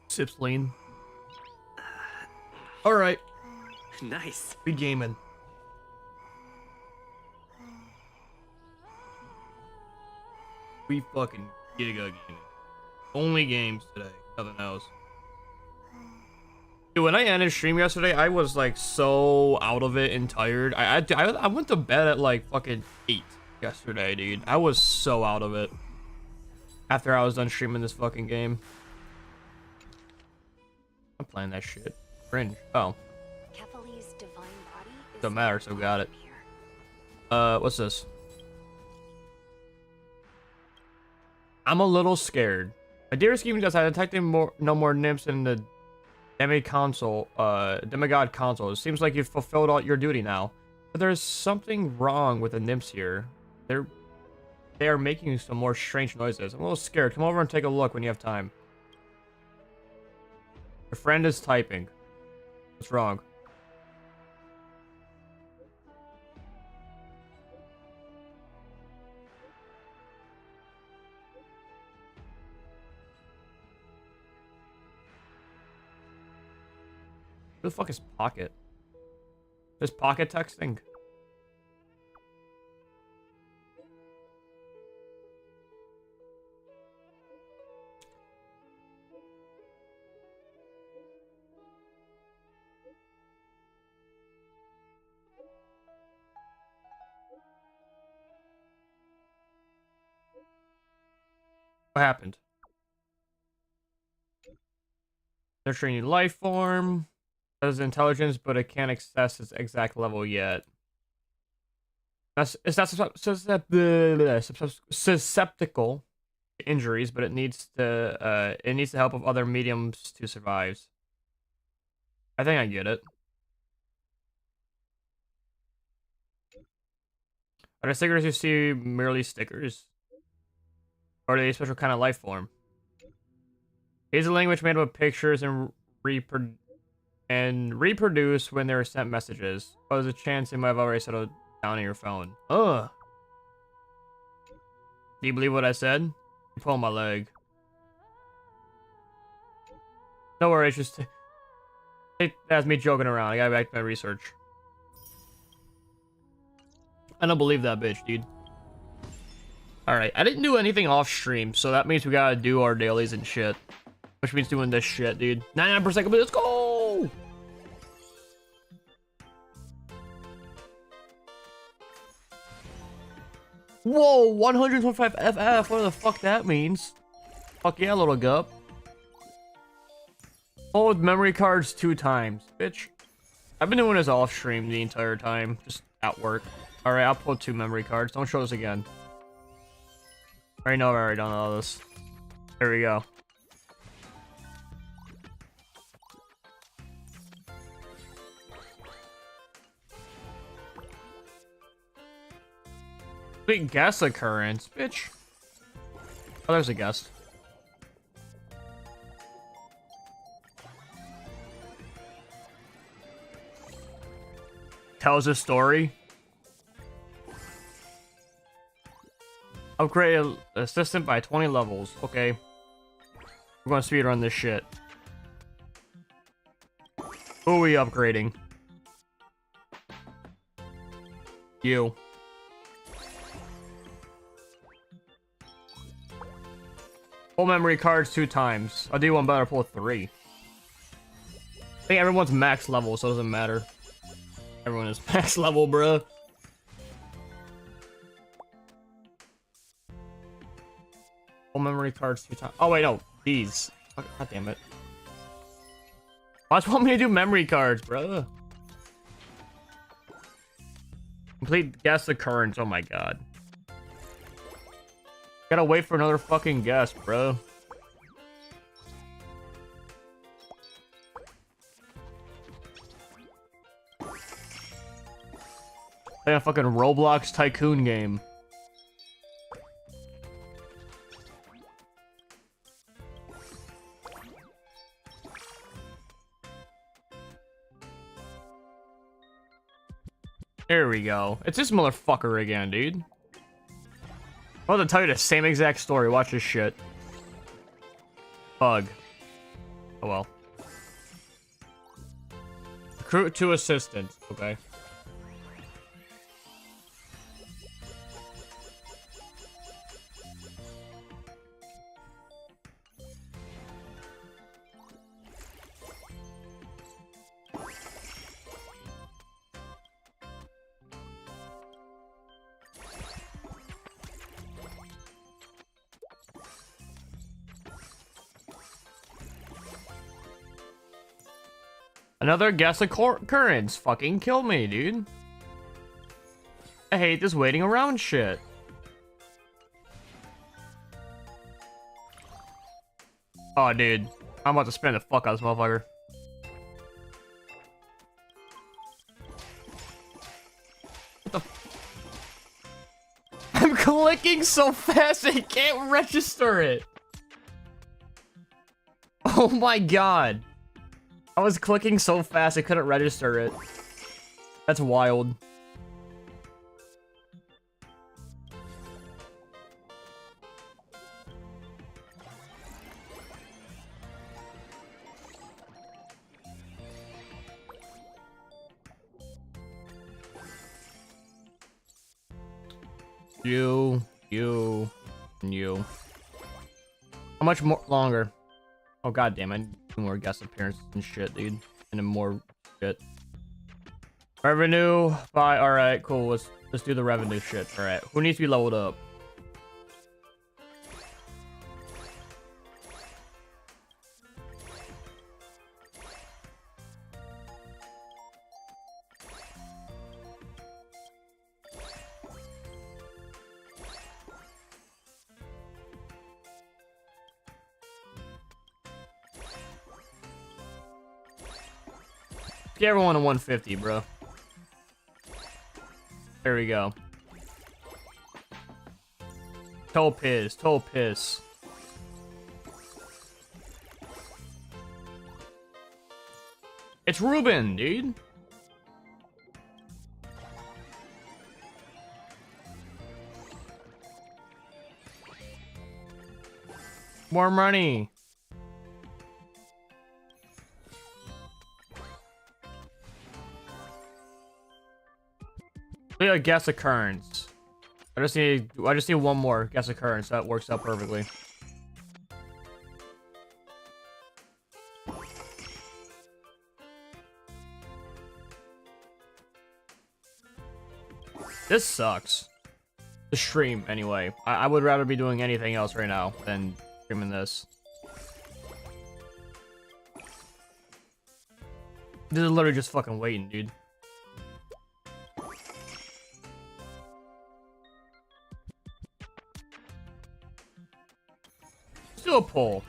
Sips lean. Alright. Nice. We gaming. We fucking giga gaming. Only games today. Nothing else. Dude, when I ended stream yesterday, I was like so out of it and tired. I went to bed at like fucking 8 yesterday, dude. I was so out of it. After I was done streaming this fucking game. I'm playing that shit. Cringe. Oh. Don't matter, so got it. What's this? I'm a little scared. My dearest gaming does. I detected no more nymphs in the demigod console. It seems like you've fulfilled all your duty now. But there's something wrong with the nymphs here. They are making some more strange noises. I'm a little scared. Come over and take a look when you have time. Your friend is typing. What's wrong? Who the fuck is Pocket? Is Pocket texting? What happened? Nurturing new life form. Has intelligence, but it can't access its exact level yet. It's not susceptible to injuries, but it needs the help of other mediums to survive. I think I get it. Are the stickers you see merely stickers? Or are they a special kind of life form? Is a language made up of pictures and reproduce when there are sent messages. Oh, there's a chance it might have already settled down in your phone. Ugh. Do you believe what I said? You pull my leg. No worries, just that's me joking around. I gotta back to my research. I don't believe that bitch, dude. Alright, I didn't do anything off stream, so that means we gotta do our dailies and shit. Which means doing this shit, dude. 99%, complete, let's go! Whoa, 125 FF, whatever the fuck that means. Fuck yeah, little gup. Hold memory cards 2 times, bitch. I've been doing this off stream the entire time, just at work. Alright, I'll pull 2 memory cards. Don't show us again. I already know I've already done all this. There we go. Big guest occurrence, bitch. Oh, there's a guest. Tells a story. Upgrade assistant by 20 levels. Okay. We're gonna speedrun this shit. Who are we upgrading? You. Pull memory cards 2 times. I'll do one better, pull 3. I think everyone's max level, so it doesn't matter. Everyone is max level, bruh. Pull memory cards 2 times. Oh, wait, no. These. God damn it. Why do you want me to do memory cards, bruh? Complete guest occurrence. Oh my god. Gotta wait for another fucking guest, bro. Play a fucking Roblox Tycoon game. There we go. It's this motherfucker again, dude. I'm about to tell you the same exact story. Watch this shit. Bug. Oh well. Recruit 2 assistants. Okay. Another guest occurrence. Fucking kill me, dude. I hate this waiting around shit. Oh, dude. I'm about to spin the fuck out of this motherfucker. What the I'm clicking so fast I can't register it. Oh my god. I was clicking so fast I couldn't register it. That's wild. You. How much more longer? Oh god damn, I need more guest appearances and shit, dude. And then more shit. Revenue by alright, cool. Let's do the revenue shit. Alright. Who needs to be leveled up? Get everyone to 150, bro. There we go. Toe piss. It's Ruben, dude. More money. A guest occurrence. I just need one more guest occurrence. That works out perfectly. This sucks. The stream, anyway. I would rather be doing anything else right now than streaming this. This is literally just fucking waiting, dude. Do a poll.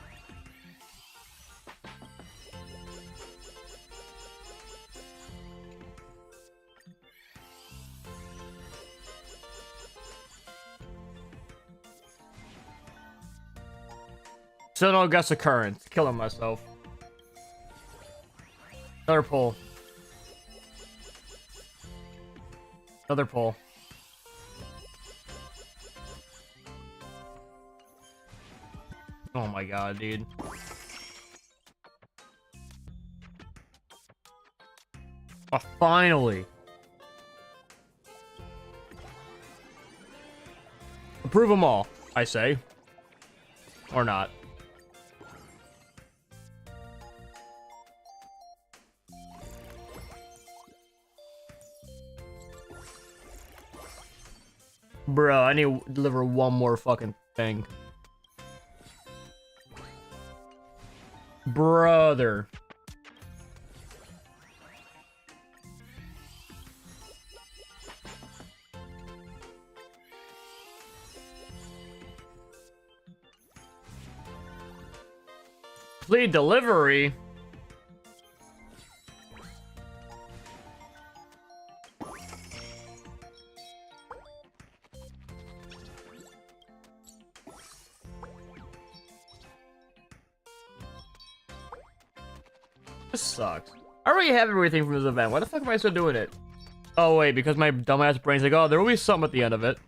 Still no guest occurrence. Killing myself. Another poll. Another poll. Oh my god, dude. Oh, finally. Approve them all, I say. Or not. Bro, I need to deliver one more fucking thing. Brother. Complete delivery. This sucks. I already have everything from this event. Why the fuck am I still doing it? Oh wait, because my dumbass brain's like, oh, there will be something at the end of it.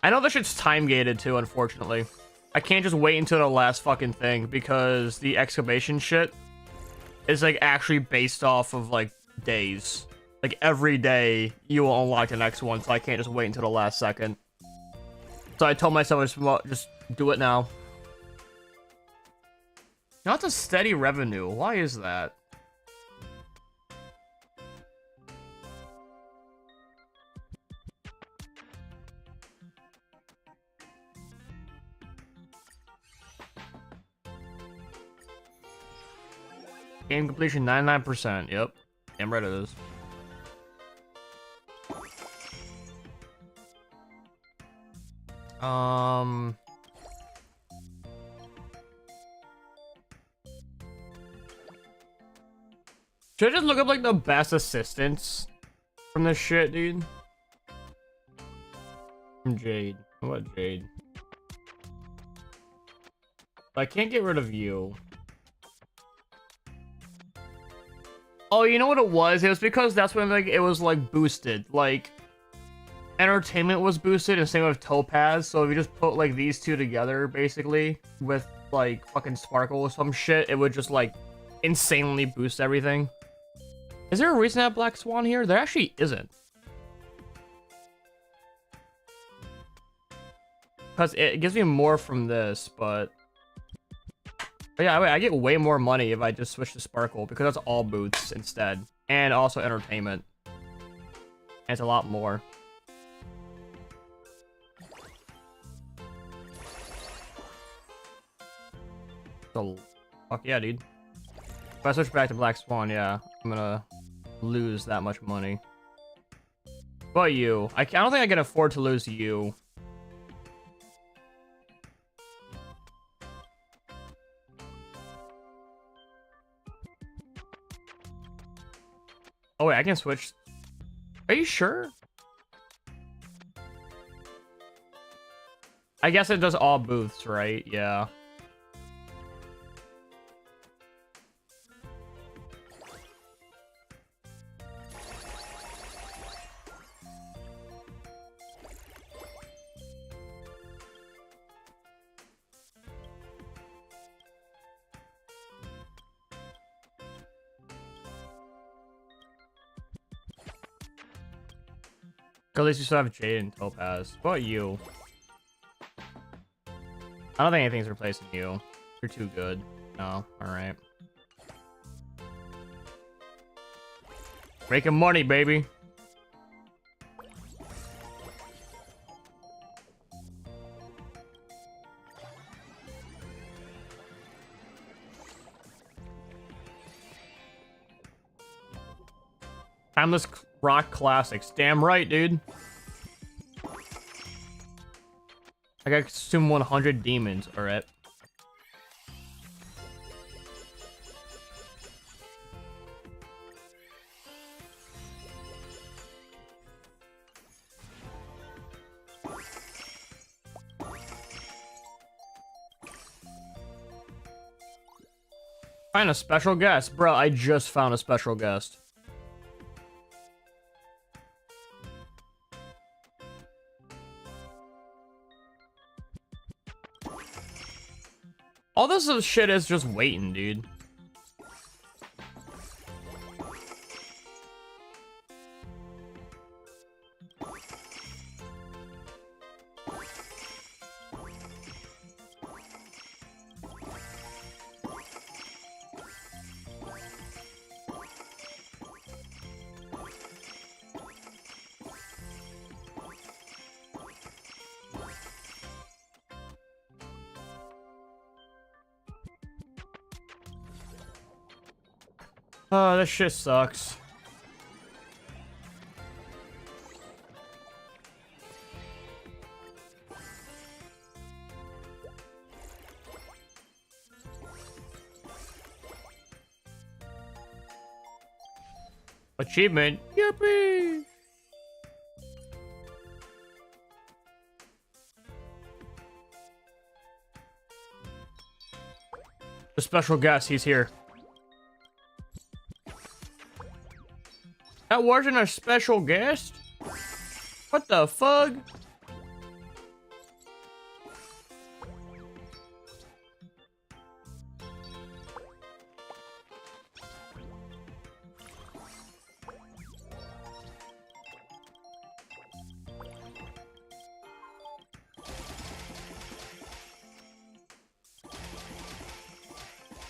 I know this shit's time gated too, unfortunately. I can't just wait until the last fucking thing because the excavation shit is like actually based off of like days. Like every day you will unlock the next one, so I can't just wait until the last second. So I told myself just do it now. Not a steady revenue. Why is that? Game completion 99%. Yep. Damn right it is. Should I just look up like the best assistants from this shit, dude? From Jade. What Jade? I can't get rid of you. Oh, you know what it was? It was because that's when like it was like boosted. Like entertainment was boosted and same with Topaz. So if you just put like these two together basically with like fucking Sparkle or some shit, it would just like insanely boost everything. Is there a reason to have Black Swan here? There actually isn't. Because it gives me more from this, but yeah, I get way more money if I just switch to Sparkle because that's all boots instead. And also entertainment. And it's a lot more. So, fuck yeah, dude. If I switch back to Black Swan, yeah, I'm gonna lose that much money. But you. I don't think I can afford to lose you. Oh wait, I can switch. Are you sure? I guess it does all booths, right? Yeah. At least you still have Jade and Topaz. What about you? I don't think anything's replacing you. You're too good. No, alright. Making money, baby. Timeless rock classics. Damn right, dude. I gotta consume 100 demons. Alright. Find a special guest. Bro, I just found a special guest. All this shit is just waiting, dude. Oh, this shit sucks. Achievement. Yippee! The special guest, he's here. That wasn't a special guest? What the fuck?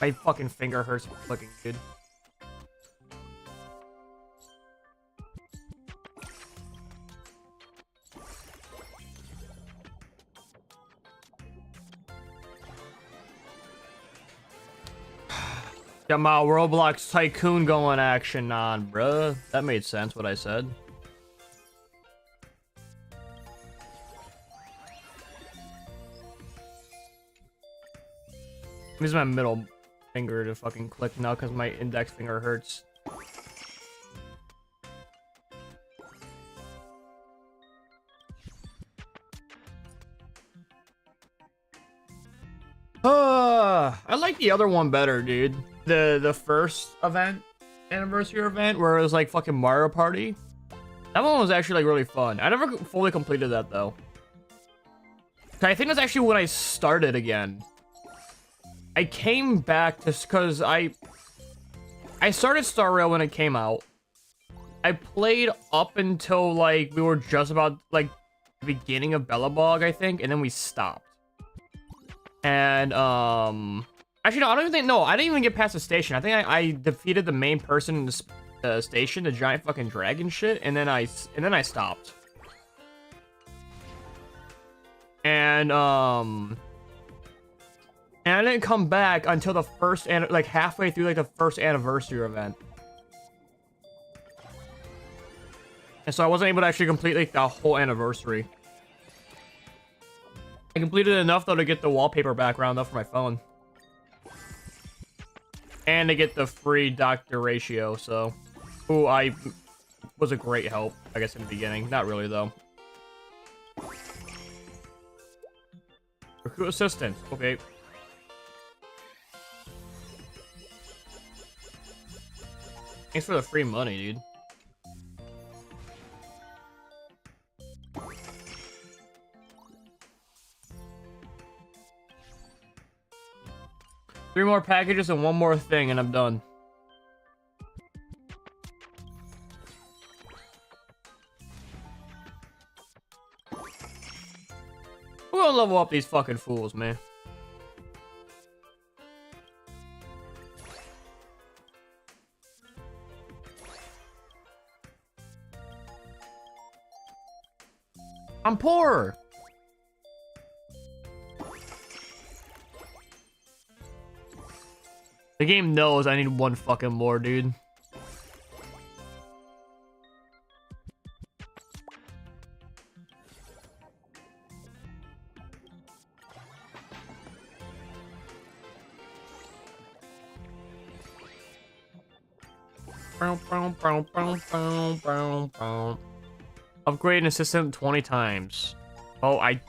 My fucking finger hurts clicking, dude. Got my Roblox Tycoon going action on, bruh. That made sense, what I said. Use my middle finger to fucking click now because my index finger hurts. I like the other one better, dude. The first event, anniversary event, where it was like fucking Mario Party. That one was actually like really fun. I never fully completed that though. I think that's actually when I started again. I came back just because I started Star Rail when it came out. I played up until like we were just about like the beginning of Bellabog, I think, and then we stopped. And actually no, I don't even think, no, I didn't even get past the station. I think I defeated the main person in the station, the giant fucking dragon shit, and then I stopped. And I didn't come back until the first, like halfway through like the first anniversary event. And so I wasn't able to actually complete like the whole anniversary. I completed enough though to get the wallpaper background up for my phone. And to get the free Dr. Ratio, so. Who I was a great help, I guess, in the beginning. Not really though. Recruit assistant, okay. Thanks for the free money, dude. Three more packages and one more thing, and I'm done. We're gonna level up these fucking fools, man. I'm poor. The game knows I need one fucking more, dude. Upgrade an assistant 20 times. Oh, hang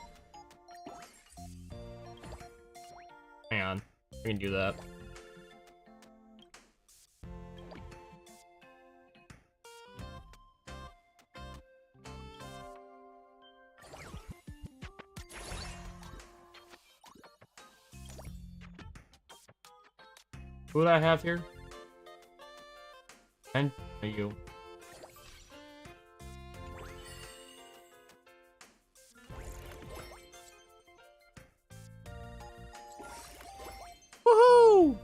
on. We can do that. Who do I have here? And you. Woohoo!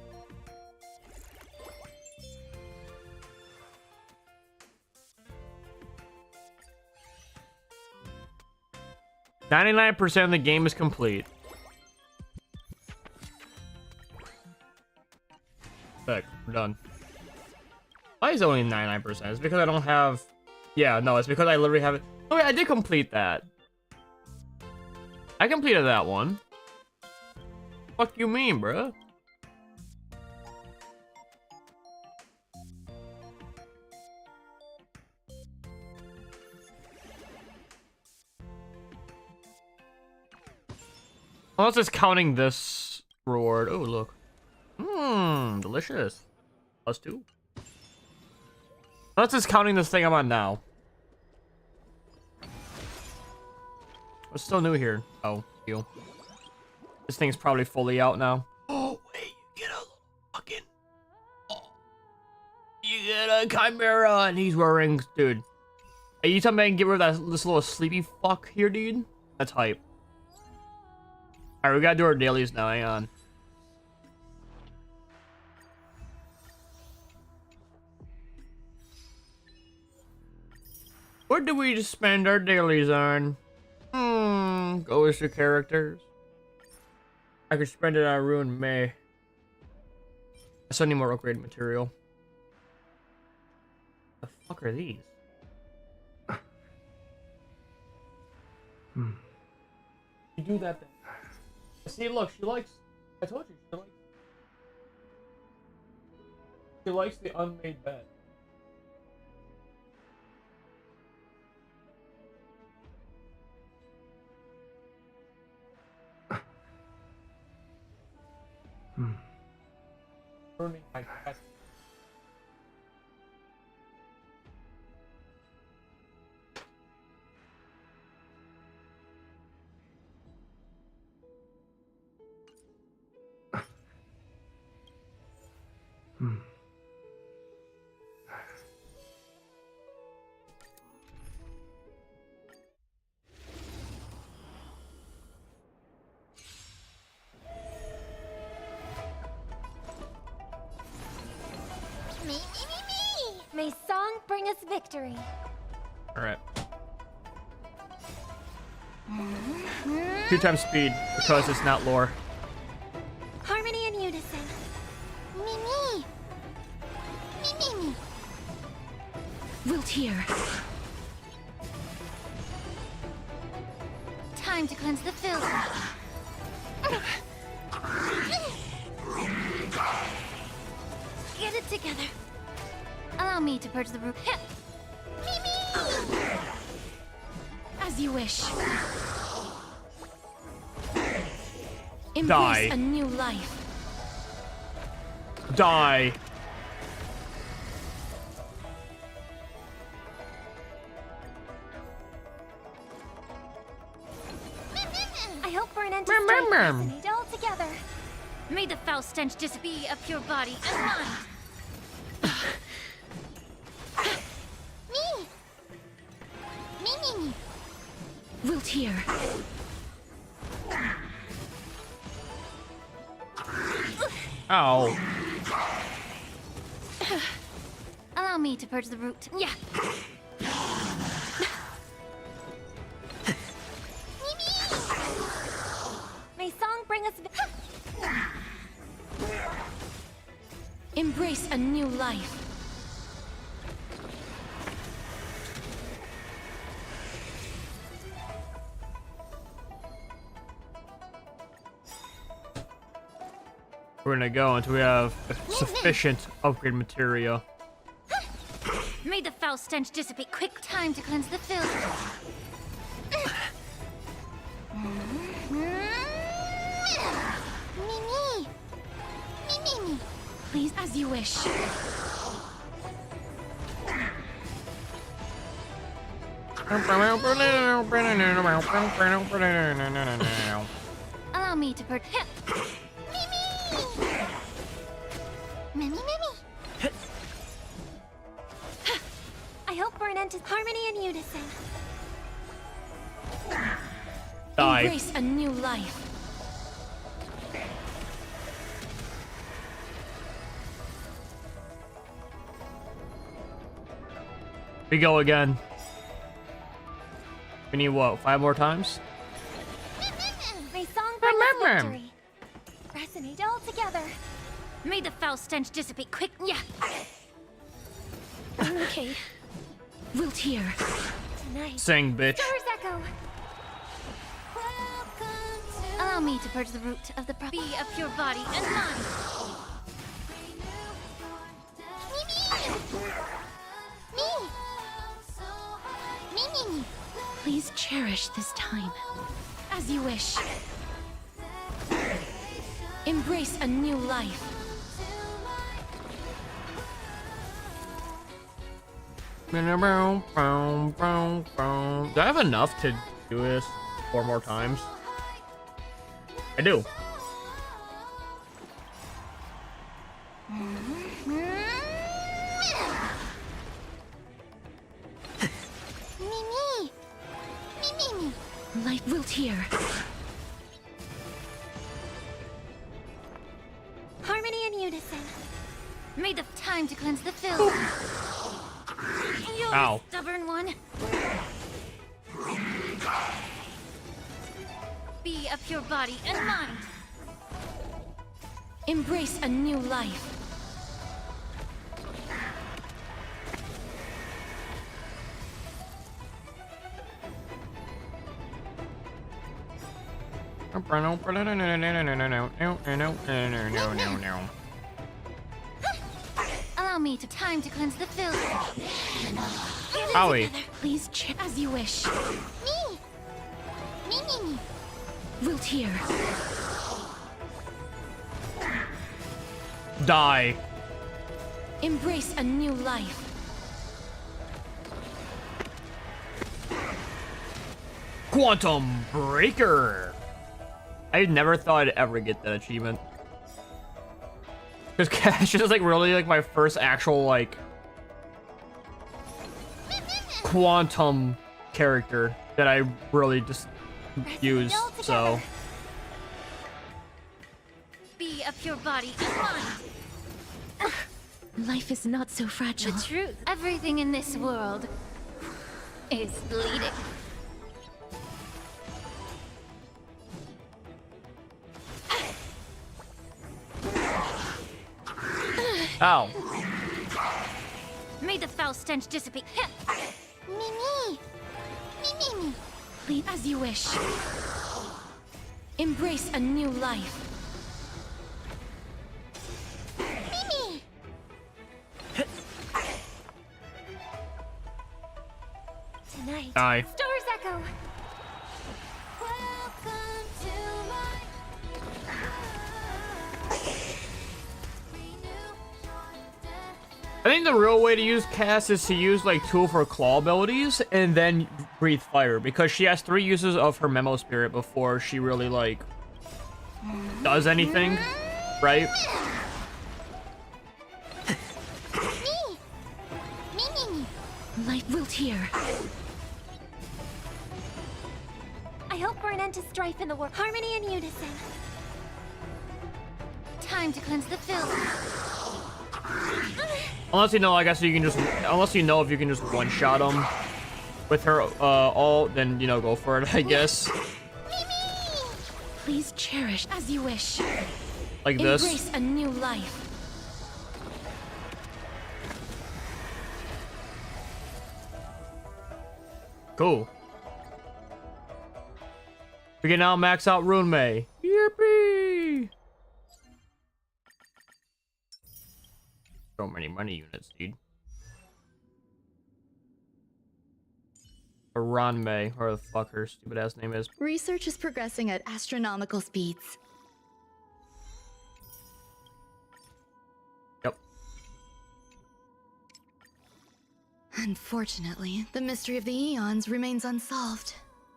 %99% of the game is complete. We're done. Why is it only 99%? It's because I don't have... Yeah, no, it's because I literally have it. Oh, wait, I did complete that. I completed that one. Fuck you mean, bruh? Unless it's counting this reward. Oh, look. Mmm, delicious. +2. Unless it's counting this thing I'm on now. What's still new here? Oh, you. This thing's probably fully out now. Oh, wait, you get a fucking... Oh. You get a Chimera, and he's wearing... Dude. Are you telling me I can get rid of this little sleepy fuck here, dude? That's hype. Alright, we gotta do our dailies now, hang on. What do we just spend our dailies on? Go as to characters. I could spend it on Ruined May. I still need more upgrade material. The fuck are these? You do that thing. See, look, she likes. I told you, she likes. She likes the unmade bed. Burning my cat. May song bring us victory. Alright. 2 times speed, because it's not lore. Harmony and unison. Me. Wilt here. Time to cleanse the filth. Get it together. Allow me to purge the root. As you wish. Embrace Die. a new life. Die. I hope for an end to strife. Resonate all together. May the foul stench just be a pure body and mind. Me. Wilt here. Ow. Allow me to purge the root. Yeah. May song bring us. Embrace a new life. We're gonna go until we have sufficient upgrade material. May the foul stench dissipate. Quick Time to cleanse the filth. Me. please, as you wish. Allow me to purge. Mimi. I hope for an end to harmony and unison. Die. Embrace a new life. We go again. We need what? 5 more times? May song bring us victory. Resonate all together. May the foul stench dissipate. Quick. Yeah. Okay. Wilt here. Tonight. Sing, bitch. Stars echo. Allow me to purge the root of the Be a pure body and mind. Me. Please cherish this time. As you wish. Embrace a new life. Do I have enough to do this 4 more times? I do. Me. Light wilt here. Harmony and unison. May the Time to cleanse the filth. You're Ow. Stubborn one. Be a pure body and mind. Embrace a new life. Allow me to time to cleanse the filth. Howie. Please check as you wish. Me! Me. Wilt here. Die. Embrace a new life. Quantum Breaker. I never thought I'd ever get that achievement. Because Cash is like really like my first actual like quantum character that I really just use. So Be a pure body and mind. Life is not so fragile. The truth. Everything in this world is bleeding. ow. May the foul stench dissipate. Me. Please, as you wish. Embrace a new life. Me. Tonight, Die. stars echo. Welcome to my I think the real way to use Cass is to use like two of her claw abilities and then breathe fire, because she has 3 uses of her memo spirit before she really like does anything, right? Me. Life wilt here. I hope for an end to strife in the world. Harmony and unison. Time to cleanse the filth. Unless you know, I guess you can just, unless you know if you can just one-shot them with her ult, then, you know, go for it, I guess. Please cherish as you wish. Like this. Embrace a new life. Cool. We can now max out Rune May. Yippee! So many money units, dude. Or Ron May, or the fuck her stupid ass name is. Research is progressing at astronomical speeds. Yep. Unfortunately, the mystery of the Eons remains unsolved.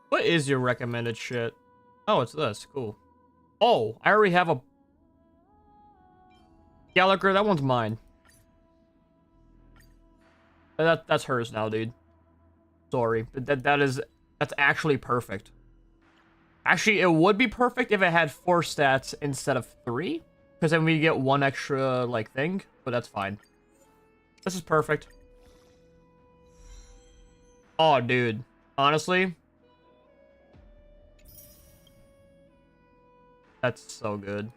What is your recommended shit? Oh, it's this. Cool. Oh, I already have a... Gallagher, that one's mine. That's hers now, dude. Sorry. That's actually perfect. Actually, it would be perfect if it had 4 stats instead of 3. Because then we get 1 extra, like, thing. But that's fine. This is perfect. Oh, dude. Honestly. That's so good.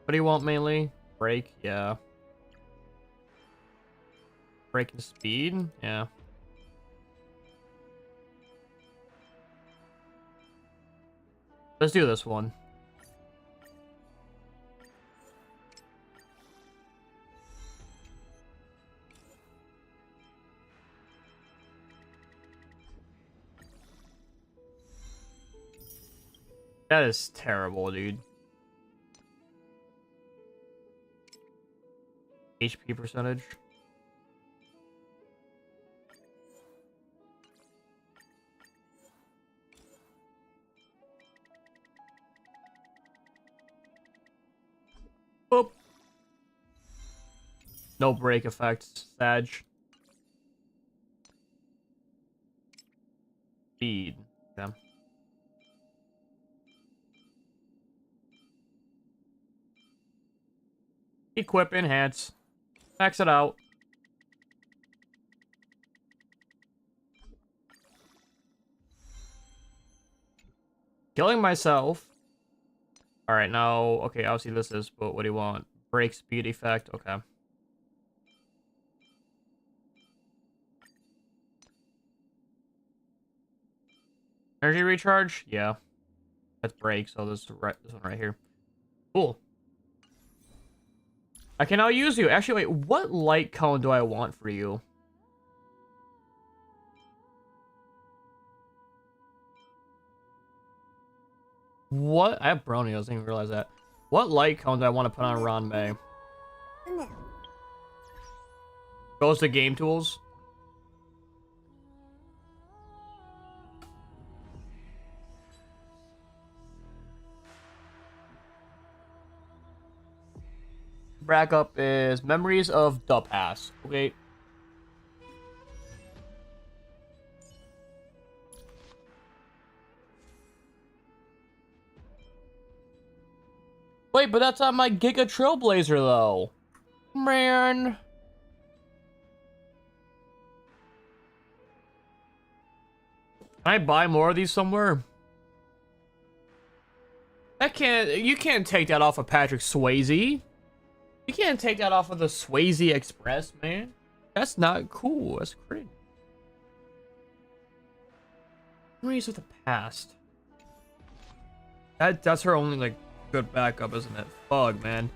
What do you want mainly? Break? Yeah. Break and speed? Yeah. Let's do this one. That is terrible, dude. HP percentage. Boop. No break effects, Sag. Speed. Yeah. Equip, enhance. Max it out. Killing myself. Alright, now, okay, obviously this is, but what do you want? Break speed effect, okay. Energy recharge? Yeah. That's break, so this one right here. Cool. I can now use you. Actually, wait, what light cone do I want for you? What? I have brownie, I didn't even realize that. What light cone do I want to put on Ron May? Goes to game tools. Backup is Memories of the Past. Okay. Wait, but that's on my Giga Trailblazer, though. Man. Can I buy more of these somewhere? You can't take that off of Patrick Swayze. You can't take that off of the Swayze Express, man. That's not cool. That's cringe. Memories of the Past. That's her only, like, good backup, isn't it? Fuck, man.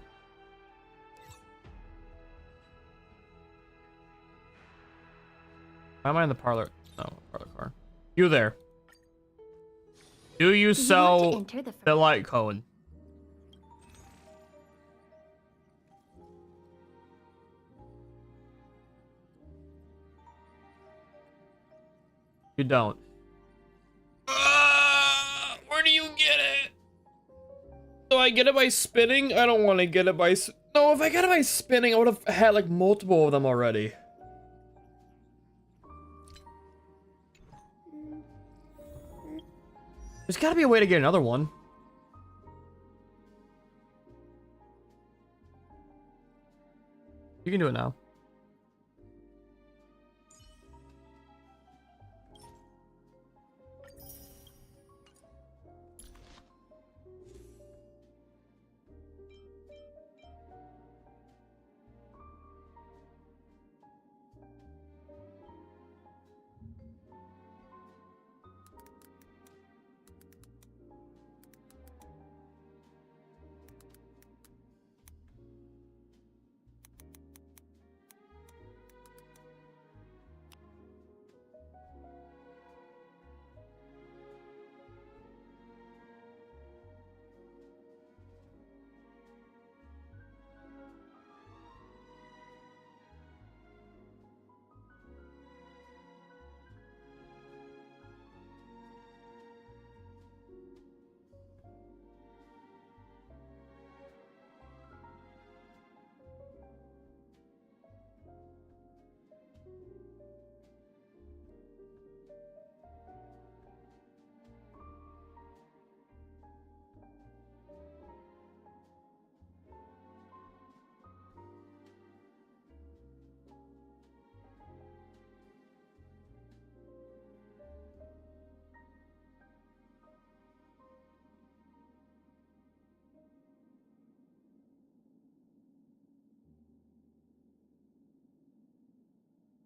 Why am I in the parlor? No, parlor car. You there. Do you sell the light cone? You don't. Where do you get it? Do I get it by spinning? I don't want to get it by... No, if I got it by spinning, I would have had, like, multiple of them already. There's gotta be a way to get another one. You can do it now.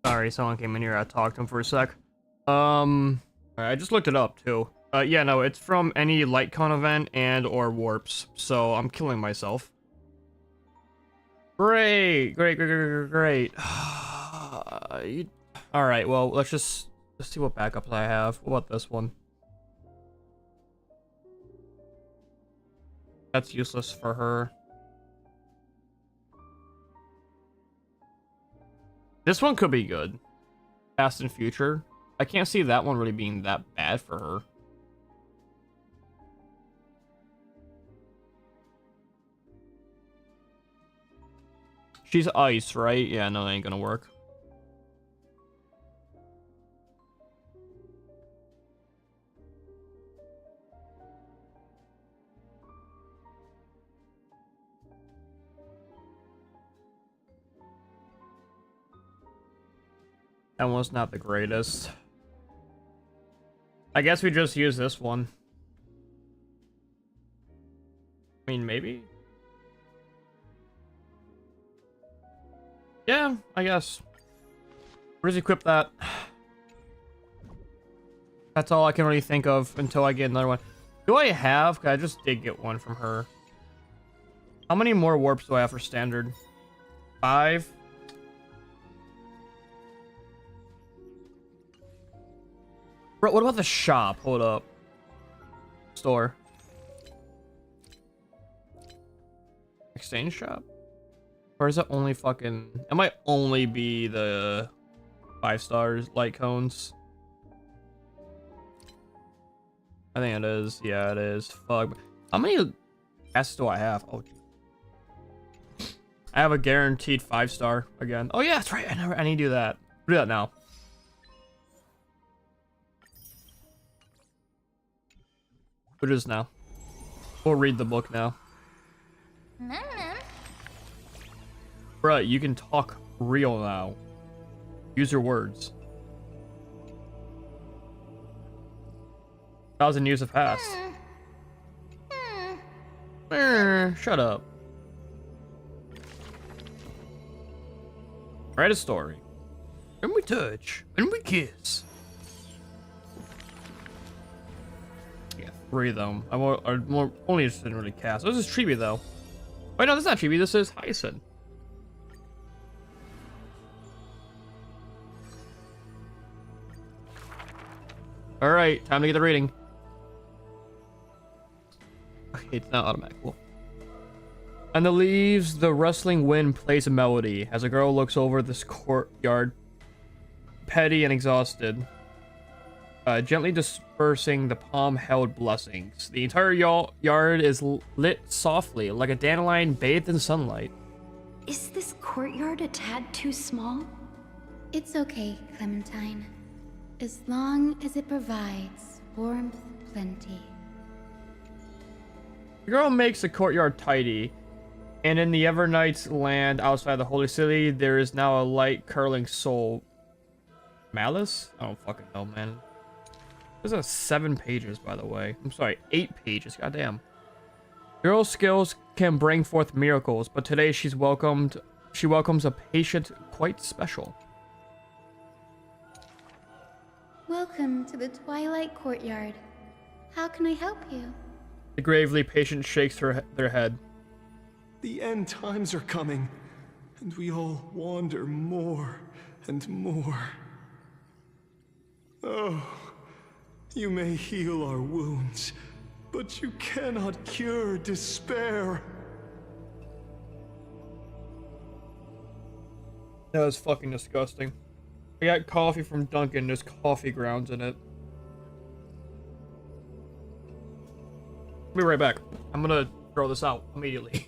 Sorry, someone came in here. I talked to him for a sec. I just looked it up too. Yeah, no, it's from any LightCon event and or warps. So I'm killing myself. Great. All right, well, let's see what backups I have. What about this one? That's useless for her. This one could be good. Past and Future. I can't see that one really being that bad for her. She's ice, right? Yeah, no, that ain't gonna work. That one's not the greatest. I guess we just use this one. I mean, maybe? Yeah, I guess. Where does he equip that? That's all I can really think of until I get another one. Do I have? 'Cause I just did get one from her. How many more warps do I have for standard? 5? Bro, what about the shop? Hold up. Store. Exchange shop? Or is it only fucking... It might only be the 5 stars light cones. I think it is. Yeah, it is. Fuck. How many S do I have? Oh, I have a guaranteed 5-star again. Oh yeah, that's right. I need to do that. Do that now. What is now? We'll read the book now. Bruh, you can talk real now. Use your words. 1,000 years have passed. Shut up. Write a story. And we touch. And we kiss. Yeah, 3 of them. I'm more only interested in really cast. This is Chibi though. Wait, no, this is not Chibi. This is Hyson. Alright, time to get the reading. Okay, it's not automatic. Cool. And the leaves, the rustling wind plays a melody as a girl looks over this courtyard, petty and exhausted, gently dispersing the palm-held blessings. The entire yard is lit softly, like a dandelion bathed in sunlight. Is this courtyard a tad too small? It's okay, Clementine. As long as it provides warmth plenty. The girl makes the courtyard tidy, and in the Everknight's land outside the Holy City, there is now a light curling soul. Malice? I don't fucking know, man. This is 7 pages, by the way. I'm sorry, 8 pages. Goddamn. Girl's skills can bring forth miracles, but today she welcomes a patient quite special. Welcome to the Twilight Courtyard. How can I help you? The gravely patient shakes their head. The end times are coming, and we all wander more and more. Oh, you may heal our wounds, but you cannot cure despair. That was fucking disgusting. I got coffee from Dunkin', there's coffee grounds in it. I'll be right back. I'm gonna throw this out immediately.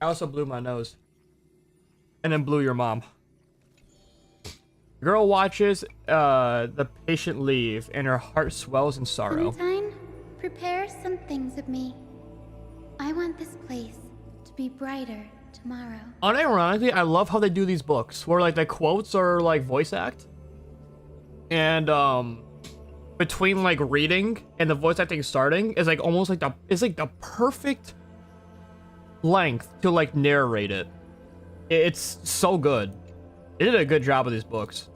I also blew my nose. And then blew your mom. The girl watches the patient leave, and her heart swells in sorrow. Clementine, prepare some things of me. I want this place to be brighter tomorrow. Unironically, I love how they do these books, where like the quotes are like voice act, and between like reading and the voice acting starting is like almost like the perfect length to like narrate it. It's so good. They did a good job with these books.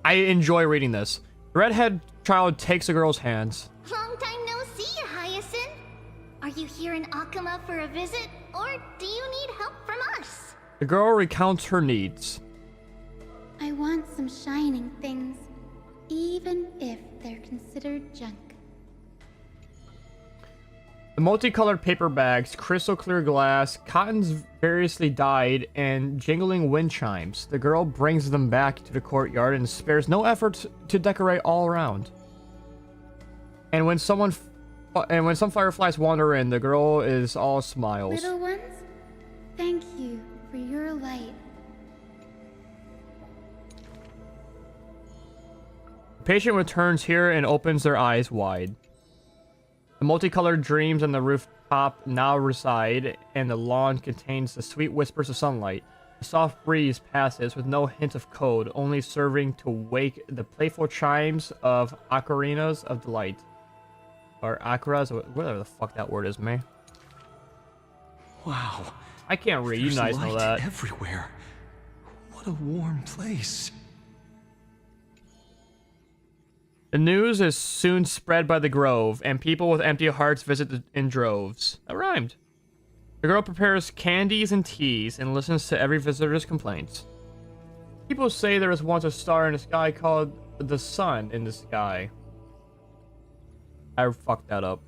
I enjoy reading this. The redhead child takes the girl's hands. Long time no see, Hyacinth. Are you here in Akuma for a visit, or do you need help from us? The girl recounts her needs. I want some shining things, even if they're considered junk. The multicolored paper bags, crystal clear glass, cottons variously dyed, and jingling wind chimes. The girl brings them back to the courtyard and spares no effort to decorate all around. And when some fireflies wander in, the girl is all smiles. Little ones, thank you for your light. The patient returns here and opens their eyes wide. The multicolored dreams on the rooftop now reside, and the lawn contains the sweet whispers of sunlight. A soft breeze passes with no hint of code, only serving to wake the playful chimes of ocarinas of delight. Or acaras, whatever the fuck that word is, man. Wow. I can't read, you There's guys know light that. everywhere. What a warm place. The news is soon spread by the grove, and people with empty hearts visit in droves. That rhymed. The girl prepares candies and teas and listens to every visitor's complaints. People say there was once a star in the sky called the sun in the sky. I fucked that up.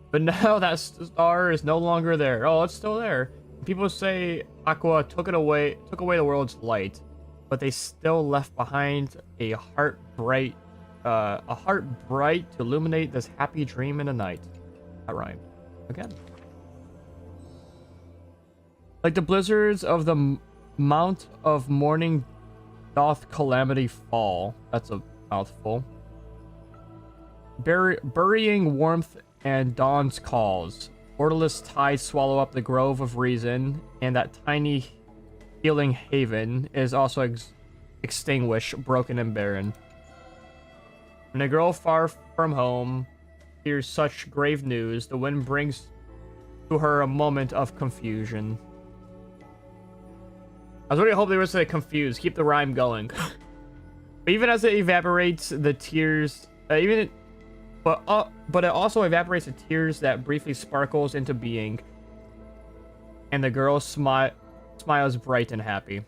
But now that star is no longer there. Oh, it's still there. People say Aqua took away the world's light, but they still left behind a heart bright to illuminate this happy dream in the night. That rhymed. Again. Like the blizzards of the Mount of Morning doth calamity fall. That's a mouthful. Burying warmth and dawn's calls. Orderless tides swallow up the grove of reason, and that tiny healing haven is also extinguished, broken and barren. When a girl far from home hears such grave news, the wind brings to her a moment of confusion. I was really hoping they were say confused. Keep the rhyme going. But even as it evaporates, the tears, but it also evaporates the tears that briefly sparkles into being, and the girl smiles bright and happy.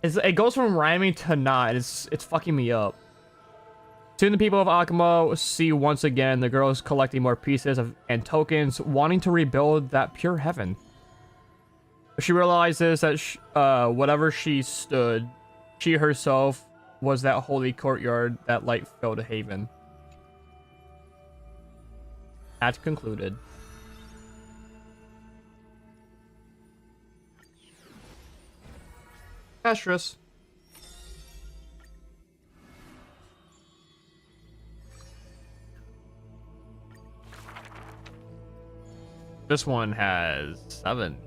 It goes from rhyming to not. It's fucking me up. Soon the people of Akuma see once again the girls collecting more pieces and tokens, wanting to rebuild that pure heaven. She realizes that whatever she stood, she herself was that holy courtyard, that light-filled haven. That's concluded. Asterisk. This one has 7.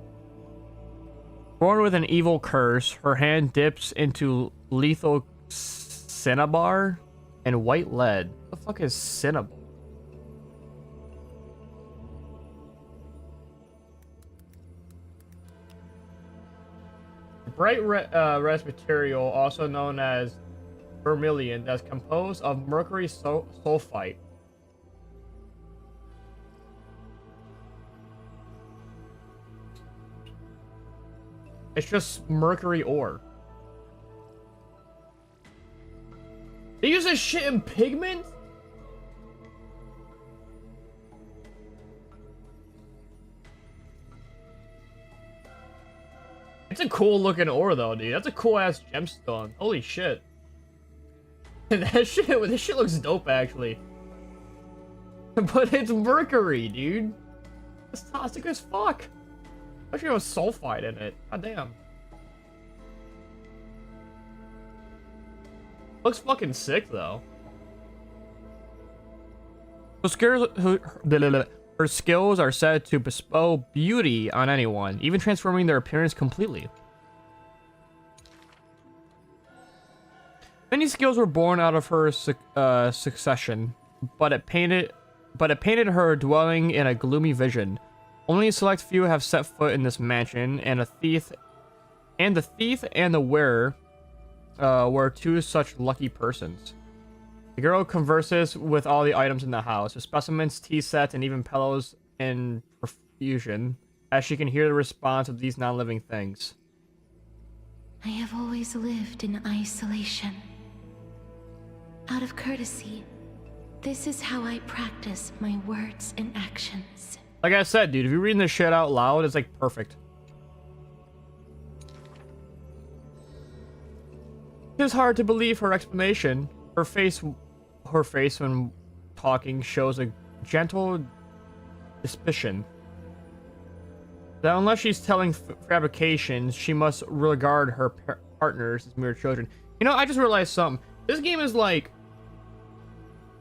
Born with an evil curse, her hand dips into lethal cinnabar and white lead. What the fuck is cinnabar? Bright red material, also known as vermilion, that's composed of mercury sulfite. It's just mercury ore. They use this shit in pigment? It's a cool looking ore though, dude. That's a cool ass gemstone. Holy shit. This shit looks dope actually. But it's mercury, dude. It's toxic as fuck. Especially with sulfite in it. God damn. Looks fucking sick though. Her skills are said to bestow beauty on anyone, even transforming their appearance completely. Many skills were born out of her succession, but it painted her dwelling in a gloomy vision. Only a select few have set foot in this mansion, and the thief and the wearer were two such lucky persons. The girl converses with all the items in the house, with specimens, tea sets, and even pillows in profusion, as she can hear the response of these non-living things. I have always lived in isolation. Out of courtesy, this is how I practice my words and actions. Like I said, dude, if you're reading this shit out loud, it's like perfect. It is hard to believe her explanation. Her face when talking shows a gentle suspicion that unless she's telling fabrications, she must regard her partners as mere children. You know, I just realized something. This game is like...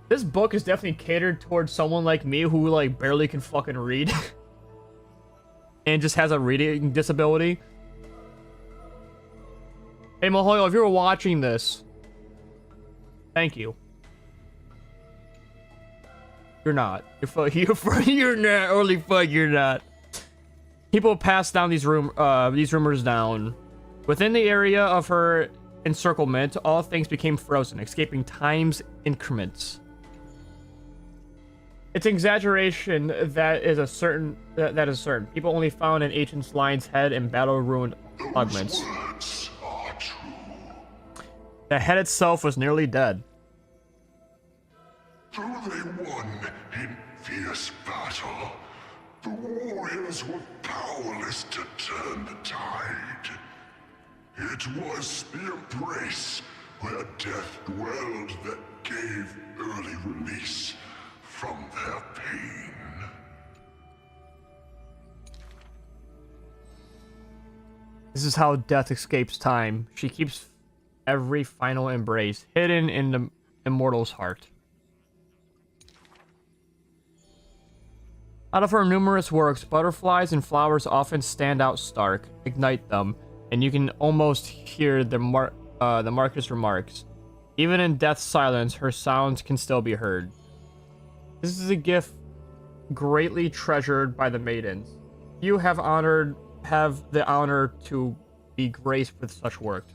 This book is definitely catered towards someone like me who like barely can fucking read. And just has a reading disability. Hey Mahoyo, if you're watching this, thank you. You're not. You're not. Holy fuck, you're not. People pass down these rumors down. Within the area of her encirclement, all things became frozen, escaping time's increments. It's exaggeration that is certain. People only found an ancient lion's head and battle-ruined fragments. The head itself was nearly dead. Though they won in fierce battle, the warriors were powerless to turn the tide. It was the embrace where death dwelled that gave early release from their pain. This is how death escapes time. She keeps every final embrace hidden in the immortal's heart. Out of her numerous works, butterflies and flowers often stand out stark. Ignite them, and you can almost hear the Marcus remarks. Even in death's silence, her sounds can still be heard. This is a gift greatly treasured by the maidens. You have the honor to be graced with such work.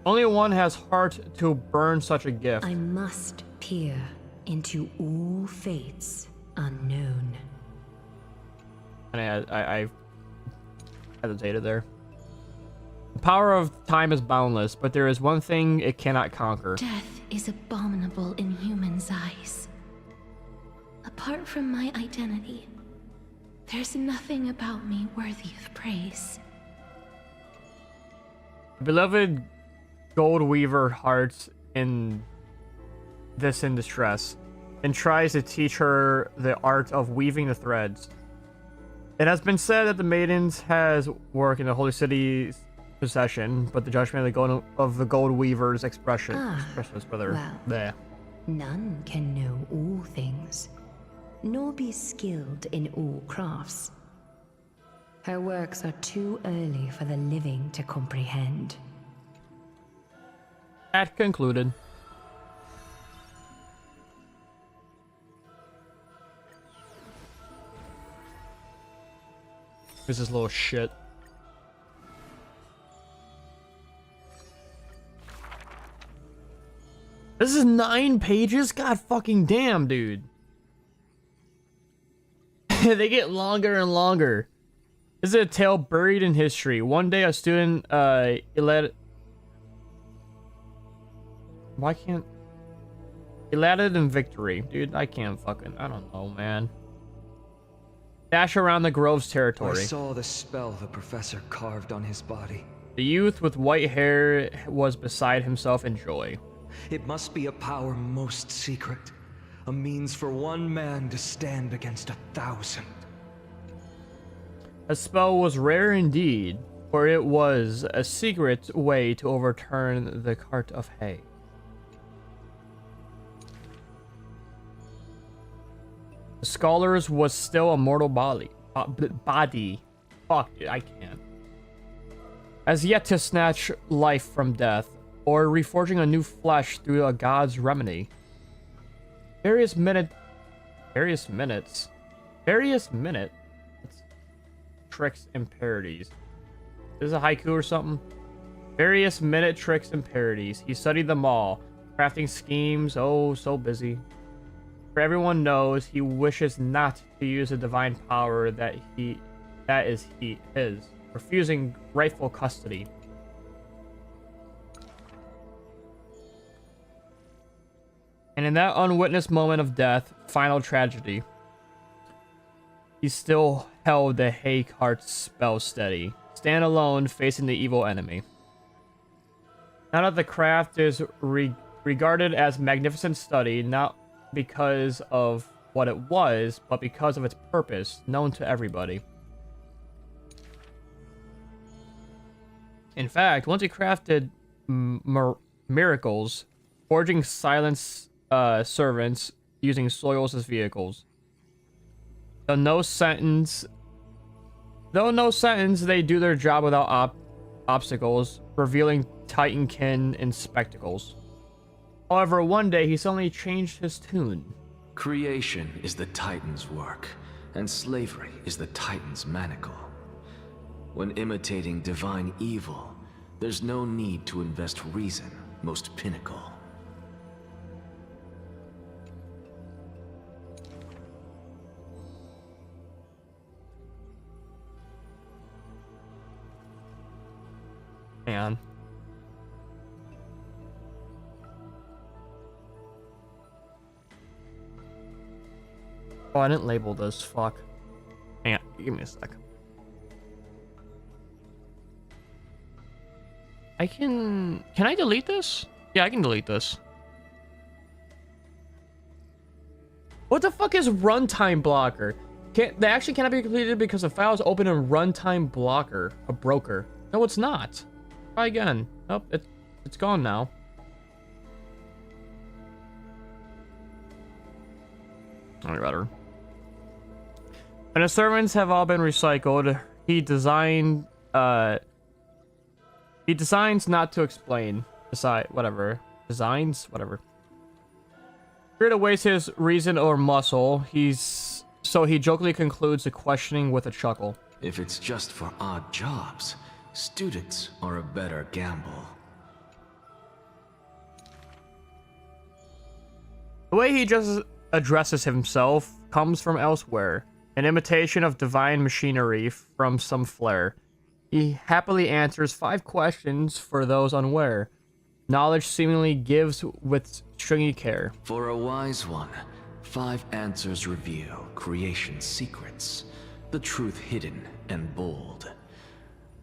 Only one has heart to burn such a gift. I must peer into all fates unknown. And I hesitated there. The power of time is boundless, but there is one thing it cannot conquer. Death is abominable in humans' eyes. Apart from my identity, there's nothing about me worthy of praise. Beloved Gold Weaver hearts in distress and tries to teach her the art of weaving the threads. It has been said that the maidens has work in the Holy City's possession, but the judgment of the Gold Weaver's expression is brother. Well, there. None can know all things, nor be skilled in all crafts. Her works are too early for the living to comprehend. That concluded. Who's this little shit? This is 9 pages? God fucking damn, dude. They get longer and longer. This is a tale buried in history. One day a student, elated in victory. Dude, I don't know, man. Dash around the grove's territory. I saw the spell the professor carved on his body. The youth with white hair was beside himself in joy. It must be a power most secret. A means for one man to stand against 1,000. A spell was rare indeed. for it was a secret way to overturn the cart of hay. The scholar's was still a mortal body. Fuck, dude, I can't. As yet to snatch life from death, or reforging a new flesh through a god's remedy. Various minutes. Tricks and parodies. This is a haiku or something? Various minute tricks and parodies. He studied them all, crafting schemes, oh, so busy. For everyone knows he wishes not to use the divine power that is his, refusing rightful custody. And in that unwitnessed moment of death, final tragedy, he still held the hay cart's spell steady, stand alone facing the evil enemy. Now that the craft is regarded as magnificent study, not because of what it was, but because of its purpose, known to everybody. In fact, once he crafted miracles, forging silence servants using soils as vehicles. Though no sentence, they do their job without obstacles, revealing Titankin in spectacles. However, one day he suddenly changed his tune. Creation is the Titan's work, and slavery is the Titan's manacle. When imitating divine evil, there's no need to invest reason, most pinnacle. Man. Oh, I didn't label this. Fuck. Hang on. Give me a sec. Can I delete this? Yeah, I can delete this. What the fuck is runtime blocker? They actually cannot be completed because the file is open in runtime blocker. A broker. No, it's not. Try again. Nope, it's gone now. Alright, better. When the servants have all been recycled, he designs not to explain. Whatever. Fear to waste his reason or muscle, so he jokingly concludes the questioning with a chuckle. If it's just for odd jobs, students are a better gamble. The way he just addresses himself comes from elsewhere, an imitation of divine machinery from some flair. He happily answers 5 questions for those unaware. Knowledge seemingly gives with stringy care. For a wise one, 5 answers reveal creation's secrets, the truth hidden and bold.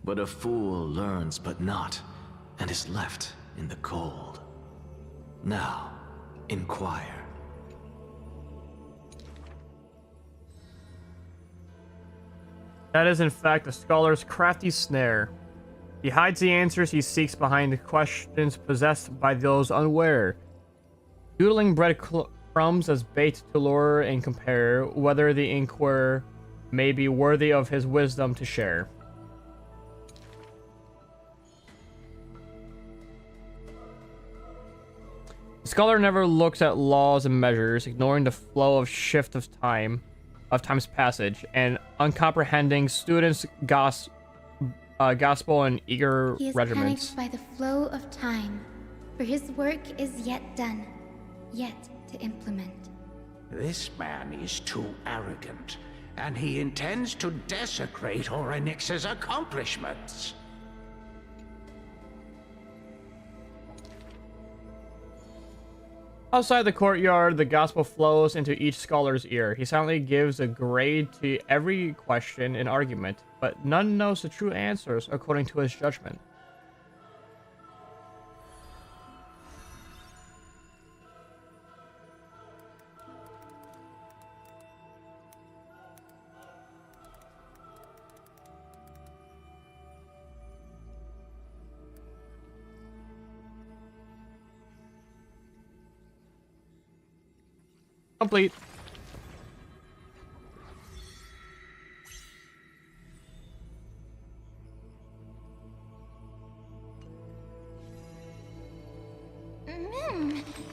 But a fool learns but not, and is left in the cold. Now, inquire. That is in fact the scholar's crafty snare. He hides the answers he seeks behind the questions possessed by those unaware. Doodling breadcrumbs as bait to lure and compare whether the inquirer may be worthy of his wisdom to share. The scholar never looks at laws and measures, ignoring the flow of shift of time's passage, and uncomprehending students' gospel and eager He is regiments. panicked by the flow of time, for his work is yet done, yet to implement. This man is too arrogant, and he intends to desecrate Orynyx's accomplishments. Outside the courtyard, the gospel flows into each scholar's ear. He silently gives a grade to every question and argument, but none knows the true answers according to his judgment. Complete.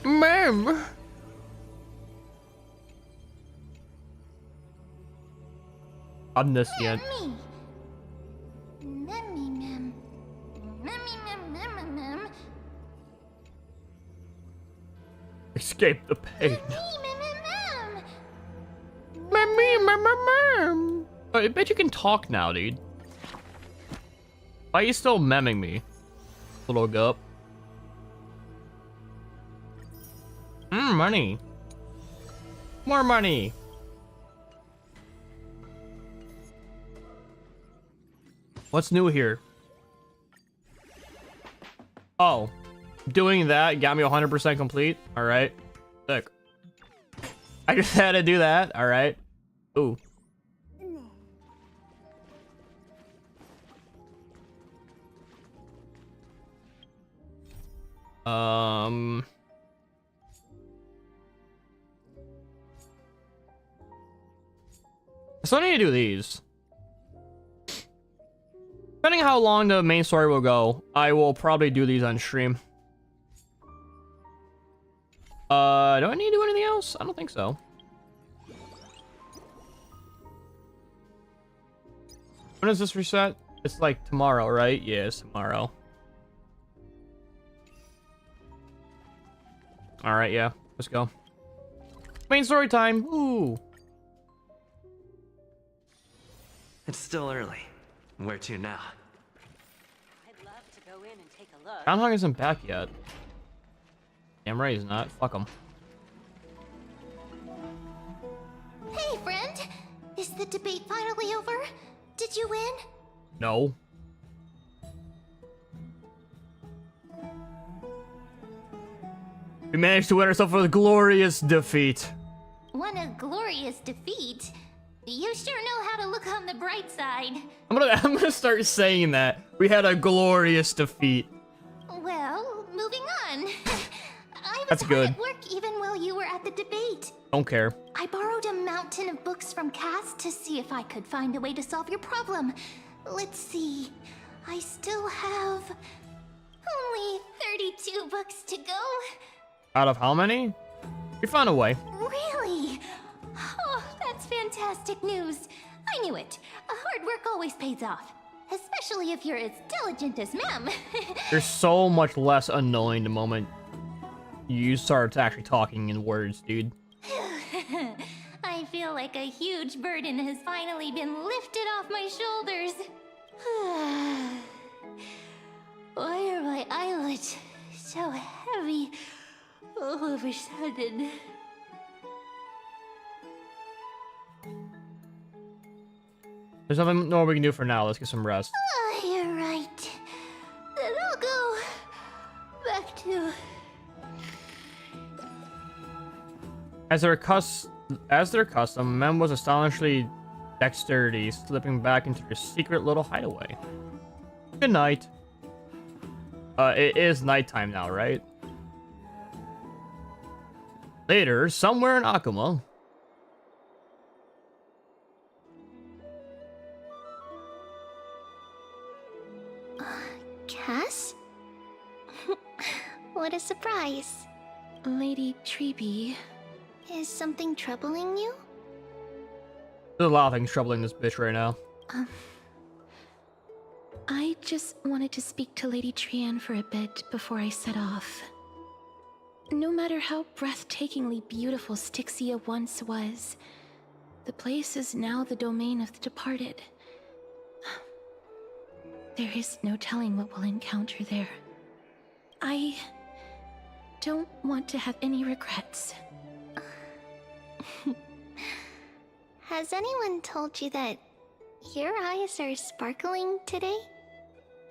Ma'am. Omniscient. Escape the pain. I bet you can talk now, dude. Why are you still memming me, little gup? Money. More money. What's new here? Oh, doing that got me 100% complete. All right, sick. I just had to do that. All right. Ooh. So I need to do these. Depending on how long the main story will go, I will probably do these on stream. Do I need to do anything else? I don't think so. When does this reset? It's like tomorrow, right? Yeah, it's tomorrow. Alright, yeah. Let's go. Main story time. Ooh. It's still early. Where to now? I'd love to go in and take a look. Groundhog isn't back yet. Damn right he's not. Fuck him. Hey, friend! Is the debate finally over? Did you win? No. We managed to win ourselves with a glorious defeat. Won a glorious defeat? You sure know how to look on the bright side. I'm gonna start saying that. We had a glorious defeat. Well, moving on. I was That's hard good. at work even while you were at the debate. Don't care. I borrowed a mountain of books from Cass to see if I could find a way to solve your problem. Let's see. I still have only 32 books to go. Out of how many? We found a way. Really? Oh, that's fantastic news. I knew it. Hard work always pays off. Especially if you're as diligent as Mem. You're so much less annoying the moment you start actually talking in words, dude. I feel like a huge burden has finally been lifted off my shoulders. Why are my eyelids so heavy all of a sudden? There's nothing more we can do for now. Let's get some rest. Oh, you're right. Then I'll go back to... As their custom, Mem was astonishingly dexterity, slipping back into her secret little hideaway. Good night. It is nighttime now, right? Later, somewhere in Akuma. Cass? What a surprise. Lady Treeby. Is something troubling you? There's a lot of things troubling this bitch right now. I just wanted to speak to Lady Trian for a bit before I set off. No matter how breathtakingly beautiful Styxia once was, the place is now the domain of the departed. There is no telling what we'll encounter there. I don't want to have any regrets. Has anyone told you that your eyes are sparkling today?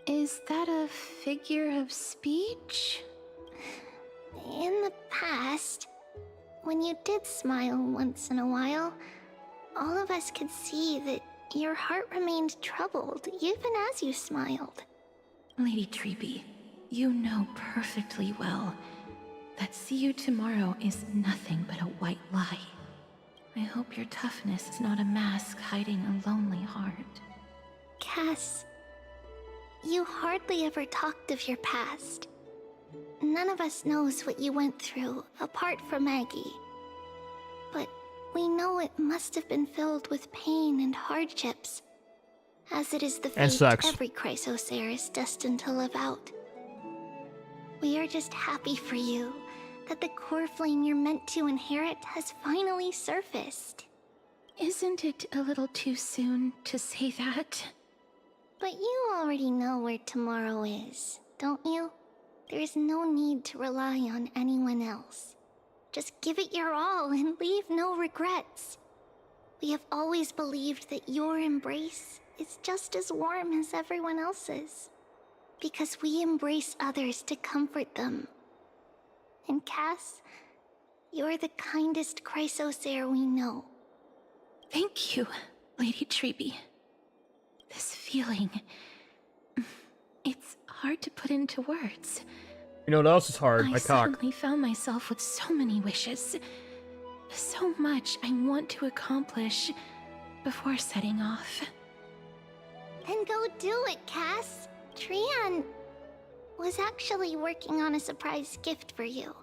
Is that a figure of speech? In the past, when you did smile once in a while, all of us could see that your heart remained troubled even as you smiled. Lady Treeby, you know perfectly well That see you tomorrow is nothing but a white lie. I hope your toughness is not a mask hiding a lonely heart. Cass, you hardly ever talked of your past. None of us knows what you went through, apart from Maggie. But we know it must have been filled with pain and hardships, as it is the fate every Chrysosaur is destined to live out. We are just happy for you that the core flame you're meant to inherit has finally surfaced. Isn't it a little too soon to say that? But you already know where tomorrow is, don't you? There's no need to rely on anyone else. Just give it your all and leave no regrets. We have always believed that your embrace is just as warm as everyone else's. Because we embrace others to comfort them. And Cass, you're the kindest Chrysosaur we know. Thank you, Lady Treby. This feeling... it's hard to put into words. You know what else is hard? My cock. I suddenly found myself with so many wishes. So much I want to accomplish before setting off. Then go do it, Cass. Trian was actually working on a surprise gift for you.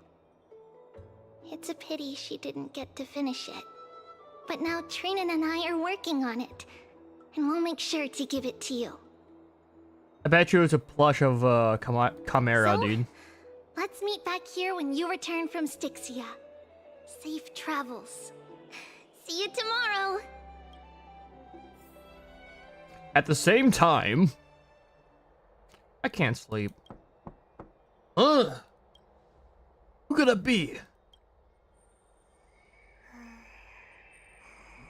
It's a pity she didn't get to finish it. But now Trinan and I are working on it, and we'll make sure to give it to you. I bet you it's a plush of Chimera, dude. Let's meet back here when you return from Styxia. Safe travels. See you tomorrow. At the same time, I can't sleep. Who could it be?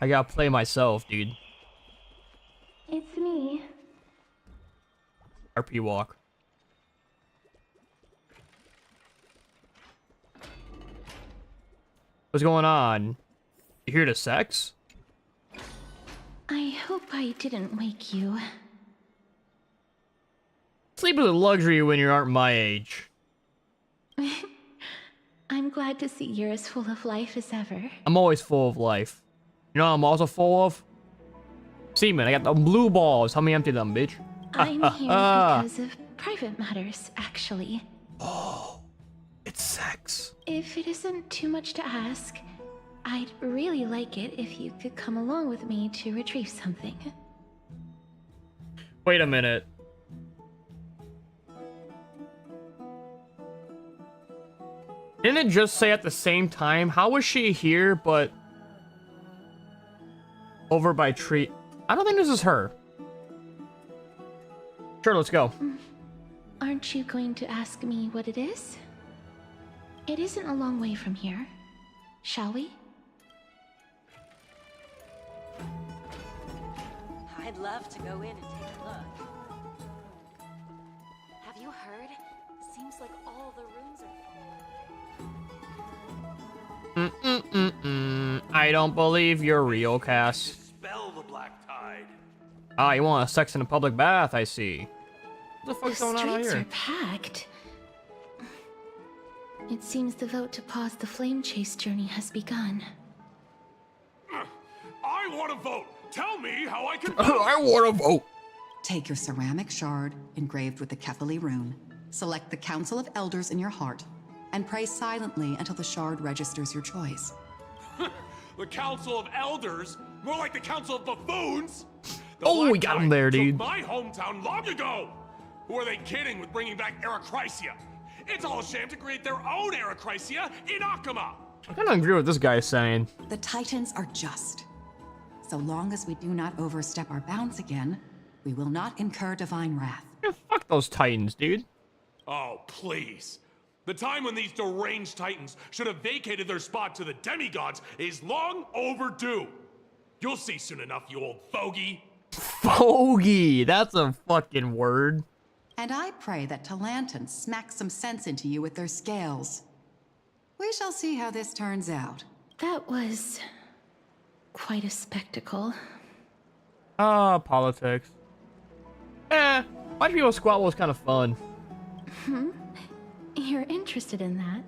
I gotta play myself, dude. It's me. RP walk. What's going on? You here to sex? I hope I didn't wake you. Sleep is a luxury when you aren't my age. I'm glad to see you're as full of life as ever. I'm always full of life. You know what I'm also full of? Semen. I got the blue balls. Help me empty them, bitch. I'm here because of private matters, actually. Oh, it's sex. If it isn't too much to ask, I'd really like it if you could come along with me to retrieve something. Wait a minute. Didn't it just say at the same time? How was she here, but over by tree? I don't think this is her. Sure, let's go. Aren't you going to ask me what it is? It isn't a long way from here. Shall we? I'd love to go in and take a look. Have you heard? Seems like all the rooms are full. I don't believe you're real, Cass. Dispel the black tide. Ah, you want a sex in a public bath, I see. What the fuck's going on out The streets here? are packed. It seems the vote to pause the flame chase journey has begun. I want to vote. Tell me how I can vote. I want to vote. Take your ceramic shard engraved with the Kefali rune, select the Council of Elders in your heart, and pray silently until the shard registers your choice. The Council of Elders? More like the Council of Buffoons? Oh, we got him there, dude. My hometown long ago. Who are they kidding with bringing back Eracrysia? It's all a sham to create their own Eracrysia in Akama. I kind of agree with this guy saying. The Titans are just. So long as we do not overstep our bounds again, we will not incur divine wrath. Yeah, fuck those Titans, dude. Oh, please. The time when these deranged Titans should have vacated their spot to the demigods is long overdue. You'll see soon enough, you old fogey. Fogey, that's a fucking word. And I pray that Talanton smacks some sense into you with their scales. We shall see how this turns out. That was quite a spectacle. Politics. White people squat was kind of fun. You're interested in that?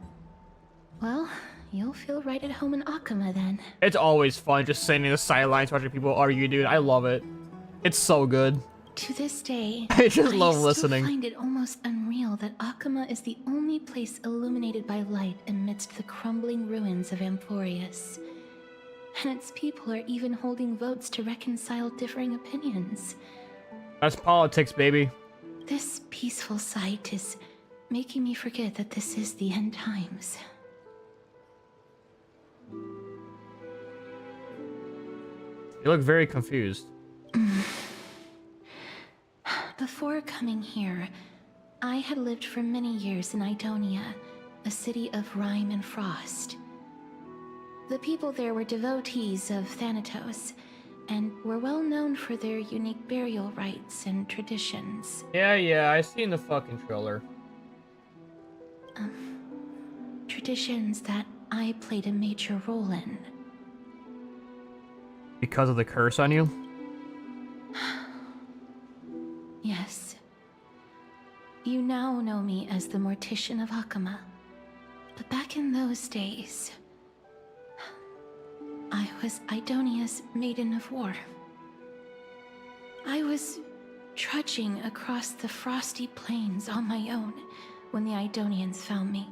Well, you'll feel right at home in Akama then. It's always fun just sitting in the sidelines watching people argue, dude. I love it. It's so good. To this day, I just love still listening. find it almost unreal that Akama is the only place illuminated by light amidst the crumbling ruins of Amphorius. And its people are even holding votes to reconcile differing opinions. That's politics, baby. This peaceful sight is making me forget that this is the end times. You look very confused. Before coming here, I had lived for many years in Idonia, a city of rime and frost. The people there were devotees of Thanatos, and were well known for their unique burial rites and traditions. Yeah, I seen the fucking trailer. Traditions that I played a major role in. Because of the curse on you? Yes. You now know me as the Mortician of Akama. But back in those days, I was Idonia's Maiden of War. I was trudging across the frosty plains on my own when the Idonians found me.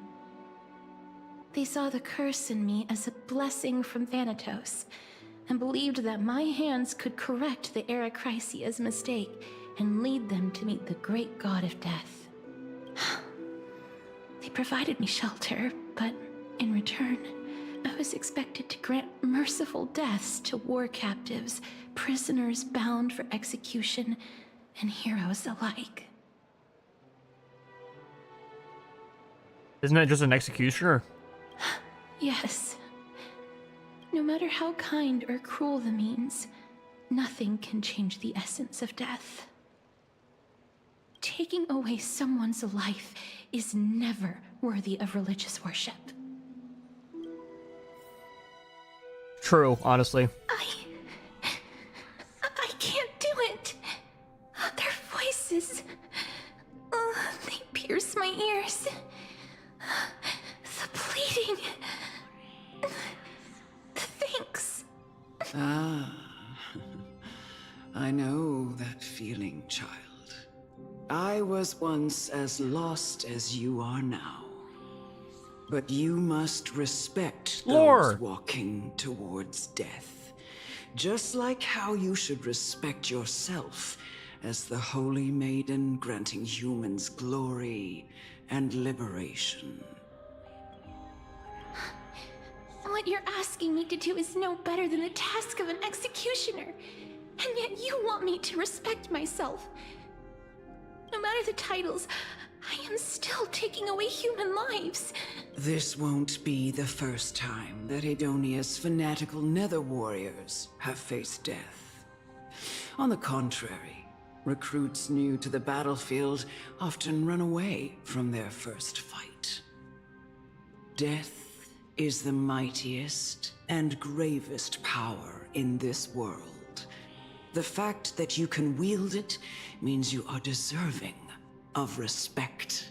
They saw the curse in me as a blessing from Thanatos, and believed that my hands could correct the Eracrisia's mistake and lead them to meet the great god of death. They provided me shelter, but in return, I was expected to grant merciful deaths to war captives, prisoners bound for execution, and heroes alike. Isn't that just an executioner? Yes. No matter how kind or cruel the means, nothing can change the essence of death. Taking away someone's life is never worthy of religious worship. True, honestly. I can't do it. Their voices, they pierce my ears. The pleading, the thanks. Ah, I know that feeling, child. I was once as lost as you are now. But you must respect those walking towards death. Just like how you should respect yourself as the Holy Maiden granting humans glory and liberation. What you're asking me to do is no better than the task of an executioner. And yet you want me to respect myself. No matter the titles, I am still taking away human lives. This won't be the first time that Edonia's fanatical nether warriors have faced death. On the contrary, recruits new to the battlefield often run away from their first fight. Death is the mightiest and gravest power in this world. The fact that you can wield it means you are deserving of respect.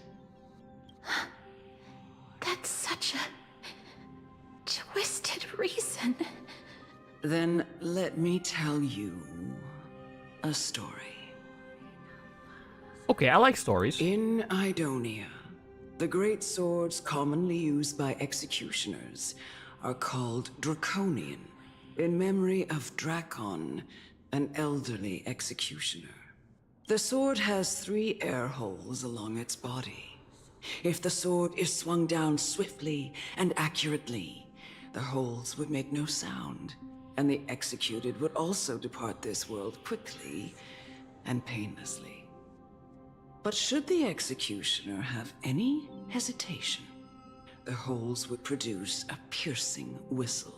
That's such a twisted reason. Then let me tell you a story. Okay, I like stories. In Idonia, the great swords commonly used by executioners are called Draconian, in memory of Drakon, an elderly executioner. The sword has 3 air holes along its body. If the sword is swung down swiftly and accurately, the holes would make no sound, and the executed would also depart this world quickly and painlessly. But should the executioner have any hesitation, the holes would produce a piercing whistle.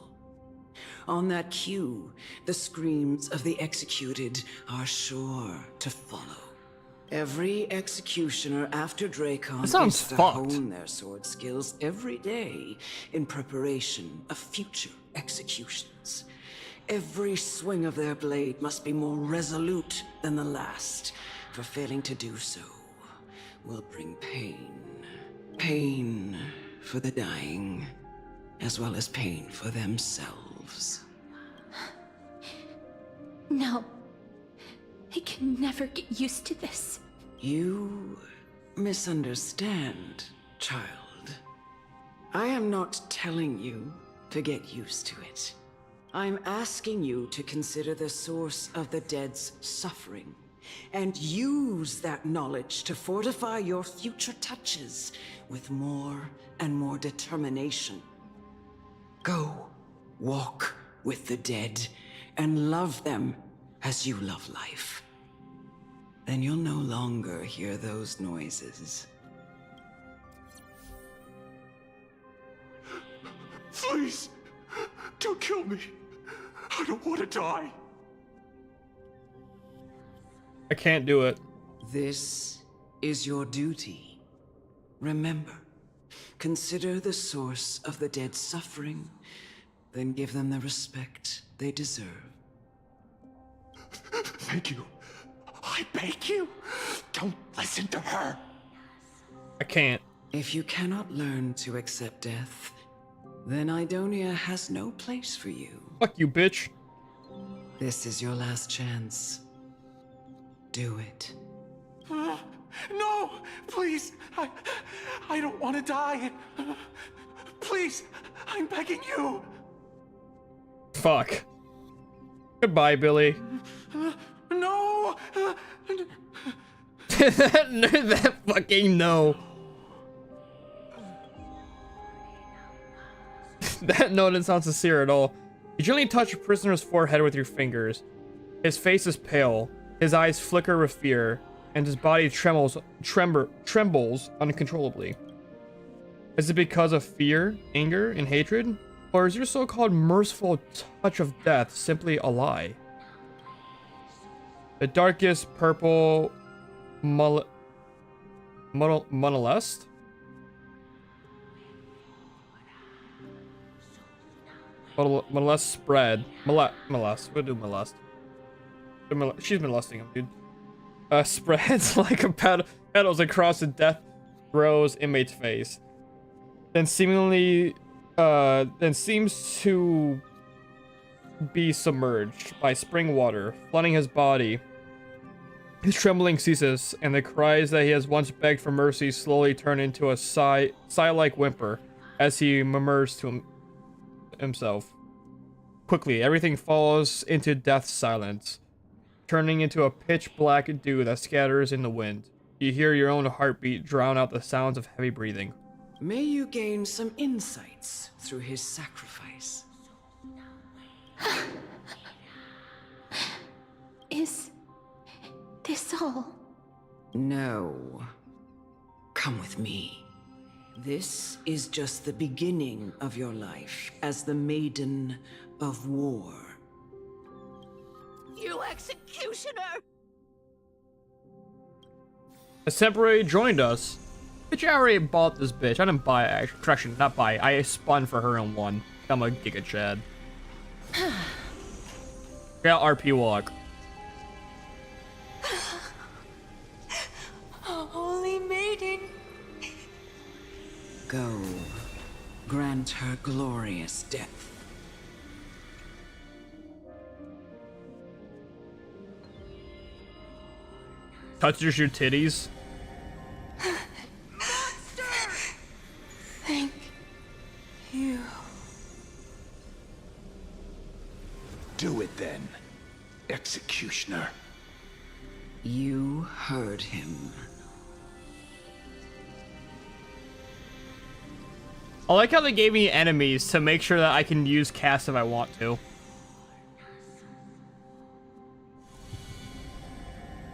On that cue, the screams of the executed are sure to follow. Every executioner after Drakon gets to hone their sword skills every day in preparation of future executions. Every swing of their blade must be more resolute than the last, for failing to do so will bring pain. Pain for the dying, as well as pain for themselves. No. I can never get used to this. You misunderstand, child. I am not telling you to get used to it. I'm asking you to consider the source of the dead's suffering and use that knowledge to fortify your future touches with more and more determination. Go, walk with the dead and love them as you love life. Then you'll no longer hear those noises. Please, don't kill me. I don't want to die. I can't do it. This is your duty. Remember, consider the source of the dead's suffering, then give them the respect they deserve. Thank you. I beg you, don't listen to her. I can't. If you cannot learn to accept death, then Idonia has no place for you. Fuck you, bitch. This is your last chance. Do it. No, please. I don't want to die. Please, I'm begging you. Fuck. Goodbye, Billy. No. that fucking no. That no didn't sound sincere at all. You gently touch a prisoner's forehead with your fingers. His face is pale, his eyes flicker with fear, and his body trembles uncontrollably. Is it because of fear, anger, and hatred? Or is your so-called merciful touch of death simply a lie? The darkest purple molest? Molest spread. Molest. We'll do molest. She's molesting him, dude. Spreads like a petals across the death row's inmate's face. Then seems to be submerged by spring water, flooding his body. His trembling ceases, and the cries that he has once begged for mercy slowly turn into a sigh-like whimper as he murmurs to himself. Quickly, everything falls into death's silence, turning into a pitch-black dew that scatters in the wind. You hear your own heartbeat drown out the sounds of heavy breathing. May you gain some insights through his sacrifice. Is this all? No. Come with me. This is just the beginning of your life as the Maiden of War. You executioner! A temporary joined us. Bitch, I already bought this bitch. I didn't buy it. Actually, not buy it. I spun for her and won. I'm a Giga Chad. Yeah, RP walk. Holy maiden! Go. Grant her glorious death. Touches your titties. Thank you. Do it then, executioner. You heard him. I like how they gave me enemies to make sure that I can use cast if I want to.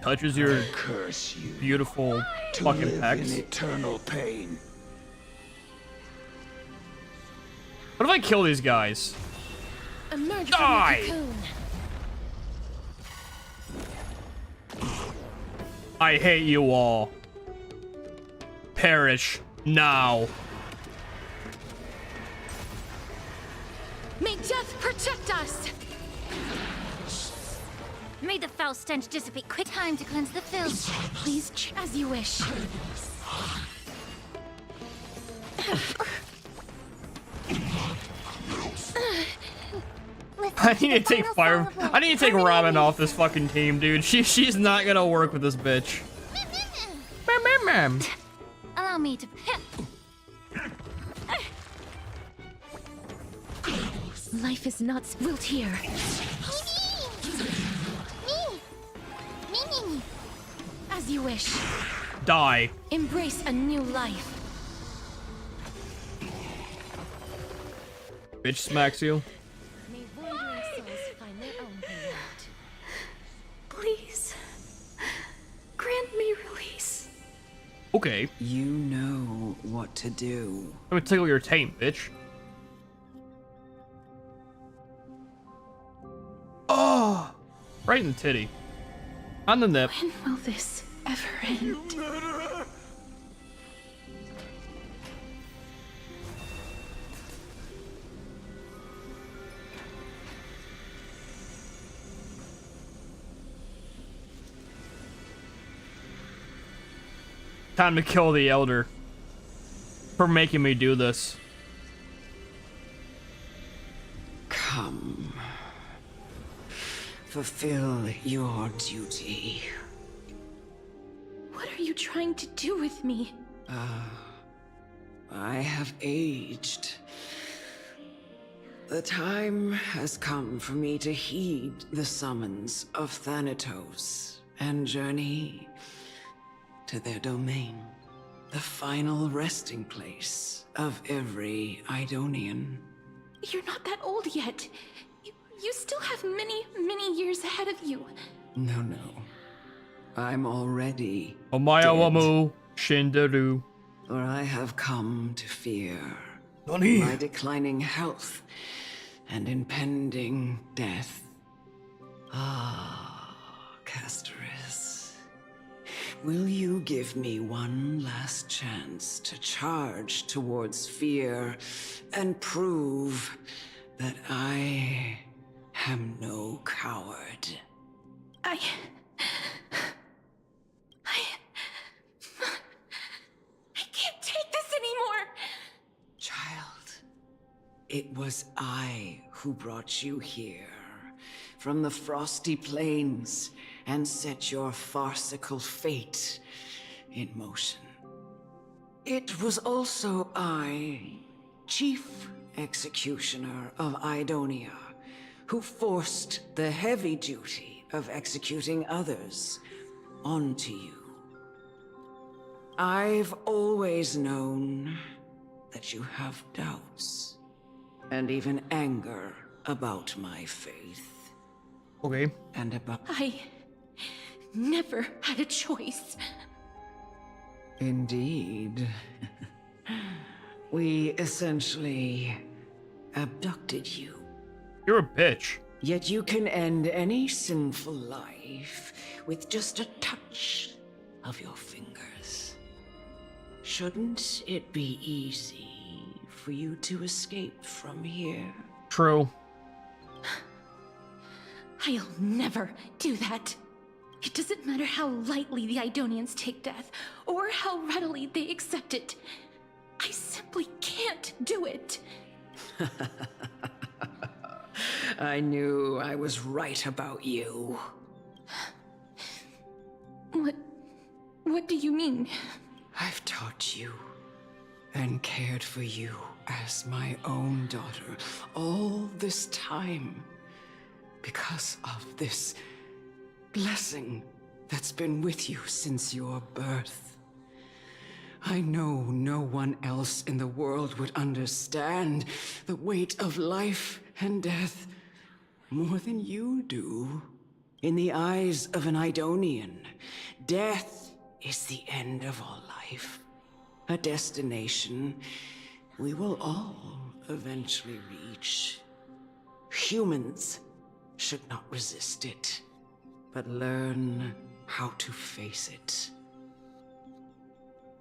Touches your curse you beautiful to fucking live pecs. in eternal pain. What if I kill these guys? Emerge Die! from the cocoon. I hate you all. Perish now. May death protect us! May the foul stench dissipate. Quick time to cleanse the filth. Please, as you wish. I need to take I need to take Robin off this fucking team, dude. She's not gonna work with this bitch. Allow me to. Life is not built here. As you wish. Die. Embrace a new life. Bitch smacks you. May wandering souls find their own way out. Please, grant me release. Okay. You know what to do. I'm gonna tickle your taint, bitch. Oh, right in the titty. On the nip. When will this ever end? Time to kill the Elder for making me do this. Come. Fulfill your duty. What are you trying to do with me? I have aged. The time has come for me to heed the summons of Thanatos and journey to their domain, the final resting place of every Idonian. You're not that old yet. You still have many, many years ahead of you. No. I'm already Omayawamu Shinderu. For I have come to fear Nani? my declining health and impending death. Ah, Castoris. Will you give me one last chance to charge towards fear and prove that I am no coward? I can't take this anymore! Child, it was I who brought you here from the frosty plains and set your farcical fate in motion. It was also I, Chief Executioner of Idonia, who forced the heavy duty of executing others onto you. I've always known that you have doubts and even anger about my faith. Okay. And about... I never had a choice. Indeed. We essentially abducted you. You're a bitch. Yet you can end any sinful life with just a touch of your fingers. Shouldn't it be easy for you to escape from here? True. I'll never do that. It doesn't matter how lightly the Idonians take death, or how readily they accept it. I simply can't do it. I knew I was right about you. What do you mean? I've taught you and cared for you as my own daughter all this time because of this blessing that's been with you since your birth. I know no one else in the world would understand the weight of life and death more than you do. In the eyes of an Idonian, death is the end of all life. A destination we will all eventually reach. Humans should not resist it, but learn how to face it.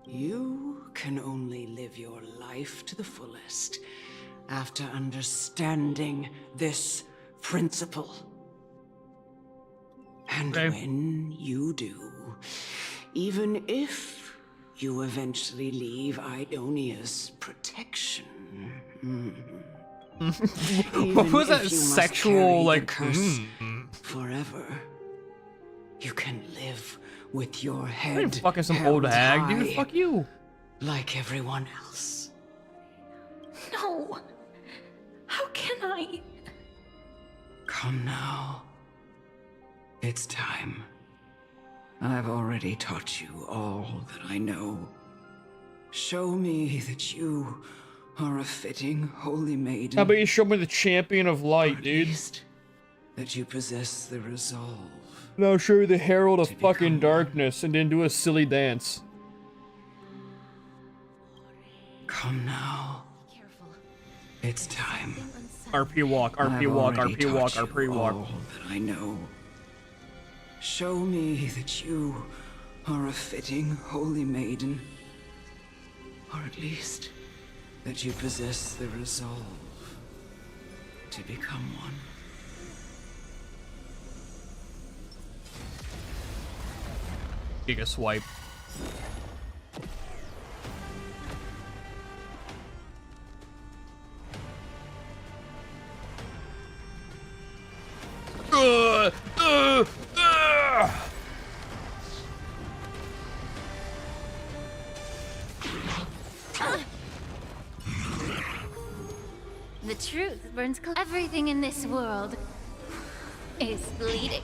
You can only live your life to the fullest after understanding this principle. And when you do, even if you eventually leave Idonia's protection, What was that sexual, like, forever? You can live with your I head ain't fucking some held old hag, high, dude. Fuck you. like everyone else. No. How can I? Come now. It's time. I've already taught you all that I know. Show me that you are a fitting holy maiden. How about you show me the champion of light, at dude? least that you possess the resolve. No, show you the herald of fucking darkness and then do a silly dance. Come now. It's time. RP walk, RP walk, RP walk, RP walk. All that I know. Show me that you are a fitting holy maiden. Or at least that you possess the resolve to become one. Giga swipe. The truth burns cold. Everything in this world is bleeding.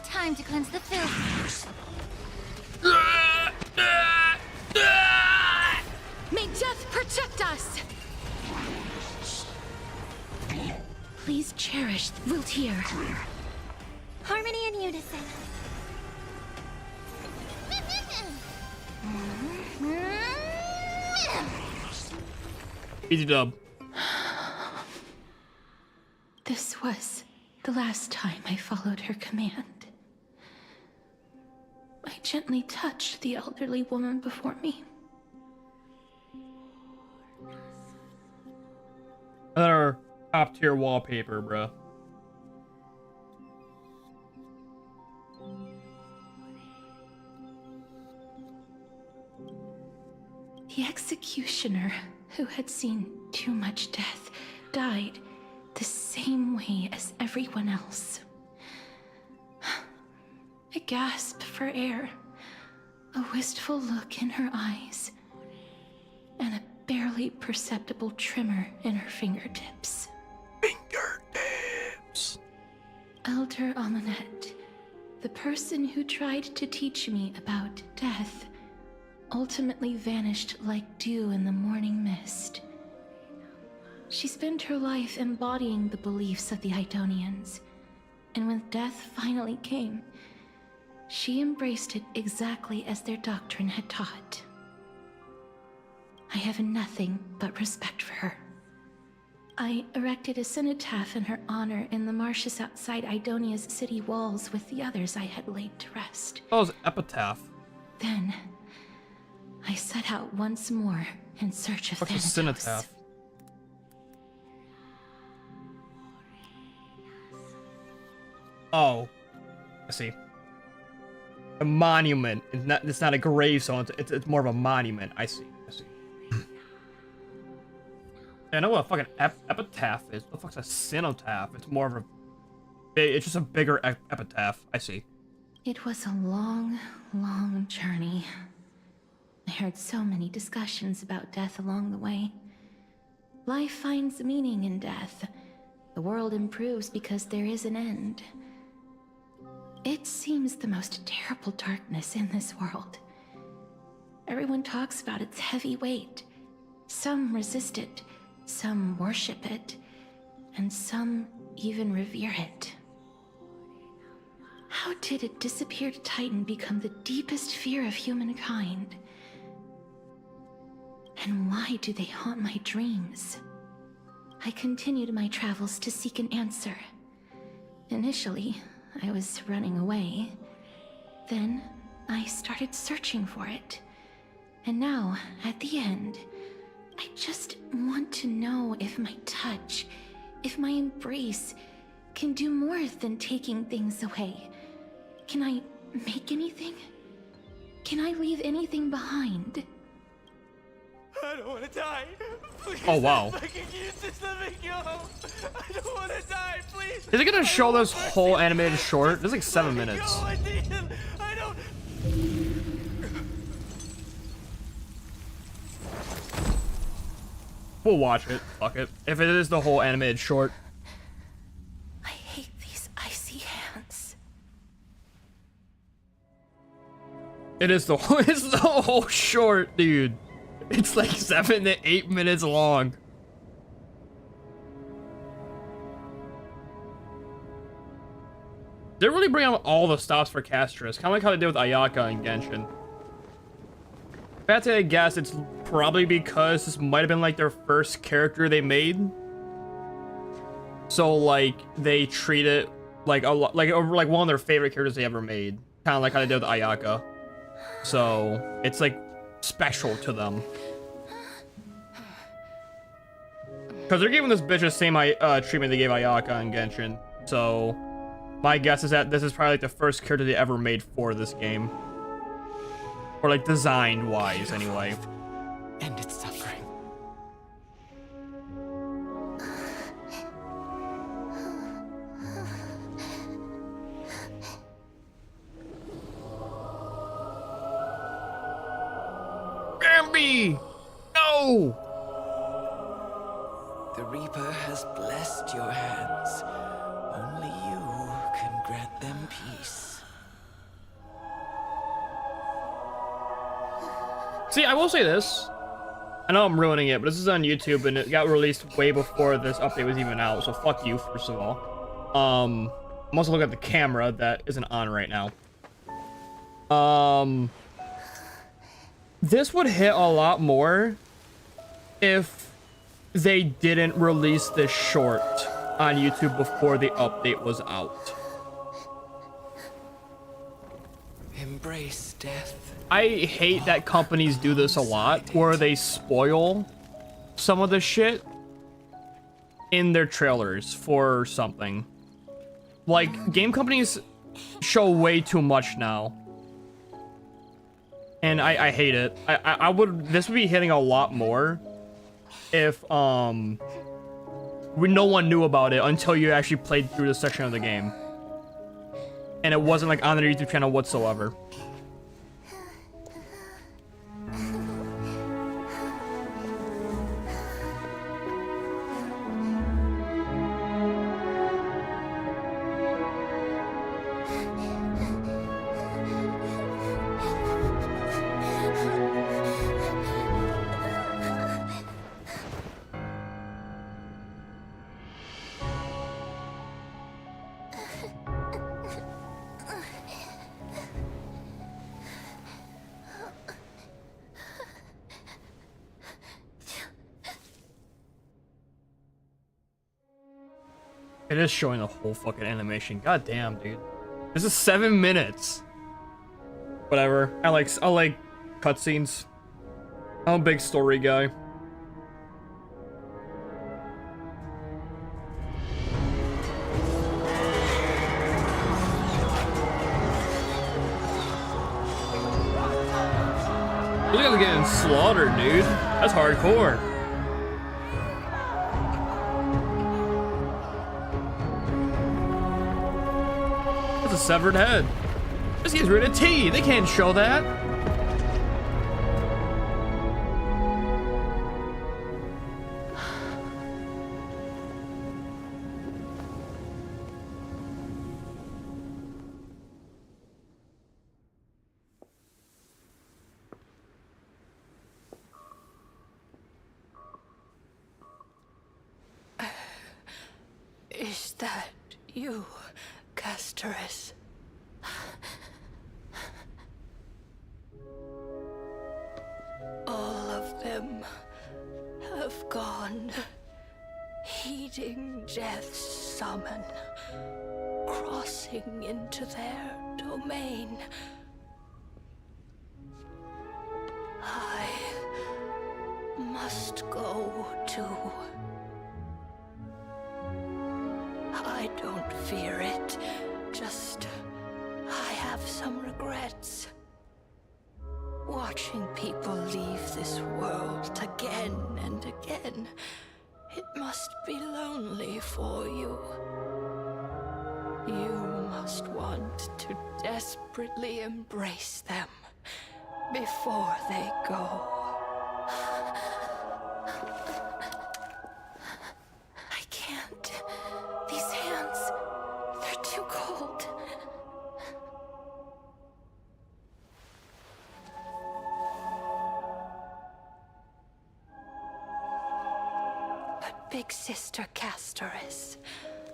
Time to cleanse the filth. May death protect us! Please cherish Wiltier. Harmony and unison. Easy dub. This was the last time I followed her command. I gently touched the elderly woman before me. Another top tier wallpaper, bro. The executioner, who had seen too much death, died the same way as everyone else. A gasp for air, a wistful look in her eyes, and a barely perceptible tremor in her fingertips. Fingertips! Elder Amunet, the person who tried to teach me about death, ultimately vanished like dew in the morning mist. She spent her life embodying the beliefs of the Idonians, and when death finally came, she embraced it exactly as their doctrine had taught. I have nothing but respect for her. I erected a cenotaph in her honor in the marshes outside Idonia's city walls with the others I had laid to rest. Oh, it's epitaph. Then, I set out once more in search of What's a Thanatos. cenotaph? Oh, I see. A monument. It's not a gravestone. It's more of a monument. I see. I know what a fucking epitaph is. What the fuck's a cenotaph? It's more of a... It's just a bigger epitaph. I see. It was a long, long journey. I heard so many discussions about death along the way. Life finds meaning in death. The world improves because there is an end. It seems the most terrible darkness in this world. Everyone talks about its heavy weight. Some resist it, some worship it, and some even revere it. How did a disappeared titan become the deepest fear of humankind? And why do they haunt my dreams? I continued my travels to seek an answer. Initially, I was running away. Then, I started searching for it. And now, at the end, I just want to know if my touch, if my embrace, can do more than taking things away. Can I make anything? Can I leave anything behind? I don't want to die. Please, Oh, wow. fucking just let me go. I don't want to die, please. Is it gonna show this whole animated short? There's like 7 minutes. Go, I don't. We'll watch it. Fuck it. If it is the whole animated short. I hate these icy hands. It is the it's the whole short, dude. It's like 7 to 8 minutes long. They really bring out all the stops for Castris, kind of like how they did with Ayaka and Genshin. If I had to guess, it's probably because this might have been like their first character they made. So like they treat it like like one of their favorite characters they ever made, kind of like how they did with Ayaka. So it's like special to them. Because they're giving this bitch the same treatment they gave Ayaka and Genshin. So my guess is that this is probably like the first character they ever made for this game. Or like design wise anyway. End its suffering. Bambi! No! The Reaper has blessed your hands. Only you can grant them peace. See, I will say this. I know I'm ruining it, but this is on YouTube and it got released way before this update was even out, so fuck you, first of all. I'm also looking at the camera that isn't on right now. This would hit a lot more if they didn't release this short on YouTube before the update was out. Embrace death. I hate that companies do this a lot, where they spoil some of the shit in their trailers for something. Like, game companies show way too much now. And I hate it. This would be hitting a lot more if, no one knew about it until you actually played through this section of the game. And it wasn't, like, on their YouTube channel whatsoever. It is showing the whole fucking animation. God damn, dude. This is 7 minutes. Whatever. I like cutscenes. I'm a big story guy. These guys are getting slaughtered, dude. That's hardcore. A severed head. This guy's rated T. They can't show that. Is that you, Castoris? All of them have gone, heeding death's summon, crossing into their domain. I must go too. I don't fear it, just I have some regrets. Watching people leave this world again and again, it must be lonely for you. You must want to desperately embrace them before they go. I can't. These hands, they're too cold. But Big Sister Castoris,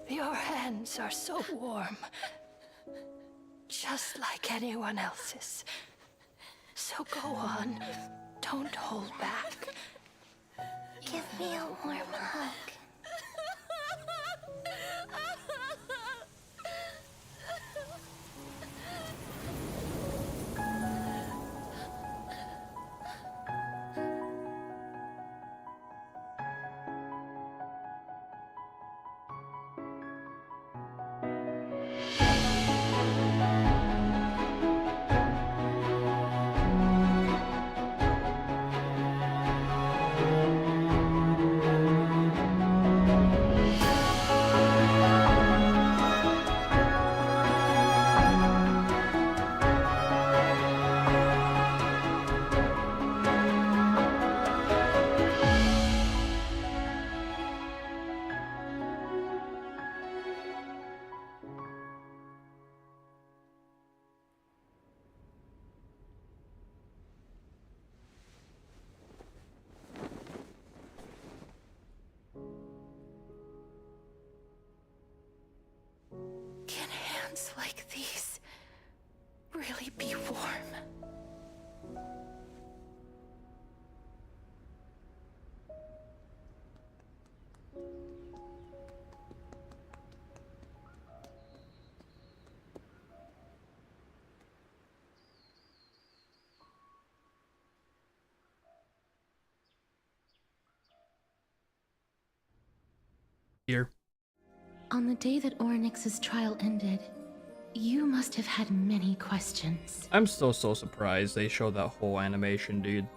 your hands are so warm. Just like anyone else's. So go on. Don't hold back. Give me a warm hug. Can hands like these really be warm? Here. On the day that Oryx's trial ended, you must have had many questions. I'm still so surprised they showed that whole animation, dude.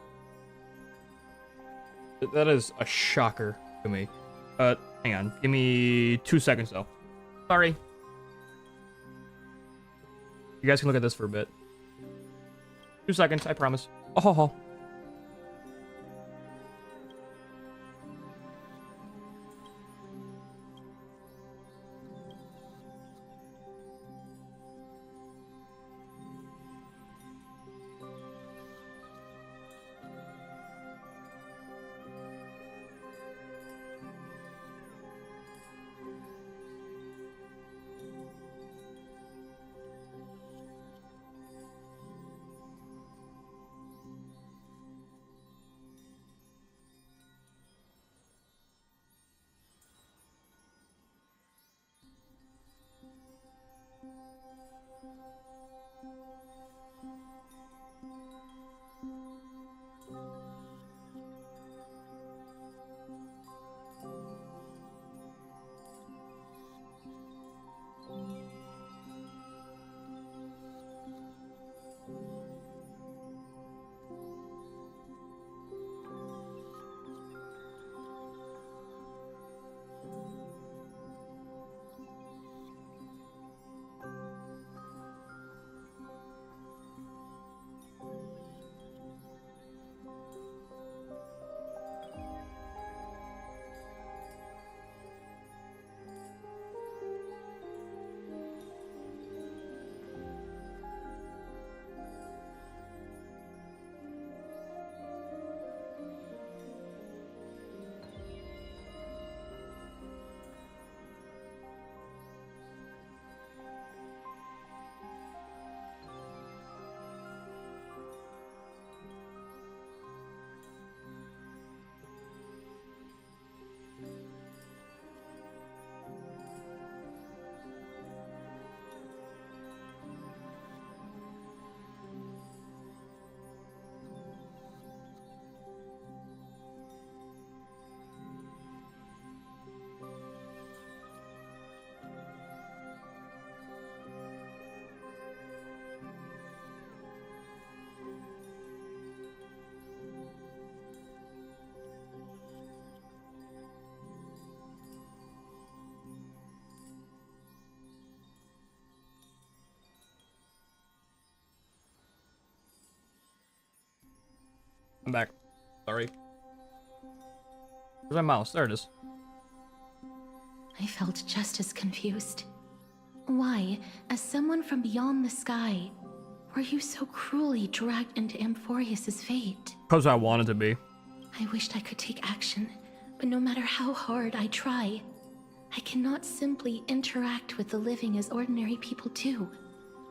That is a shocker to me. Hang on. Give me 2 seconds, though. Sorry. You guys can look at this for a bit. 2 seconds, I promise. Oh. I'm back. Sorry. Where's my mouse? There it is. I felt just as confused. Why, as someone from beyond the sky, were you so cruelly dragged into Amphorius's fate? Because I wanted to be. I wished I could take action, but no matter how hard I try, I cannot simply interact with the living as ordinary people do,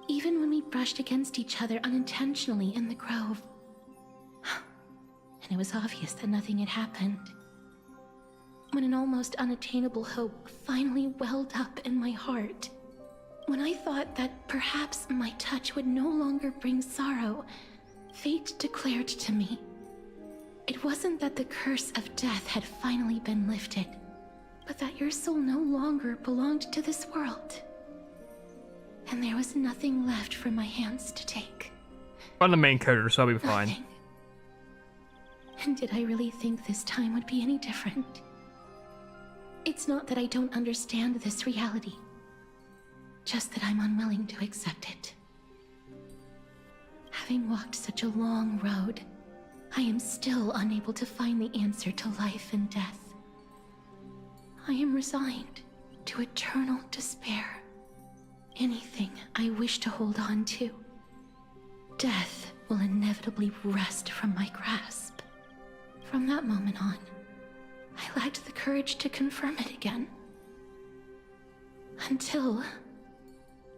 even when we brushed against each other unintentionally in the grove. And it was obvious that nothing had happened. When an almost unattainable hope finally welled up in my heart, when I thought that perhaps my touch would no longer bring sorrow, fate declared to me, it wasn't that the curse of death had finally been lifted, but that your soul no longer belonged to this world. And there was nothing left for my hands to take. I'm the main character, so I'll be fine. Nothing. And did I really think this time would be any different? It's not that I don't understand this reality, just that I'm unwilling to accept it. Having walked such a long road, I am still unable to find the answer to life and death. I am resigned to eternal despair. Anything I wish to hold on to, death will inevitably wrest from my grasp. From that moment on, I lacked the courage to confirm it again. Until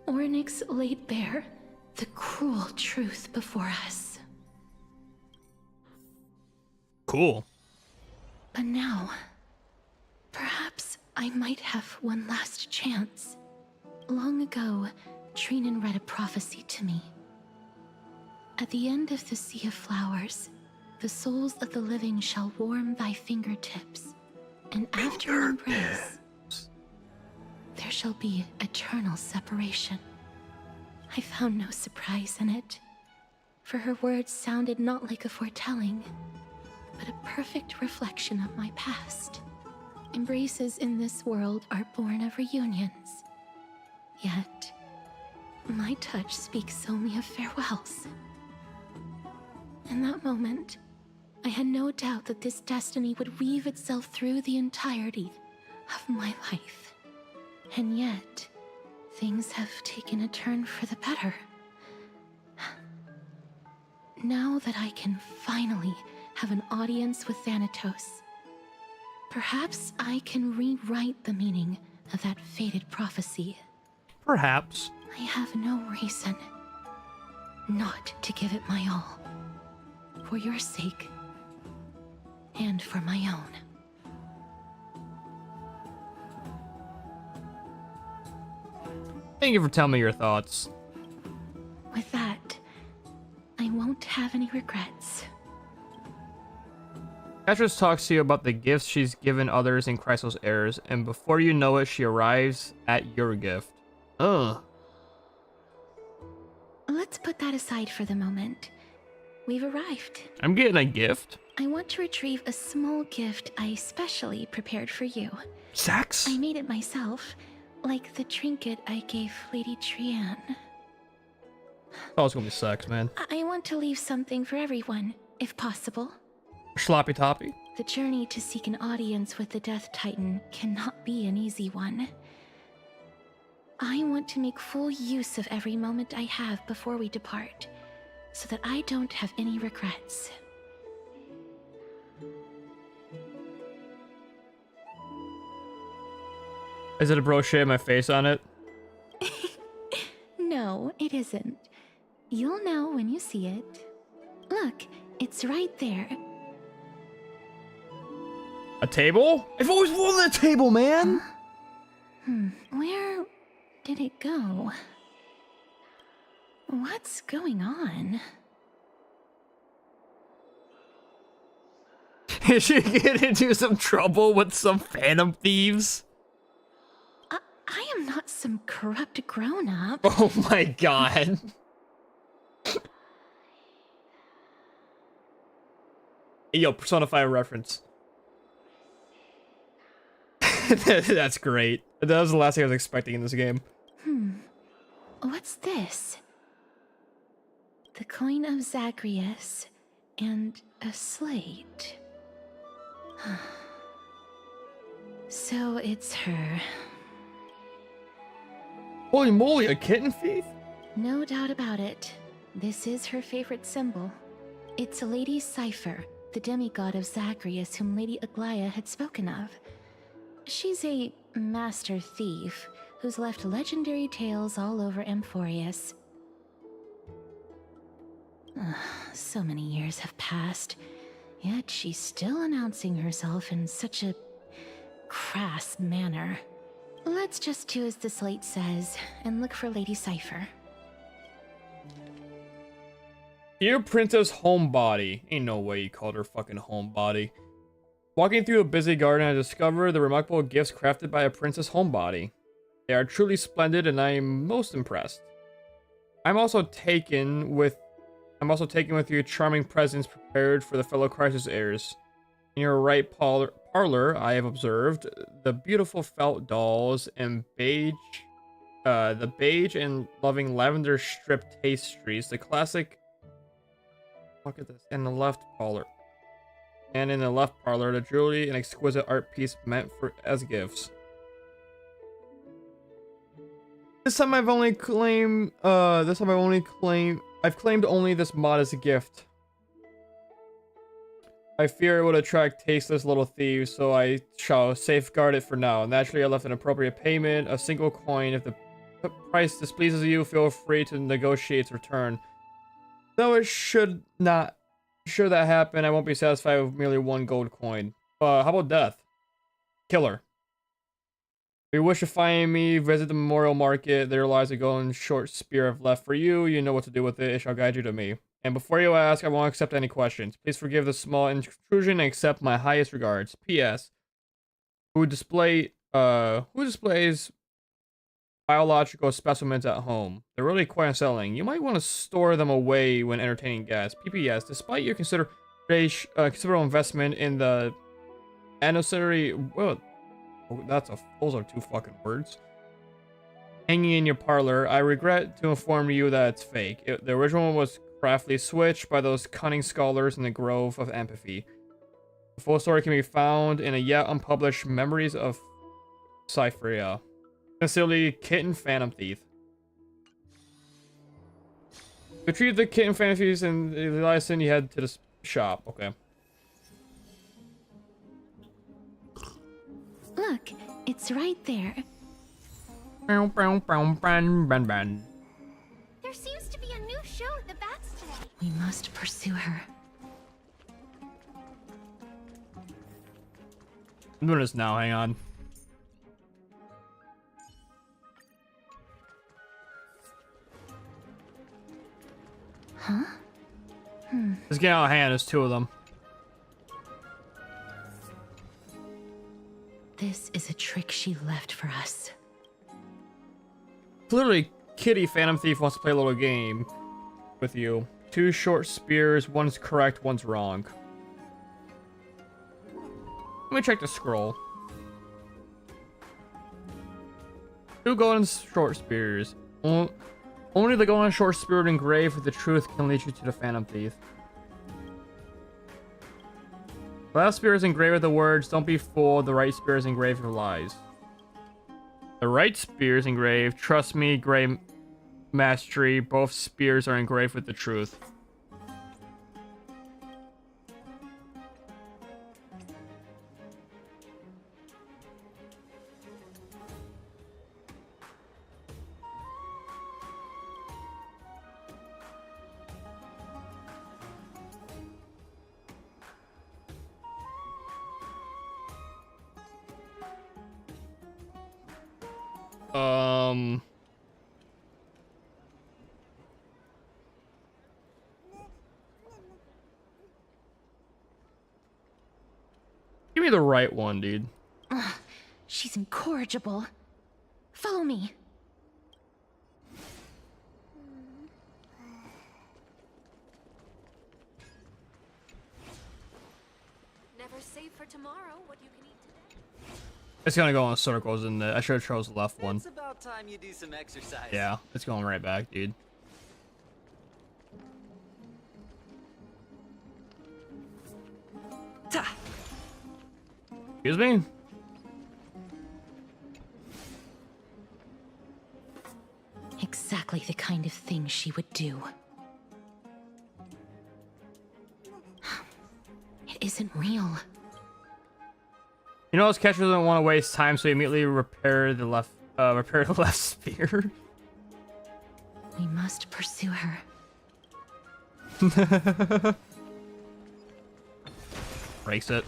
Ornyx laid bare the cruel truth before us. Cool. But now, perhaps I might have one last chance. Long ago, Trinan read a prophecy to me. At the end of the Sea of Flowers, the souls of the living shall warm thy fingertips, and after an embrace, there shall be eternal separation. I found no surprise in it, for her words sounded not like a foretelling, but a perfect reflection of my past. Embraces in this world are born of reunions. Yet, my touch speaks only of farewells. In that moment, I had no doubt that this destiny would weave itself through the entirety of my life. And yet, things have taken a turn for the better. Now that I can finally have an audience with Thanatos, perhaps I can rewrite the meaning of that fated prophecy. Perhaps. I have no reason not to give it my all. For your sake, and for my own. Thank you for telling me your thoughts. With that, I won't have any regrets. Beatrice talks to you about the gifts she's given others in Chrysos Heirs, and before you know it, she arrives at your gift. Ugh. Let's put that aside for the moment. We've arrived. I'm getting a gift? I want to retrieve a small gift I specially prepared for you. Sex? I made it myself, like the trinket I gave Lady Trian. Oh, it's gonna be sex, man. I want to leave something for everyone, if possible. Sloppy toppy. The journey to seek an audience with the Death Titan cannot be an easy one. I want to make full use of every moment I have before we depart, so that I don't have any regrets. Is it a brochure with my face on it? No, it isn't. You'll know when you see it. Look, it's right there. A table? I've always wanted a table, man! Where did it go? What's going on? Is she get into some trouble with some phantom thieves? I am not some corrupt grown-up. Oh my god. Yo, Persona 5 reference. That's great. That was the last thing I was expecting in this game. What's this? The coin of Zagreus, and a slate. So it's her. Holy moly, a kitten thief? No doubt about it. This is her favorite symbol. It's Lady Cypher, the demigod of Zagreus whom Lady Aglaia had spoken of. She's a master thief who's left legendary tales all over Amphorius. So many years have passed, yet she's still announcing herself in such a crass manner. Let's just do as the slate says and look for Lady Cypher. Dear Princess Homebody. Ain't no way you called her fucking Homebody. Walking through a busy garden, I discovered the remarkable gifts crafted by a Princess Homebody. They are truly splendid, and I am most impressed. I'm also taken with your charming presents prepared for the fellow Crisis heirs. In your right parlor, I have observed the beautiful felt dolls and the beige and loving lavender strip pastries, the classic. Look at this. In the left parlor, the jewelry and exquisite art piece meant as gifts. This time I've claimed only this modest gift. I fear it would attract tasteless little thieves, so I shall safeguard it for now. Naturally, I left an appropriate payment, a single coin. If the price displeases you, feel free to negotiate its return. Though it should that happen, I won't be satisfied with merely one gold coin. How about death? Killer. If you wish to find me, visit the memorial market. There lies a golden short spear I've left for you. You know what to do with it. It shall guide you to me. And before you ask, I won't accept any questions. Please forgive the small intrusion and accept my highest regards. P.S. Who displays biological specimens at home? They're really quite unsettling. You might want to store them away when entertaining guests. P.P.S. Despite your considerable investment in the ancillary, well, those are two fucking words. Hanging in your parlor, I regret to inform you that it's fake. The original one was craftily switched by those cunning scholars in the Grove of Empathy. The full story can be found in a yet unpublished Memories of Cypheria. Sincerely, Kitten Phantom Thief. Retrieve the Kitten Phantom Thieves and the license, you head to the shop. Okay. Look, it's right there. There seems to be a new show at the bats today. We must pursue her. I'm doing this now, hang on. Huh? Let's get out of hand, there's two of them. This is a trick she left for us. Clearly, Kitty Phantom Thief wants to play a little game with you. Two short spears, one's correct, one's wrong. Let me check the scroll. Two golden short spears. Only the golden short spear engraved with the truth can lead you to the Phantom Thief. The left spear is engraved with the words, "Don't be fooled." The right spear is engraved with lies. The right spear is engraved, "Trust me, Grey Mastery." Both spears are engraved with the truth. Give me the right one, dude. She's incorrigible. Follow me. Never save for tomorrow what you can eat today. It's gonna go in circles, and I should have chose the left one. It's about time you do some exercise. Yeah, it's going right back, dude. Excuse me? Exactly the kind of thing she would do. It isn't real. You know, this catcher doesn't want to waste time, so he immediately repair the left spear. We must pursue her. Breaks it.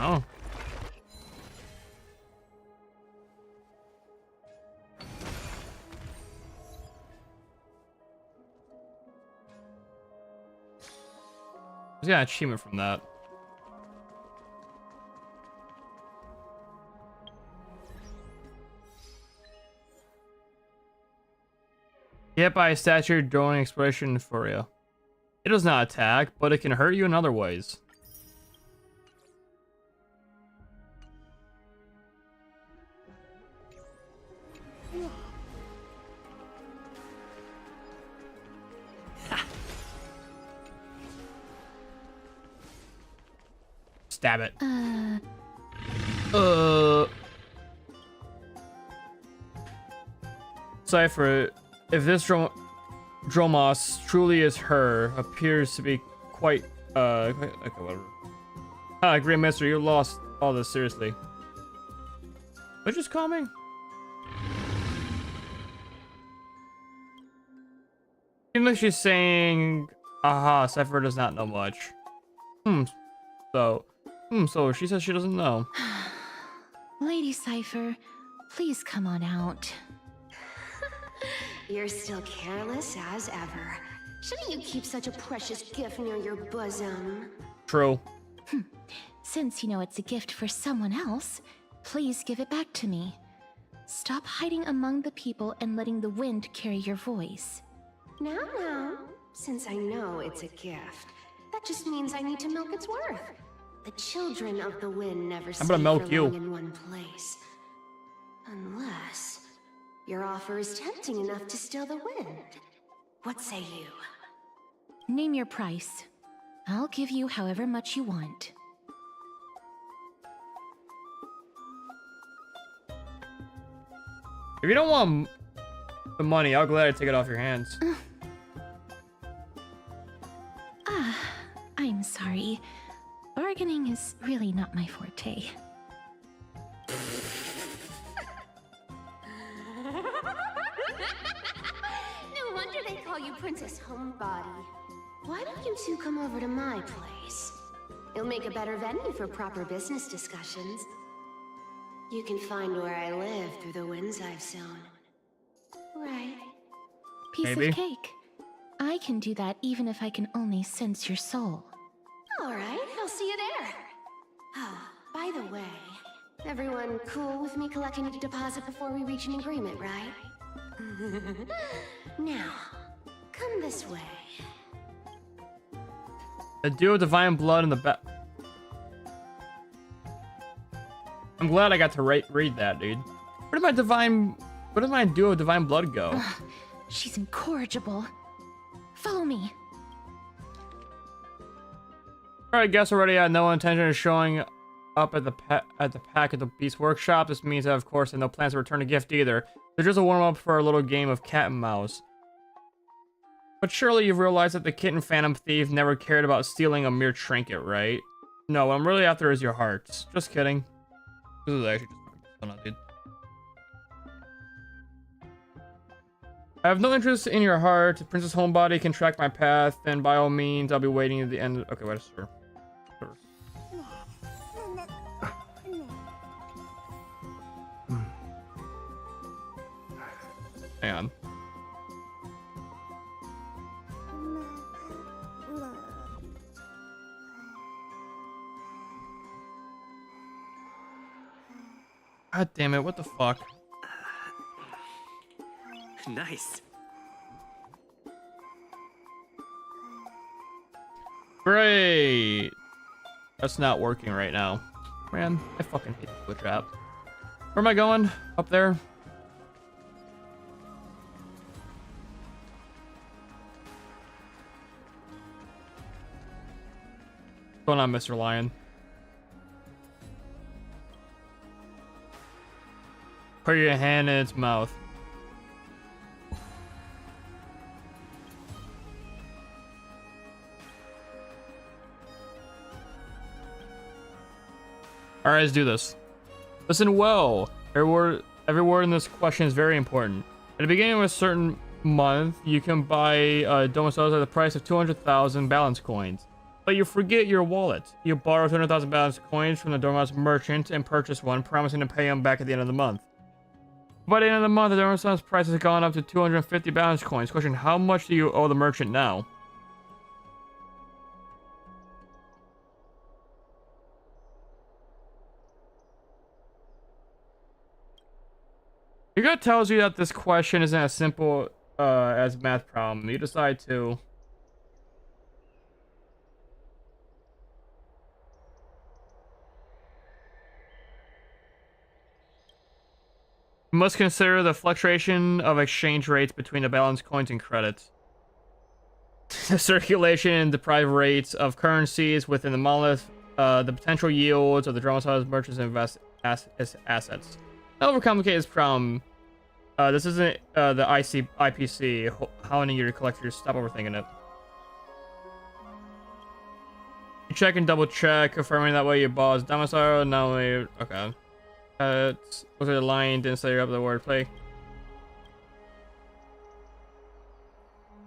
Oh. I got an achievement from that. Hit by a statue during exploration for you. It does not attack, but it can hurt you in other ways. Stab it. Cypher, if this Dromos truly is her, appears to be quite, okay, whatever. Ah, Great Master, you lost all this, seriously. What just call me? Seems like she's saying, aha, Cypher does not know much. So she says she doesn't know. Lady Cypher, please come on out. You're still careless as ever. Shouldn't you keep such a precious gift near your bosom? True. Since you know it's a gift for someone else, please give it back to me. Stop hiding among the people and letting the wind carry your voice. Now, since I know it's a gift, that just means I need to milk its worth. The children of the wind never stay for long in one place. Unless your offer is tempting enough to still the wind. What say you? Name your price. I'll give you however much you want. If you don't want the money, I'll gladly take it off your hands. I'm sorry. Bargaining is really not my forte. No wonder they call you Princess Homebody. Why don't you two come over to my place? It'll make a better venue for proper business discussions. You can find where I live through the winds I've sown. Right. Piece of cake. I can do that even if I can only sense your soul. All right, I'll see you there. Oh, by the way, everyone cool with me collecting a deposit before we reach an agreement, right? Now, come this way. A duo of divine blood in the back. I'm glad I got to read that, dude. Where did my duo of divine blood go? Ugh, she's incorrigible. Follow me. Alright, guess already I had no intention of showing up at the pack at the Beast Workshop. This means that, of course, I have no plans to return a gift either. They're just a warm-up for a little game of cat and mouse. But surely you've realized that the kitten Phantom Thief never cared about stealing a mere trinket, right? No, what I'm really after is your hearts. Just kidding. This is actually just fun, dude. I have no interest in your heart. If Princess Homebody can track my path, then by all means, I'll be waiting at the end. Okay, wait, sure. Hang on. God damn it, what the fuck? Nice. Great. That's not working right now. Man, I fucking hate the glitch app. Where am I going? Up there? going on, Mr. Lion? Put your hand in its mouth. Alright, let's do this. Listen well. Every word in this question is very important. At the beginning of a certain month, you can buy domiciles at the price of 200,000 balance coins. But you forget your wallet. You borrow 200,000 balance coins from the Dormouse merchant and purchase one, promising to pay him back at the end of the month. By the end of the month, the Dormouse's price has gone up to 250 balance coins. Question, how much do you owe the merchant now? Your gut tells you that this question isn't as simple as a math problem. You decide to... You must consider the fluctuation of exchange rates between the balance coins and credits. The circulation and deprived rates of currencies within the monolith, the potential yields of the Dromosaurus merchants invest assets. To overcomplicate this problem, this isn't the IPC. How many your collectors? Stop overthinking it. You check and double check, confirming that way your boss domicile. Now we okay. Look at the line. Didn't say up the wordplay.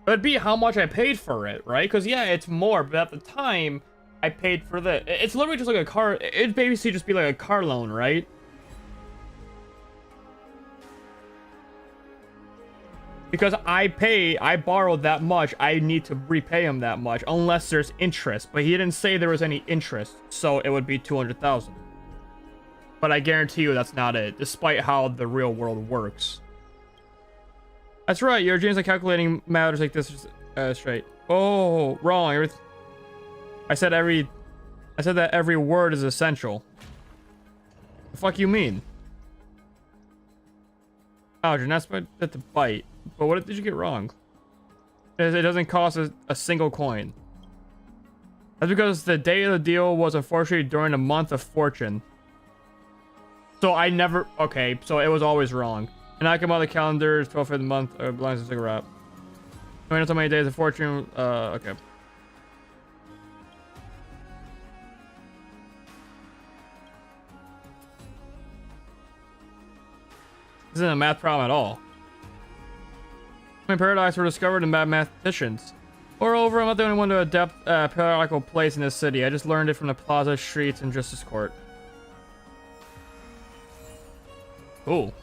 It'd be how much I paid for it, right? Because yeah, it's more, but at the time I paid for the. It's literally just like a car. It'd basically just be like a car loan, right? Because I borrowed that much, I need to repay him that much, unless there's interest. But he didn't say there was any interest, so it would be 200,000. But I guarantee you that's not it, despite how the real world works. That's right, your genius at calculating matters like this straight. Oh, wrong. I said that every word is essential. The fuck you mean? Oh, you're not supposed to bite. But what did you get wrong? It doesn't cost a single coin. That's because the day of the deal was unfortunately during the month of fortune. So I never... Okay, so it was always wrong. And I come on the calendar, 12th of the month, belongs to cigarette. I mean, so many days of fortune, okay. This isn't a math problem at all. In paradise were discovered in bad mathematicians. Moreover, I'm not the only one to adopt a periodical place in this city. I just learned it from the plaza, streets, and justice court. Ooh.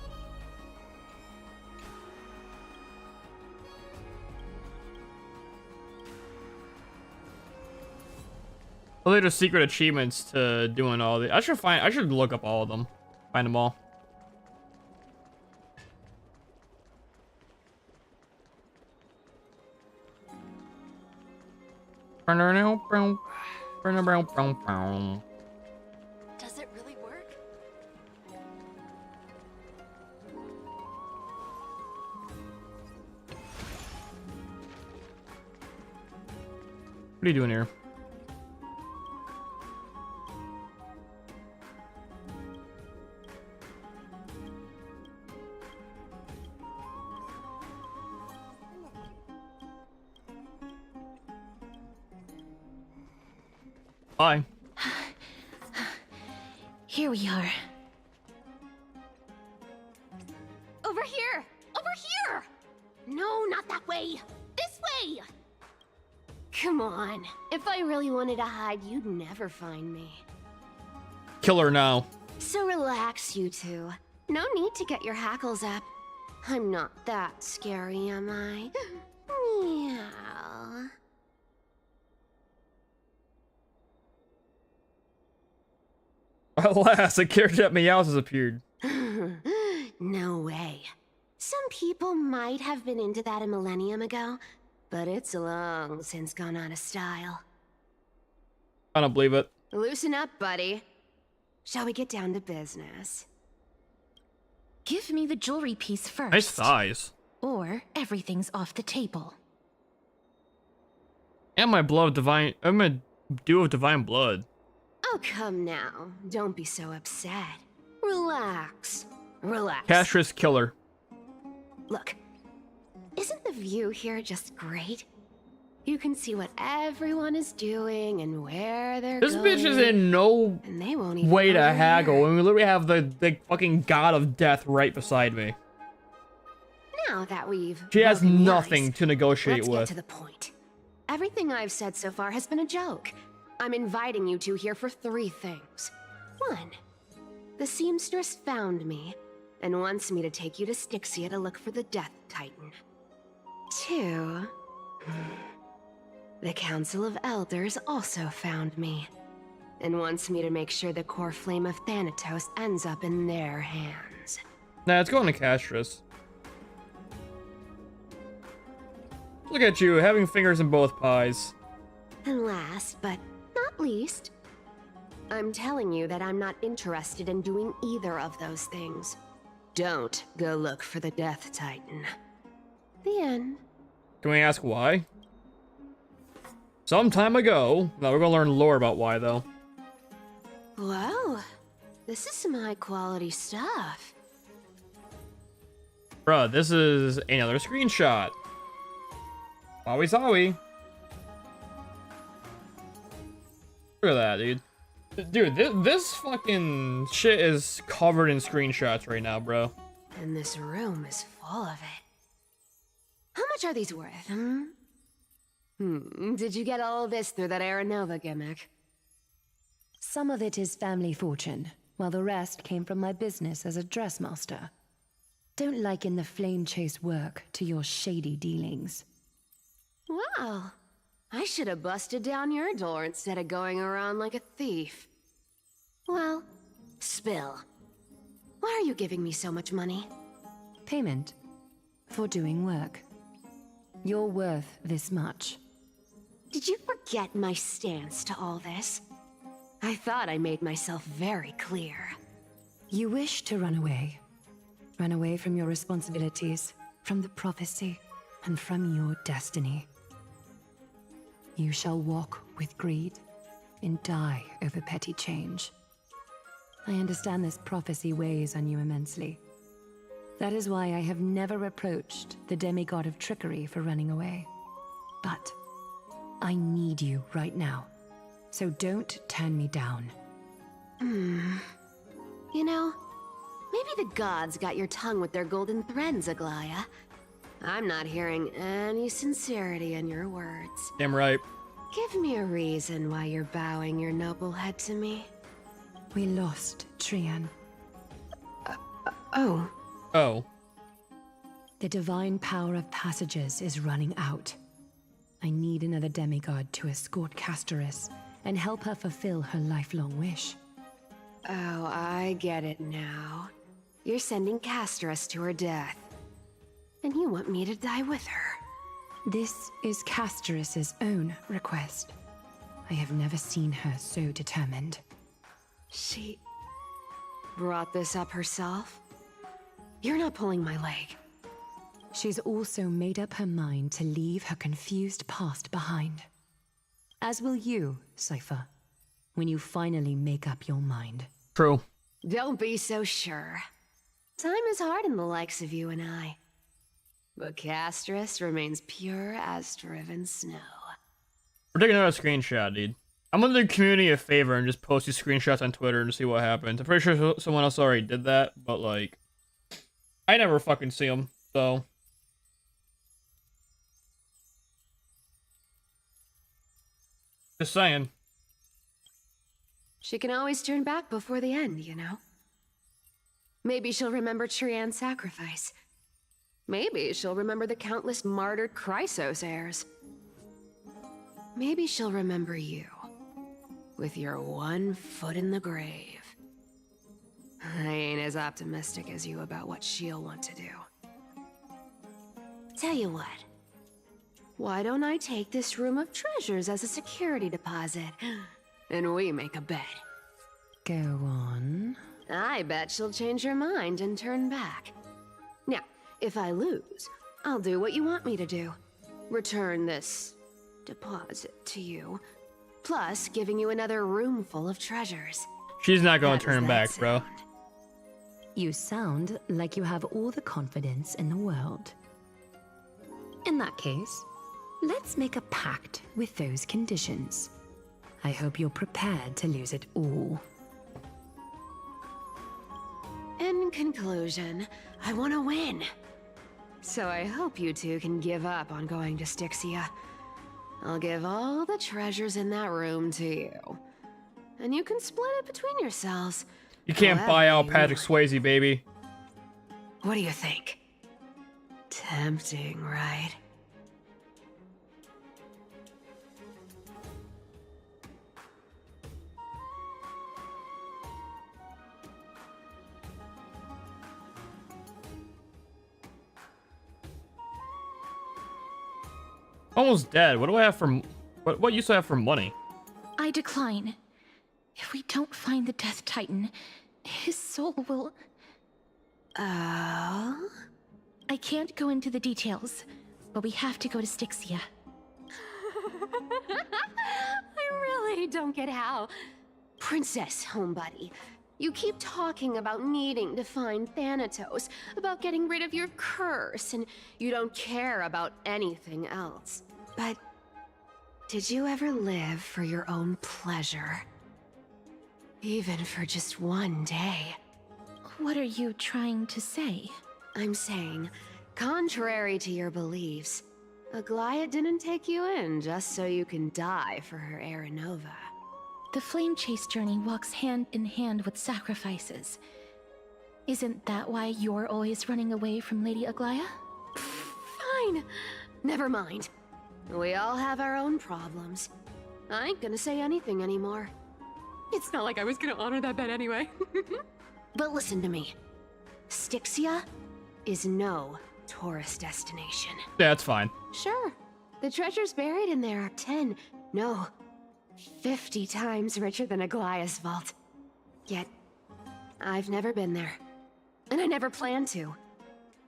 Well, they're just secret achievements to doing all the. I should look up all of them. Find them all. Does it really work? What are you doing here? Bye. Here we are. Over here! Over here! No, not that way! This way! Come on. If I really wanted to hide, you'd never find me. Kill her now. So relax, you two. No need to get your hackles up. I'm not that scary, am I? Meow. Alas, a character that meows has appeared. No way. Some people might have been into that a millennium ago, but it's long since gone out of style. I don't believe it. Loosen up, buddy. Shall we get down to business? Give me the jewelry piece first. Nice thighs. Or everything's off the table. And my beloved divine... do with divine blood? Oh, come now. Don't be so upset. Relax. Relax. Castress killer. Look, isn't the view here just great? You can see what everyone is doing and where they're This going. bitch is in no and they won't even way to know haggle. here. And we literally have the fucking god of death right beside me. Now that we've She has broken the nothing ice, to negotiate let's with. get to the point. Everything I've said so far has been a joke. I'm inviting you two here for 3 things. 1, the seamstress found me and wants me to take you to Styxia to look for the Death Titan. 2, the Council of Elders also found me and wants me to make sure the core flame of Thanatos ends up in their hands. Nah, it's going to Castress. Look at you, having fingers in both pies. And last, but not least, I'm telling you that I'm not interested in doing either of those things. Don't go look for the Death Titan. The end. Can we ask why? Some time ago. No, we're gonna learn lore about why, though. Wow, this is some high quality stuff. Bruh, this is another screenshot. Wowie zowie. Look at that, dude. Dude, this fucking shit is covered in screenshots right now, bro. And this room is full of it. How much are these worth, Did you get all of this through that Aranova gimmick? Some of it is family fortune, while the rest came from my business as a dressmaster. Don't liken the flame chase work to your shady dealings. Wow. I should have busted down your door instead of going around like a thief. Well, spill. Why are you giving me so much money? Payment for doing work. You're worth this much. Did you forget my stance to all this? I thought I made myself very clear. You wish to run away. Run away from your responsibilities, from the prophecy, and from your destiny. You shall walk with greed and die over petty change. I understand this prophecy weighs on you immensely. That is why I have never reproached the demigod of trickery for running away. But I need you right now, so don't turn me down. You know, maybe the gods got your tongue with their golden threads, Aglaya. I'm not hearing any sincerity in your words. Damn right. Give me a reason why you're bowing your noble head to me. We lost Trian. Oh. Oh. The divine power of passages is running out. I need another demigod to escort Castoris and help her fulfill her lifelong wish. Oh, I get it now. You're sending Castoris to her death. And you want me to die with her. This is Castoris' own request. I have never seen her so determined. She brought this up herself? You're not pulling my leg. She's also made up her mind to leave her confused past behind. As will you, Cypher, when you finally make up your mind. True. Don't be so sure. Time is hard in the likes of you and I. But Castoris remains pure as driven snow. We're taking another screenshot, dude. I'm gonna do the community a favor and just post these screenshots on Twitter and see what happens. I'm pretty sure someone else already did that, but like, I never fucking see them, so. Just saying. She can always turn back before the end, you know? Maybe she'll remember Trian's sacrifice. Maybe she'll remember the countless martyred Chrysos heirs. Maybe she'll remember you. With your one foot in the grave. I ain't as optimistic as you about what she'll want to do. Tell you what. Why don't I take this room of treasures as a security deposit? And we make a bet. Go on. I bet she'll change her mind and turn back. Now, if I lose, I'll do what you want me to do. Return this deposit to you plus giving you another room full of treasures. She's not going to How does turn that back, sound? bro. You sound like you have all the confidence in the world. In that case, let's make a pact with those conditions. I hope you're prepared to lose it all. In conclusion, I want to win. So I hope you two can give up on going to Styxia. I'll give all the treasures in that room to you. And you can split it between yourselves. You can't buy out Patrick Swayze, baby. What do you think? Tempting, right? Almost dead. What do I have for... What use do I have for money? I decline. If we don't find the Death Titan, his soul will... Oh? I can't go into the details, but we have to go to Styxia. I really don't get how. Princess, homebuddy, you keep talking about needing to find Thanatos, about getting rid of your curse, and you don't care about anything else. But did you ever live for your own pleasure? Even for just one day? What are you trying to say? I'm saying, contrary to your beliefs, Aglaia didn't take you in just so you can die for her Aranova. The flame chase journey walks hand in hand with sacrifices. Isn't that why you're always running away from Lady Aglaia? Fine. Never mind. We all have our own problems. I ain't gonna say anything anymore. It's not like I was gonna honor that bet anyway. But listen to me. Styxia is no tourist destination. Yeah, that's fine. Sure, the treasures buried in there are 10, no, 50 times richer than Aglaia's vault. Yet, I've never been there. And I never plan to.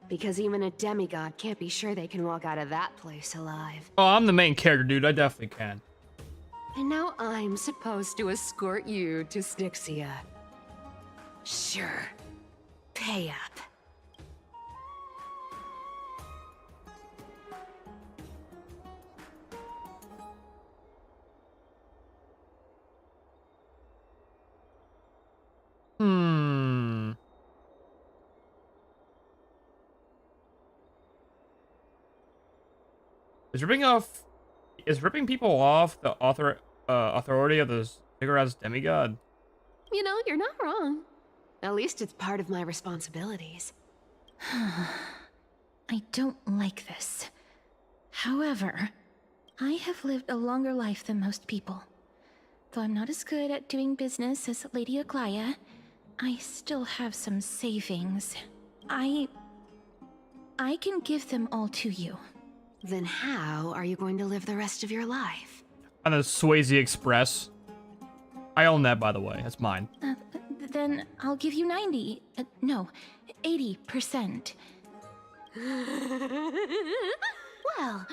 Because even a demigod can't be sure they can walk out of that place alive. Oh, I'm the main character, dude. I definitely can. And now I'm supposed to escort you to Styxia. Sure. Pay up. Is ripping people off the authority of the Ziggurat's demigod? You know, you're not wrong. At least it's part of my responsibilities. I don't like this. However, I have lived a longer life than most people. Though I'm not as good at doing business as Lady Aglaia, I still have some savings. I can give them all to you. Then how are you going to live the rest of your life? On the Swayze Express. I own that, by the way. That's mine. Then I'll give you 90. No, 80%. Well,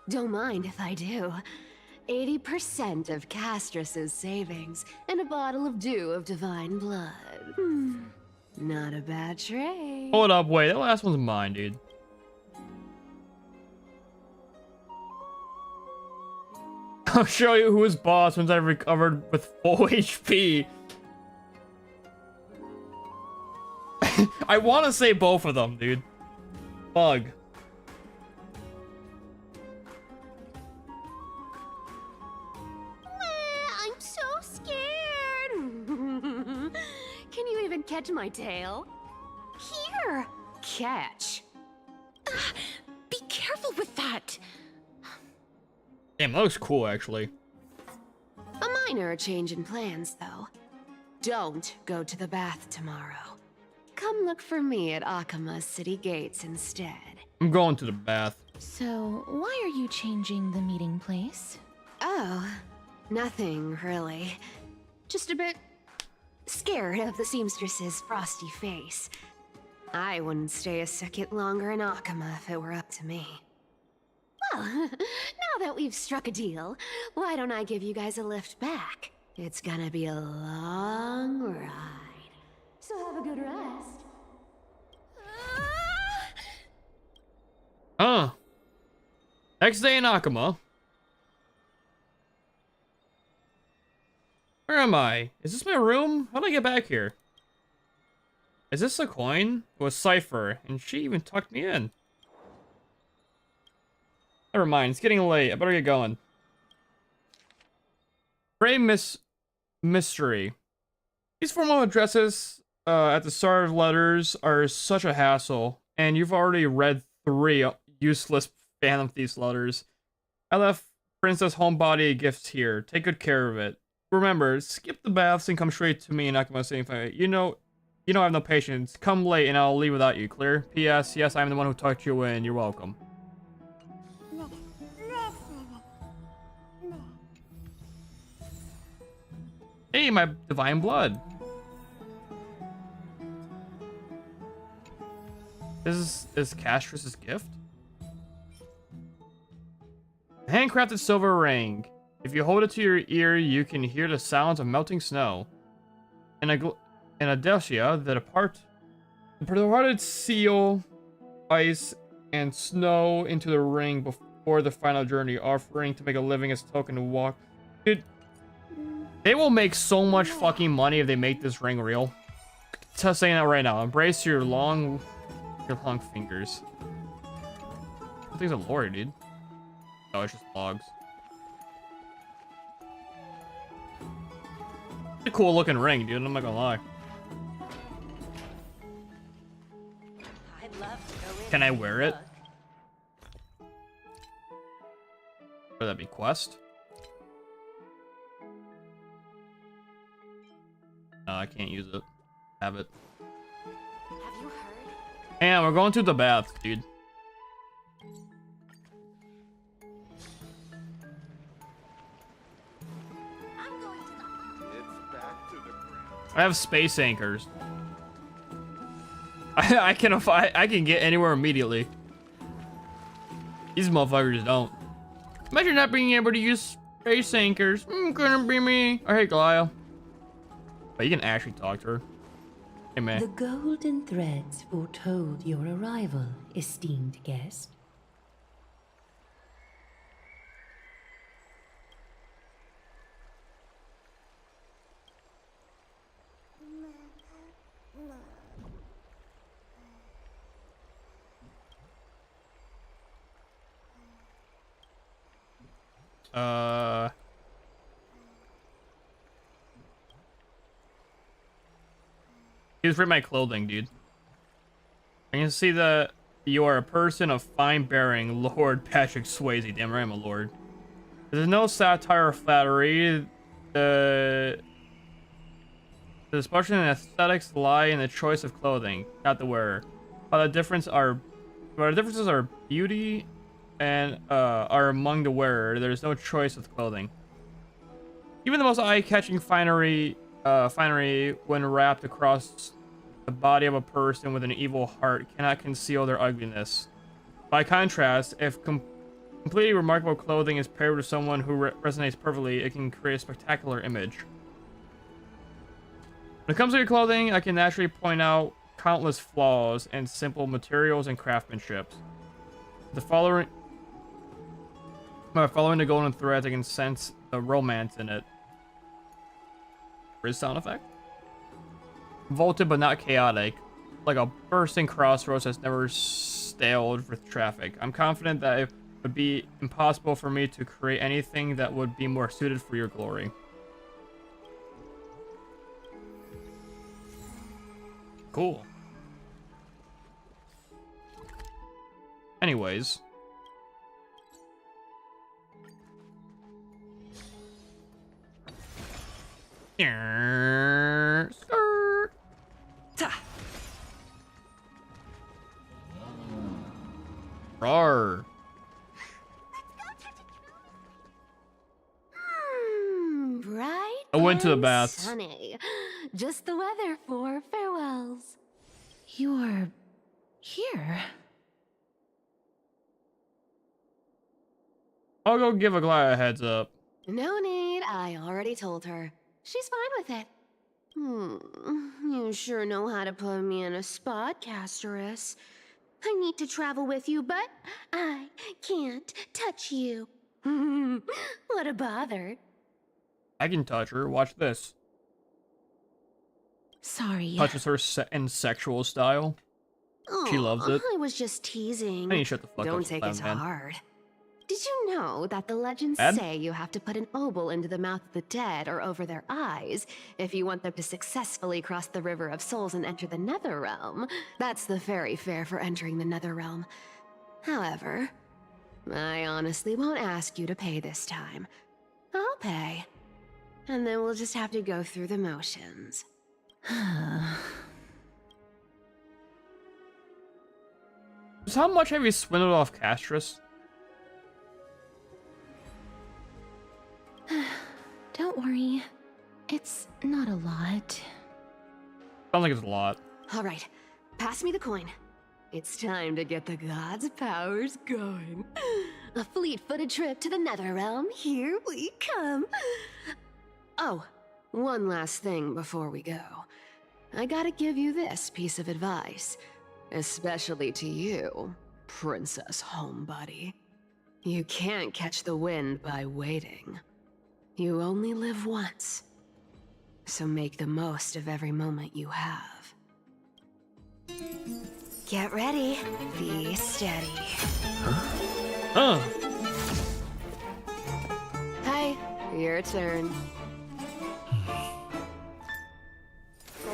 don't mind if I do. 80% of Castrus's savings and a bottle of dew of divine blood. Not a bad trade. Hold up, wait. That last one's mine, dude. I'll show you who is boss once I've recovered with full HP. I want to say both of them, dude. Bug. I'm so scared. Can you even catch my tail? Here. Catch. Be careful with that. Damn, that looks cool, actually. A minor change in plans, though. Don't go to the bath tomorrow. Come look for me at Akama's city gates instead. I'm going to the bath. So, why are you changing the meeting place? Oh, nothing really. Just a bit scared of the seamstress's frosty face. I wouldn't stay a second longer in Akama if it were up to me. Well, now that we've struck a deal, why don't I give you guys a lift back? It's gonna be a long ride. So have a good rest. Next day in Akuma. Where am I? Is this my room? How did I get back here? Is this a coin? It was Cypher, and she even tucked me in. Never mind, it's getting late. I better get going. Gray Mystery. These formal addresses at the start of letters are such a hassle, and you've already read 3 useless Phantom Thieves letters. I left Princess Homebody a gift here. Take good care of it. Remember, skip the baths and come straight to me and Akuma City. You know I have no patience. Come late and I'll leave without you. Clear? P.S. Yes, I'm the one who tucked you in. You're welcome. Hey, my divine blood. This is Castrus's gift? A handcrafted silver ring. If you hold it to your ear, you can hear the sounds of melting snow. In Adesia, the departed seal ice and snow into the ring before the final journey, offering to make a living as a token to walk. Dude, they will make so much fucking money if they make this ring real. Just saying that right now. Embrace your long fingers. I think it's a lore, dude. No, it's just logs. It's a cool looking ring, dude. I'm not gonna lie. I'd love to go in. Can I wear it? Would that be quest? No, I can't use it. Have it. Have you heard? And we're going to the bath, dude. I have space anchors. I can get anywhere immediately. These motherfuckers don't. Imagine not being able to use space anchors. Couldn't be me. Oh, hey, Goliath. But you can actually talk to her. Hey, man. The golden threads foretold your arrival, esteemed guest. Here's for my clothing, dude. I can see that you are a person of fine bearing, Lord Patrick Swayze. Damn right I'm a lord. There's no satire or flattery. The discussion and aesthetics lie in the choice of clothing, not the wearer. But the differences are beauty and are among the wearer. There's no choice of clothing. Even the most eye-catching finery, when wrapped across the body of a person with an evil heart, cannot conceal their ugliness. By contrast, if completely remarkable clothing is paired with someone who resonates perfectly, it can create a spectacular image. When it comes to your clothing, I can naturally point out countless flaws in simple materials and craftsmanship. Following the golden threads, I can sense the romance in it. Where's sound effect? Vaulted but not chaotic, like a bursting crossroads that's never staled with traffic. I'm confident that it would be impossible for me to create anything that would be more suited for your glory. Cool. Anyways. Skirt. Rawr. Bright. I went to the and baths. Sunny. Just the weather for farewells. You're here. I'll go give Aglaya a heads up. No need, I already told her. She's fine with it. You sure know how to put me in a spot, Casterus. I need to travel with you, but I can't touch you. What a bother. I can touch her. Watch this. Sorry. Touches her in sexual style. She loves it. I was just teasing. I need to shut the fuck up. Don't take it to man. heart. Did you know that the legends Ed? say you have to put an obol into the mouth of the dead or over their eyes if you want them to successfully cross the River of Souls and enter the Nether Realm? That's the fairy fare for entering the Nether Realm. However, I honestly won't ask you to pay this time. I'll pay. And then we'll just have to go through the motions. So how much have you swindled off Castrus? Don't worry. It's not a lot. Sounds like it's a lot. All right, pass me the coin. It's time to get the gods' powers going. A fleet-footed trip to the Nether Realm. Here we come. Oh, one last thing before we go. I gotta give you this piece of advice, especially to you, Princess Homebody. You can't catch the wind by waiting. You only live once, so make the most of every moment you have. Get ready, be steady. Huh? Hi, your turn.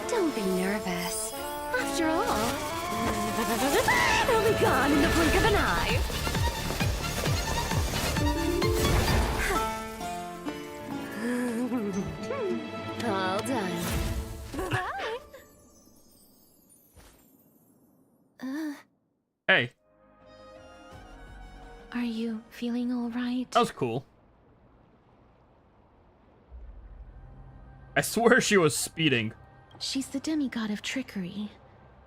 Don't be nervous. After all, it'll be gone in the blink of an eye. All done. Hey. Are you feeling all right? That was cool. I swear she was speeding. She's the demigod of trickery.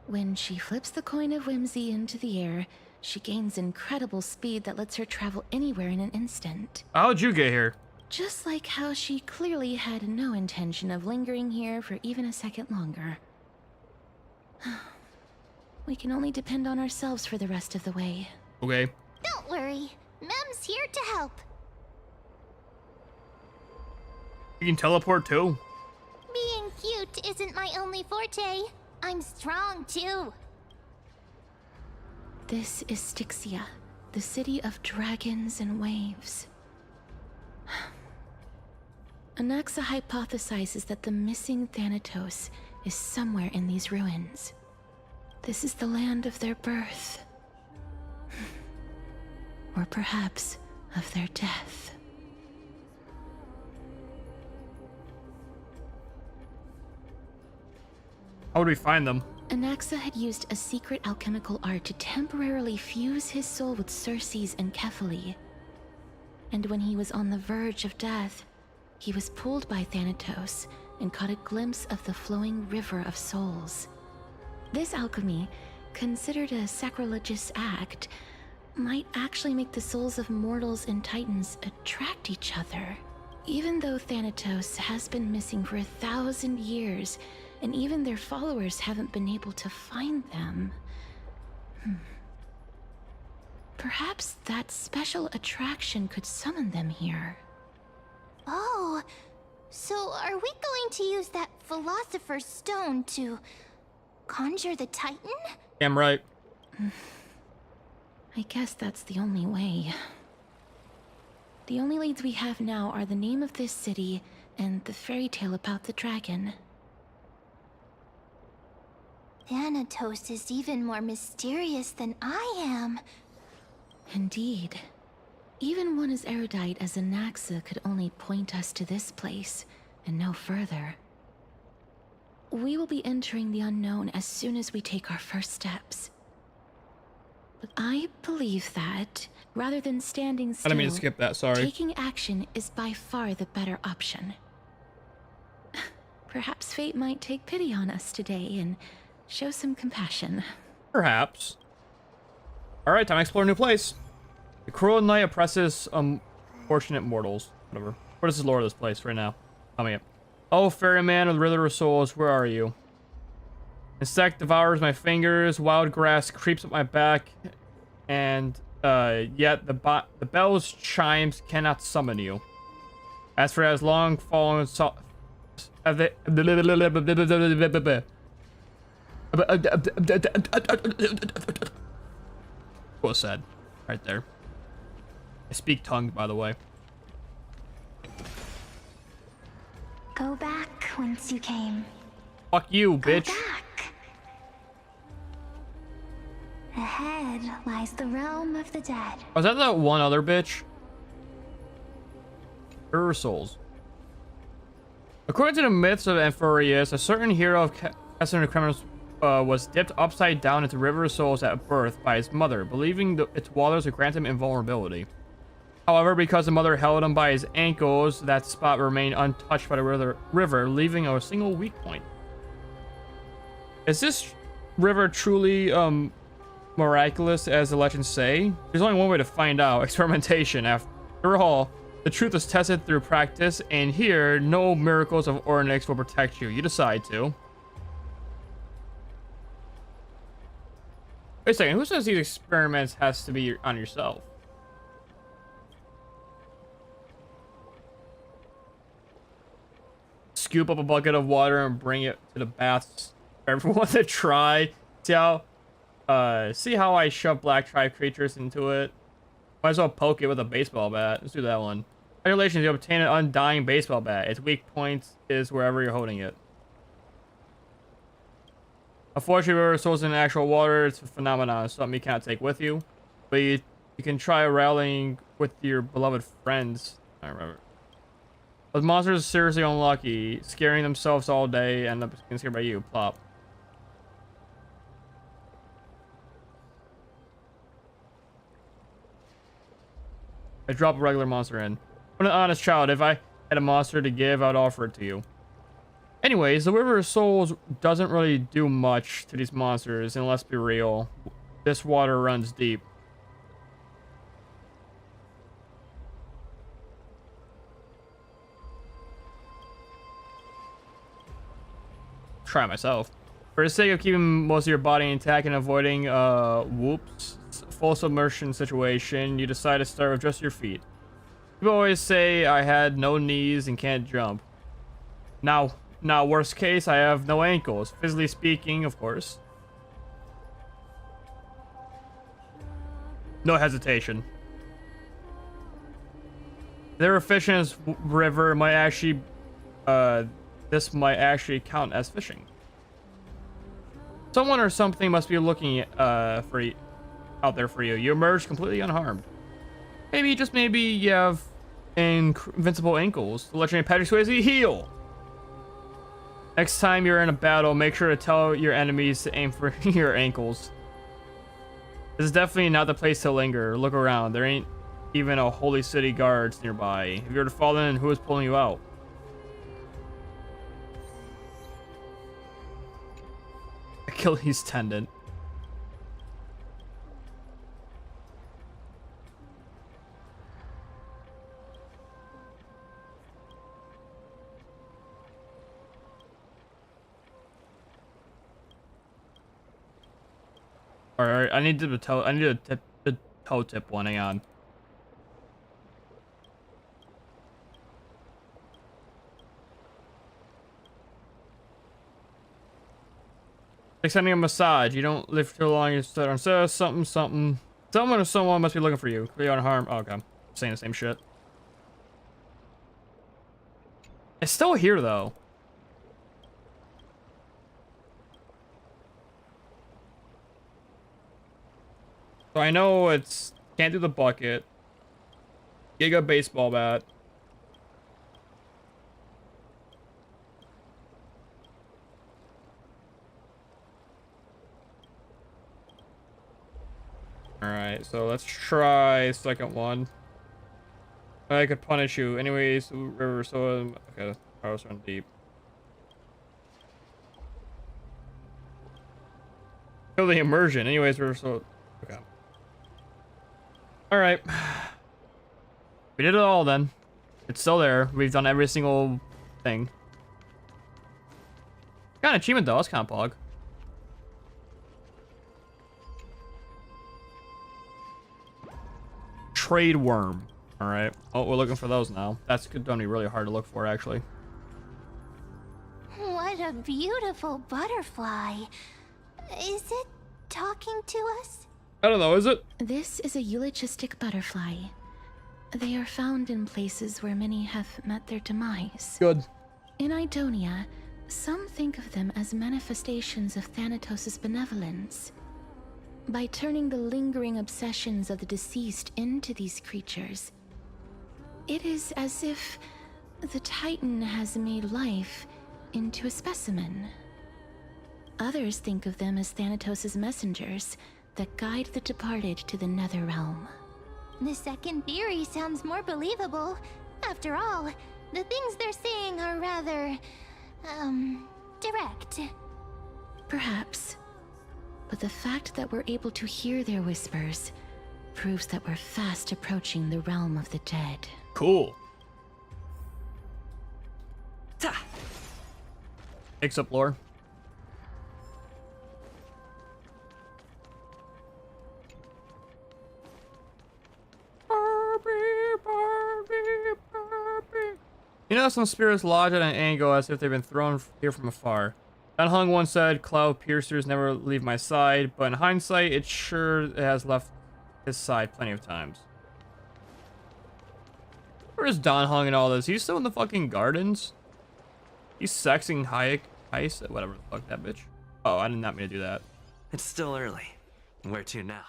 When she flips the coin of whimsy into the air, she gains incredible speed that lets her travel anywhere in an instant. How'd you get here? Just like how she clearly had no intention of lingering here for even a second longer. We can only depend on ourselves for the rest of the way. Okay. Don't worry. Mem's here to help. You can teleport too? Being cute isn't my only forte. I'm strong too. This is Styxia, the city of dragons and waves. Anaxa hypothesizes that the missing Thanatos is somewhere in these ruins. This is the land of their birth. Or perhaps of their death. How would we find them? Anaxa had used a secret alchemical art to temporarily fuse his soul with Circe's and Kephae. And when he was on the verge of death, he was pulled by Thanatos and caught a glimpse of the flowing river of souls. This alchemy, considered a sacrilegious act, might actually make the souls of mortals and titans attract each other. Even though Thanatos has been missing for 1,000 years, and even their followers haven't been able to find them. Perhaps that special attraction could summon them here. Oh, so are we going to use that Philosopher's Stone to conjure the Titan? Damn right. I guess that's the only way. The only leads we have now are the name of this city and the fairy tale about the dragon. Thanatos is even more mysterious than I am. Indeed. Even one as erudite as Anaxa could only point us to this place, and no further. We will be entering the unknown as soon as we take our first steps. But I believe that, rather than standing still, I didn't mean to skip that, sorry. Taking action is by far the better option. Perhaps fate might take pity on us today and show some compassion. Perhaps. Alright, time to explore a new place. The cruel night oppresses Fortunate mortals. Whatever. What is the lore of this place right now? Coming up. Oh, ferryman of the River of Souls, where are you? Insect devours my fingers, wild grass creeps up my back, and yet the bell's chimes cannot summon you. As for as long fallen well said. Right there. I speak tongue, by the way. Go back whence you came. Fuck you, bitch. Go back. Ahead lies the realm of the dead. Was that one other bitch? River Souls. According to the myths of Amphorius, a certain hero of Cassandra Criminals was dipped upside down into River of Souls at birth by his mother, believing its waters would grant him invulnerability. However, because the mother held him by his ankles, that spot remained untouched by the river, leaving a single weak point. Is this river truly miraculous, as the legends say? There's only one way to find out: experimentation. After all, the truth is tested through practice, and here, no miracles of Ornyx will protect you. You decide to. Wait a second, who says these experiments has to be on yourself? Scoop up a bucket of water and bring it to the baths for everyone to try. See how I shove black tribe creatures into it? Might as well poke it with a baseball bat. Let's do that one. Congratulations, you obtain an undying baseball bat. Its weak point is wherever you're holding it. Unfortunately, River Souls in actual water, it's a phenomenon, something you can't take with you. But you can try rallying with your beloved friends. I remember. Those monsters are seriously unlucky, scaring themselves all day and end up getting scared by you. Plop. I drop a regular monster in. I'm an honest child. If I had a monster to give, I'd offer it to you. Anyways, the River of Souls doesn't really do much to these monsters, and let's be real, this water runs deep. Try myself. For the sake of keeping most of your body intact and avoiding full submersion situation, you decide to start with just your feet. People always say I had no knees and can't jump. Now, worst case, I have no ankles. Physically speaking, of course. No hesitation. There are fish in this river. Might actually, this might actually count as fishing. Someone or something must be looking out there for you. You emerge completely unharmed. Maybe, just maybe, you have invincible ankles. The legendary Patrick Swayze heal. Next time you're in a battle, make sure to tell your enemies to aim for your ankles. This is definitely not the place to linger. Look around. There ain't even a holy city guards nearby. If you're to fall in, who is pulling you out? Achilles tendon. Alright, I need a toe tip one, hang on. Like sending a massage. You don't live too long, you sit on something. Someone or someone must be looking for you. Clear unharmed. Oh, okay. I'm saying the same shit. It's still here though. So I know it's can't do the bucket. Giga baseball bat. Alright, so let's try second one. I could punish you. Anyways, river, so okay, I was run deep. Kill the immersion. Anyways, river, so okay. Alright. We did it all then. It's still there. We've done every single thing. Got an achievement though. That's kind of pog. Trade worm. All right. Oh, we're looking for those now. That's gonna be really hard to look for, actually. What a beautiful butterfly. Is it talking to us? I don't know, is it? This is a eulogistic butterfly. They are found in places where many have met their demise. Good. In Idonia, some think of them as manifestations of Thanatos' benevolence. By turning the lingering obsessions of the deceased into these creatures, it is as if the Titan has made life into a specimen. Others think of them as Thanatos' messengers that guide the departed to the nether realm. The second theory sounds more believable. After all, the things they're saying are rather, direct. Perhaps. But the fact that we're able to hear their whispers proves that we're fast approaching the realm of the dead. Cool. Picks up lore. You know, some spirits lodge at an angle as if they've been thrown here from afar. Dan Heng once said, "Cloud piercers never leave my side," but in hindsight, it has left his side plenty of times. Where is Dan Heng in all this? He's still in the fucking gardens? He's sexing Heist, whatever the fuck that bitch. Oh, I did not mean to do that. It's still early. Where to now?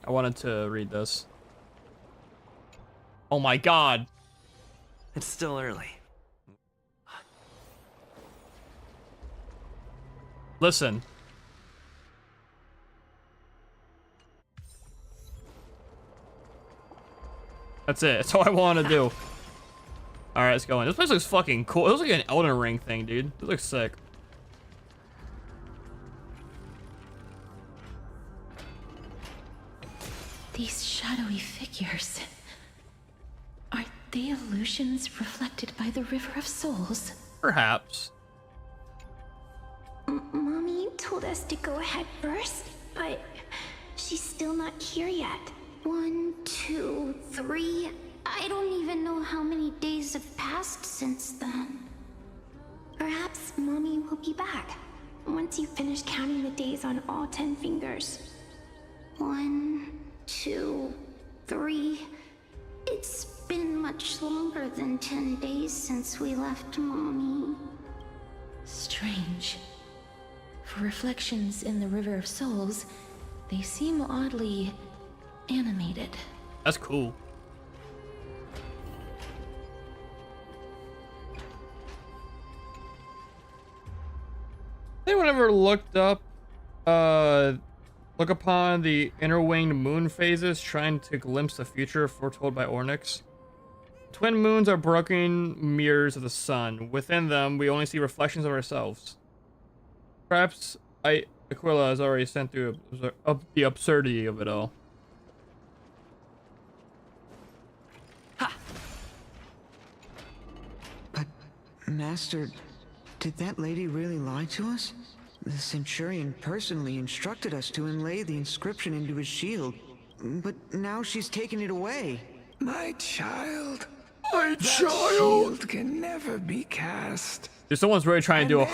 I wanted to read this. Oh my god. It's still early. Listen. That's it. That's all I want to do. Alright, let's go in. This place looks fucking cool. It looks like an Elden Ring thing, dude. It looks sick. These shadowy figures. Are they illusions reflected by the River of Souls? Perhaps. Mommy told us to go ahead first, but she's still not here yet. 1, 2, 3. I don't even know how many days have passed since then. Perhaps Mommy will be back once you finish counting the days on all 10 fingers. 1, 2, 3. It's been much longer than 10 days since we left Mommy. Strange. For reflections in the River of Souls, they seem oddly animated. That's cool. Anyone ever looked up, look upon the inner-winged moon phases, trying to glimpse the future foretold by Ornyx? Twin moons are broken mirrors of the sun. Within them, we only see reflections of ourselves. Perhaps Aquila has already sent through the absurdity of it all. But, Master, did that lady really lie to us? The Centurion personally instructed us to inlay the inscription into his shield, but now she's taken it away. My child. My That child! shield can never be cast. Dude, someone's really trying to do a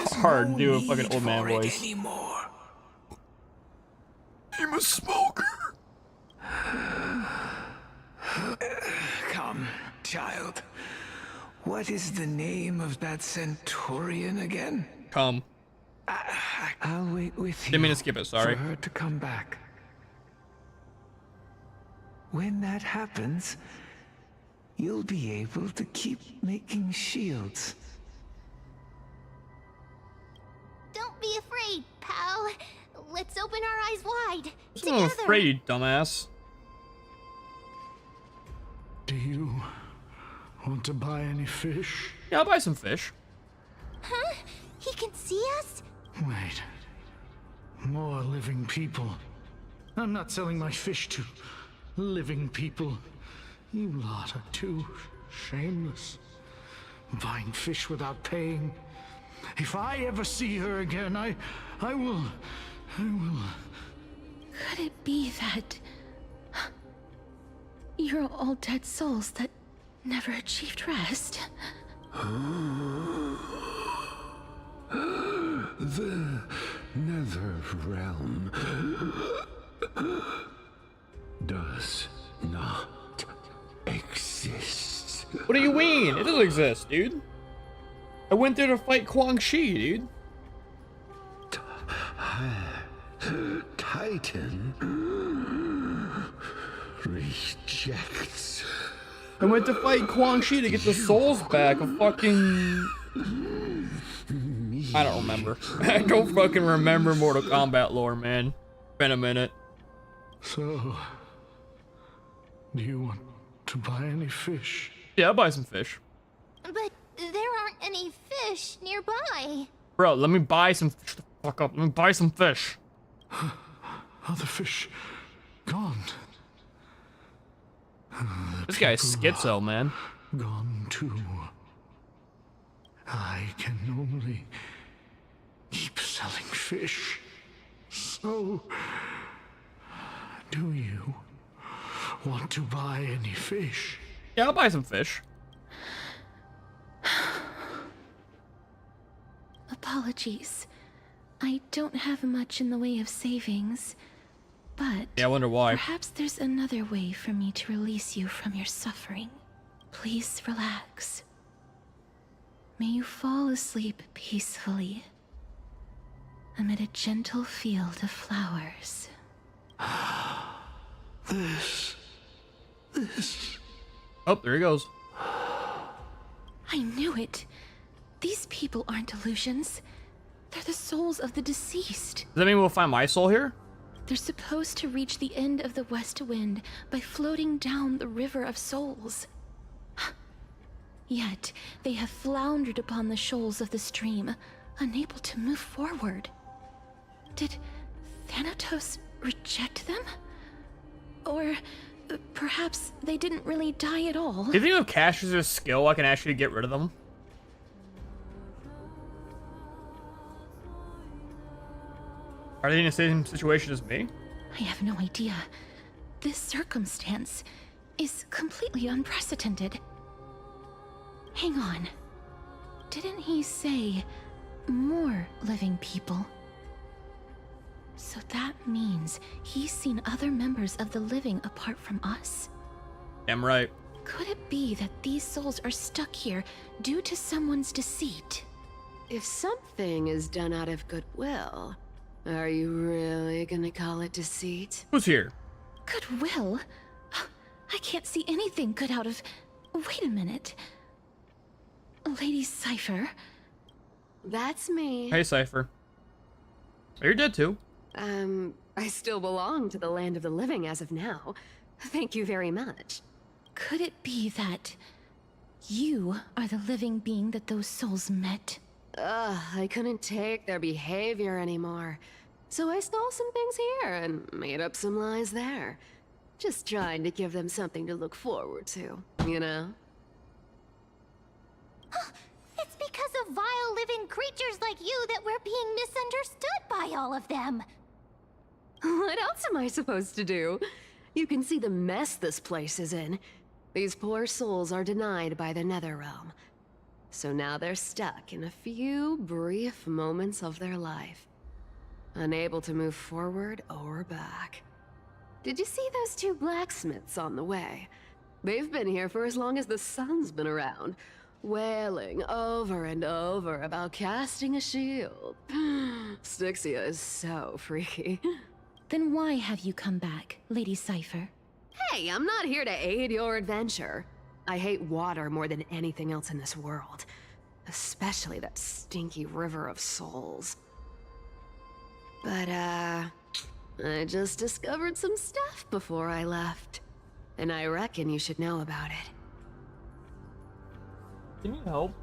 no do a fucking old man need for it voice. anymore. I'm a smoker. Come, child. What is the name of that Centurion again? Come. I'll wait with you. Didn't mean to skip it, sorry. For her to come back. When that happens, you'll be able to keep making shields. Don't be afraid, pal. Let's open our eyes wide. I'm afraid, you dumbass. Do you want to buy any fish? Yeah, I'll buy some fish. Huh? He can see us? Wait. More living people. I'm not selling my fish to living people. You lot are too shameless. Buying fish without paying. If I ever see her again, I will... Could it be that you're all dead souls that never achieved rest? The Nether Realm does not exist. What do you mean? It doesn't exist, dude. I went there to fight Quan Chi, dude. Titan rejects. I went to fight Quan Chi to get the souls back of fucking... I don't remember. I don't fucking remember Mortal Kombat lore, man. Been a minute. So, do you want to buy any fish? Yeah, I'll buy some fish. But there aren't any fish nearby. Bro, let me buy some... Shut the fuck up. Let me buy some fish. Other fish gone. This guy's schizo, man. Gone too. I can only keep selling fish. So, do you want to buy any fish? Yeah, I'll buy some fish. Apologies. I don't have much in the way of savings, but yeah, I wonder why. Perhaps there's another way for me to release you from your suffering. Please relax. May you fall asleep peacefully amid a gentle field of flowers. This. Oh, there he goes. I knew it. These people aren't illusions. They're the souls of the deceased. Does that mean we'll find my soul here? They're supposed to reach the end of the West Wind by floating down the River of Souls. Yet, they have floundered upon the shoals of the stream, unable to move forward. Did Thanatos reject them? Or perhaps they didn't really die at all? Do you think if Cassius' a skill, I can actually get rid of them? Are they in the same situation as me? I have no idea. This circumstance is completely unprecedented. Hang on. Didn't he say more living people? So that means he's seen other members of the living apart from us? Damn right. Could it be that these souls are stuck here due to someone's deceit? If something is done out of goodwill, are you really gonna call it deceit? Who's here? Goodwill? I can't see anything good out of... Wait a minute. Lady Cypher? That's me. Hey, Cypher. Oh, you're dead too. I still belong to the land of the living as of now. Thank you very much. Could it be that you are the living being that those souls met? I couldn't take their behavior anymore. So I stole some things here and made up some lies there. Just trying to give them something to look forward to, you know? It's because of vile living creatures like you that we're being misunderstood by all of them. What else am I supposed to do? You can see the mess this place is in. These poor souls are denied by the Netherrealm. So now they're stuck in a few brief moments of their life. Unable to move forward or back. Did you see those two blacksmiths on the way? They've been here for as long as the sun's been around, wailing over and over about casting a shield. Styxia is so freaky. Then why have you come back, Lady Cypher? Hey, I'm not here to aid your adventure. I hate water more than anything else in this world. Especially that stinky river of souls. But, I just discovered some stuff before I left. And I reckon you should know about it. Can you help?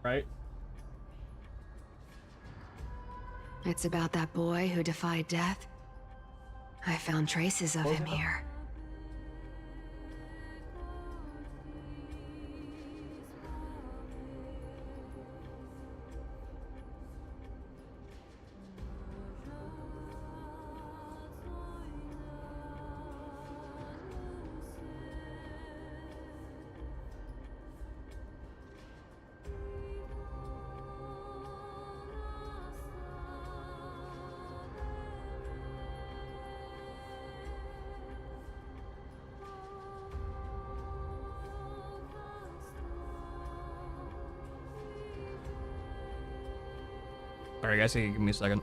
Right? It's about that boy who defied death. I found traces of him here. Alright guys, give me a second.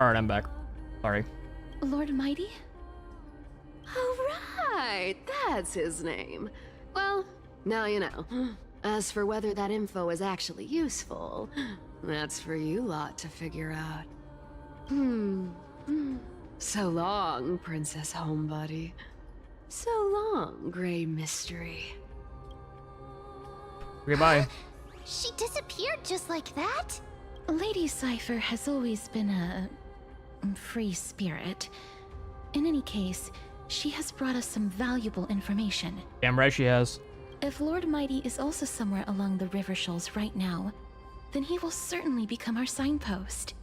Alright, I'm back. Sorry. Lord Mighty? Oh, right! That's his name. Well, now you know. As for whether that info is actually useful, that's for you lot to figure out. So long, Princess Homebody. So long, Grey Mystery. Goodbye. She disappeared just like that? Lady Cypher has always been a free spirit. In any case, she has brought us some valuable information. Damn right she has. If Lord Mighty is also somewhere along the river shoals right now, then he will certainly become our signpost.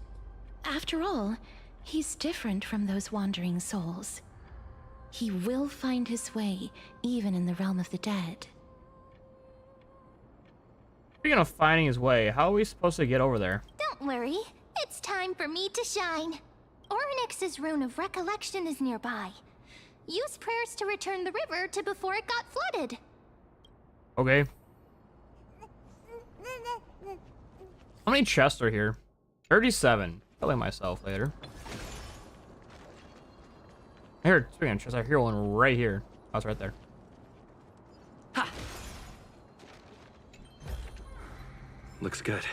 After all, he's different from those wandering souls. He will find his way, even in the realm of the dead. Speaking of finding his way, how are we supposed to get over there? Don't worry, it's time for me to shine. Ornyx's Rune of Recollection is nearby. Use prayers to return the river to before it got flooded. Okay. How many chests are here? 37. Killing myself later. Here, speaking of chests, I hear one right here. Oh, it's right there. Ha! Looks good.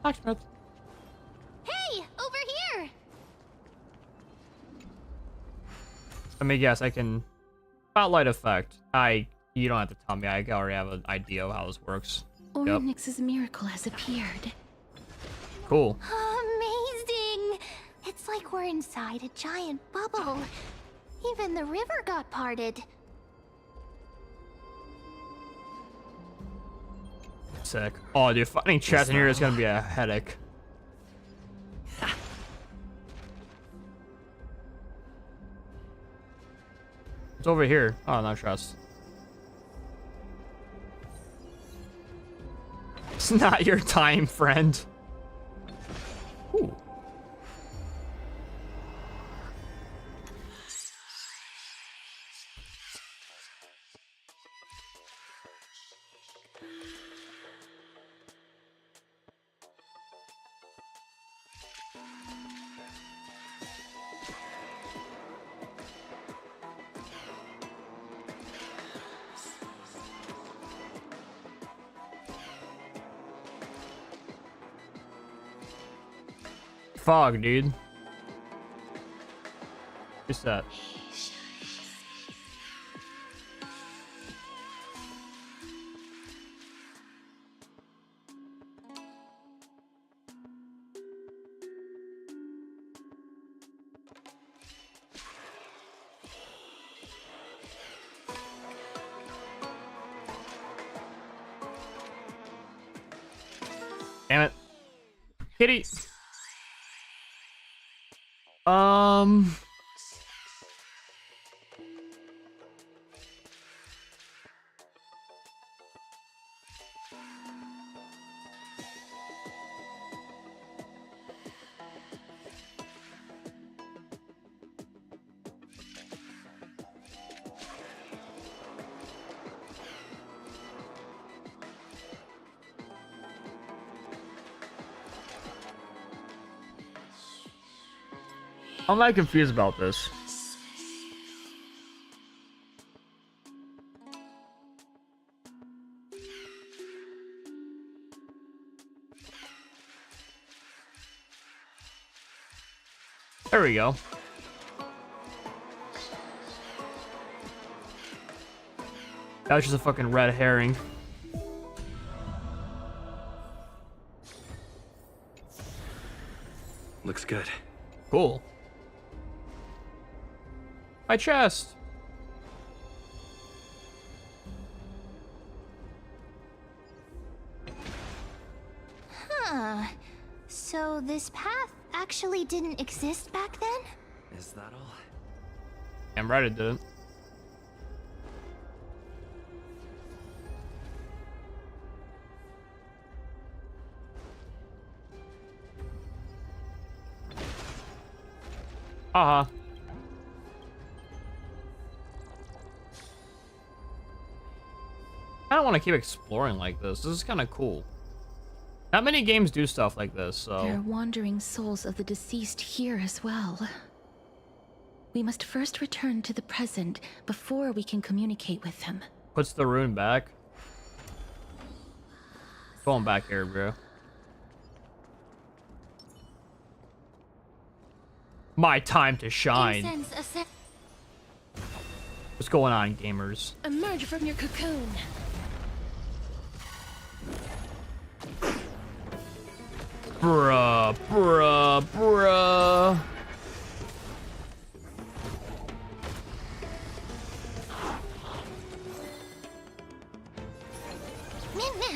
Blacksmith. Hey, over here! Let me guess, I can... Spotlight effect. You don't have to tell me, I already have an idea of how this works. Yep. Ornyx's miracle has appeared. Cool. Amazing! It's like we're inside a giant bubble. Even the river got parted. Sick. Oh, dude, finding chests in here is gonna be a headache. It's over here. Oh, no trust. It's not your time, friend. Ooh. Fog, dude. What's that? Damn it. Kitty. I'm not confused about this. There we go. That was just a fucking red herring. Looks good. Cool. My chest. Huh. So this path actually didn't exist back then? Is that all? I'm right, it didn't. Uh-huh. I don't want to keep exploring like this. This is kind of cool. Not many games do stuff like this, so... There are wandering souls of the deceased here as well. We must first return to the present before we can communicate with them. Puts the rune back. Going back here, bro. My time to shine. What's going on, gamers? Emerge from your cocoon. Bruh, bruh, bruh.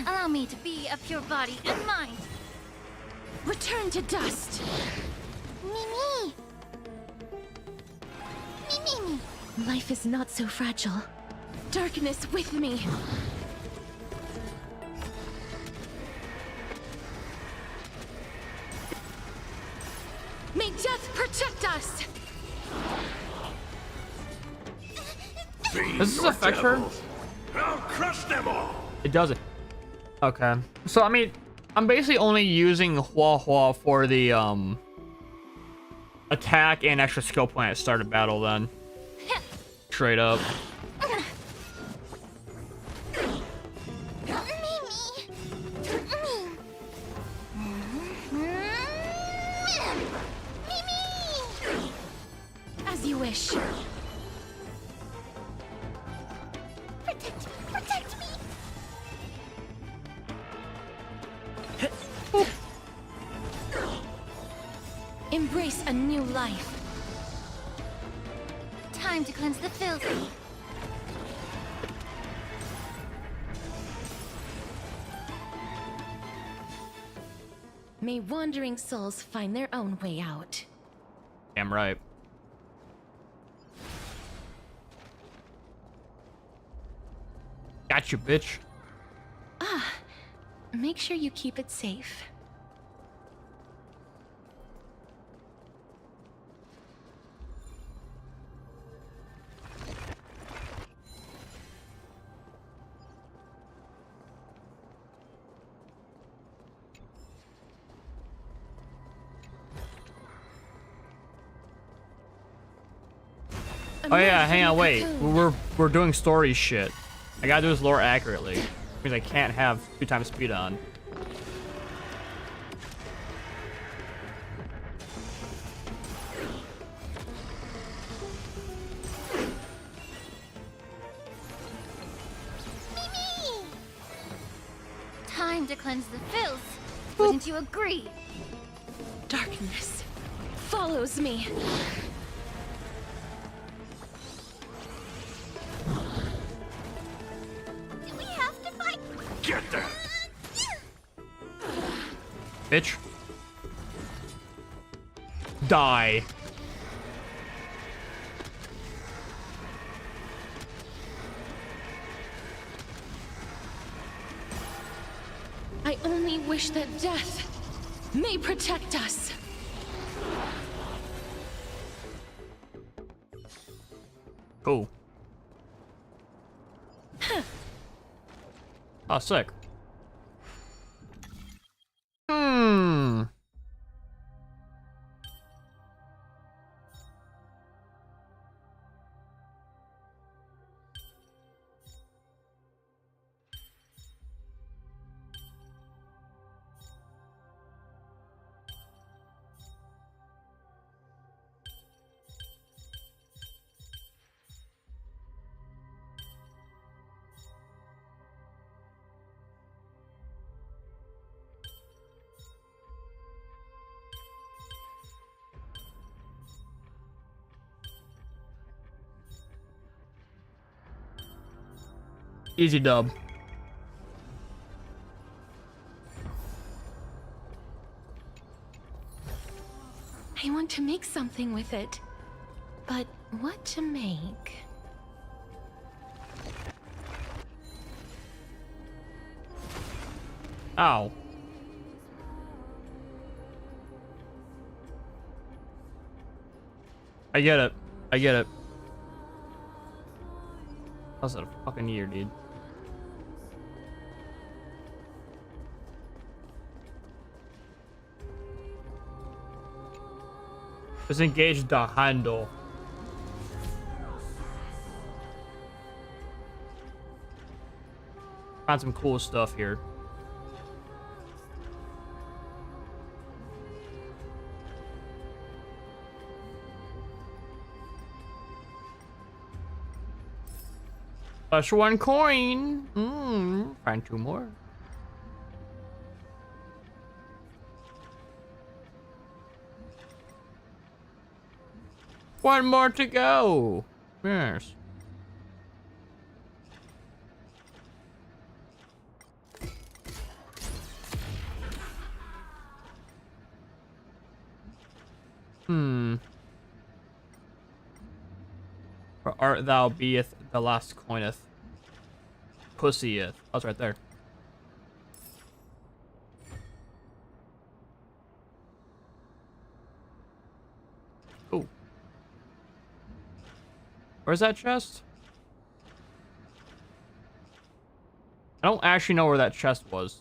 Allow me to be of your body and mind. Return to dust. Mimi! Mimi! Life is not so fragile. Darkness with me. May death protect us! Does this affect her? I'll crush them all. It doesn't. Okay. So, I mean, I'm basically only using Hua Hua for the, attack and extra skill point at start of battle then. Straight up. As you wish. Protect me! Embrace a new life. Time to cleanse the filthy. May wandering souls find their own way out. Damn right. Got you, bitch. Ah, make sure you keep it safe. Oh yeah, hang on, wait. We're doing story shit. I gotta do this lore accurately. Which means I can't have 2 times speed on. Time to cleanse the filth. Wouldn't you agree? Darkness follows me. We have to fight! Get them! Bitch. Die. I only wish that death may protect us. Cool. Oh, sick. Hmm. Easy dub. I want to make something with it. But what to make? Ow. I get it. I get it. How's that a fucking year, dude? Disengage the handle. Found some cool stuff here. Plus 1 coin. Find 2 more. One more to go. Yes. Or art thou beeth the last coineth? Pussyeth. I was right there. Ooh. Where's that chest? I don't actually know where that chest was.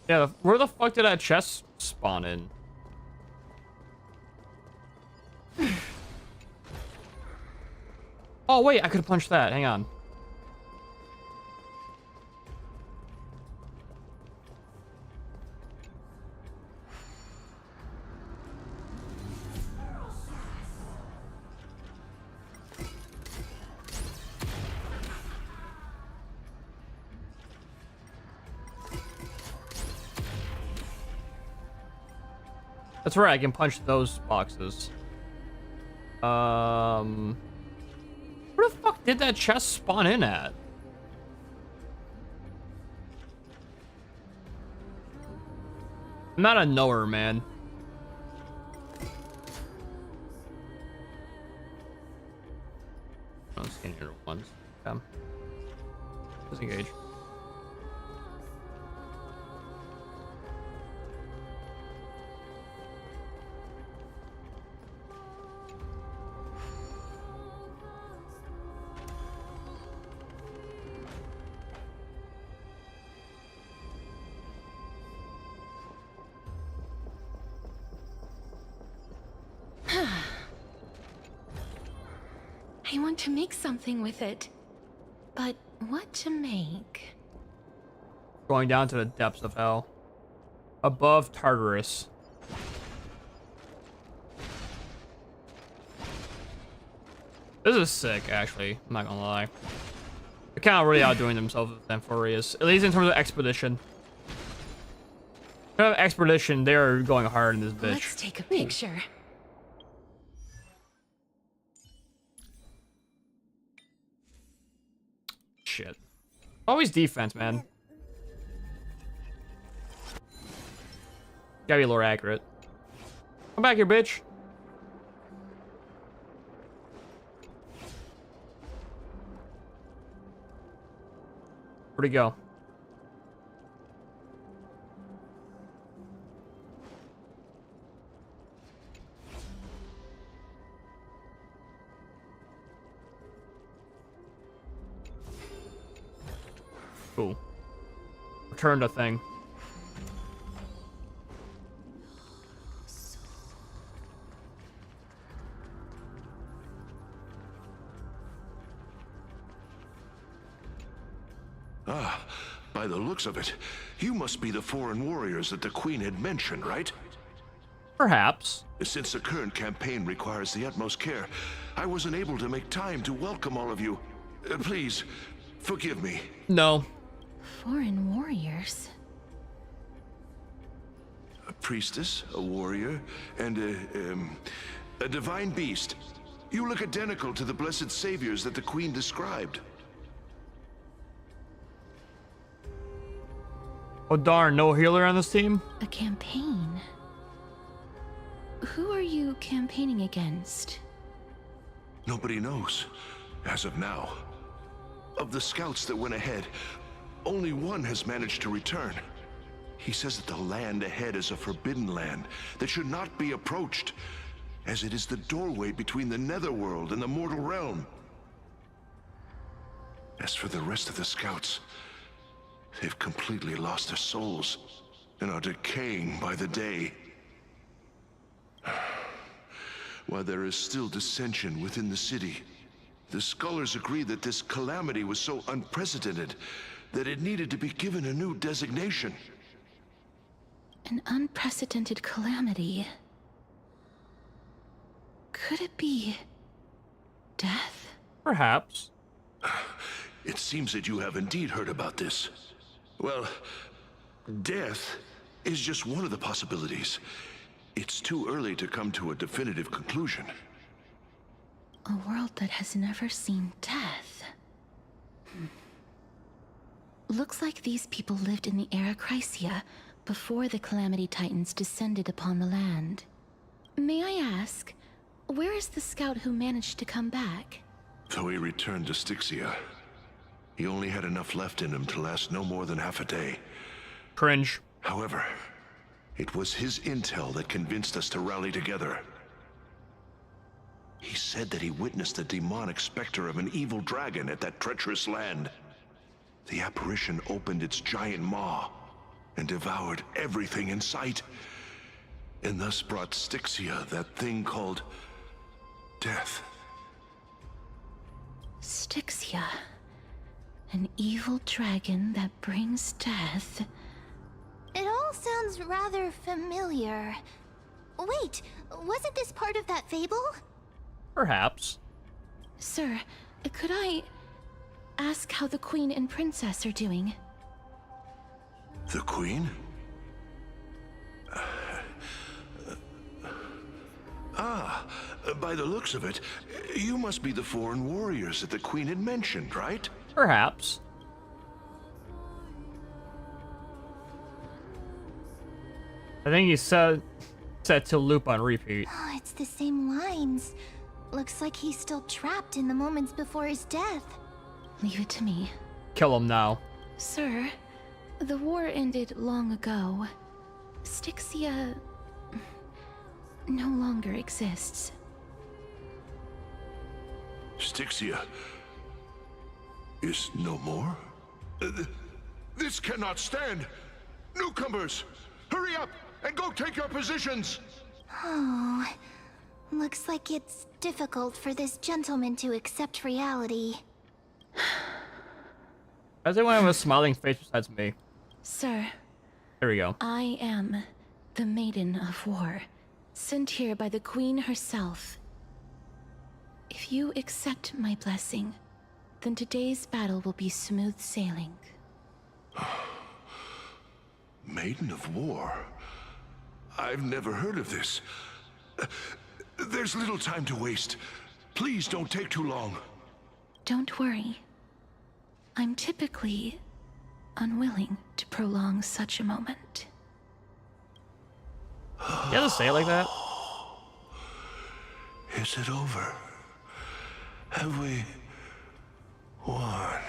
Yeah, where the fuck did that chest spawn in? Oh wait, I could have punched that. Hang on. That's right, I can punch those boxes. Where the fuck did that chest spawn in at? I'm out of nowhere, man. I'm scanning here once. Come. Disengage. I want to make something with it. But what to make? Going down to the depths of hell. Above Tartarus. This is sick, actually. I'm not gonna lie. They're kind of really outdoing themselves with Amphorius. At least in terms of expedition. In terms of expedition, they're going hard in this bitch. Let's take a picture. Shit. Always defense, man. Gotta be a little accurate. Come back here, bitch. Where'd he go? Cool. Return the thing. Ah, by the looks of it, you must be the foreign warriors that the Queen had mentioned, right? Perhaps. Since the current campaign requires the utmost care, I wasn't able to make time to welcome all of you. Please, forgive me. No. Foreign warriors? A priestess, a warrior, and a divine beast. You look identical to the blessed saviors that the Queen described. Oh darn, no healer on this team? A campaign? Who are you campaigning against? Nobody knows, as of now. Of the scouts that went ahead, only one has managed to return. He says that the land ahead is a forbidden land that should not be approached, as it is the doorway between the netherworld and the mortal realm. As for the rest of the scouts, they've completely lost their souls and are decaying by the day. While there is still dissension within the city, the scholars agree that this calamity was so unprecedented that it needed to be given a new designation. An unprecedented calamity. Could it be death? Perhaps. It seems that you have indeed heard about this. Well, death is just one of the possibilities. It's too early to come to a definitive conclusion. A world that has never seen death. Looks like these people lived in the era Chrysia before the Calamity Titans descended upon the land. May I ask, where is the scout who managed to come back? So he returned to Styxia. He only had enough left in him to last no more than half a day. Cringe. However, it was his intel that convinced us to rally together. He said that he witnessed the demonic specter of an evil dragon at that treacherous land. The apparition opened its giant maw and devoured everything in sight, and thus brought Styxia that thing called death. Styxia. An evil dragon that brings death. It all sounds rather familiar. Wait, wasn't this part of that fable? Perhaps. Sir, could I ask how the Queen and Princess are doing? The Queen? By the looks of it, you must be the foreign warriors that the Queen had mentioned, right? Perhaps. I think he said set to loop on repeat. Oh, it's the same lines. Looks like he's still trapped in the moments before his death. Leave it to me. Kill him now. Sir, the war ended long ago. Styxia no longer exists. Styxia is no more? This cannot stand! Newcomers, hurry up and go take your positions! Oh, looks like it's difficult for this gentleman to accept reality. As anyone have a smiling face besides me? Sir. There we go. I am the Maiden of War, sent here by the Queen herself. If you accept my blessing, then today's battle will be smooth sailing. Maiden of War? I've never heard of this. There's little time to waste. Please don't take too long. Don't worry. I'm typically unwilling to prolong such a moment. You have to say it like that? Is it over? Have we won?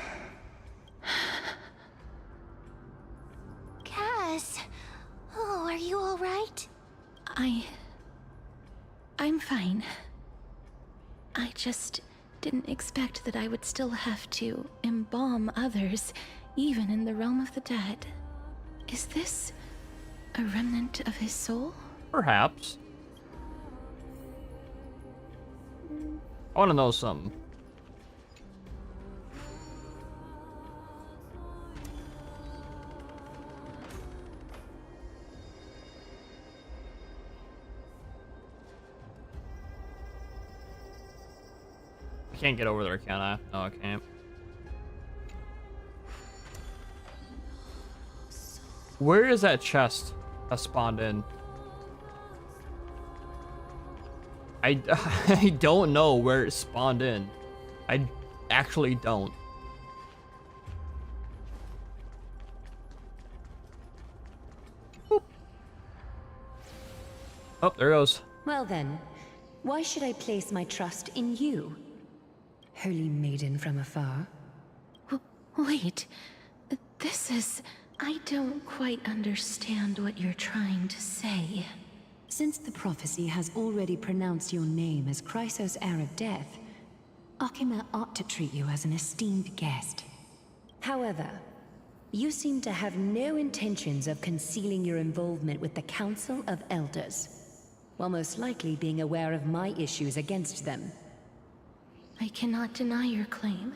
Cass, oh, are you all right? I'm fine. I just didn't expect that I would still have to embalm others, even in the realm of the dead. Is this a remnant of his soul? Perhaps. I want to know something. I can't get over there, can I? No, I can't. Where is that chest that spawned in? I don't know where it spawned in. I actually don't. Boop. Oh, there it goes. Well then, why should I place my trust in you? Holy maiden from afar. Wait, this is... I don't quite understand what you're trying to say. Since the prophecy has already pronounced your name as Chrysos, heir of death, Akima ought to treat you as an esteemed guest. However, you seem to have no intentions of concealing your involvement with the Council of Elders, while most likely being aware of my issues against them. I cannot deny your claim.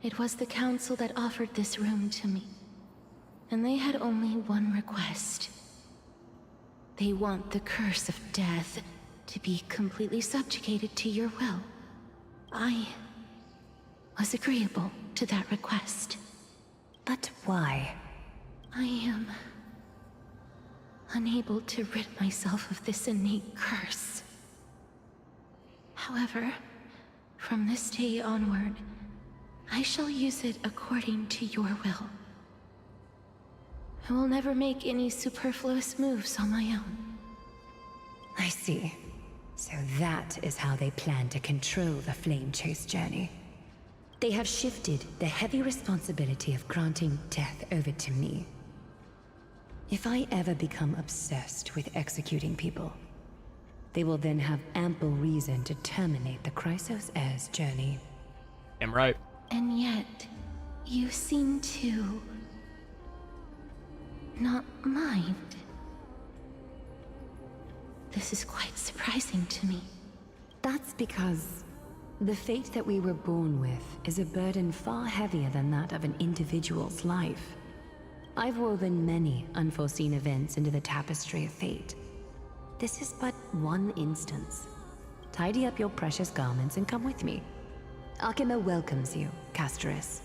It was the Council that offered this room to me, and they had only one request. They want the curse of death to be completely subjugated to your will. I was agreeable to that request. But why? I am unable to rid myself of this innate curse. However, from this day onward, I shall use it according to your will. I will never make any superfluous moves on my own. I see. So that is how they plan to control the Flame Chase journey. They have shifted the heavy responsibility of granting death over to me. If I ever become obsessed with executing people, they will then have ample reason to terminate the Chrysos Heir's journey. I'm right. And yet, you seem to not mind. This is quite surprising to me. That's because the fate that we were born with is a burden far heavier than that of an individual's life. I've woven many unforeseen events into the tapestry of fate. This is but one instance. Tidy up your precious garments and come with me. Akima welcomes you, Castoris.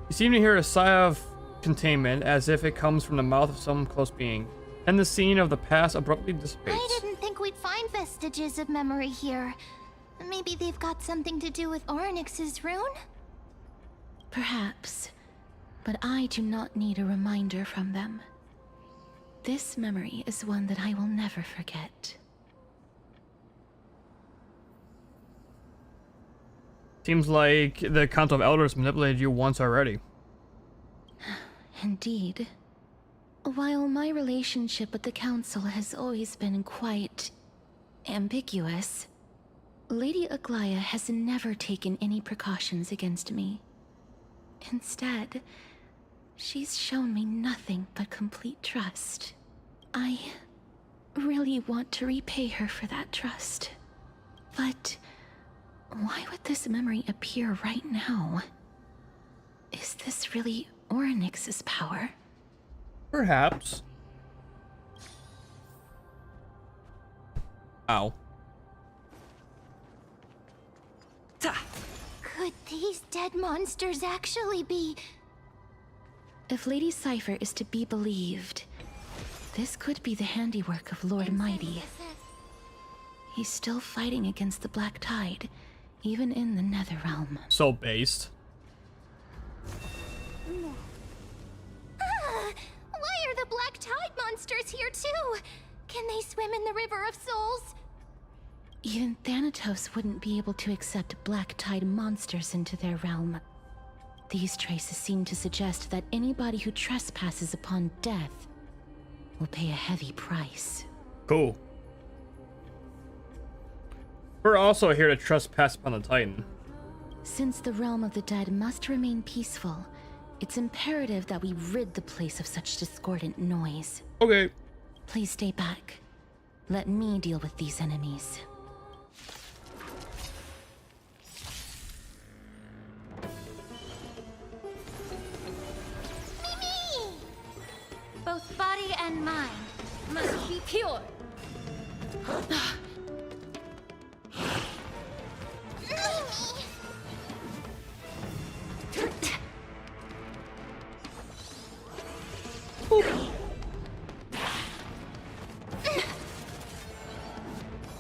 You seem to hear a sigh of containment, as if it comes from the mouth of some close being. And the scene of the past abruptly dissipates. I didn't think we'd find vestiges of memory here. Maybe they've got something to do with Orynyx's rune? Perhaps, but I do not need a reminder from them. This memory is one that I will never forget. Seems like the Council of Elders manipulated you once already. Indeed. While my relationship with the Council has always been quite ambiguous, Lady Aglaya has never taken any precautions against me. Instead, she's shown me nothing but complete trust. I really want to repay her for that trust. But why would this memory appear right now? Is this really Orynyx's power? Perhaps. Ow. Could these dead monsters actually be... If Lady Cypher is to be believed, this could be the handiwork of Lord Mighty. He's still fighting against the Black Tide, even in the Netherrealm. So based. Why are the Black Tide monsters here too? Can they swim in the River of Souls? Even Thanatos wouldn't be able to accept Black Tide monsters into their realm. These traces seem to suggest that anybody who trespasses upon death will pay a heavy price. Cool. We're also here to trespass upon the Titan. Since the realm of the dead must remain peaceful, it's imperative that we rid the place of such discordant noise. Okay. Please stay back. Let me deal with these enemies. Both body and mind must be pure.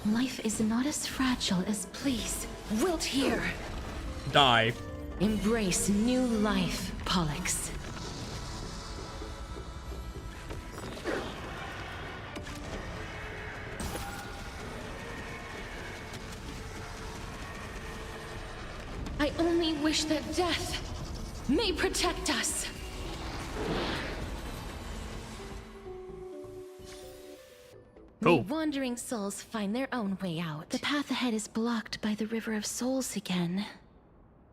Life is not as fragile as please. Wilt here. Die. Embrace new life, Pollux. I only wish that death may protect us. May wandering souls find their own way out. The path ahead is blocked by the River of Souls again.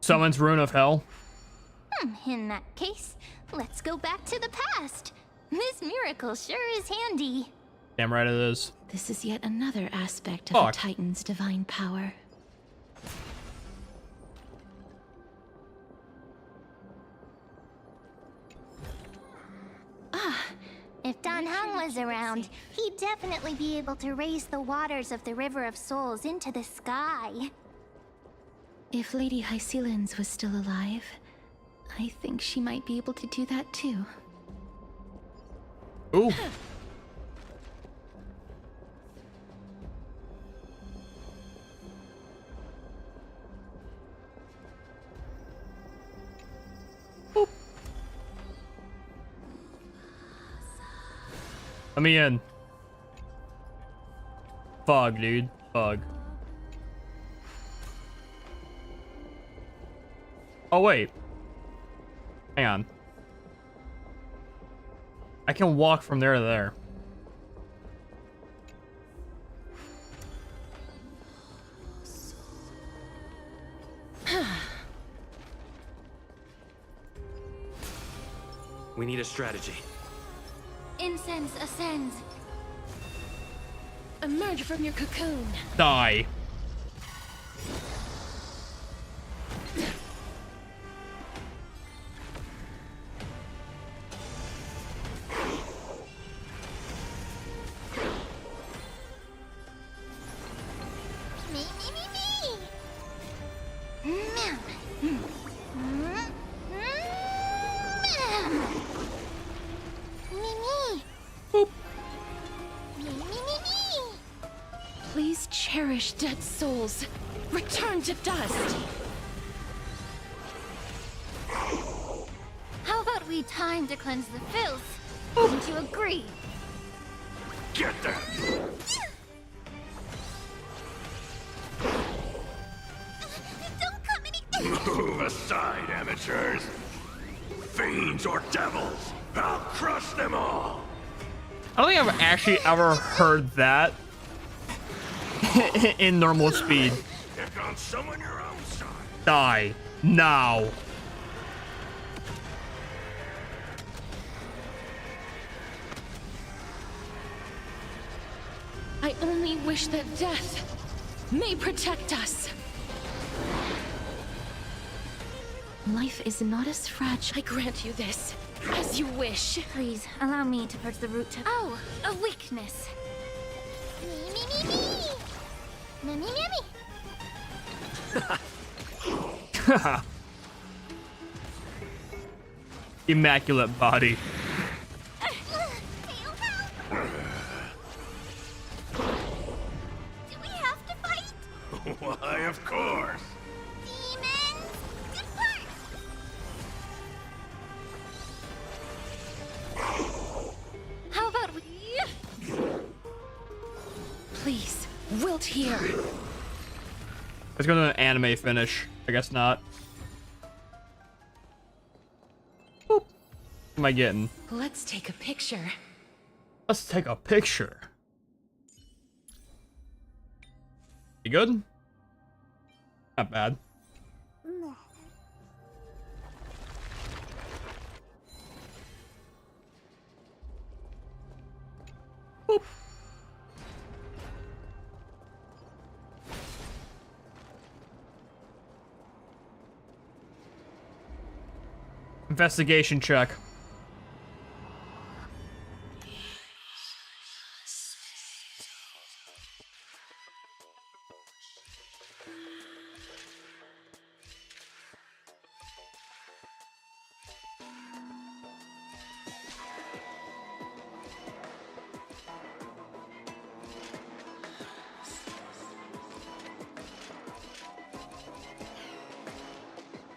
Summons Rune of Hell. In that case, let's go back to the past. This miracle sure is handy. Damn right it is. This is yet another aspect of the Titan's divine power. If Dan Heng was around, he'd definitely be able to raise the waters of the River of Souls into the sky. If Lady Hycelens was still alive, I think she might be able to do that too. Ooh. Let me in. Fog, dude. Fog. Oh, wait. Hang on. I can walk from there to there. We need a strategy. Incense ascends. Emerge from your cocoon. Die. Please cherish dead souls. Return to dust. How about we time to cleanse the filth? Don't you agree? Get them! Don't come any. Move aside, amateurs! Fiends or devils! I'll crush them all! I don't think I've actually ever heard that in normal speed. Pick on someone your own side. Die. Now. I only wish that death may protect us. Life is not as fragile. I grant you this, as you wish. Please, allow me to purge the root to... Oh, a weakness. Me, me, me, me. Me, me, me, me. Immaculate body. Do we have to fight? Why, of course! Demons, depart! How about we... Please, wilt here. Let's go to an anime finish. I guess not. Boop. What am I getting? Let's take a picture. Let's take a picture. You good? Not bad. Boop. Investigation check.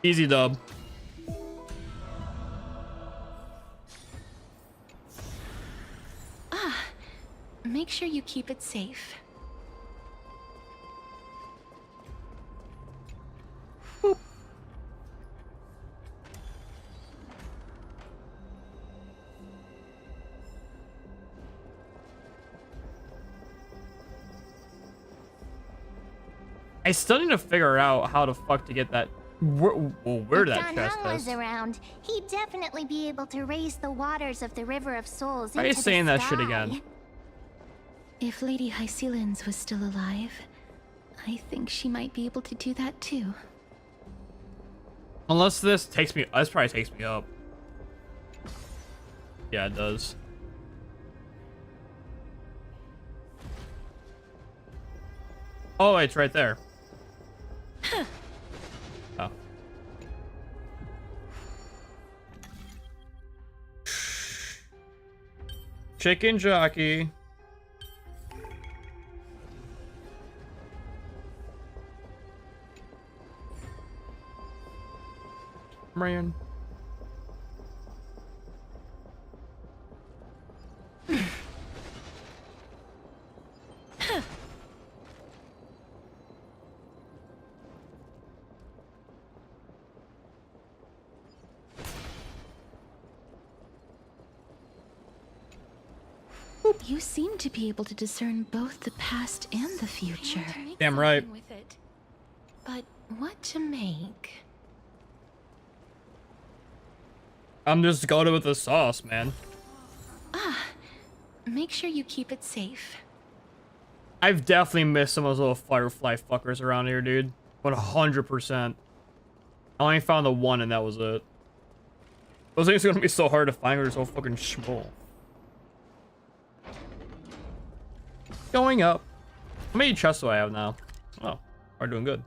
Easy dub. Make sure you keep it safe. Boop. I still need to figure out how the fuck to get that. Where If that Dan chest Heng was is. around, he'd definitely be able to raise the waters of the River of Souls Why are you into the saying that sky. shit again? If Lady Hycelens was still alive, I think she might be able to do that too. Unless this takes me. This probably takes me up. Yeah, it does. Oh, it's right there. Oh. Chicken jockey. Man. You seem to be able to discern both the past and the future. Damn right. With it. But what to make? I'm just goaded with the sauce, man. Ah, make sure you keep it safe. I've definitely missed some of those little firefly fuckers around here, dude. 100%. I only found the one and that was it. Those things are gonna be so hard to find, they're so fucking small. Going up. How many chests do I have now? Oh, we're doing good.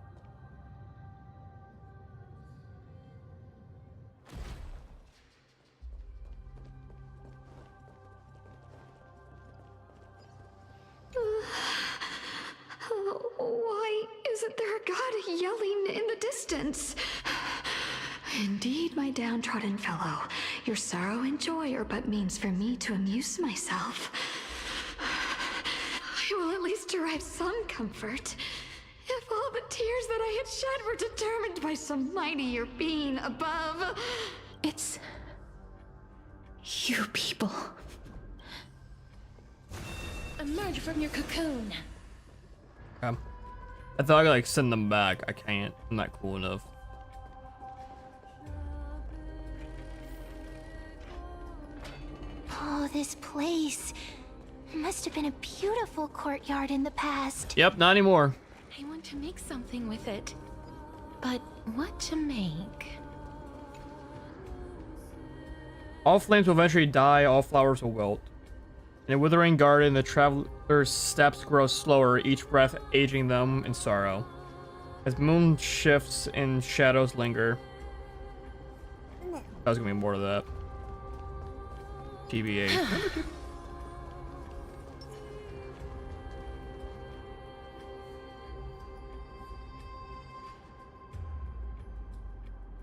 Why isn't there a god yelling in the distance? Indeed, my downtrodden fellow, your sorrow and joy are but means for me to amuse myself. I will at least derive some comfort. If all the tears that I had shed were determined by some mightier being above. It's you people. Emerge from your cocoon. I thought I could like send them back. I can't. I'm not cool enough. Oh, this place. Must have been a beautiful courtyard in the past. Yep, not anymore. I want to make something with it. But what to make? All flames will eventually die, all flowers will wilt. In a withering garden, the traveler's steps grow slower, each breath aging them in sorrow. As moon shifts and shadows linger. That was gonna be more of that. TBA.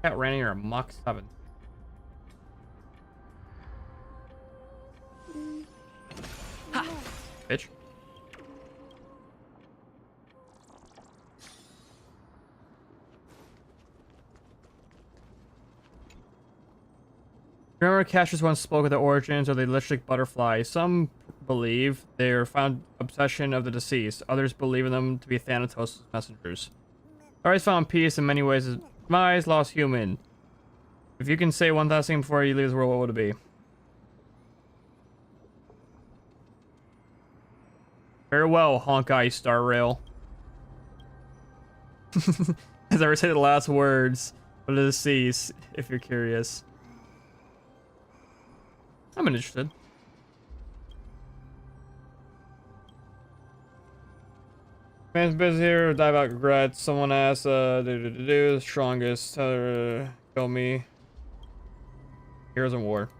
Cat ran here a Mach 7. Ha! Bitch. Remember, Cassius once spoke of the origins of the electric butterfly. Some believe they are found obsession of the deceased. Others believe in them to be Thanatos' messengers. Always found peace in many ways as demise, lost human. If you can say one last thing before you leave the world, what would it be? Farewell, Honkai Star Rail. As I ever say the last words of the deceased, if you're curious. I'm interested. Man's busy here, dive out regrets. Someone asked, the strongest, kill me. Heroes in War.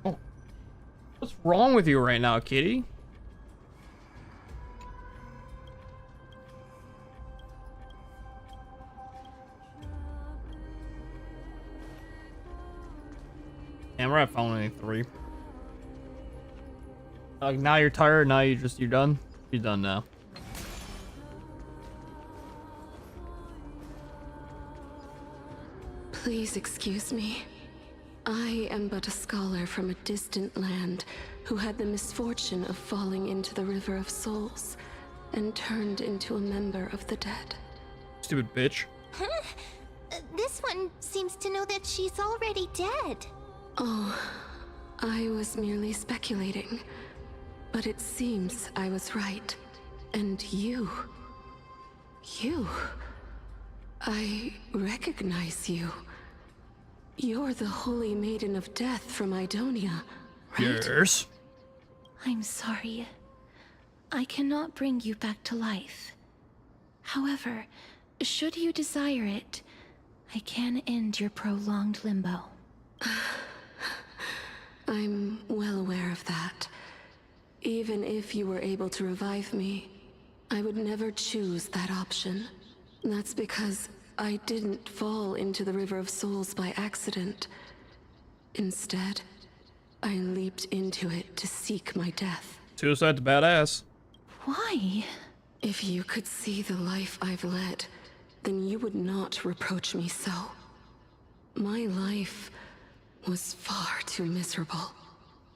Oh, what's wrong with you right now, kitty? And we're at only 3. Like now you're tired. Now you're done. You're done now. Please excuse me. I am but a scholar from a distant land who had the misfortune of falling into the River of Souls and turned into a member of the dead. Stupid bitch. Huh? This one seems to know that she's already dead. Oh, I was merely speculating. But it seems I was right. And you... I recognize you. You're the Holy Maiden of Death from Idonia, right? Yes. I'm sorry. I cannot bring you back to life. However, should you desire it, I can end your prolonged limbo. I'm well aware of that. Even if you were able to revive me, I would never choose that option. That's because I didn't fall into the River of Souls by accident. Instead, I leaped into it to seek my death. Suicide's badass. Why? If you could see the life I've led, then you would not reproach me so. My life was far too miserable.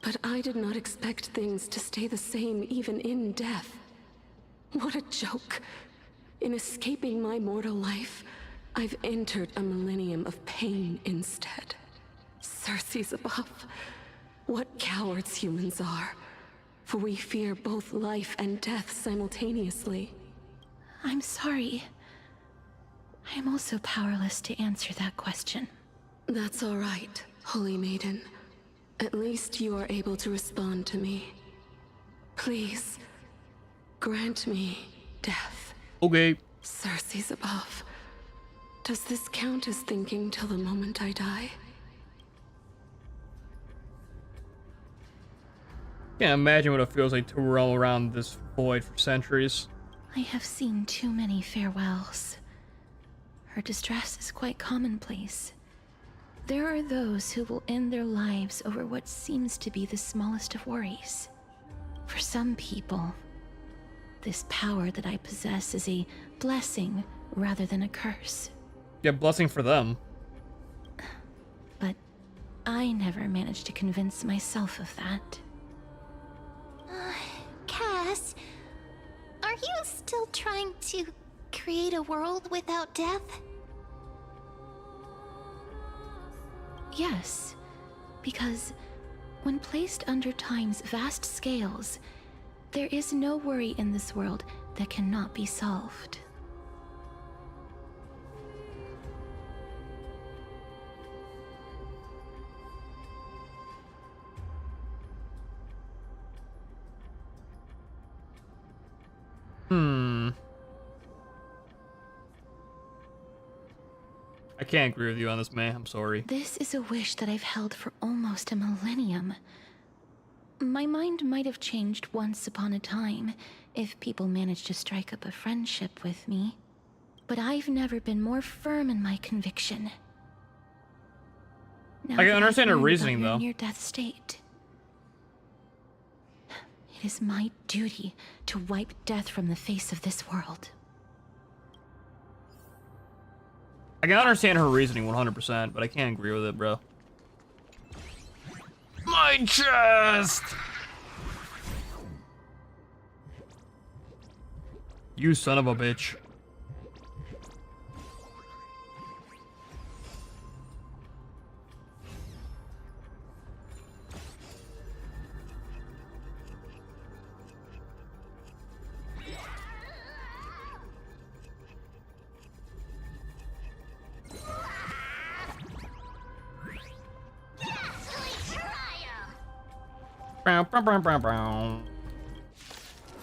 But I did not expect things to stay the same even in death. What a joke. In escaping my mortal life, I've entered a millennium of pain instead. Circe's above. What cowards humans are. For we fear both life and death simultaneously. I'm sorry. I am also powerless to answer that question. That's all right, Holy Maiden. At least you are able to respond to me. Please, grant me death. Okay. Circe's above. Does this count as thinking till the moment I die? Can't imagine what it feels like to roam around this void for centuries. I have seen too many farewells. Her distress is quite commonplace. There are those who will end their lives over what seems to be the smallest of worries. For some people, this power that I possess is a blessing rather than a curse. Yeah, blessing for them. But I never managed to convince myself of that. Cass, are you still trying to create a world without death? Yes, because when placed under time's vast scales, there is no worry in this world that cannot be solved. I can't agree with you on this, man. I'm sorry. This is a wish that I've held for almost a millennium. My mind might have changed once upon a time if people managed to strike up a friendship with me. But I've never been more firm in my conviction. Now I can understand her learned about reasoning, your though. near-death state. It is my duty to wipe death from the face of this world. I can understand her reasoning 100%, but I can't agree with it, bro. My chest! You son of a bitch.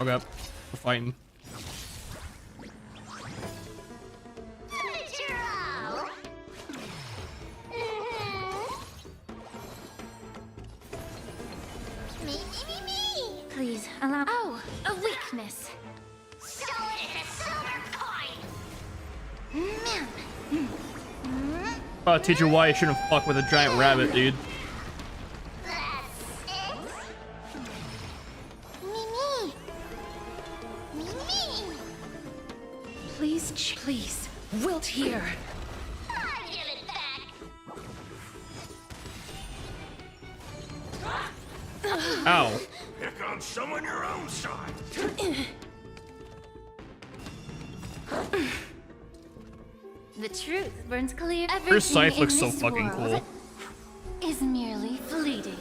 Okay, we're fighting. Please allow. Oh, a weakness. I'll teach you why you shouldn't fuck with a giant rabbit, dude. Please, wilt here. Ow. Pick on someone your own side. The truth burns clear. Her scythe Everything looks in so this fucking world cool. is merely fleeting.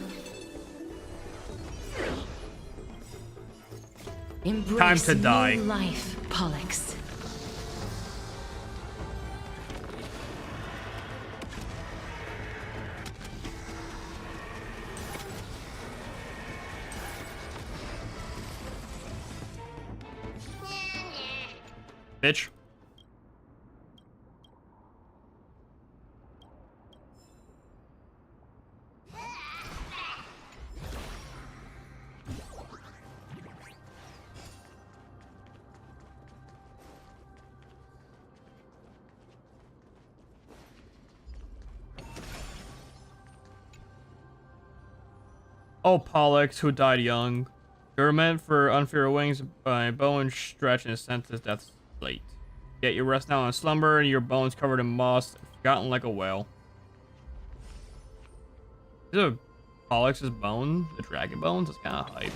Embrace Time to die. new life, Pollux. Bitch. Oh, Pollux, who died young. You were meant for unfair wings by bone stretch and sent to death's late. Yet you rest now in slumber, and your bones covered in moss, forgotten like a whale. Is it Pollux's bone? The dragon bones? That's kind of hype.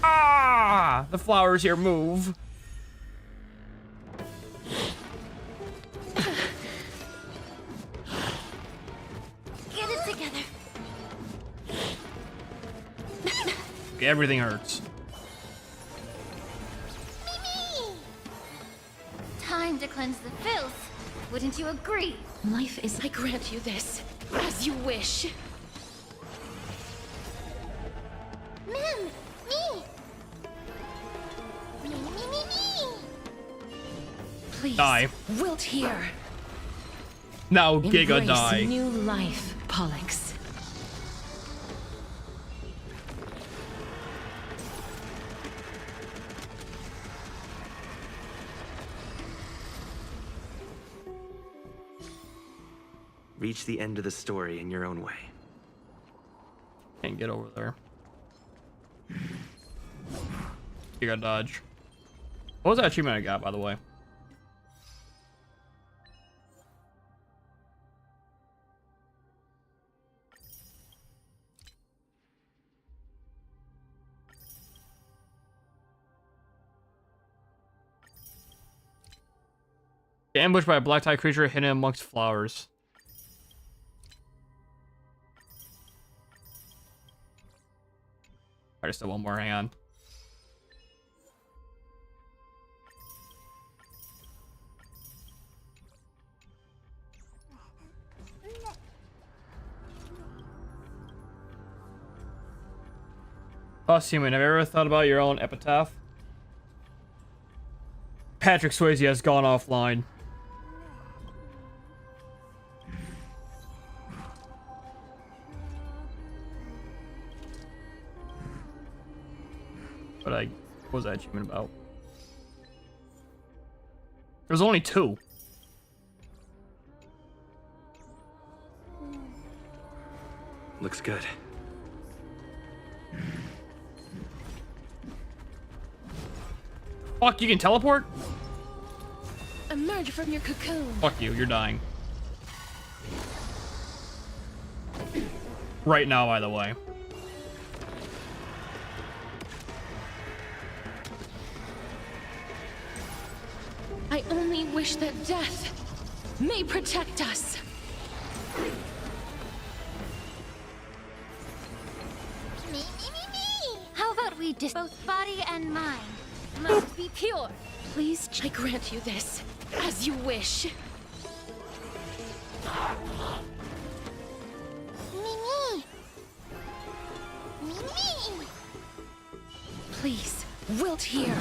Ah! The flowers here move. Get it together. Everything hurts. Time to cleanse the filth. Wouldn't you agree? Life is. I grant you this, as you wish. Mim! Me! Me, me, me, me! Please. Die. Wilt here. Now Giga Embrace die. new life, Pollux. Reach the end of the story in your own way. Can't get over there. You got dodge. What was that achievement I got, by the way? Get ambushed by a black-tie creature hidden amongst flowers. Alright, still one more, hang on. Human, have you ever thought about your own epitaph? Patrick Swayze has gone offline. But what was that achievement about? There's only 2. Looks good. Fuck, you can teleport? Emerge from your cocoon. Fuck you, you're dying. Right now, by the way. I only wish that death may protect us. Me, me, me, me! How about we both body and mind must be pure. Please, I grant you this, as you wish. Me. Me. Please, wilt hear.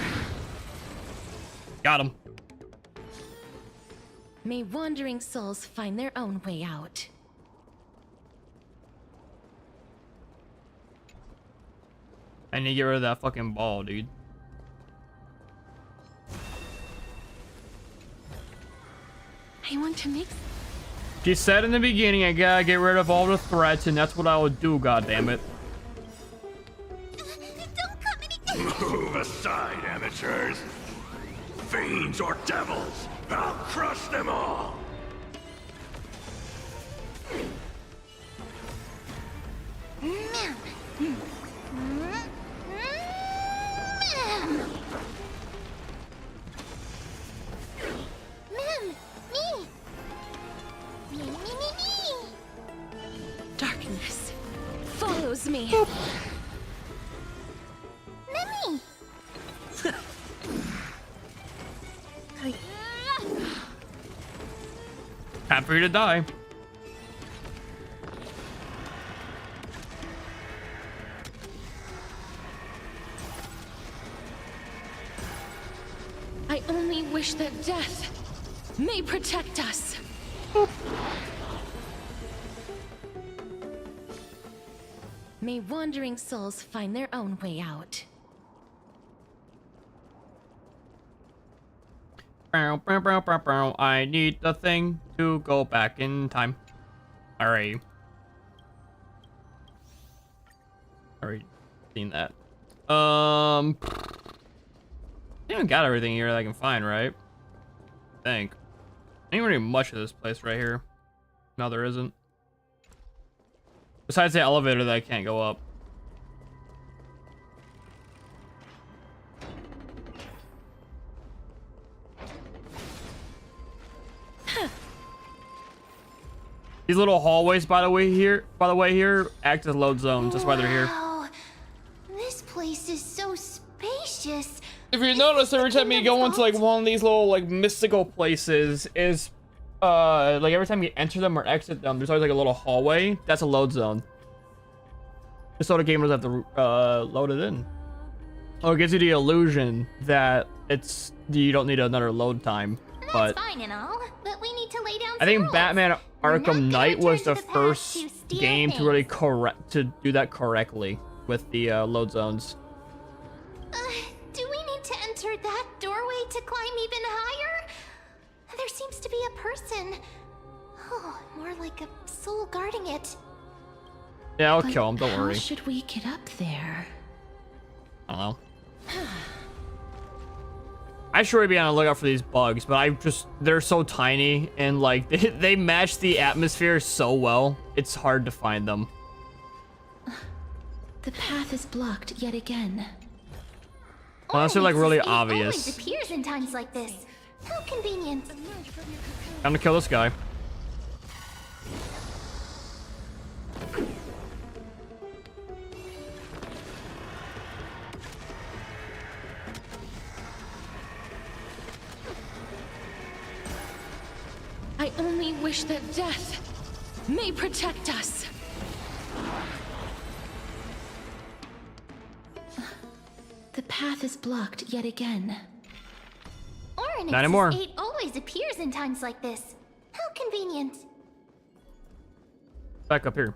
Got him. May wandering souls find their own way out. I need to get rid of that fucking ball, dude. I want to make... She said in the beginning, I gotta get rid of all the threats, and that's what I will do, goddammit. Move aside, amateurs. Fiends or devils, I'll crush them all. Darkness. way. Mimi! Time for you to die. I only wish that death may protect us. May wandering souls find their own way out. I need the thing to go back in time. Alright. Already seen that. I even got everything here that I can find, right? I think. Ain't really much of this place right here. No, there isn't. Besides the elevator that I can't go up. These little hallways, by the way, here act as load zones. That's why they're here. Wow. This place is so spacious. If you notice, every time you go into like one of these little like mystical places, is like every time you enter them or exit them, there's always like a little hallway. That's a load zone. Just so the game doesn't have to load it in. Oh, it gives you the illusion that you don't need another load time. But That's fine and all, but we need to lay down I think some Batman Arkham Knight was the first to steal game to really do that correctly with the load zones. Do we need to enter that doorway to climb even higher? There seems to be a person. Oh, more like a soul guarding it. Yeah, I'll kill him. Don't worry. How should we get up there? I don't know. I sure would be on the lookout for these bugs, but they're so tiny and like they match the atmosphere so well. It's hard to find them. The path is blocked yet again. Unless they're like really It obvious. always appears in times like this. How convenient. Time to kill this guy. I only wish that death may protect us. The path is blocked yet again. Oryx's Not anymore. It always appears in times like this. How convenient. Back up here.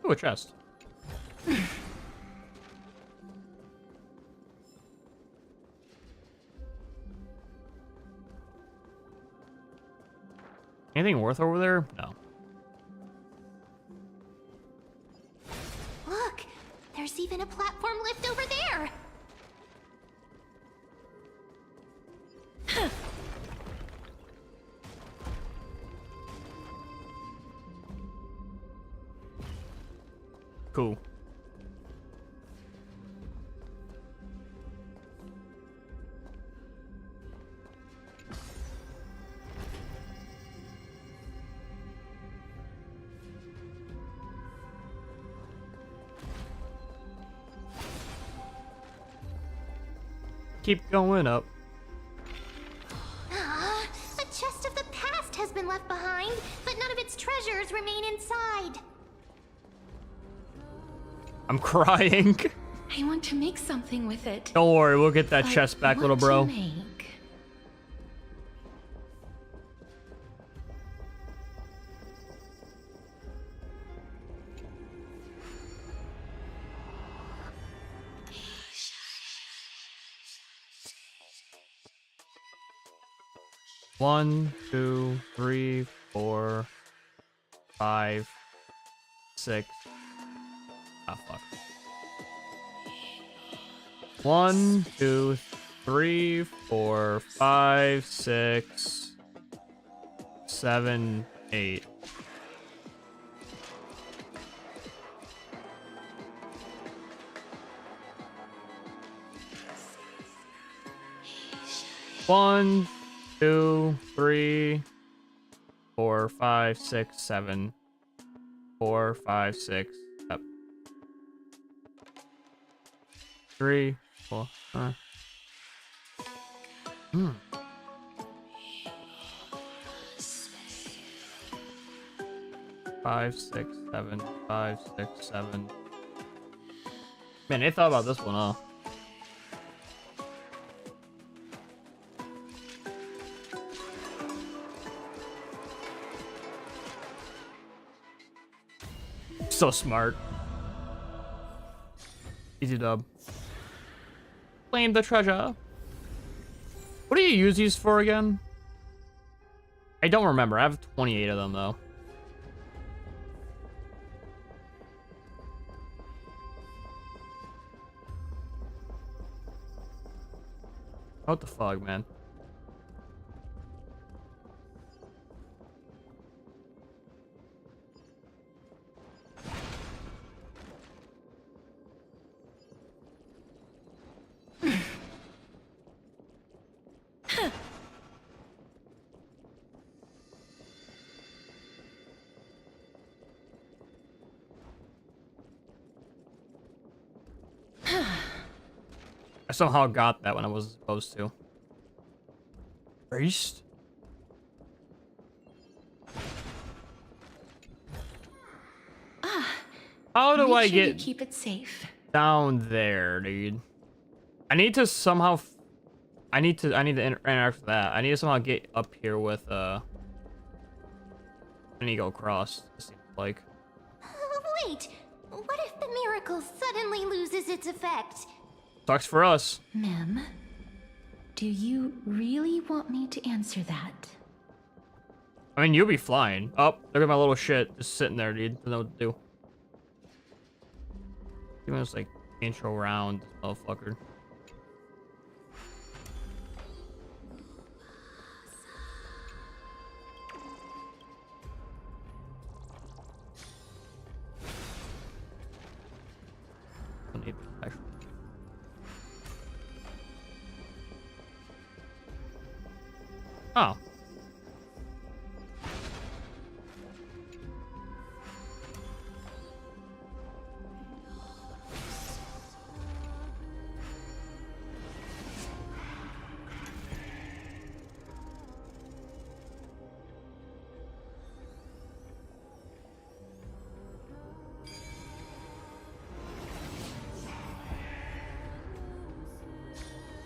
Ooh, a chest. Anything worth over there? No. Look, there's even a platform lift over there. Cool. Keep going up. A chest of the past has been left behind, but none of its treasures remain inside. I'm crying. I want to make something with it. Don't worry, we'll get that But chest back, what little bro. to make? One, 2, 3, 4, 5, 6. Ah, fuck. 1, 2, 3, 4, 5, 6, 7, 8. One, 2, 3, 4, 5, 6, 7. 4, 5, 6, 7. 3, 4, 5. 5, 6, 7, 5, 6, 7. Man, they thought about this one, huh? So smart. Easy dub. Claim the treasure. What do you use these for again? I don't remember. I have 28 of them though. What the fuck, man? I somehow got that when I wasn't supposed to. Priest? How do I get keep it safe down there, dude? I need to somehow. I need to interact with that. I need to somehow get up here with I need to go across. It seems like. Wait, what if the miracle suddenly loses its effect? Sucks for us. Mem, do you really want me to answer that? I mean, you'll be flying. Oh, look at my little shit just sitting there, dude. Doesn't know what to do. He was like intro round, motherfucker. Don't need protection. Oh.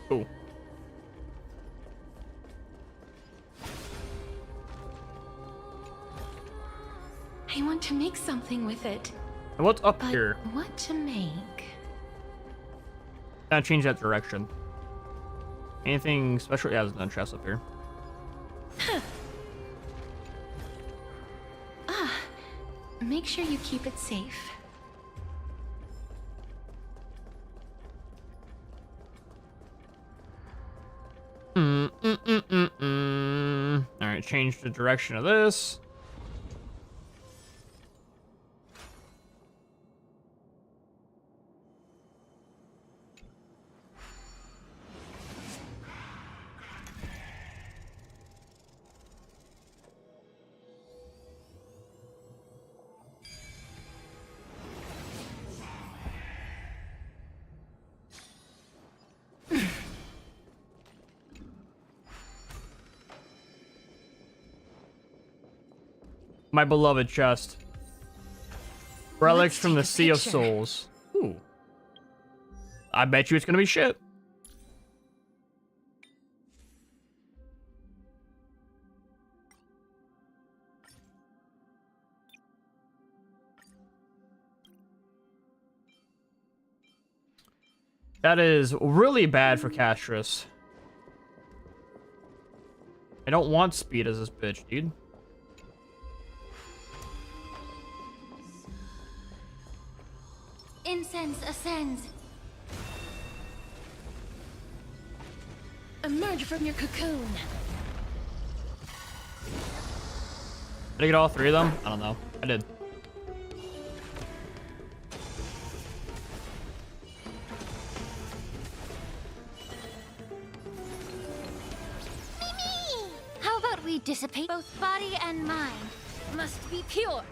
Cool. I want to make something with it. And what's up But here? what to make? Gotta change that direction. Anything special? Yeah, there's no chest up here. Make sure you keep it safe. Alright, change the direction of this. My beloved chest. Relics Let's from the take a Sea of picture. Souls. Ooh. I bet you it's gonna be shit. That is really bad for Castris. I don't want speed as this bitch, dude. Incense ascends. Emerge from your cocoon. Did I get all three of them? I don't know. I did. How about we dissipate both body and mind? Must be pure.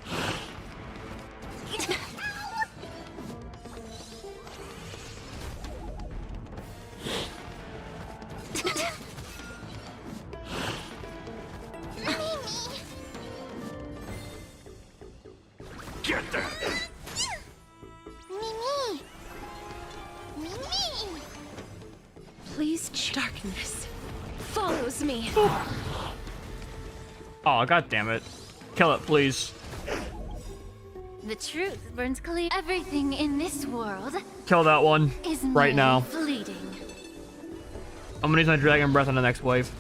Please, darkness follows me. Oh, god damn it. Kill it, please. The truth burns clear. Everything in this world Kill that one is right now. fleeting. I'm gonna use my dragon breath on the next wave.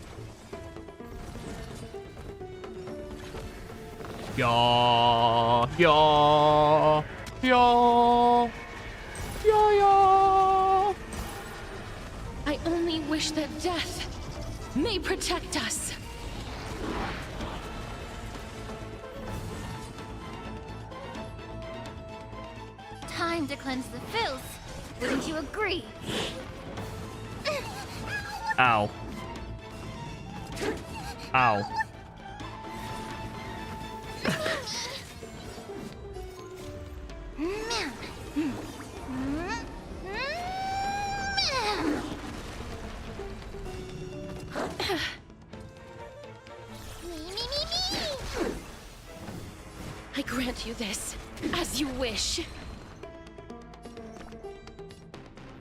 Yeah, yeah, yeah, yeah, yeah. I only wish that death may protect us. Time to cleanse the filth. Wouldn't you agree? Ow. Ow. I grant you this, as you wish.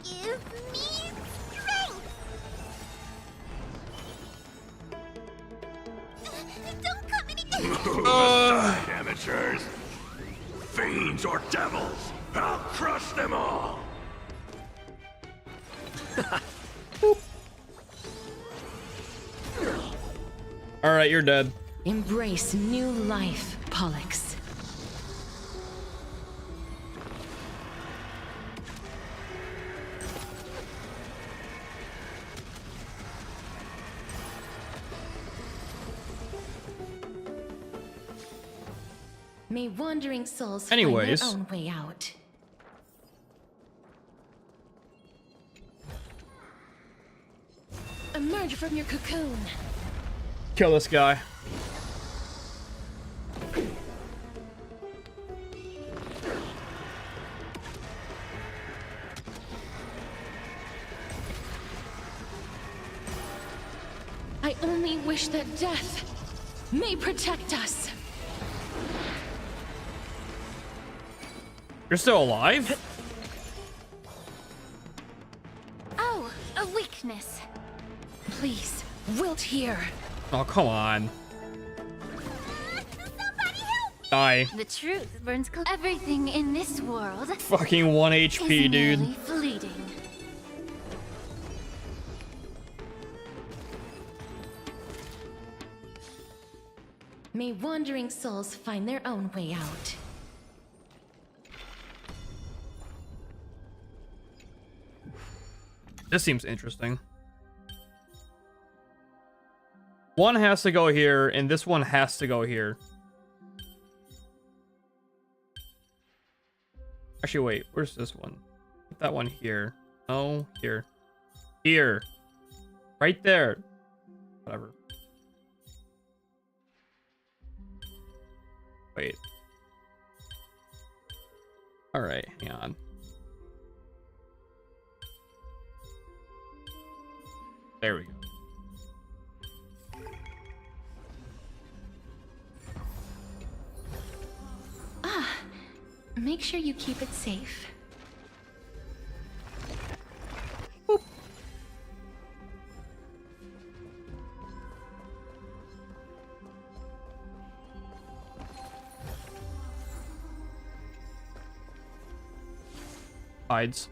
Give me strength! Don't come any Amateurs! Fiends or devils! I'll crush them all! Alright, you're dead. Embrace new life, Pollux. May wandering souls Anyways. find their own way out. Emerge from your cocoon. Kill this guy. I only wish that death may protect us. You're still alive? Oh, a weakness. Please, wilt here. Oh, come on. Die. The truth burns everything in this world. Fucking 1 HP, is dude. merely fleeting. May wandering souls find their own way out. This seems interesting. One has to go here, and this one has to go here. Actually, wait. Where's this one? Put that one here. No, here. Here. Right there. Whatever. Wait. Alright, hang on. There we go. Make sure you keep it safe. Boop. Hides.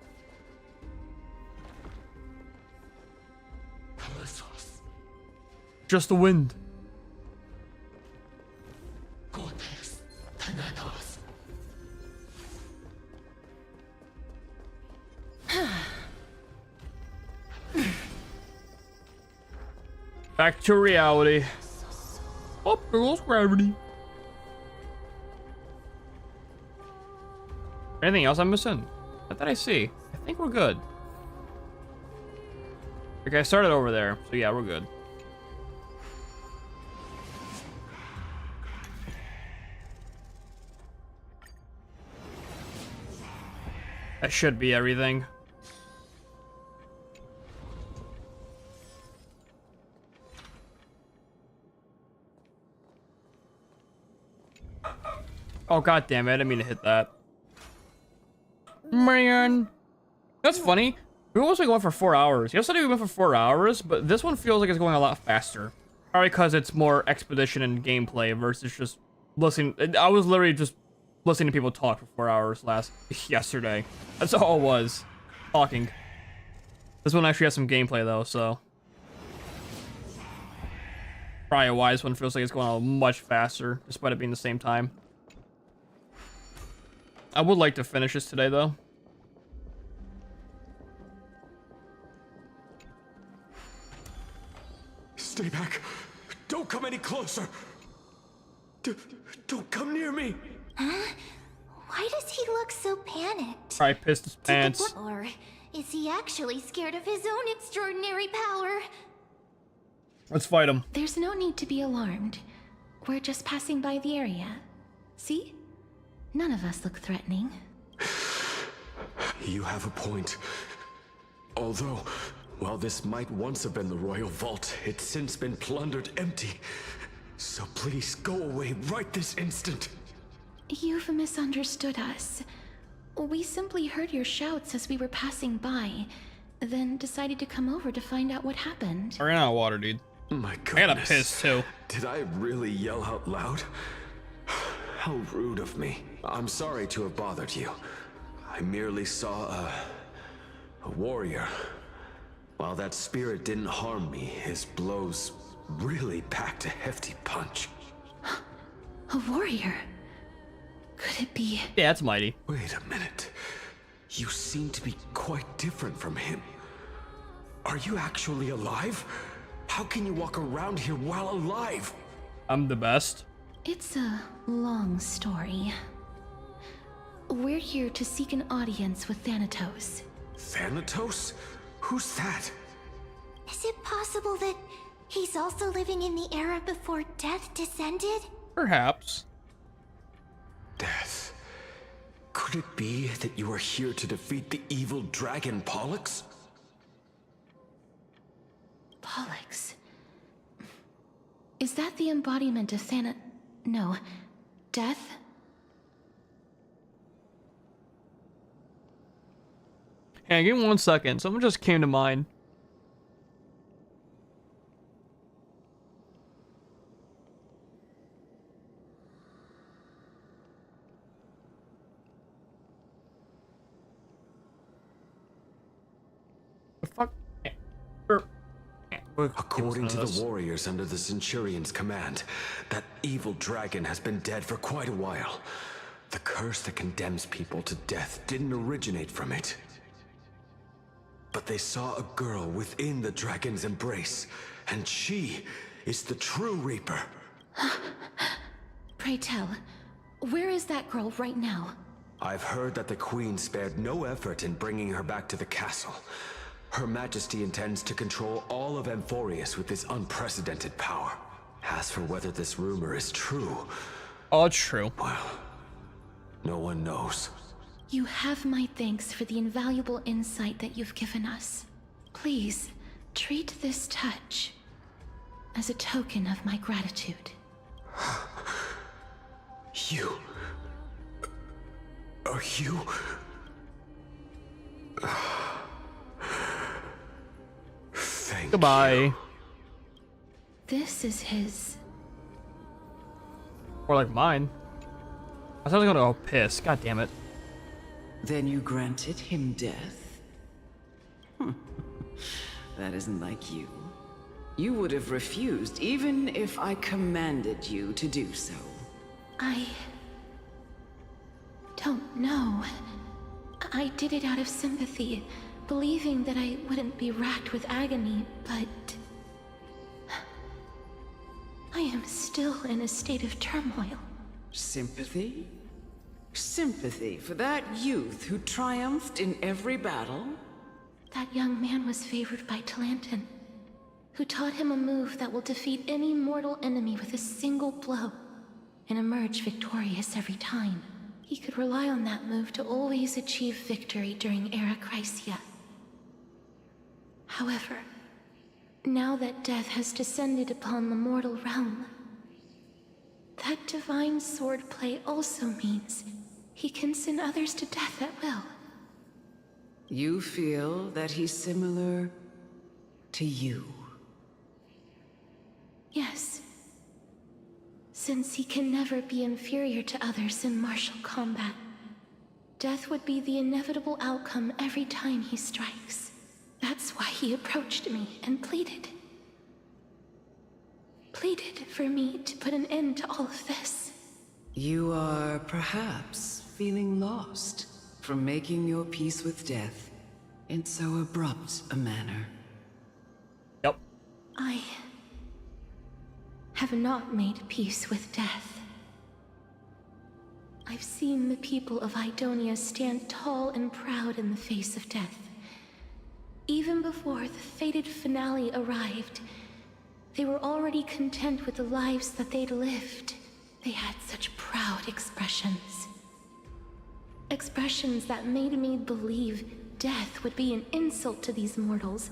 Just the wind. Back to reality. Oh, there goes gravity. Anything else I'm missing? What did I see? I think we're good. Okay, I started over there, so yeah, we're good. That should be everything. Oh, god damn it, I didn't mean to hit that. Man. That's funny. We were also going for 4 hours. Yesterday we went for 4 hours, but this one feels like it's going a lot faster. Probably because it's more expedition and gameplay versus just listening. I was literally just listening to people talk for 4 hours yesterday. That's all it was. Talking. This one actually has some gameplay though, so. Probably why this one feels like it's going on much faster, despite it being the same time. I would like to finish this today though. Stay back. Don't come any closer. Don't come near me. Huh? Why does he look so panicked? Probably pissed his pants. Or is he actually scared of his own extraordinary power? Let's fight him. There's no need to be alarmed. We're just passing by the area. See? None of us look threatening. You have a point. Although, while this might once have been the royal vault, it's since been plundered empty. So please go away right this instant. You've misunderstood us. We simply heard your shouts as we were passing by, then decided to come over to find out what happened. I ran out of water, dude. My goodness. I got a piss too. Did I really yell out loud? How rude of me. I'm sorry to have bothered you. I merely saw a warrior. While that spirit didn't harm me, his blows really packed a hefty punch. A warrior? Could it be? Yeah, it's mighty. Wait a minute. You seem to be quite different from him. Are you actually alive? How can you walk around here while alive? I'm the best. It's a long story. We're here to seek an audience with Thanatos. Thanatos? Who's that? Is it possible that he's also living in the era before death descended? Perhaps. Death. Could it be that you are here to defeat the evil dragon Pollux? Pollux? Is that the embodiment of No. Death? Hang on, give me 1 second. Someone just came to mind. The fuck? According to the warriors under the Centurion's command, that evil dragon has been dead for quite a while. The curse that condemns people to death didn't originate from it. But they saw a girl within the dragon's embrace, and she is the true Reaper. Pray tell, where is that girl right now? I've heard that the Queen spared no effort in bringing her back to the castle. Her Majesty intends to control all of Amphorius with this unprecedented power. As for whether this rumor is true... Oh, it's true. Well, no one knows. You have my thanks for the invaluable insight that you've given us. Please, treat this touch as a token of my gratitude. You... Are you... Goodbye. This is his. Or like mine. I thought I was gonna go piss. God damn it. Then you granted him death? That isn't like you. You would have refused even if I commanded you to do so. I don't know. I did it out of sympathy, believing that I wouldn't be racked with agony, but I am still in a state of turmoil. Sympathy? Sympathy for that youth who triumphed in every battle? That young man was favored by Talantin, who taught him a move that will defeat any mortal enemy with a single blow and emerge victorious every time. He could rely on that move to always achieve victory during Era Chrysia. However, now that death has descended upon the mortal realm, that divine swordplay also means he can send others to death at will. You feel that he's similar to you. Yes. Since he can never be inferior to others in martial combat, death would be the inevitable outcome every time he strikes. That's why he approached me and pleaded. Pleaded for me to put an end to all of this. You are perhaps feeling lost from making your peace with death in so abrupt a manner. Yep. I have not made peace with death. I've seen the people of Idonia stand tall and proud in the face of death. Even before the fated finale arrived, they were already content with the lives that they'd lived. They had such proud expressions. Expressions that made me believe death would be an insult to these mortals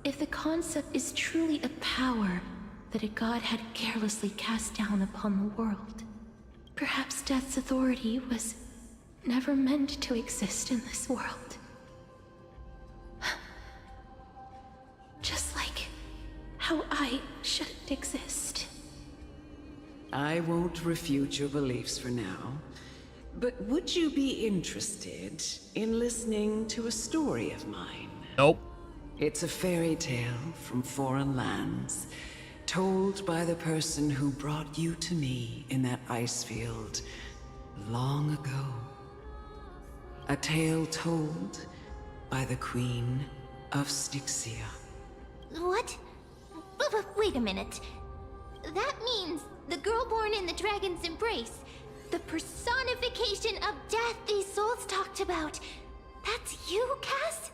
if the concept is truly a power that a god had carelessly cast down upon the world. Perhaps death's authority was never meant to exist in this world. Just like how I shouldn't exist. I won't refute your beliefs for now, but would you be interested in listening to a story of mine? Nope. It's a fairy tale from foreign lands, told by the person who brought you to me in that ice field long ago. A tale told by the Queen of Styxia. What? Wait a minute. That means the girl born in the dragon's embrace, the personification of death these souls talked about. That's you, Cass?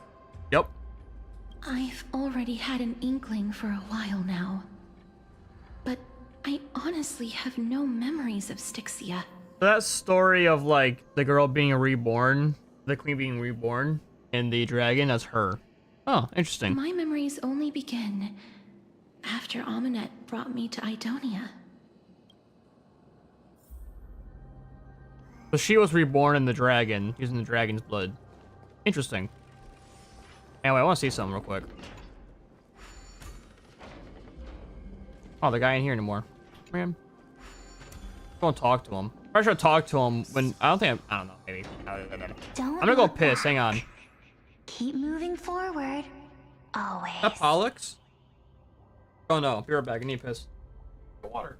Yep. I've already had an inkling for a while now. But I honestly have no memories of Styxia. That story of, like, the girl being reborn, the queen being reborn, and the dragon, that's her. Oh, interesting. My memories only begin after Amunet brought me to Idonia. So she was reborn in the dragon, using the dragon's blood. Interesting. Anyway, I want to see something real quick. Oh, the guy ain't here anymore. Man. Go and talk to him. I should talk to him when... I don't know, maybe. I'm gonna go piss, hang on. Keep moving forward. Always. Is that Pollux? Oh no, be right back, I need to piss. Water.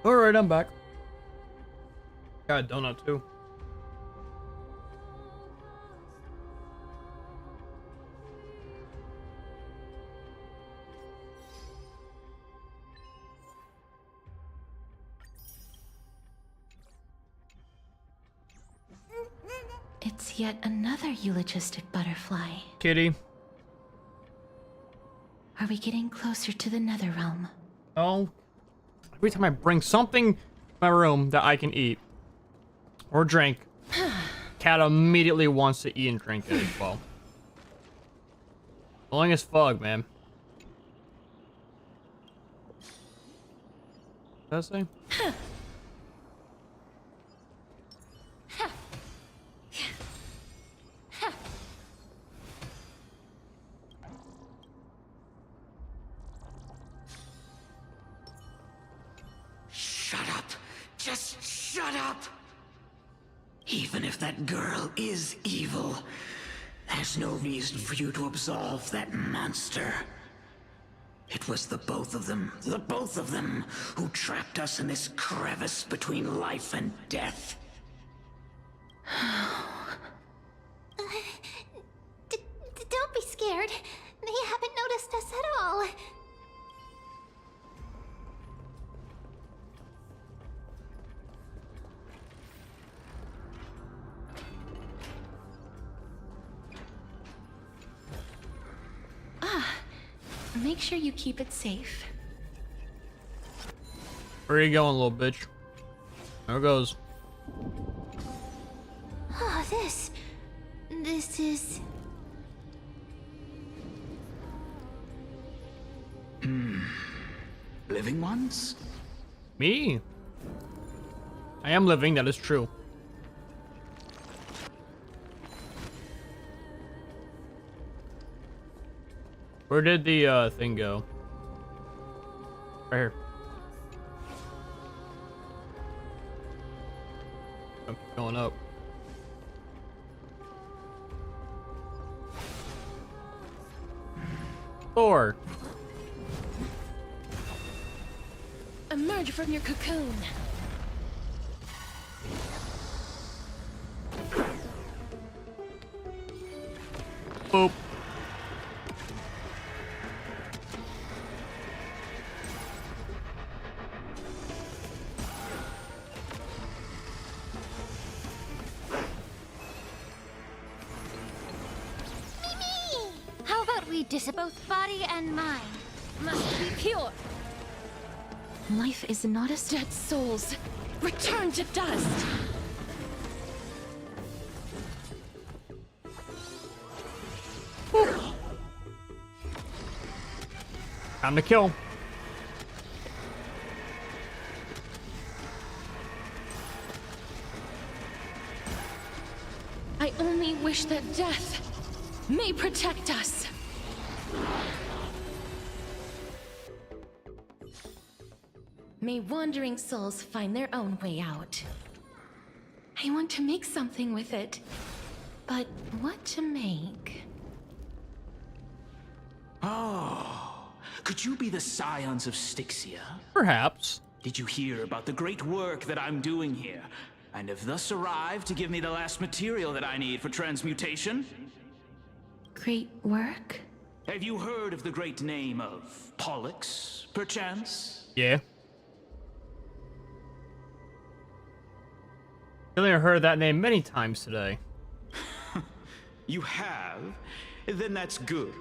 Alright, I'm back. Got a donut too. It's yet another eulogistic butterfly. Kitty. Are we getting closer to the Netherrealm? Oh. Every time I bring something to my room that I can eat or drink, cat immediately wants to eat and drink it as well. Annoying as fuck, man. What did I say? Shut up. Just shut up. Even if that girl is evil, there's no reason for you to absolve that monster. It was the both of them, who trapped us in this crevice between life and death. Don't be scared. They haven't noticed us at all. Make sure you keep it safe. Where are you going, little bitch? There it goes. Oh, this is... Living ones? Me? I am living, that is true. Where did the thing go? Right here. Oh, keep going up. Thor. Emerge from your cocoon. Boop. How about we both body and mind? Must be pure. Life is not as dead souls. Return to dust. Time to kill. I only wish that death may protect us. May wandering souls find their own way out. I want to make something with it, but what to make? Oh, could you be the scions of Styxia? Perhaps. Did you hear about the great work that I'm doing here, and have thus arrived to give me the last material that I need for transmutation? Great work? Have you heard of the great name of Pollux, perchance? Yeah. I only heard that name many times today. You have? Then that's good.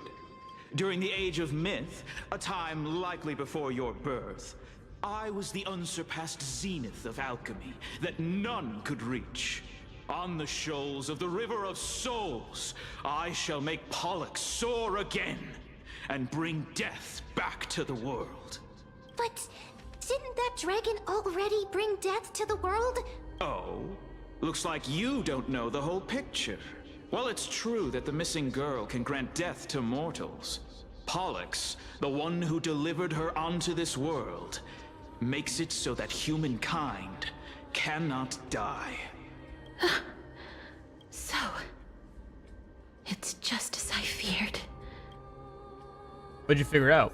During the Age of Myth, a time likely before your birth, I was the unsurpassed zenith of alchemy that none could reach. On the shoals of the River of Souls, I shall make Pollux soar again and bring death back to the world. But didn't that dragon already bring death to the world? Oh? Looks like you don't know the whole picture. Well, it's true that the missing girl can grant death to mortals. Pollux, the one who delivered her onto this world, makes it so that humankind cannot die. So, it's just as I feared. What'd you figure out?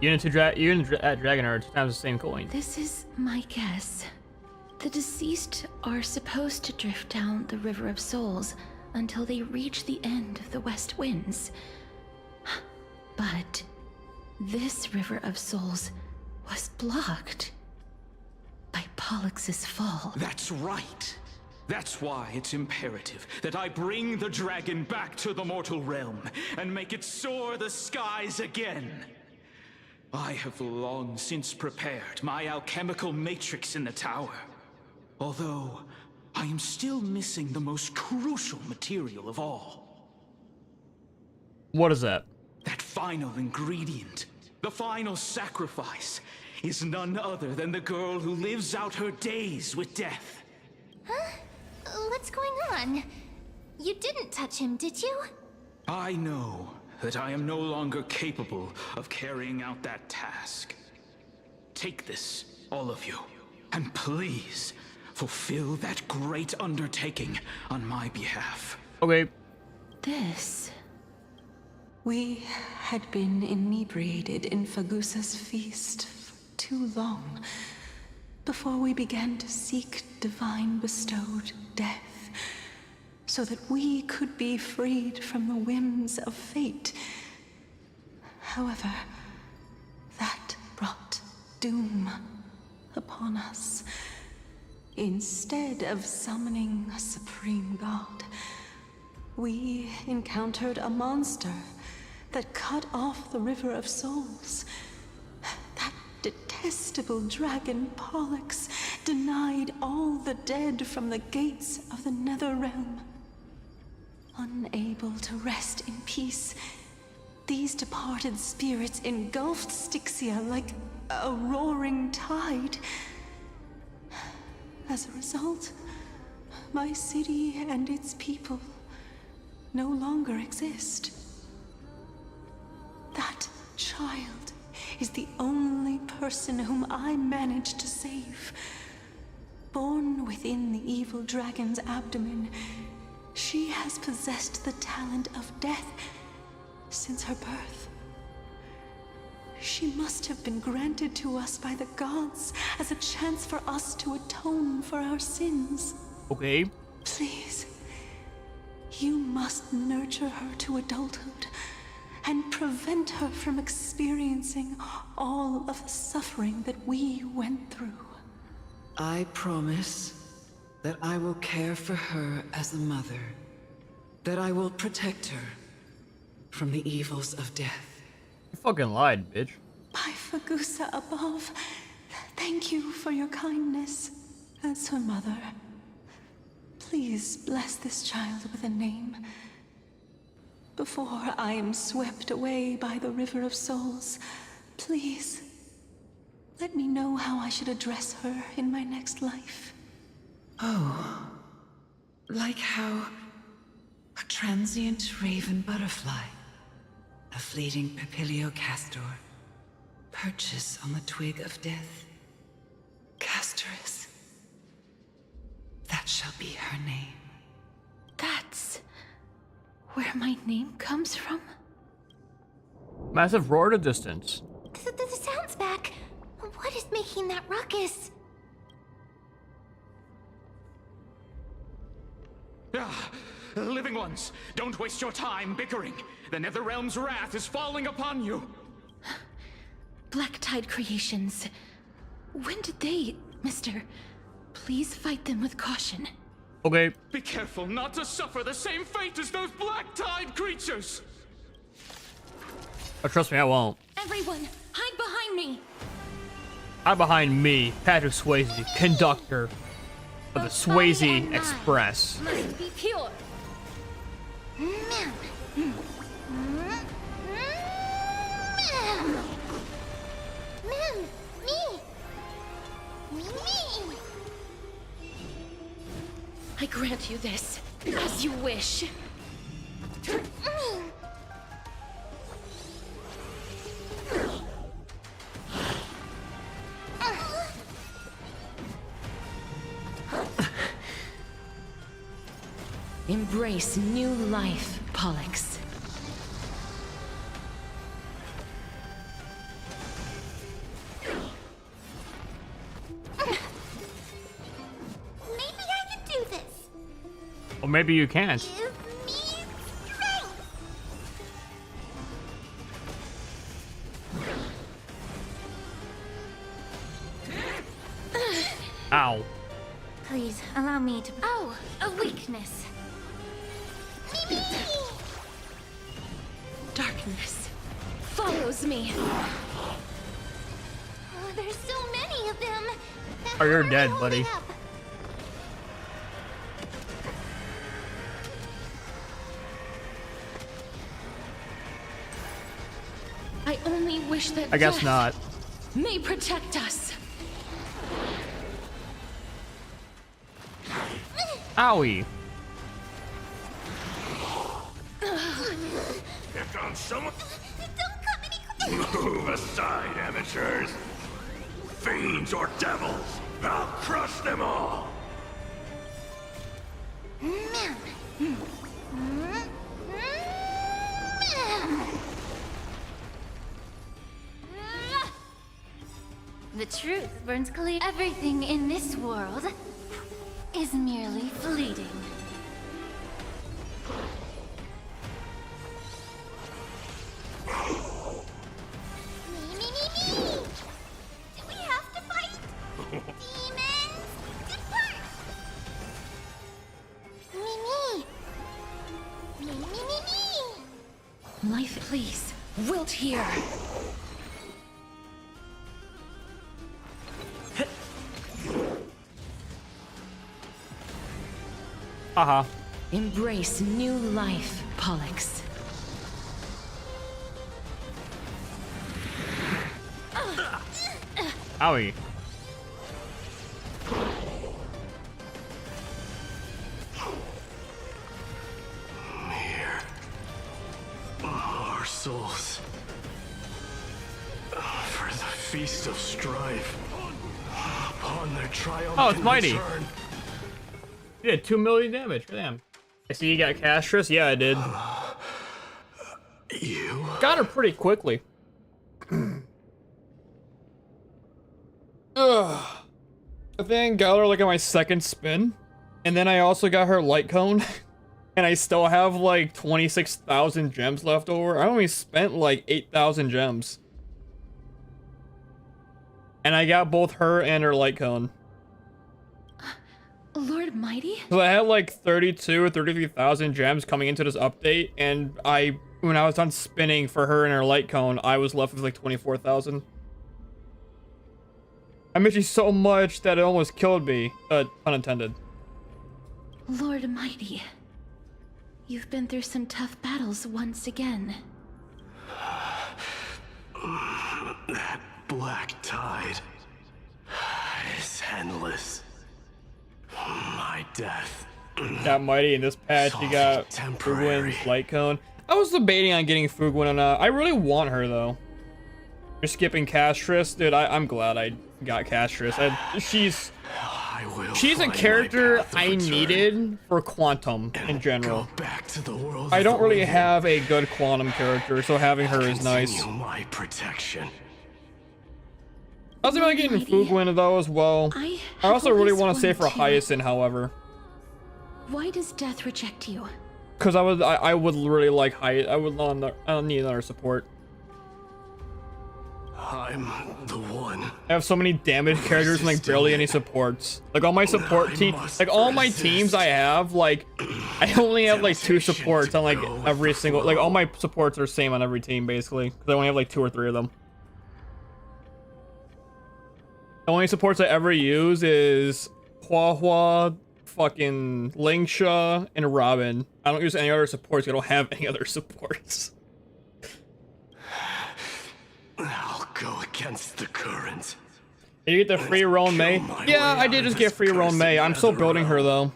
You and Dragon are 2 times the same coin. This is my guess. The deceased are supposed to drift down the River of Souls until they reach the end of the West Winds. But this River of Souls was blocked by Pollux's fall. That's right. That's why it's imperative that I bring the dragon back to the mortal realm and make it soar the skies again. I have long since prepared my alchemical matrix in the tower. Although, I am still missing the most crucial material of all. What is that? That final ingredient, the final sacrifice, is none other than the girl who lives out her days with death. Huh? What's going on? You didn't touch him, did you? I know that I am no longer capable of carrying out that task. Take this, all of you, and please fulfill that great undertaking on my behalf. Okay. This... We had been inebriated in Fagusa's feast for too long before we began to seek divine bestowed death, so that we could be freed from the whims of fate. However, that brought doom upon us. Instead of summoning a supreme god, we encountered a monster that cut off the River of Souls. That detestable dragon Pollux denied all the dead from the gates of the Nether Realm. Unable to rest in peace, these departed spirits engulfed Styxia like a roaring tide. As a result, my city and its people no longer exist. That child is the only person whom I managed to save. Born within the evil dragon's abdomen, she has possessed the talent of death since her birth. She must have been granted to us by the gods as a chance for us to atone for our sins. Okay. Please, you must nurture her to adulthood and prevent her from experiencing all of the suffering that we went through. I promise that I will care for her as a mother, that I will protect her from the evils of death. You fucking lied, bitch. By Fagusa above, thank you for your kindness. As her mother, please bless this child with a name before I am swept away by the River of Souls. Please, let me know how I should address her in my next life. Oh, like how a transient raven butterfly, a fleeting papilio castor, perches on the twig of death. Castorus. That shall be her name. That's where my name comes from? Massive roar to distance. The sound's back. What is making that ruckus? Living ones, don't waste your time bickering. The Netherrealm's wrath is falling upon you. Black Tide creations. When did they, mister? Please fight them with caution. Okay. Be careful not to suffer the same fate as those Black Tide creatures. Oh, trust me, I won't. Everyone, hide behind me. Hide behind me, Patrick Swayze, conductor of the Swayze Express. Must be pure. I grant you this, as you wish. Embrace new life, Pollux. Or maybe you can't. Ow. Please allow me to. Oh, a weakness. Darkness follows me. Oh, there's so many of them. Oh, you're dead, buddy. I only wish that I guess death not. may protect us. Owie. Here comes someone. Move aside, amateurs. Fiends or devils, I'll crush them all. The truth burns clear. Everything in this world is merely fleeting. Do we have to fight? Demons, depart! Me. Life, please. Wilt here. Haha. Embrace new life, Pollux. Owie. Here. Our souls. For the feast of strife. Upon their triumph. Oh, it's mighty. Return. You did 2 million damage. Damn. I see you got Castress. Yeah, I did. You got her pretty quickly. Ugh. I think I got her like on my second spin, and then I also got her light cone, and I still have like 26,000 gems left over. I only spent like 8,000 gems, and I got both her and her light cone. Lord Mighty? So I had like 32 or 33,000 gems coming into this update, and when I was done spinning for her and her light cone, I was left with like 24,000. I miss you so much that it almost killed me. Unintended. Lord Mighty, you've been through some tough battles once again. That black tide is endless. My death. Got Mighty in this patch. You got Fuguin's light cone. I was debating on getting Fuguin or not. I really want her though. You're skipping Castress, dude. I'm glad I got Castress. She's a character I needed for Quantum in general. Back to the world I don't really have a good Quantum character, so having her is nice. My protection. I was about getting Fuguin though as well. I also really want to say for Hyacinth, however. Why does Death reject you? Because I would really like Hyacinth. I don't need another support. I'm the one. I have so many damage characters and like barely any supports. Like all my support team, like all my teams I have, like I only have like 2 supports on like every single, like all my supports are same on every team basically. Because I only have like 2 or 3 of them. The only supports I ever use is Hua, fucking Lingsha, and Robin. I don't use any other supports. I don't have any other supports. I'll go against the current. Did you get the free roam May? Yeah, I did just get free roam May. I'm still building her though.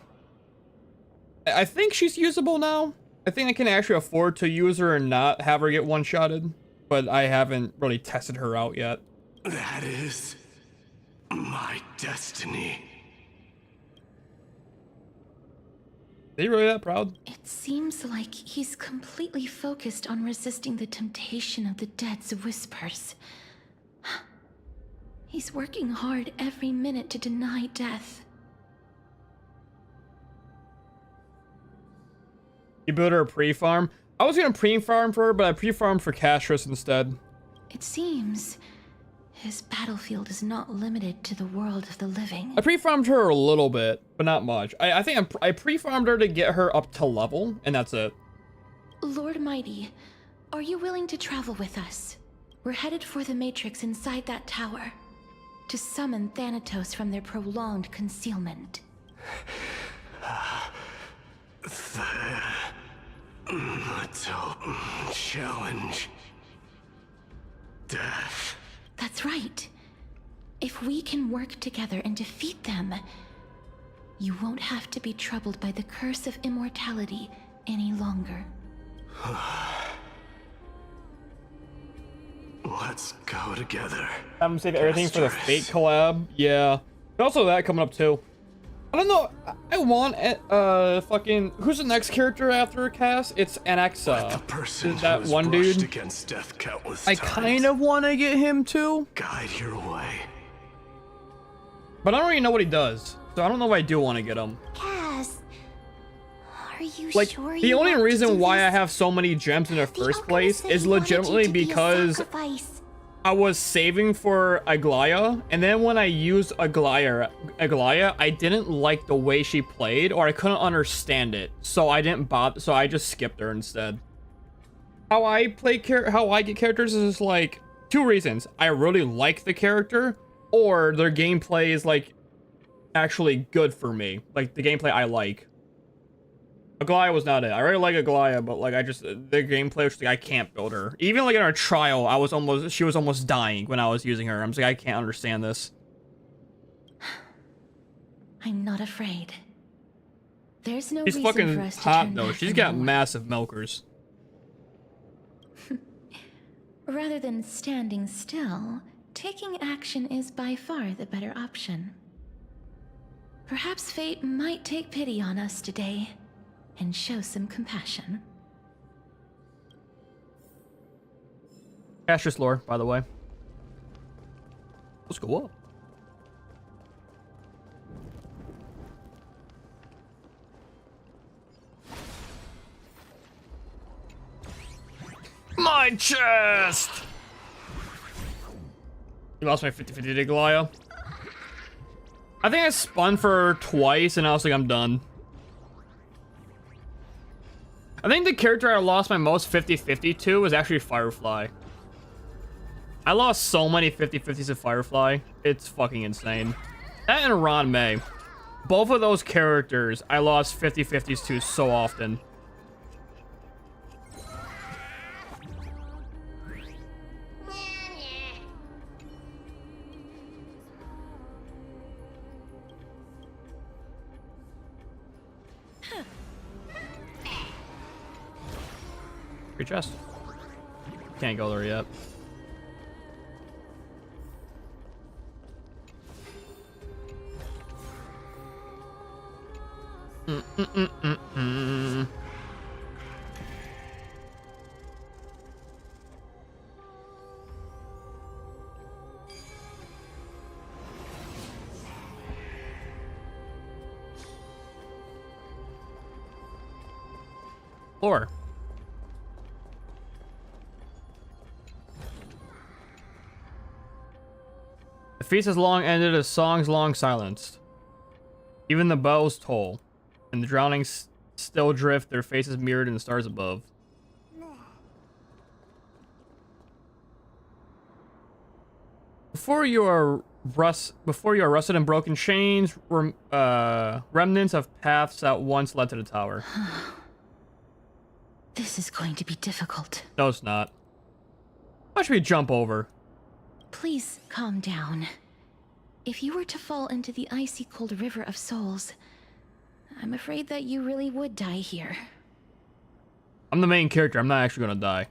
I think she's usable now. I think I can actually afford to use her and not have her get one-shotted. But I haven't really tested her out yet. That is my destiny. Is he really that proud? It seems like he's completely focused on resisting the temptation of the dead's whispers. He's working hard every minute to deny death. You built her a pre-farm? I was gonna pre-farm for her, but I pre-farmed for Castris instead. It seems his battlefield is not limited to the world of the living. I pre-farmed her a little bit, but not much. I think I pre-farmed her to get her up to level, and that's it. Lord Mighty, are you willing to travel with us? We're headed for the Matrix inside that tower to summon Thanatos from their prolonged concealment. The challenge. Death. That's right. If we can work together and defeat them, you won't have to be troubled by the curse of immortality any longer. Let's go together. I'm gonna save everything for the Fate collab. Yeah. Also that coming up too. I don't know. I want fucking who's the next character after Cass? It's Anaxa. That one dude. Against death countless I times. kind of want to get him too. Guide your way. But I don't really know what he does, so I don't know if I do want to get him. Cass, are you Like sure the you only want to reason do why I this? have so many gems in the first place said is he wanted legitimately you to be a because sacrifice. I was saving for Aglaya, and then when I used Aglaya, I didn't like the way she played, or I couldn't understand it, so I didn't bother. So I just skipped her instead. How I get characters is like 2 reasons: I really like the character, or their gameplay is like actually good for me, like the gameplay I like. Aglaya was not it. I really like Aglaya, but like the gameplay was like I can't build her. Even like in our trial, she was almost dying when I was using her. I'm just like I can't understand this. I'm not afraid. There's no She's reason for fucking us to hot turn though. back She's got anymore. massive milkers. Rather than standing still, taking action is by far the better option. Perhaps fate might take pity on us today and show some compassion. Castrus lore, by the way. Let's go up. My chest! You lost my 50-50 to Goliath. I think I spun for her twice and I was like, I'm done. I think the character I lost my most 50-50 to was actually Firefly. I lost so many 50-50s to Firefly. It's fucking insane. That and Ron May. Both of those characters I lost 50-50s to so often. Great chest. Can't go there yet. Floor. The feast has long ended, as songs long silenced. Even the bells toll, and the drowning still drift, their faces mirrored in the stars above. Before you are rusted and broken chains, remnants of paths that once led to the tower. This is going to be difficult. No, it's not. Watch me jump over. Please calm down. If you were to fall into the icy cold river of souls, I'm afraid that you really would die here. I'm the main character. I'm not actually gonna die.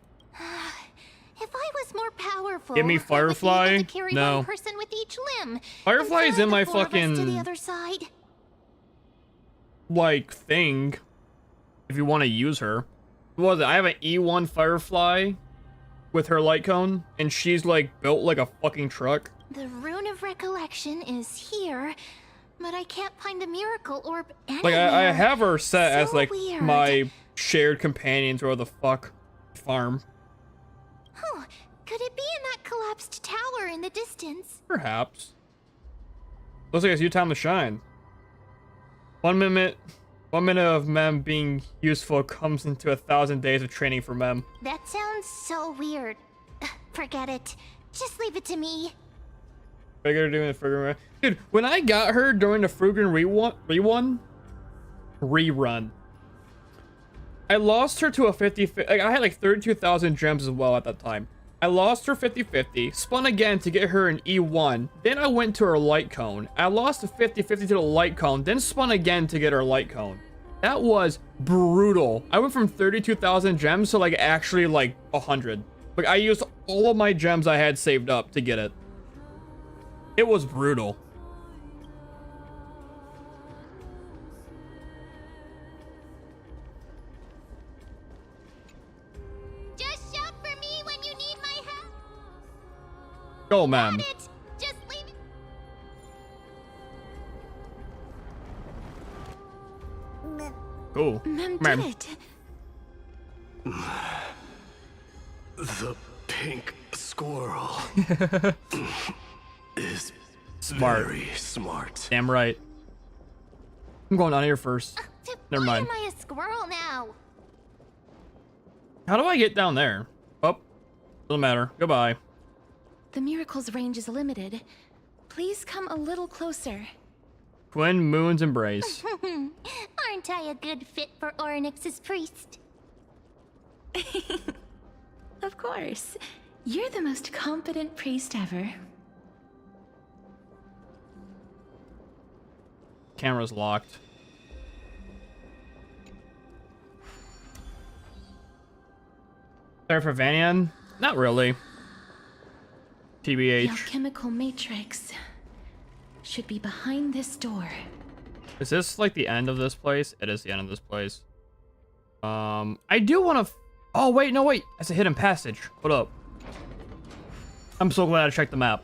If I was more powerful, Give me I would be Firefly? able to carry No. one person with each limb. Firefly and is fly in the my 4 of us to fucking the other side. like thing. If you want to use her, what was it? I have an E1 Firefly with her light cone, and she's like built like a fucking truck. The Rune of Recollection is here, but I can't find a miracle orb anywhere. Like I have her set as like weird. my shared companions or the fuck farm. Oh, could it be in that collapsed tower in the distance? Perhaps. Looks like it's your time to shine. 1 minute of Mem being useful comes into 1,000 days of training for Mem. That sounds so weird. Forget it. Just leave it to me. Regular doing the Frugen. Dude, when I got her during the Frugen rerun, I lost her to a 50. Like, I had like 32,000 gems as well at that time. I lost her 50-50, spun again to get her an E1. Then I went to her light cone. I lost the 50-50 to the light cone, then spun again to get her light cone. That was brutal. I went from 32,000 gems to like actually like 100. Like, I used all of my gems I had saved up to get it. It was brutal. Just shout for me when you need my help. Go, ma'am. Just leave it. Cool. Mem Ma'am. did it. The pink squirrel is Smart. very smart. Damn right. I'm going down here first. Never mind. Why am I a squirrel now? How do I get down there? Oh, doesn't matter. Goodbye. The miracle's range is limited. Please come a little closer. Twin Moon's Embrace. Aren't I a good fit for Ornyx's priest? Of course. You're the most competent priest ever. Camera's locked. Sorry for Vanian? Not really. The TBH. alchemical matrix should be behind this door. Is this like the end of this place? It is the end of this place. I do want to. Oh wait, no wait. That's a hidden passage. Hold up. I'm so glad I checked the map.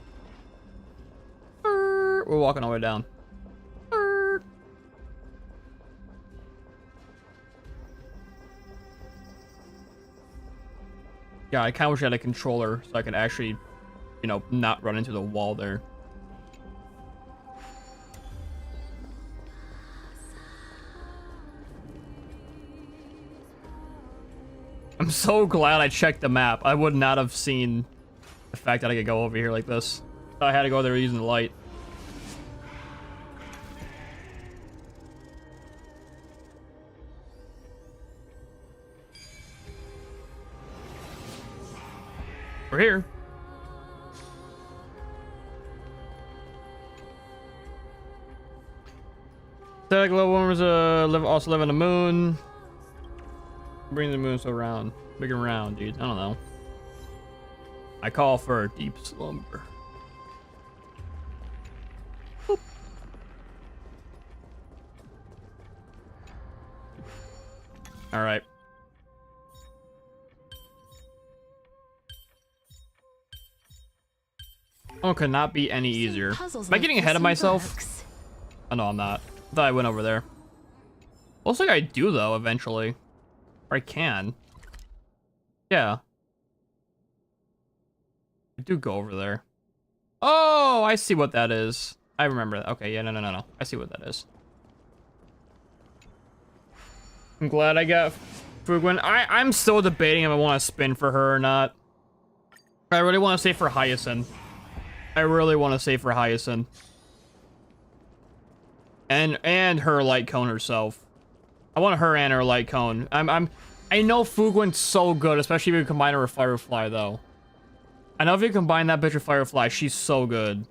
We're walking all the way down. Yeah, I kind of wish I had a controller so I could actually, you know, not run into the wall there. I'm so glad I checked the map. I would not have seen the fact that I could go over here like this. I had to go there using the light. We're here. The glowworms also live on the moon. Bring the moon so round. Big and round, dude. I don't know. I call for a deep slumber. Boop. All right. Oh, could not be any easier. Am I getting ahead of myself? Oh, no, I'm not. I thought I went over there. Looks like I do, though, eventually. Or I can. Yeah. I do go over there. Oh, I see what that is. I remember that. Okay, yeah, no. I see what that is. I'm glad I got Frugen. I'm still debating if I want to spin for her or not. I really want to save for Hyacinth. I really want to save for Hyacinth. And her light cone herself. I want her and her light cone. I know Fuguin's so good, especially if you combine her with Firefly, though. I know if you combine that bitch with Firefly, she's so good.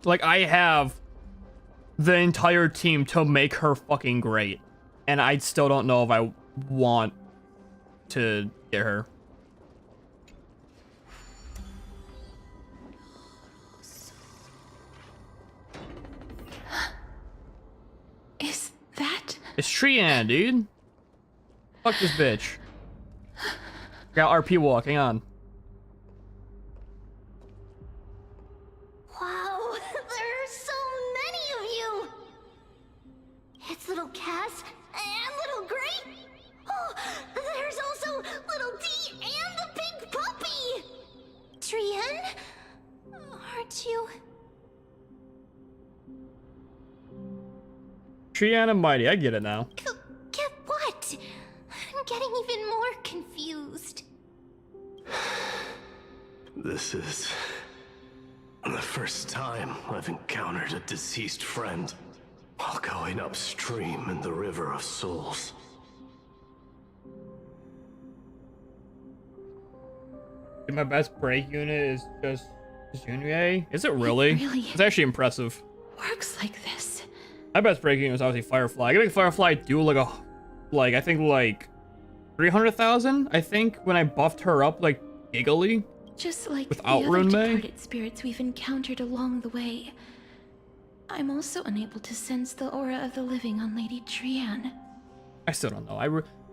Like, I have the entire team to make her fucking great. And I still don't know if I want to get her. Is that? It's Trian, dude. Fuck this bitch. Got RP walk, hang on. Wow, there are so many of you! It's little little Cass and little Gray. Oh, there's also little D and the big puppy. Trian, aren't you? Triana Mighty, I get it now. Get what? I'm getting even more confused. This is the first time I've encountered a deceased friend while going upstream in the River of Souls. My best break unit is just Junue. Is it really? It's actually impressive. Works like this. My best break unit is obviously Firefly. I can make Firefly do like I think like 300,000. I think when I buffed her up like giggly. Just like without the other Rune. departed spirits we've encountered along the way, I'm also unable to sense the aura of the living on Lady Trian. I still don't know. I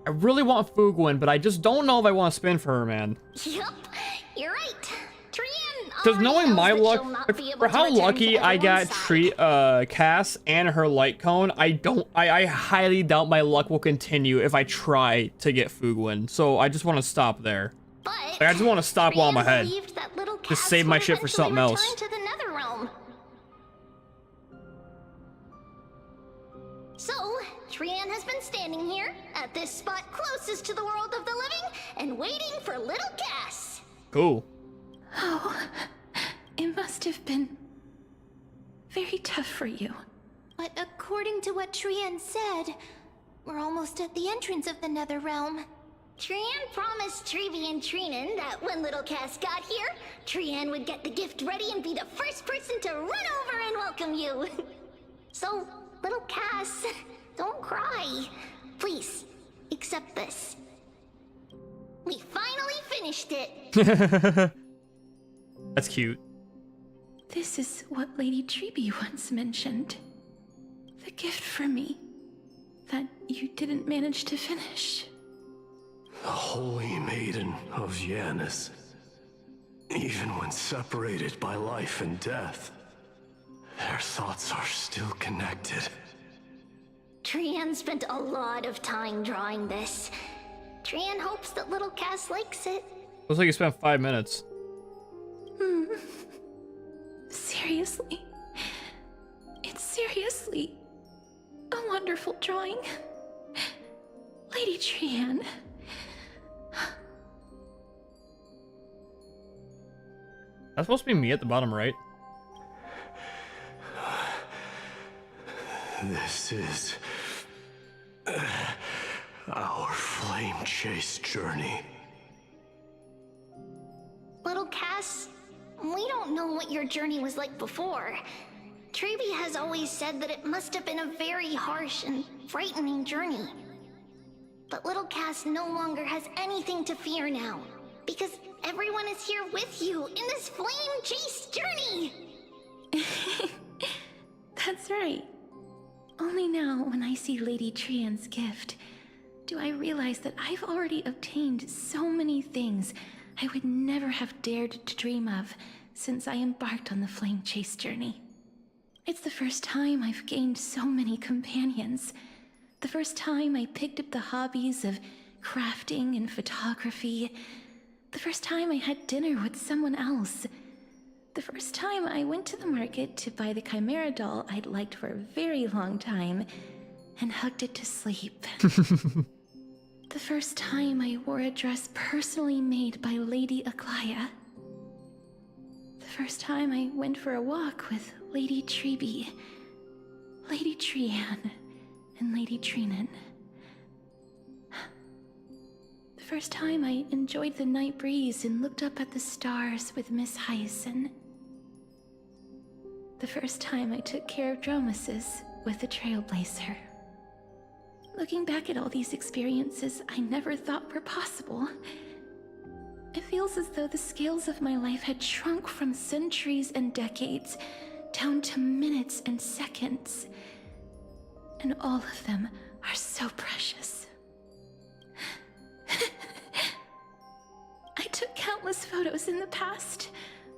really want Fuguin, but I just don't know if I want to spin for her, man. Yup, you're right. Trian Because knowing my knows that luck, she'll not be able for to how return to lucky I got everyone's Cass and her light cone, I highly doubt my luck will continue if I try to get Fuguin. So I just want to stop there. Like, I just want to stop while I'm ahead. Just save my shit for something else. To the Netherrealm. So, Trian has been standing here at this spot closest to the world of the living and waiting for little Cass. Cool. Oh, it must have been very tough for you. But according to what Trian said, we're almost at the entrance of the Netherrealm. Trian promised Trevi and Trinan that when little Cass got here, Trian would get the gift ready and be the first person to run over and welcome you. So, little Cass, don't cry. Please, accept this. We finally finished it. That's cute. This is what Lady Trevi once mentioned. The gift for me that you didn't manage to finish. The Holy Maiden of Yanis. Even when separated by life and death, their thoughts are still connected. Trian spent a lot of time drawing this. Trian hopes that little Cass likes it. Looks like you spent 5 minutes. Seriously? It's seriously a wonderful drawing. Lady Trian. That's supposed to be me at the bottom right. This is our flame chase journey. Little Cass, we don't know what your journey was like before. Trevi has always said that it must have been a very harsh and frightening journey. But little Cass no longer has anything to fear now, because everyone is here with you in this flame chase journey! That's right. Only now, when I see Lady Trian's gift, do I realize that I've already obtained so many things I would never have dared to dream of since I embarked on the flame chase journey. It's the first time I've gained so many companions. The first time I picked up the hobbies of crafting and photography. The first time I had dinner with someone else. The first time I went to the market to buy the Chimera doll I'd liked for a very long time and hugged it to sleep. The first time I wore a dress personally made by Lady Aglaya. The first time I went for a walk with Lady Trevi, Lady Trian, and Lady Trinan. The first time I enjoyed the night breeze and looked up at the stars with Miss Hyacin. The first time I took care of Dromesis with the Trailblazer. Looking back at all these experiences I never thought were possible, it feels as though the scales of my life had shrunk from centuries and decades down to minutes and seconds. And all of them are so precious. I took countless photos in the past,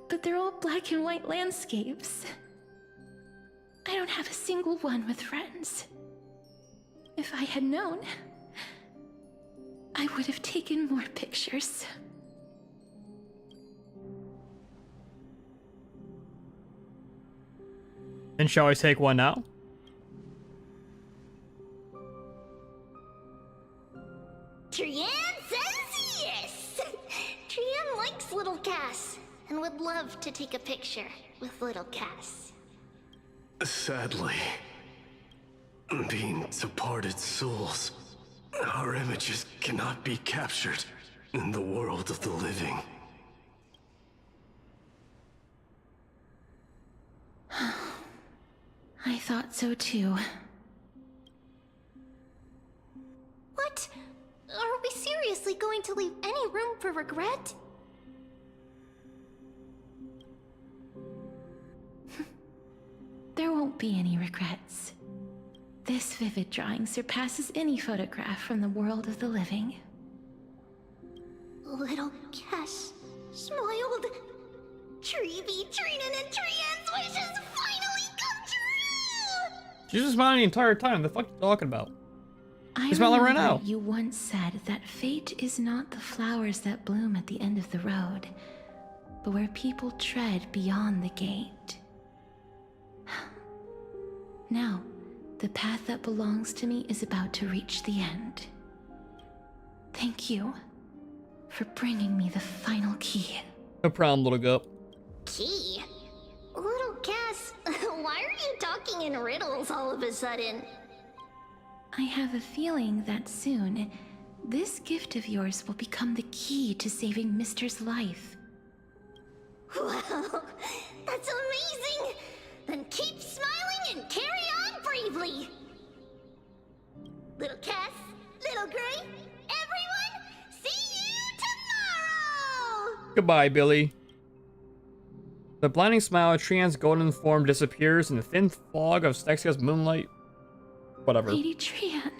but they're all black and white landscapes. I don't have a single one with friends. If I had known, I would have taken more pictures. And shall I take one now? Trian says yes! Trian likes little Cass and would love to take a picture with little Cass. Sadly, being departed souls, our images cannot be captured in the world of the living. I thought so too. What? Are we seriously going to leave any room for regret? There won't be any regrets. This vivid drawing surpasses any photograph from the world of the living. Little Cass smiled. Treevee, Trinan, and Trian's wishes finally come true! She's just smiling the entire time. The fuck are you talking about? I She's smiling right remember now. you once said that fate is not the flowers that bloom at the end of the road, but where people tread beyond the gate. Now, the path that belongs to me is about to reach the end. Thank you for bringing me the final key. No problem, little goat. Key? Little Cass, why are you talking in riddles all of a sudden? I have a feeling that soon, this gift of yours will become the key to saving Mister's life. Wow, that's amazing! Then keep smiling and carry on bravely! Little Cass, little Gray, everyone, see you tomorrow! Goodbye, Billy. The blinding smile of Trian's golden form disappears in the thin fog of Stexia's moonlight. Whatever. Lady Trian.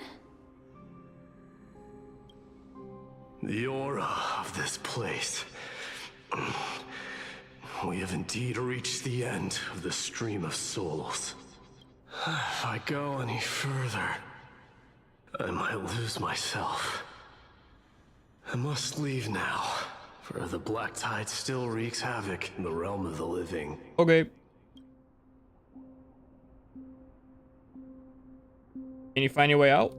The aura of this place. We have indeed reached the end of the stream of souls. If I go any further, I might lose myself. I must leave now, for the black tide still wreaks havoc in the realm of the living. Okay. Can you find your way out?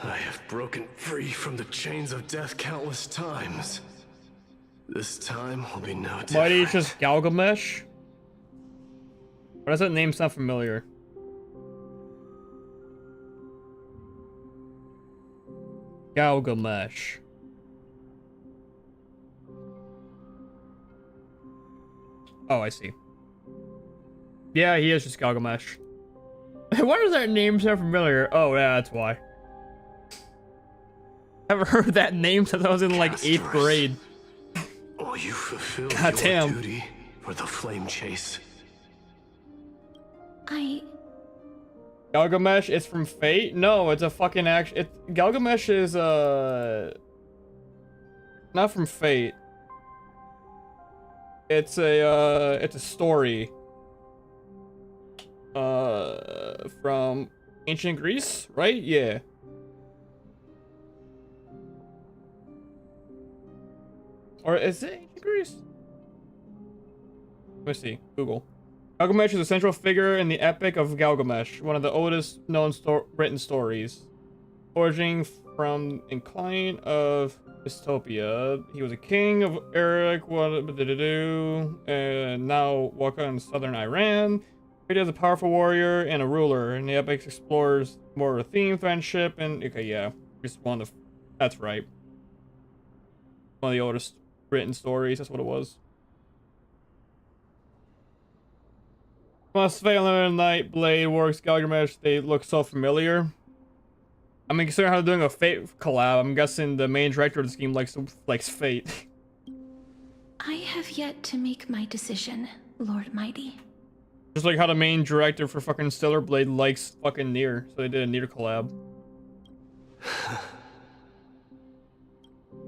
I have broken free from the chains of death countless times. This time will be no different. Mighty is just Galgamesh? Why does that name sound familiar? Galgamesh. Oh, I see. Yeah, he is just Galgamesh. Why does that name sound familiar? Oh, yeah, that's why. I've heard that name since I was in like 8th grade. Will you fulfill God your damn. duty for the flame chase? Galgamesh is from Fate? No, it's a fucking action. Galgamesh is not from Fate. It's a story. From ancient Greece, right? Yeah. Or is it ancient Greece? Let me see. Google. Galgamesh is a central figure in the Epic of Galgamesh, one of the oldest known written stories. Originating from Incline of Dystopia, he was a king of Eric, and now walk on southern Iran. He is a powerful warrior and a ruler, and the Epic explores more theme, friendship, and okay, yeah, just one of that's right. One of the oldest written stories. That's what it was. Must fail in Night Blade works Galgamesh. They look so familiar. I mean, considering how they're doing a Fate collab, I'm guessing the main director of this game likes Fate. I have yet to make my decision, Lord Mighty. Just like how the main director for fucking Stellar Blade likes fucking Nier, so they did a Nier collab.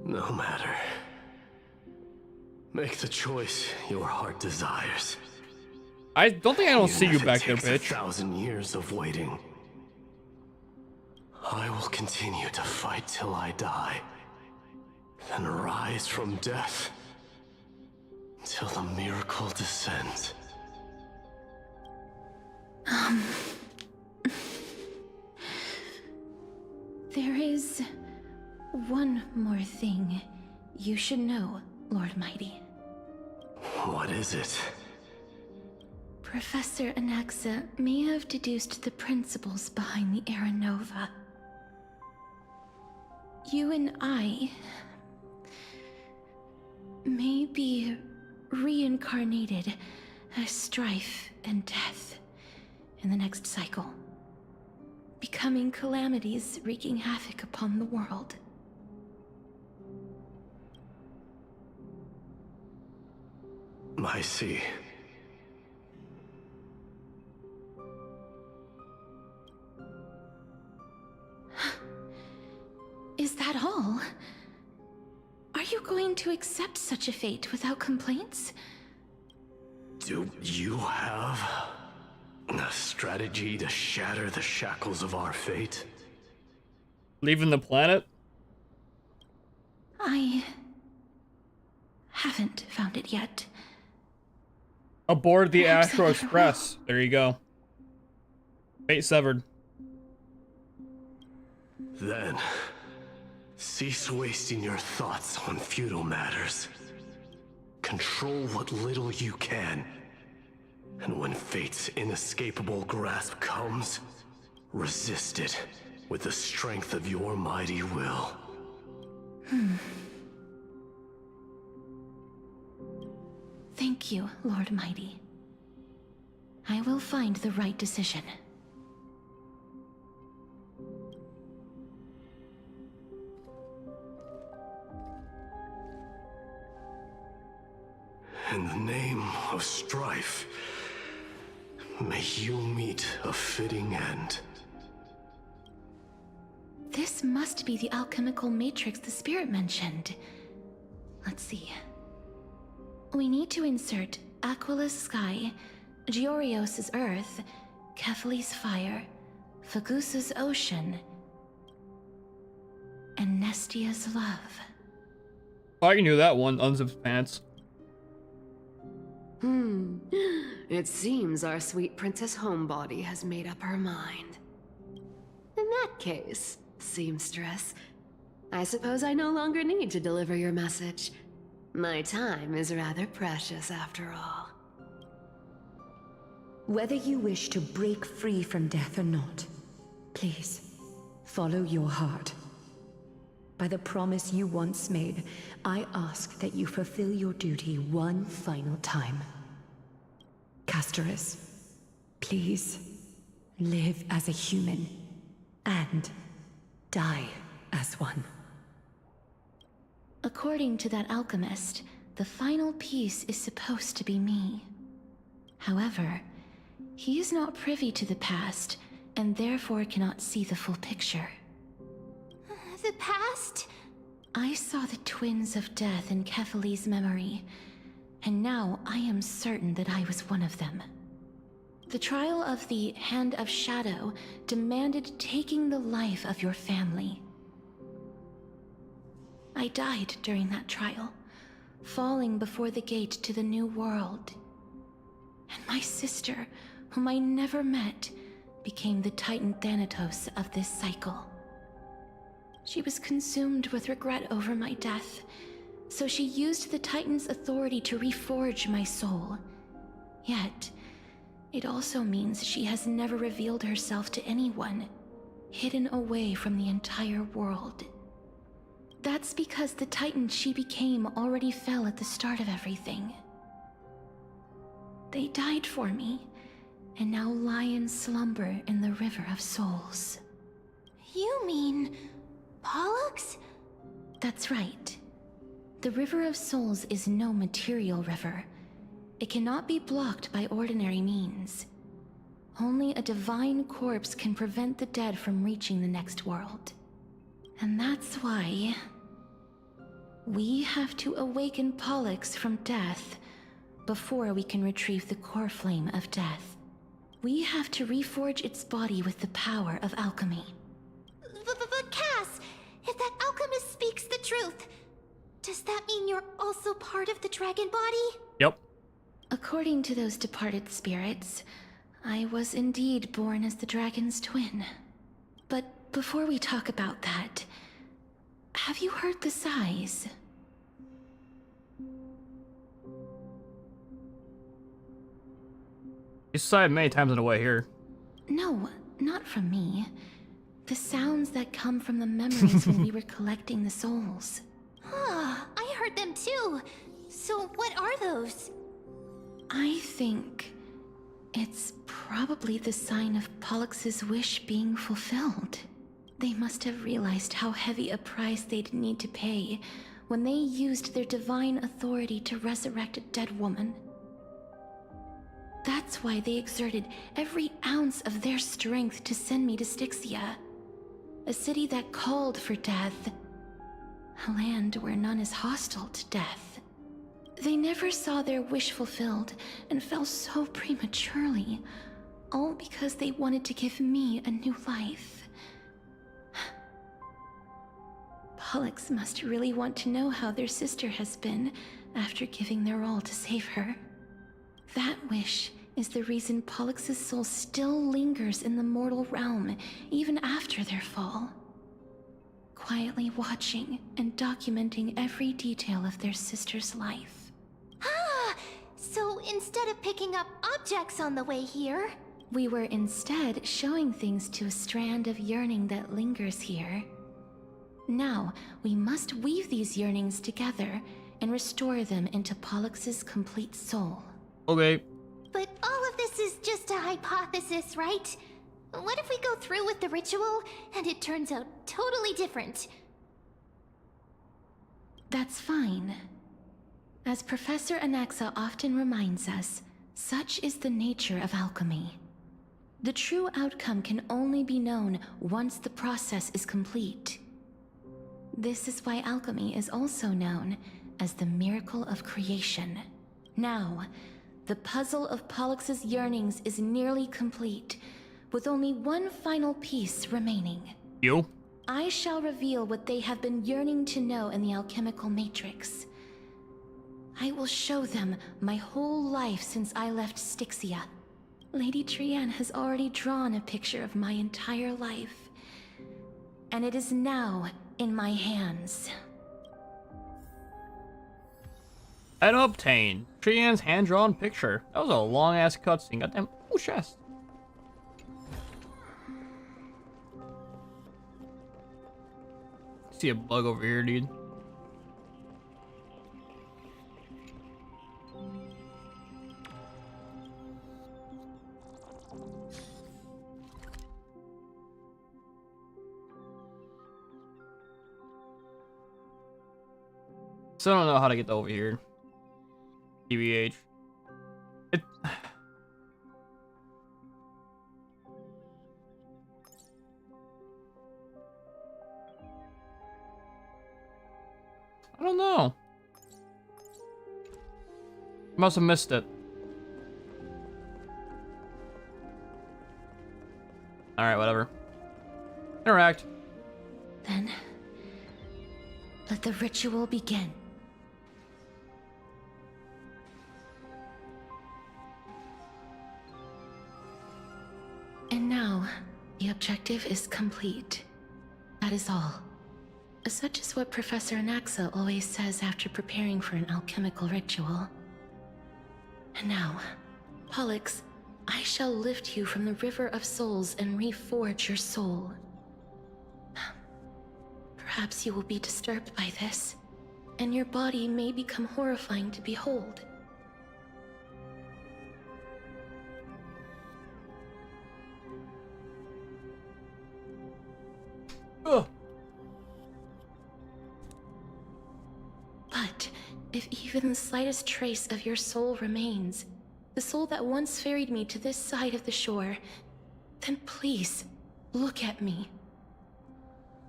No matter. Make the choice your heart desires. I don't think I don't see Even you if it back there, takes bitch. 1,000 years of waiting, I will continue to fight till I die, then rise from death till the miracle descends. There is one more thing you should know, Lord Mighty. What is it? Professor Anaxa may have deduced the principles behind the Era Nova. You and I may be reincarnated as strife and death in the next cycle, becoming calamities wreaking havoc upon the world. I see. Is that all? Are you going to accept such a fate without complaints? Do you have a strategy to shatter the shackles of our fate? Leaving the planet? I haven't found it yet. Aboard the Perhaps I Astro never Express. There you go. Fate severed. Then, cease wasting your thoughts on futile matters. Control what little you can. And when fate's inescapable grasp comes, resist it with the strength of your mighty will. Thank you, Lord Mighty. I will find the right decision. In the name of strife, may you meet a fitting end. This must be the alchemical matrix the spirit mentioned. Let's see. We need to insert Aquila's sky, Giorios' earth, Kefali's fire, Fagusa's ocean, and Nestia's love. I knew that one. Unzips pants. It seems our sweet Princess Homebody has made up her mind. In that case, seamstress, I suppose I no longer need to deliver your message. My time is rather precious after all. Whether you wish to break free from death or not, please, follow your heart. By the promise you once made, I ask that you fulfill your duty one final time. Castorus, please, live as a human, and die as one. According to that alchemist, the final piece is supposed to be me. However, he is not privy to the past, and therefore cannot see the full picture. The past? I saw the twins of death in Kefali's memory, and now I am certain that I was one of them. The trial of the Hand of Shadow demanded taking the life of your family. I died during that trial, falling before the gate to the new world. And my sister, whom I never met, became the Titan Thanatos of this cycle. She was consumed with regret over my death, so she used the Titan's authority to reforge my soul. Yet, it also means she has never revealed herself to anyone, hidden away from the entire world. That's because the Titan she became already fell at the start of everything. They died for me, and now lie in slumber in the River of Souls. You mean Pollux? That's right. The River of Souls is no material river. It cannot be blocked by ordinary means. Only a divine corpse can prevent the dead from reaching the next world. And that's why we have to awaken Pollux from death before we can retrieve the core flame of death. We have to reforge its body with the power of alchemy. But Cass, if that alchemist speaks the truth, does that mean you're also part of the dragon body? Yep. According to those departed spirits, I was indeed born as the dragon's twin. But before we talk about that, have you heard the sighs? You sighed many times on the way here. No, not from me. The sounds that come from the memories when we were collecting the souls. Ah, I heard them too. So what are those? I think it's probably the sign of Pollux's wish being fulfilled. They must have realized how heavy a price they'd need to pay when they used their divine authority to resurrect a dead woman. That's why they exerted every ounce of their strength to send me to Styxia, a city that called for death, a land where none is hostile to death. They never saw their wish fulfilled and fell so prematurely, all because they wanted to give me a new life. Pollux must really want to know how their sister has been after giving their all to save her. That wish is the reason Pollux's soul still lingers in the mortal realm even after their fall, quietly watching and documenting every detail of their sister's life. Ah, so instead of picking up objects on the way here, we were instead showing things to a strand of yearning that lingers here. Now, we must weave these yearnings together and restore them into Pollux's complete soul. Okay. But all of this is just a hypothesis, right? What if we go through with the ritual and it turns out totally different? That's fine. As Professor Anaxa often reminds us, such is the nature of alchemy. The true outcome can only be known once the process is complete. This is why alchemy is also known as the miracle of creation. Now, the puzzle of Pollux's yearnings is nearly complete, with only one final piece remaining. You? I shall reveal what they have been yearning to know in the alchemical matrix. I will show them my whole life since I left Styxia. Lady Trianne has already drawn a picture of my entire life, and it is now in my hands. And obtain Trianne's hand-drawn picture. That was a long-ass cutscene. Goddamn. Oh, chest. See a bug over here, dude. Still don't know how to get over here. TBH. It... I don't know. Must have missed it. Alright, whatever. Interact. Then, let the ritual begin. And now, the objective is complete. That is all. Such is what Professor Anaxa always says after preparing for an alchemical ritual. And now, Pollux, I shall lift you from the river of souls and reforge your soul. Perhaps you will be disturbed by this, and your body may become horrifying to behold. Ugh. But if even the slightest trace of your soul remains, the soul that once ferried me to this side of the shore, then please, look at me.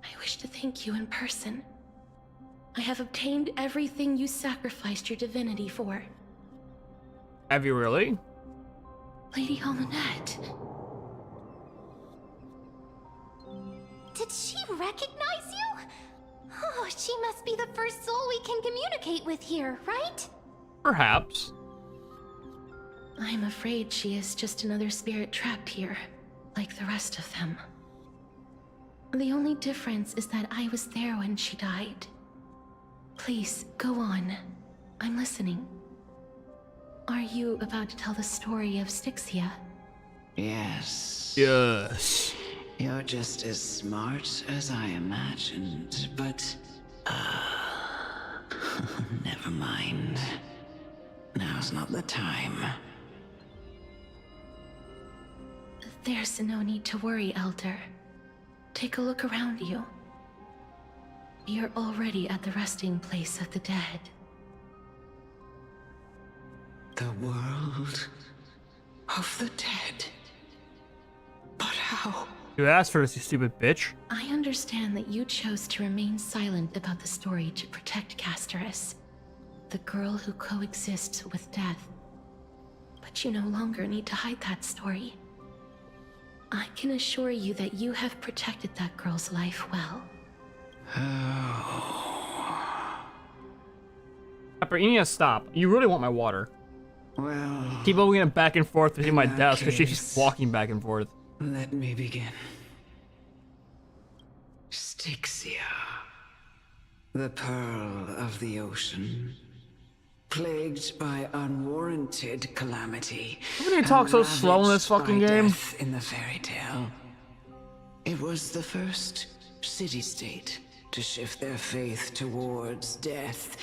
I wish to thank you in person. I have obtained everything you sacrificed your divinity for. Have you really? Lady Almanette. Did she recognize you? Oh, she must be the first soul we can communicate with here, right? Perhaps. I'm afraid she is just another spirit trapped here, like the rest of them. The only difference is that I was there when she died. Please, go on. I'm listening. Are you about to tell the story of Styxia? Yes. Yes. You're just as smart as I imagined, but... never mind. Now's not the time. There's no need to worry, Elder. Take a look around you. You're already at the resting place of the dead. The world of the dead. But how? You asked for this, you stupid bitch. I understand that you chose to remain silent about the story to protect Casterus, the girl who coexists with death. But you no longer need to hide that story. I can assure you that you have protected that girl's life well. Pepper, you need to stop. You really want my water. Well... Keep moving it back and forth between my that desk because she's case, just walking back and forth. Let me begin. Styxia, the pearl of the ocean, plagued by unwarranted calamity. Why do you talk so slow in this fucking game? Death in the fairy tale. It was the first city-state to shift their faith towards death,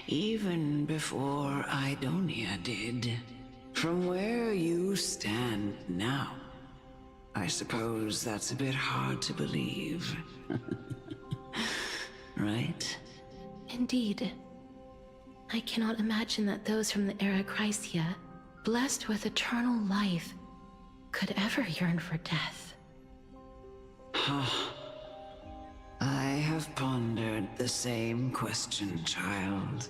even before Idonia did. From where you stand now, I suppose that's a bit hard to believe. Right? Indeed. I cannot imagine that those from the Era Chrysia, blessed with eternal life, could ever yearn for death. I have pondered the same question, child.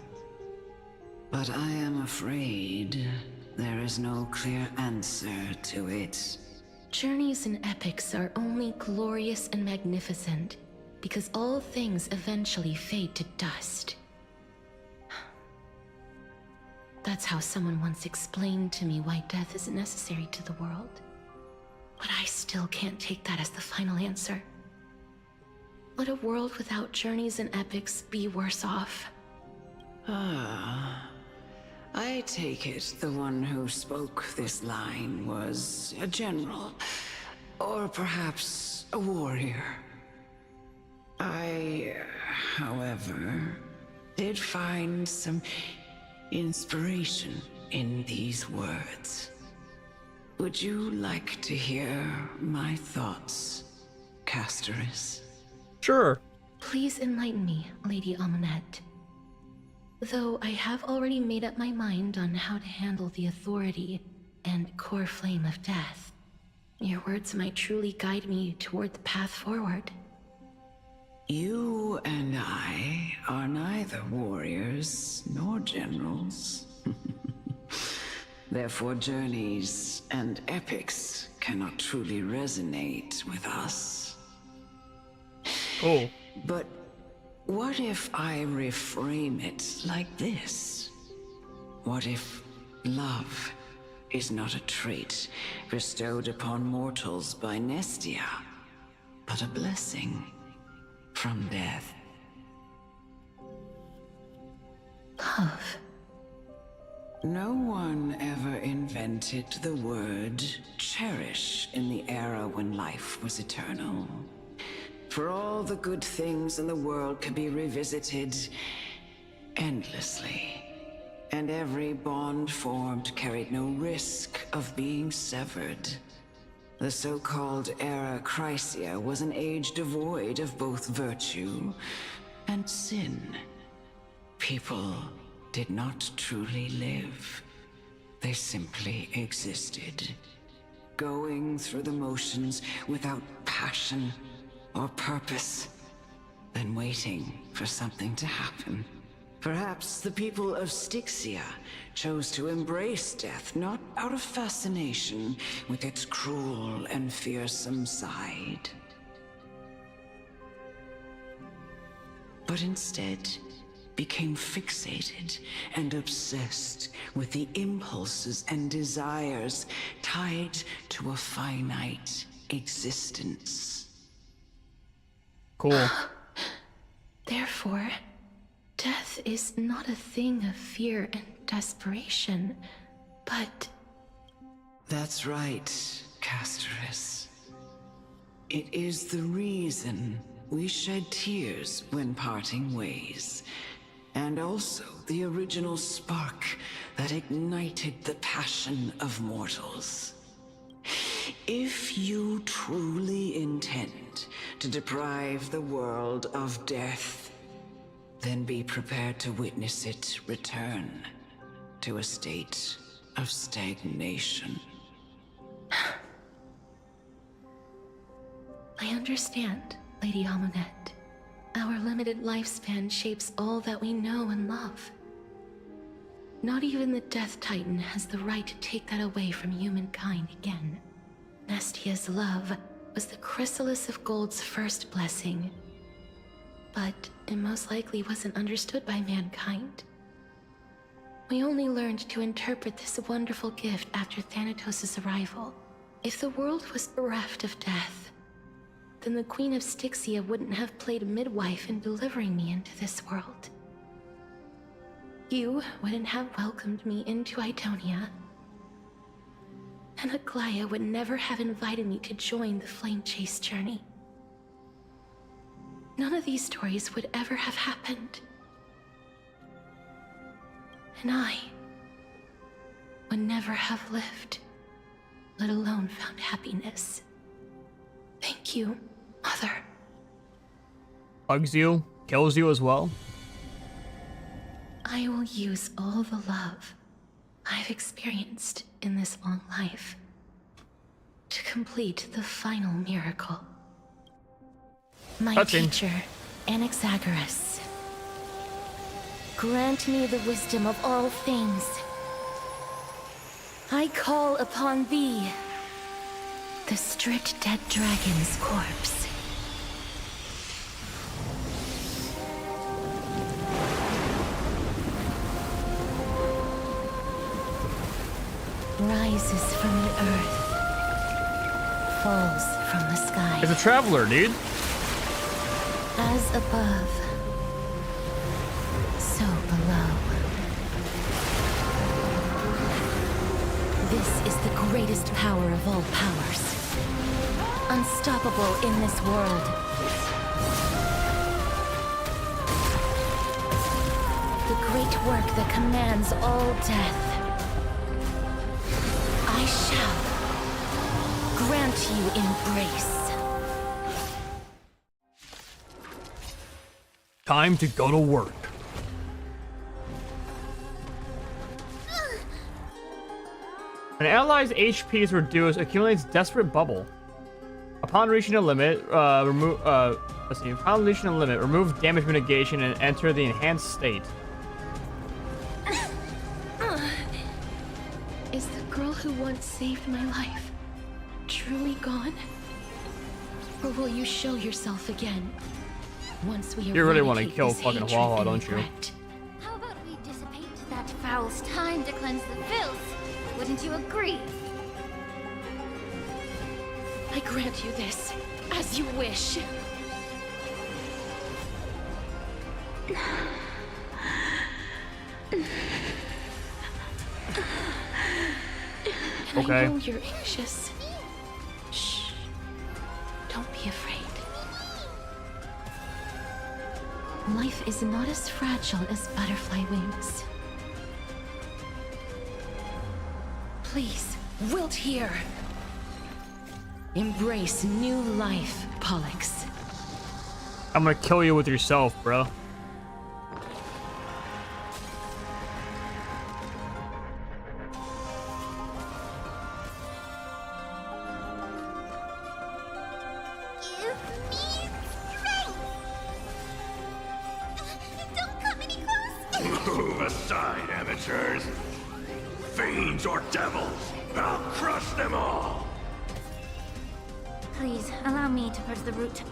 But I am afraid there is no clear answer to it. Journeys and epics are only glorious and magnificent because all things eventually fade to dust. That's how someone once explained to me why death is necessary to the world. But I still can't take that as the final answer. Would a world without journeys and epics be worse off? I take it the one who spoke this line was a general, or perhaps a warrior. I, however, did find some inspiration in these words. Would you like to hear my thoughts, Casterus? Sure. Please enlighten me, Lady Almanette. Though I have already made up my mind on how to handle the authority and core flame of death, your words might truly guide me toward the path forward. You and I are neither warriors nor generals. Therefore, journeys and epics cannot truly resonate with us. Oh. But what if I reframe it like this? What if love is not a trait bestowed upon mortals by Nestia, but a blessing from death? Love. No one ever invented the word cherish in the era when life was eternal. For all the good things in the world could be revisited endlessly, and every bond formed carried no risk of being severed. The so-called Era Chrysia was an age devoid of both virtue and sin. People did not truly live. They simply existed, going through the motions without passion or purpose, then waiting for something to happen. Perhaps the people of Styxia chose to embrace death not out of fascination with its cruel and fearsome side, but instead became fixated and obsessed with the impulses and desires tied to a finite existence. Cool. Therefore, death is not a thing of fear and desperation, but... That's right, Casterus. It is the reason we shed tears when parting ways, and also the original spark that ignited the passion of mortals. If you truly intend to deprive the world of death, then be prepared to witness it return to a state of stagnation. I understand, Lady Amunet. Our limited lifespan shapes all that we know and love. Not even the Death Titan has the right to take that away from humankind again. Nestia's love was the chrysalis of Gold's first blessing, but it most likely wasn't understood by mankind. We only learned to interpret this wonderful gift after Thanatos' arrival. If the world was bereft of death, then the Queen of Styxia wouldn't have played a midwife in delivering me into this world. You wouldn't have welcomed me into Idonia, and Aglaya would never have invited me to join the Flame Chase journey. None of these stories would ever have happened. And I would never have lived, let alone found happiness. Thank you, Mother. Hugs you, kills you as well. I will use all the love I've experienced in this long life to complete the final miracle. My teacher, Anaxagoras, grant me the wisdom of all things. I call upon thee, the stripped dead dragon's corpse. Rises from the earth, falls from the sky. It's a traveler, dude. As above, so below. This is the greatest power of all powers. Unstoppable in this world. The great work that commands all death. I shall grant you embrace. Time to go to work. An ally's HP is reduced, accumulates Desperate Bubble. Upon reaching a limit, Upon reaching a limit, remove damage mitigation and enter the enhanced state. Is the girl who once saved my life truly gone? Or will you show yourself again? Once we You really want to eradicate kill this fucking hatred Wawa, and don't you? regret? How about we dissipate that foul's time to cleanse the filth? Wouldn't you agree? I grant you this, as you wish. Okay. I know you're anxious. Shh. Don't be afraid. Life is not as fragile as butterfly wings. Please, wilt here. Embrace new life, Pollux. I'm gonna kill you with yourself, bro. aside, amateurs. Fiends or devils, I'll crush them all. Please, allow me to purge the root.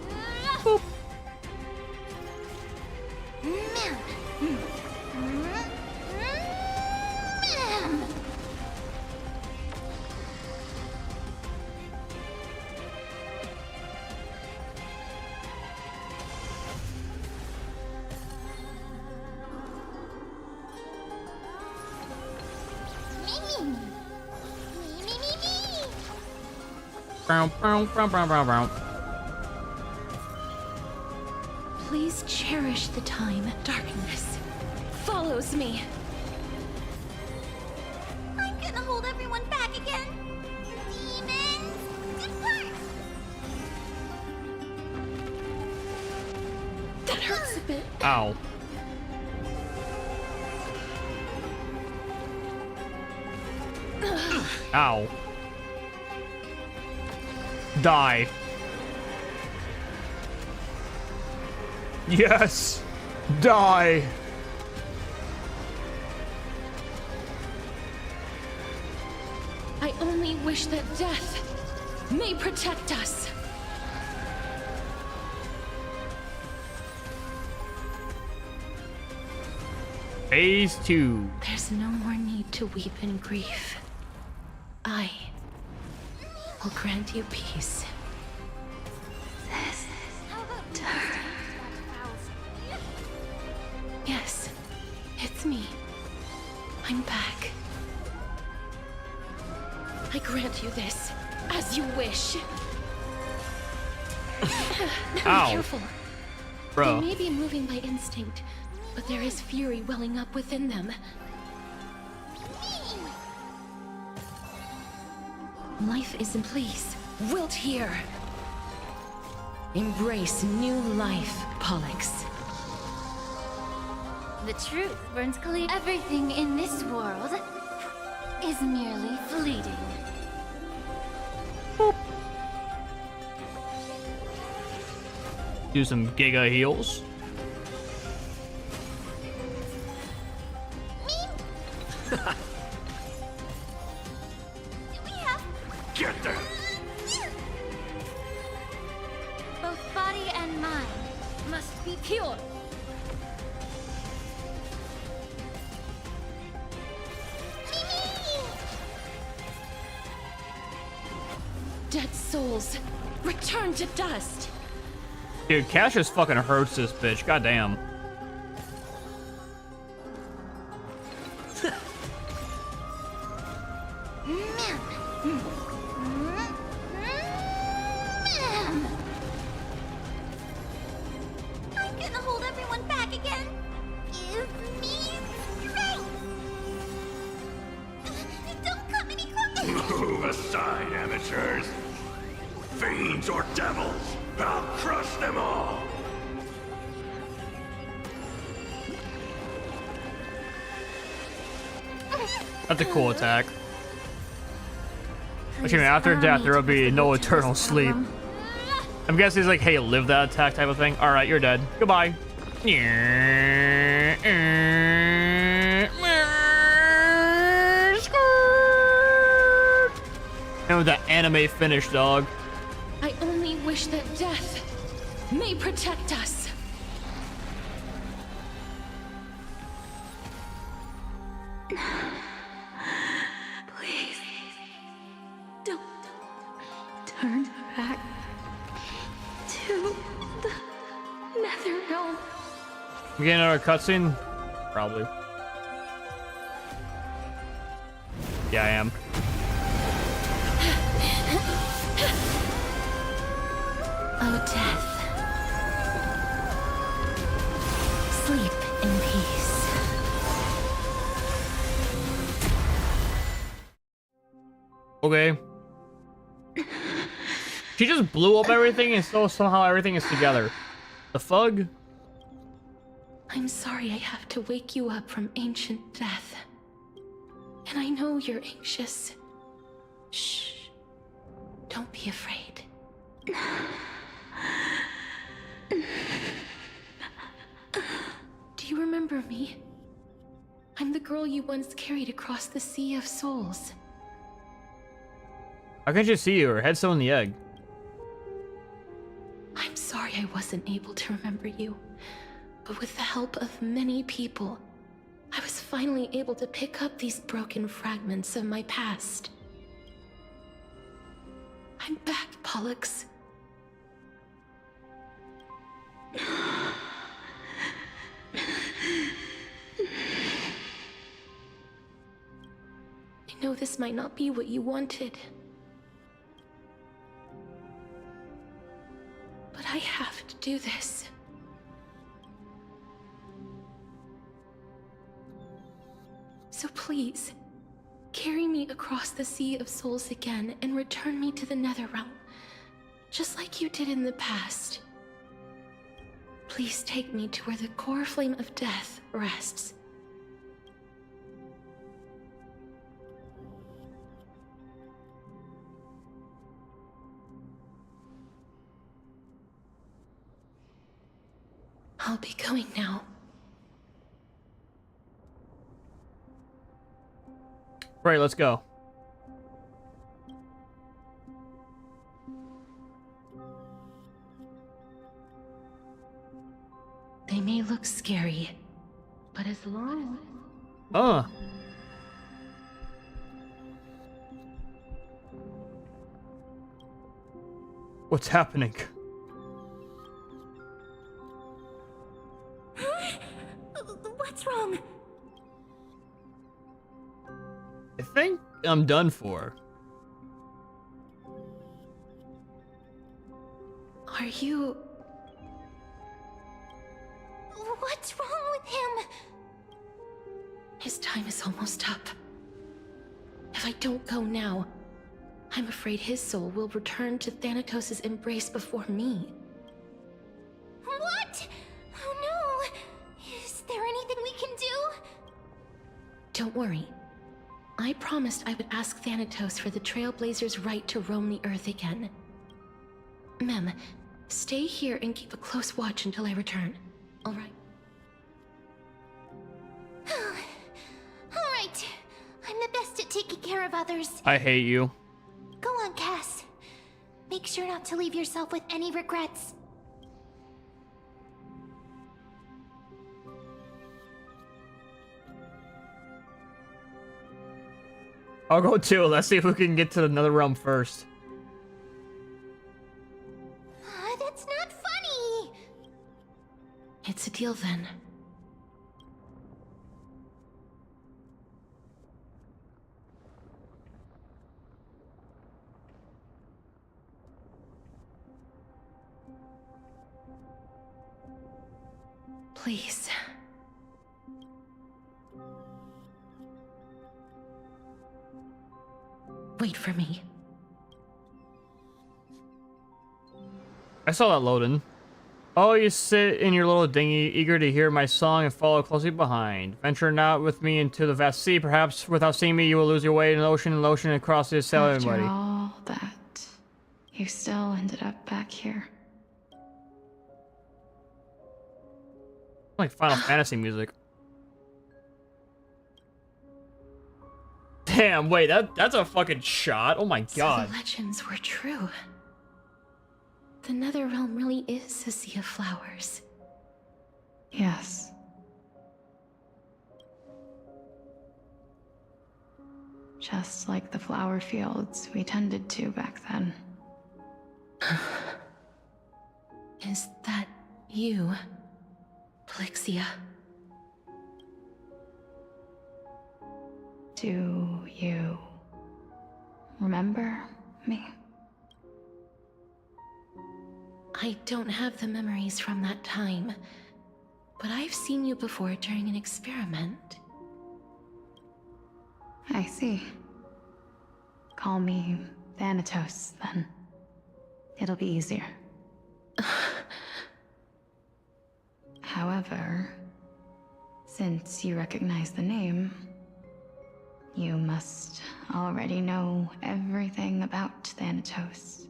Please cherish the time darkness follows me. I'm gonna hold everyone back again. Demons, depart! That hurts a bit. Ow. Ow. Die. Yes! Die! I only wish that death may protect us. Phase 2. There's no more need to weep in grief. I will grant you peace. Yes, it's me. I'm back. I grant you this, as you wish. Ow. Be careful. Bro. They may be moving by instinct, but there is fury welling up within them. Life is in place. Wilt here. Embrace new life, Pollux. The truth burns clear. Everything in this world is merely fleeting. Do some giga heals. Get there! Both body and mind must be pure. Dead souls, return to dust. Dude, Cassius fucking hurts this bitch. Goddamn. I'm gonna hold everyone back again. Give me strength. Don't come any closer. Move aside, amateurs. Fiends or devils, I'll crush them all. That's a cool attack. Actually, after death, there will be no eternal sleep. I'm guessing he's like, hey, live that attack type of thing. All right, you're dead. Goodbye. And with that anime finish, dog. I only wish that death may protect us. Please, don't turn back to the Nether Realm. We getting another cutscene? Probably. Yeah, I am. Oh, death. Sleep in peace. Okay. She just blew up everything and still somehow everything is together. The fug? I'm sorry I have to wake you up from ancient death. And I know you're anxious. Shh. Don't be afraid. Do you remember me? girl you once carried across the Sea of Souls. How can't you see you? Her head's still in the egg. I'm sorry I wasn't able to remember you, but with the help of many people, I was finally able to pick up these broken fragments of my past. I'm back, Pollux. I know this might not be what you wanted, but I have to do this. So please, carry me across the Sea of Souls again and return me to the Netherrealm, just like you did in the past. Please take me to where the core flame of death rests. I'll be going now. Right, let's go. They may look scary, but as long as... What's happening? What's wrong? I think I'm done for. Are you... What's wrong with him? His time is almost up. If I don't go now, I'm afraid his soul will return to Thanatos' embrace before me. What? Oh no! Is there anything we can do? Don't worry. I promised I would ask Thanatos for the Trailblazers' right to roam the Earth again. Mem, stay here and keep a close watch until I return. All right? All right. I'm the best at taking care of others. I hate you. Go on, Cass. Make sure not to leave yourself with any regrets. I'll go too. Let's see if we can get to another realm first. That's not funny. It's a deal then. Please. Wait for me. I saw that loading. Oh, you sit in your little dinghy, eager to hear my song and follow closely behind. Venture not with me into the vast sea. Perhaps without seeing me, you will lose your way in the ocean and ocean across this sailing After buddy. all that, you still ended up back here. Like Final Fantasy music. Damn, wait, that's a fucking shot. Oh my god. So the legends were true. The Netherrealm really is a sea of flowers. Yes. Just like the flower fields we tended to back then. Is that you, Plixia? Do you remember me? I don't have the memories from that time, but I've seen you before during an experiment. I see. Call me Thanatos, then. It'll be easier. However, since you recognize the name, you must already know everything about Thanatos,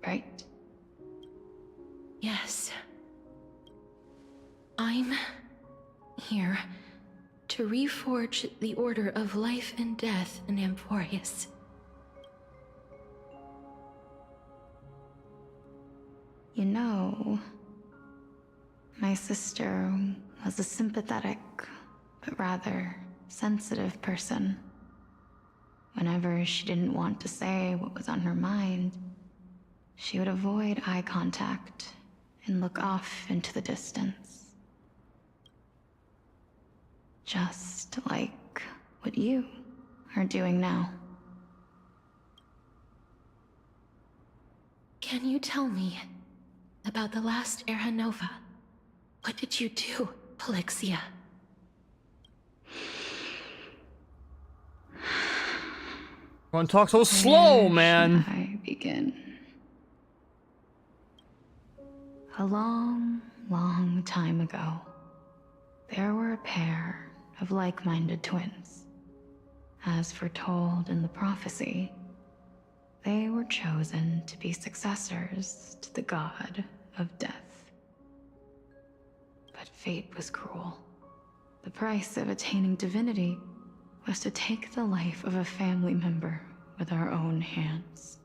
right? Yes. I'm here to reforge the order of life and death in Amphorius. You know, my sister was a sympathetic, but rather sensitive person. Whenever she didn't want to say what was on her mind, she would avoid eye contact and look off into the distance. Just like what you are doing now. Can you tell me about the last Era Nova? What did you do, Polixia? Everyone talk so slow, Where man. should I begin? A long, long time ago, there were a pair of like-minded twins. As foretold in the prophecy, they were chosen to be successors to the god of death. But fate was cruel. The price of attaining divinity was to take the life of a family member with our own hands.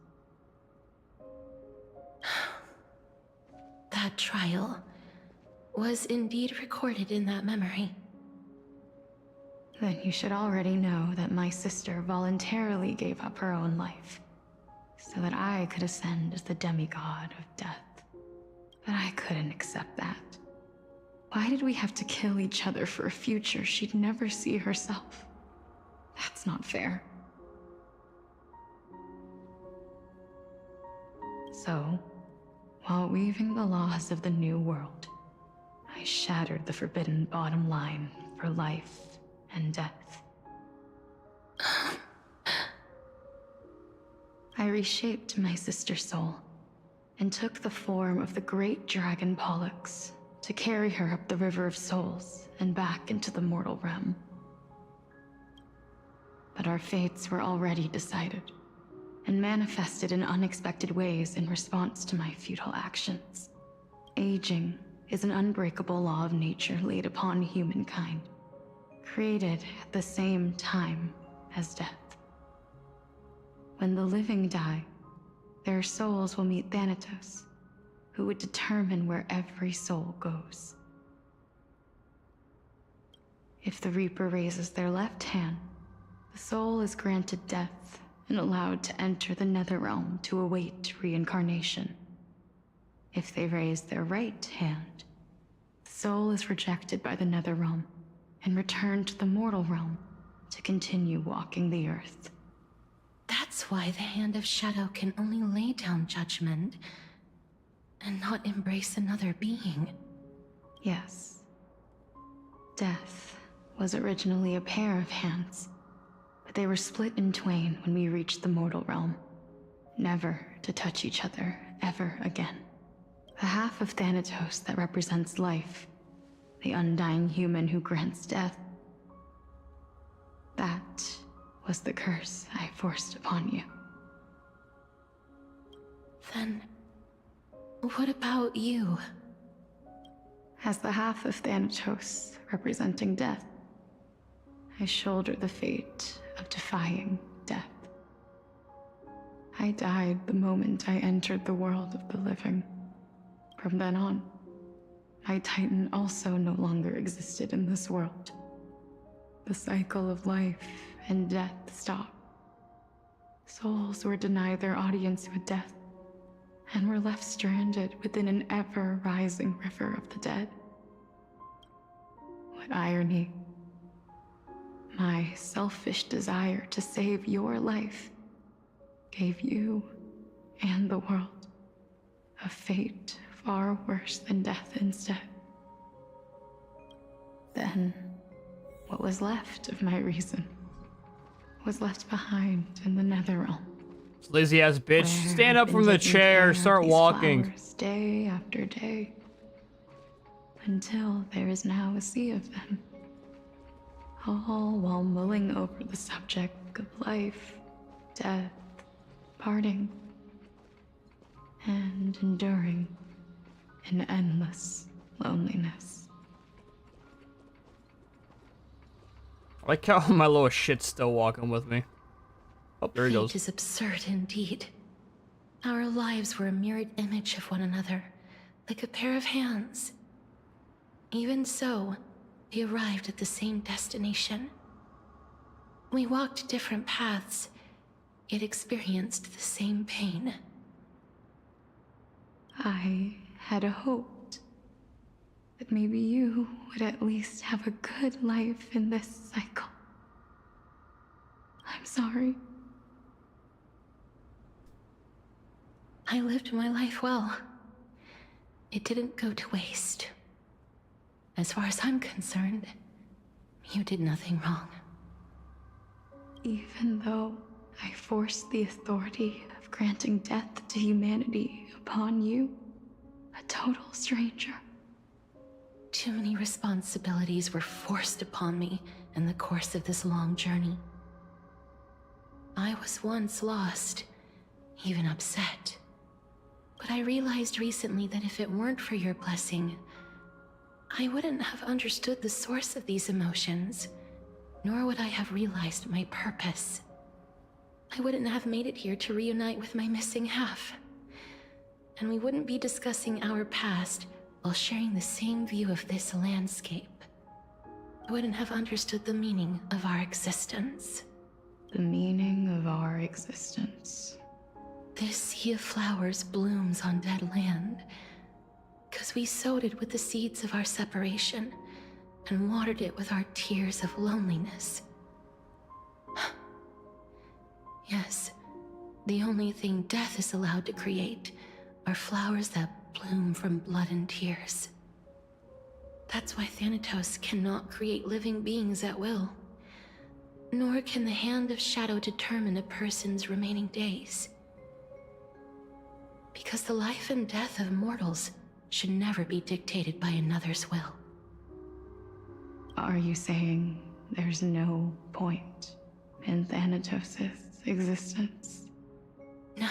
That trial was indeed recorded in that memory. Then you should already know that my sister voluntarily gave up her own life, so that I could ascend as the demigod of death. But I couldn't accept that. Why did we have to kill each other for a future she'd never see herself? That's not fair. So, while weaving the laws of the new world, I shattered the forbidden bottom line for life and death. I reshaped my sister's soul and took the form of the great dragon Pollux to carry her up the River of Souls and back into the mortal realm. But our fates were already decided and manifested in unexpected ways in response to my futile actions. Aging is an unbreakable law of nature laid upon humankind, created at the same time as death. When the living die, their souls will meet Thanatos, who would determine where every soul goes. If the Reaper raises their left hand, the soul is granted death and allowed to enter the Netherrealm to await reincarnation. If they raise their right hand, the soul is rejected by the Netherrealm and returned to the mortal realm to continue walking the earth. That's why the Hand of Shadow can only lay down judgment and not embrace another being. Yes. Death was originally a pair of hands, but they were split in twain when we reached the mortal realm, never to touch each other ever again. The half of Thanatos that represents life, the undying human who grants death, that was the curse I forced upon you. Then, what about you? As the half of Thanatos representing death, I shoulder the fate of defying death. I died the moment I entered the world of the living. From then on, my Titan also no longer existed in this world. The cycle of life and death stopped. Souls were denied their audience with death, and were left stranded within an ever-rising river of the dead. What irony. My selfish desire to save your life gave you and the world a fate far worse than death instead. Then, what was left of my reason was left behind in the Netherrealm. Lazy ass bitch. Stand up from the chair, start walking. Day after day, until there is now a sea of them. All while mulling over the subject of life, death, parting, and enduring an endless loneliness. Like how my little shit's still walking with me. Oh, there he goes. Fate is absurd indeed. Our lives were a mirrored image of one another, like a pair of hands. Even so, we arrived at the same destination. We walked different paths, yet experienced the same pain. I had hoped that maybe you would at least have a good life in this cycle. I'm sorry. I lived my life well. It didn't go to waste. As far as I'm concerned, you did nothing wrong. Even though I forced the authority of granting death to humanity upon you, a total stranger. Too many responsibilities were forced upon me in the course of this long journey. I was once lost, even upset. But I realized recently that if it weren't for your blessing, I wouldn't have understood the source of these emotions, nor would I have realized my purpose. I wouldn't have made it here to reunite with my missing half. And we wouldn't be discussing our past while sharing the same view of this landscape. I wouldn't have understood the meaning of our existence. The meaning of our existence. This sea of flowers blooms on dead land, 'cause we sowed it with the seeds of our separation and watered it with our tears of loneliness. Yes, the only thing death is allowed to create are flowers that bloom from blood and tears. That's why Thanatos cannot create living beings at will, nor can the Hand of Shadow determine a person's remaining days. Because the life and death of mortals should never be dictated by another's will. Are you saying there's no point in Thanatos' existence? No.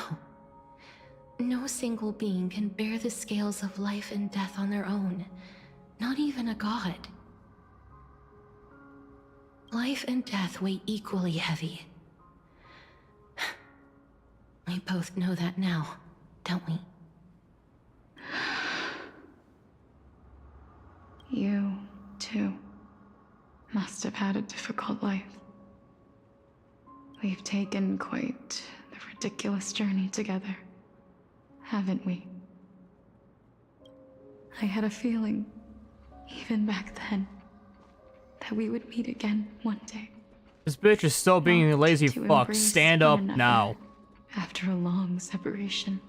No single being can bear the scales of life and death on their own, not even a god. Life and death weigh equally heavy. We both know that now, don't we? You, too, must have had a difficult life. We've taken quite the ridiculous journey together, haven't we? I had a feeling, even back then, that we would meet again one day. This bitch is still being a lazy fuck. Stand up now. After a long separation,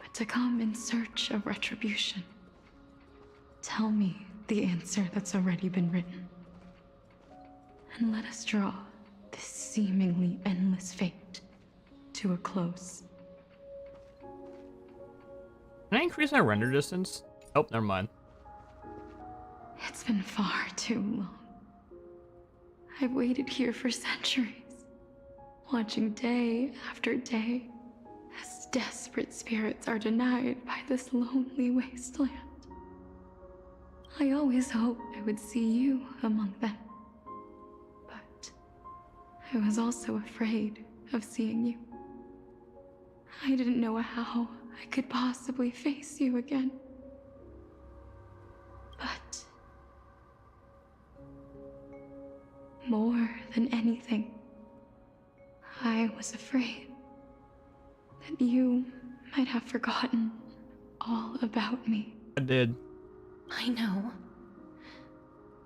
but to come in search of retribution. Tell me the answer that's already been written. And let us draw this seemingly endless fate to a close. Can I increase my render distance? Oh, never mind. It's been far too long. I've waited here for centuries, watching day after day as desperate spirits are denied by this lonely wasteland. I always hoped I would see you among them. But I was also afraid of seeing you. I didn't know how I could possibly face you again. But more than anything, I was afraid that you might have forgotten all about me. I did. I know.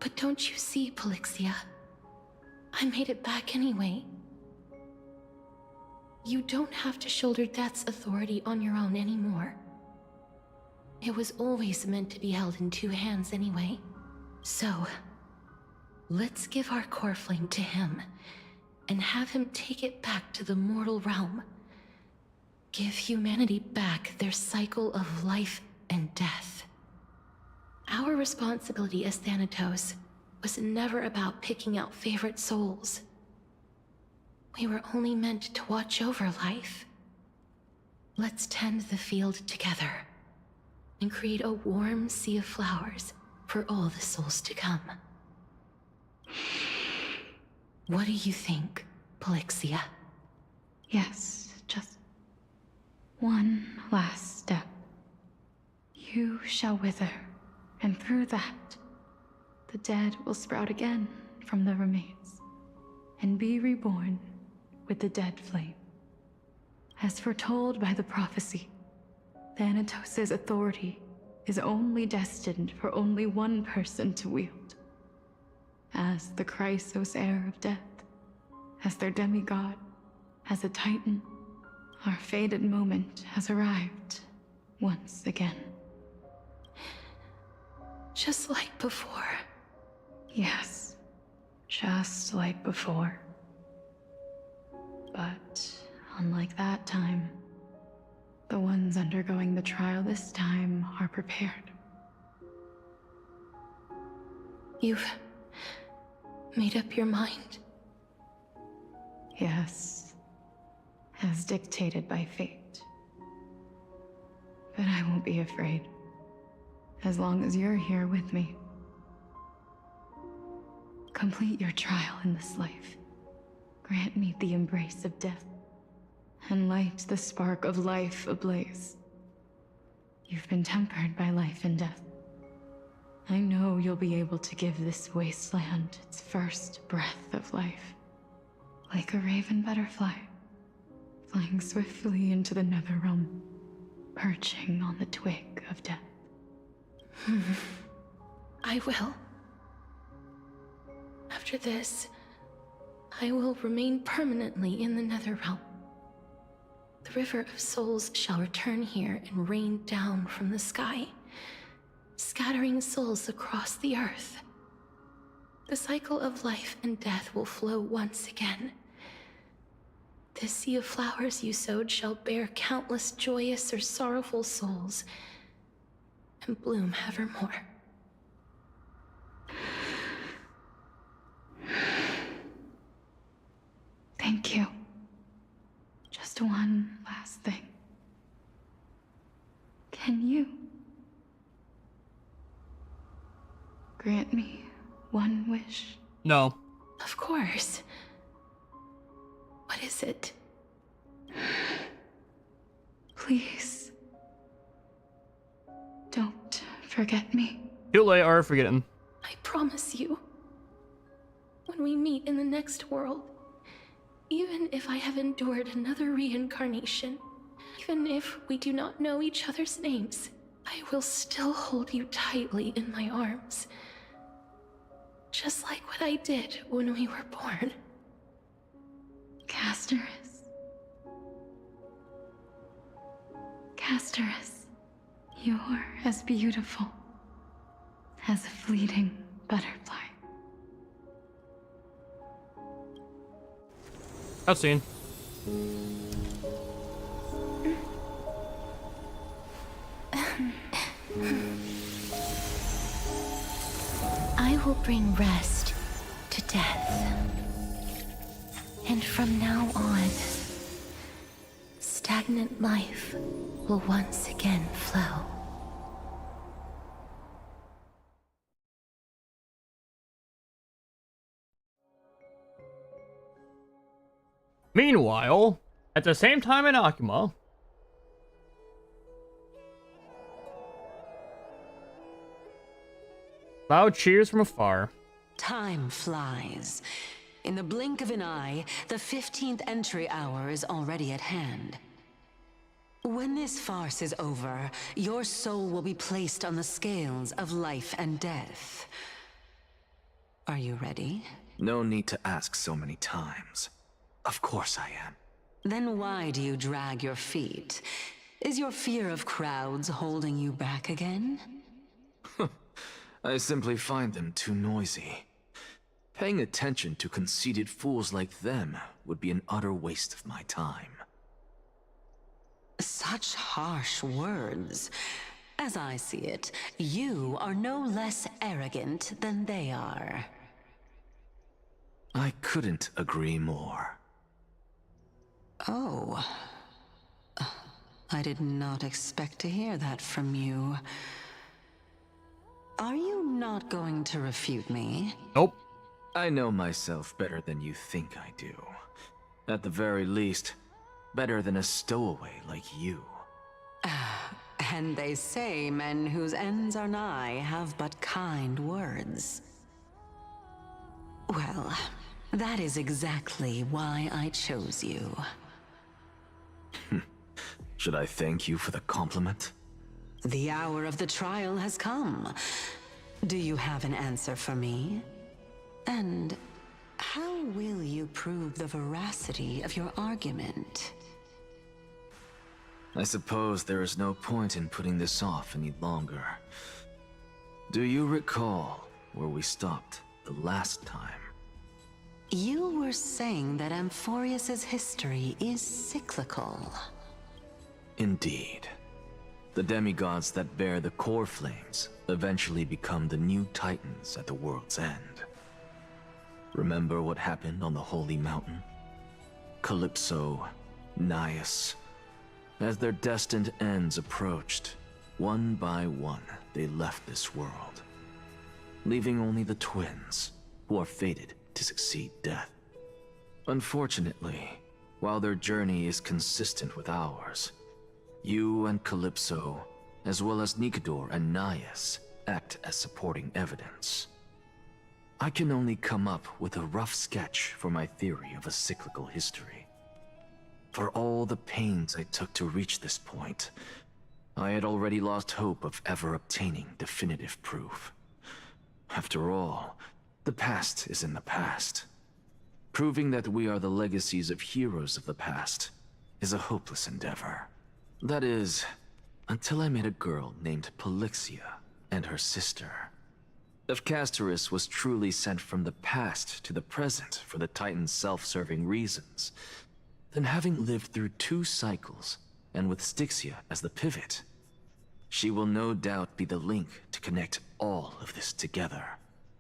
But don't you see, Polixia? I made it back anyway. You don't have to shoulder death's authority on your own anymore. It was always meant to be held in two hands anyway. So, let's give our core flame to him, and have him take it back to the mortal realm. Give humanity back their cycle of life and death. Our responsibility as Thanatos was never about picking out favorite souls. We were only meant to watch over life. Let's tend the field together and create a warm sea of flowers for all the souls to come. What do you think, Polixia? Yes, just one last step. You shall wither, and through that, the dead will sprout again from the remains, and be reborn with the dead flame. As foretold by the prophecy, Thanatos' authority is only destined for only one person to wield. As the Chrysos heir of death, as their demigod, as a titan, our fated moment has arrived once again. Just like before. Yes, just like before. But unlike that time, the ones undergoing the trial this time are prepared. You've made up your mind? Yes, as dictated by fate. But I won't be afraid, as long as you're here with me. Complete your trial in this life. Grant me the embrace of death, and light the spark of life ablaze. You've been tempered by life and death. I know you'll be able to give this wasteland its first breath of life. Like a raven butterfly, flying swiftly into the Netherrealm, perching on the twig of death. I will. After this, I will remain permanently in the Netherrealm. The River of Souls shall return here and rain down from the sky, scattering souls across the earth. The cycle of life and death will flow once again. This sea of flowers you sowed shall bear countless joyous or sorrowful souls, and bloom evermore. Thank you. Just one last thing. Can you grant me one wish? No. Of course. What is it? Please. Don't forget me. Too late, or forgetting. I promise you. When we meet in the next world, even if I have endured another reincarnation, even if we do not know each other's names, I will still hold you tightly in my arms. Just like what I did when we were born. Casterus. Casterus, you're as beautiful as a fleeting butterfly. Cutscene. I will bring rest to death. And from now on, stagnant life will once again flow. Meanwhile, at the same time in Akuma, Cloud cheers from afar. Time flies. In the blink of an eye, the 15th entry hour is already at hand. When this farce is over, your soul will be placed on the scales of life and death. Are you ready? No need to ask so many times. Of course I am. Then why do you drag your feet? Is your fear of crowds holding you back again? I simply find them too noisy. Paying attention to conceited fools like them would be an utter waste of my time. Such harsh words. As I see it, you are no less arrogant than they are. I couldn't agree more. Oh. I did not expect to hear that from you. Are you not going to refute me? Nope. I know myself better than you think I do. At the very least, better than a stowaway like you. And they say men whose ends are nigh have but kind words. Well, that is exactly why I chose you. Should I thank you for the compliment? The hour of the trial has come. Do you have an answer for me? And how will you prove the veracity of your argument? I suppose there is no point in putting this off any longer. Do you recall where we stopped the last time? You were saying that Amphorius's history is cyclical. Indeed. The demigods that bear the core flames eventually become the new titans at the world's end. Remember what happened on the Holy Mountain? Calypso, Naias. As their destined ends approached, one by one they left this world, leaving only the twins, who are fated to succeed death. Unfortunately, while their journey is consistent with ours, you and Calypso, as well as Nikador and Naias, act as supporting evidence. I can only come up with a rough sketch for my theory of a cyclical history. For all the pains I took to reach this point, I had already lost hope of ever obtaining definitive proof. After all, the past is in the past. Proving that we are the legacies of heroes of the past is a hopeless endeavor. That is, until I met a girl named Polixia and her sister. If Castorus was truly sent from the past to the present for the Titan's self-serving reasons, then having lived through 2 cycles, and with Styxia as the pivot, she will no doubt be the link to connect all of this together.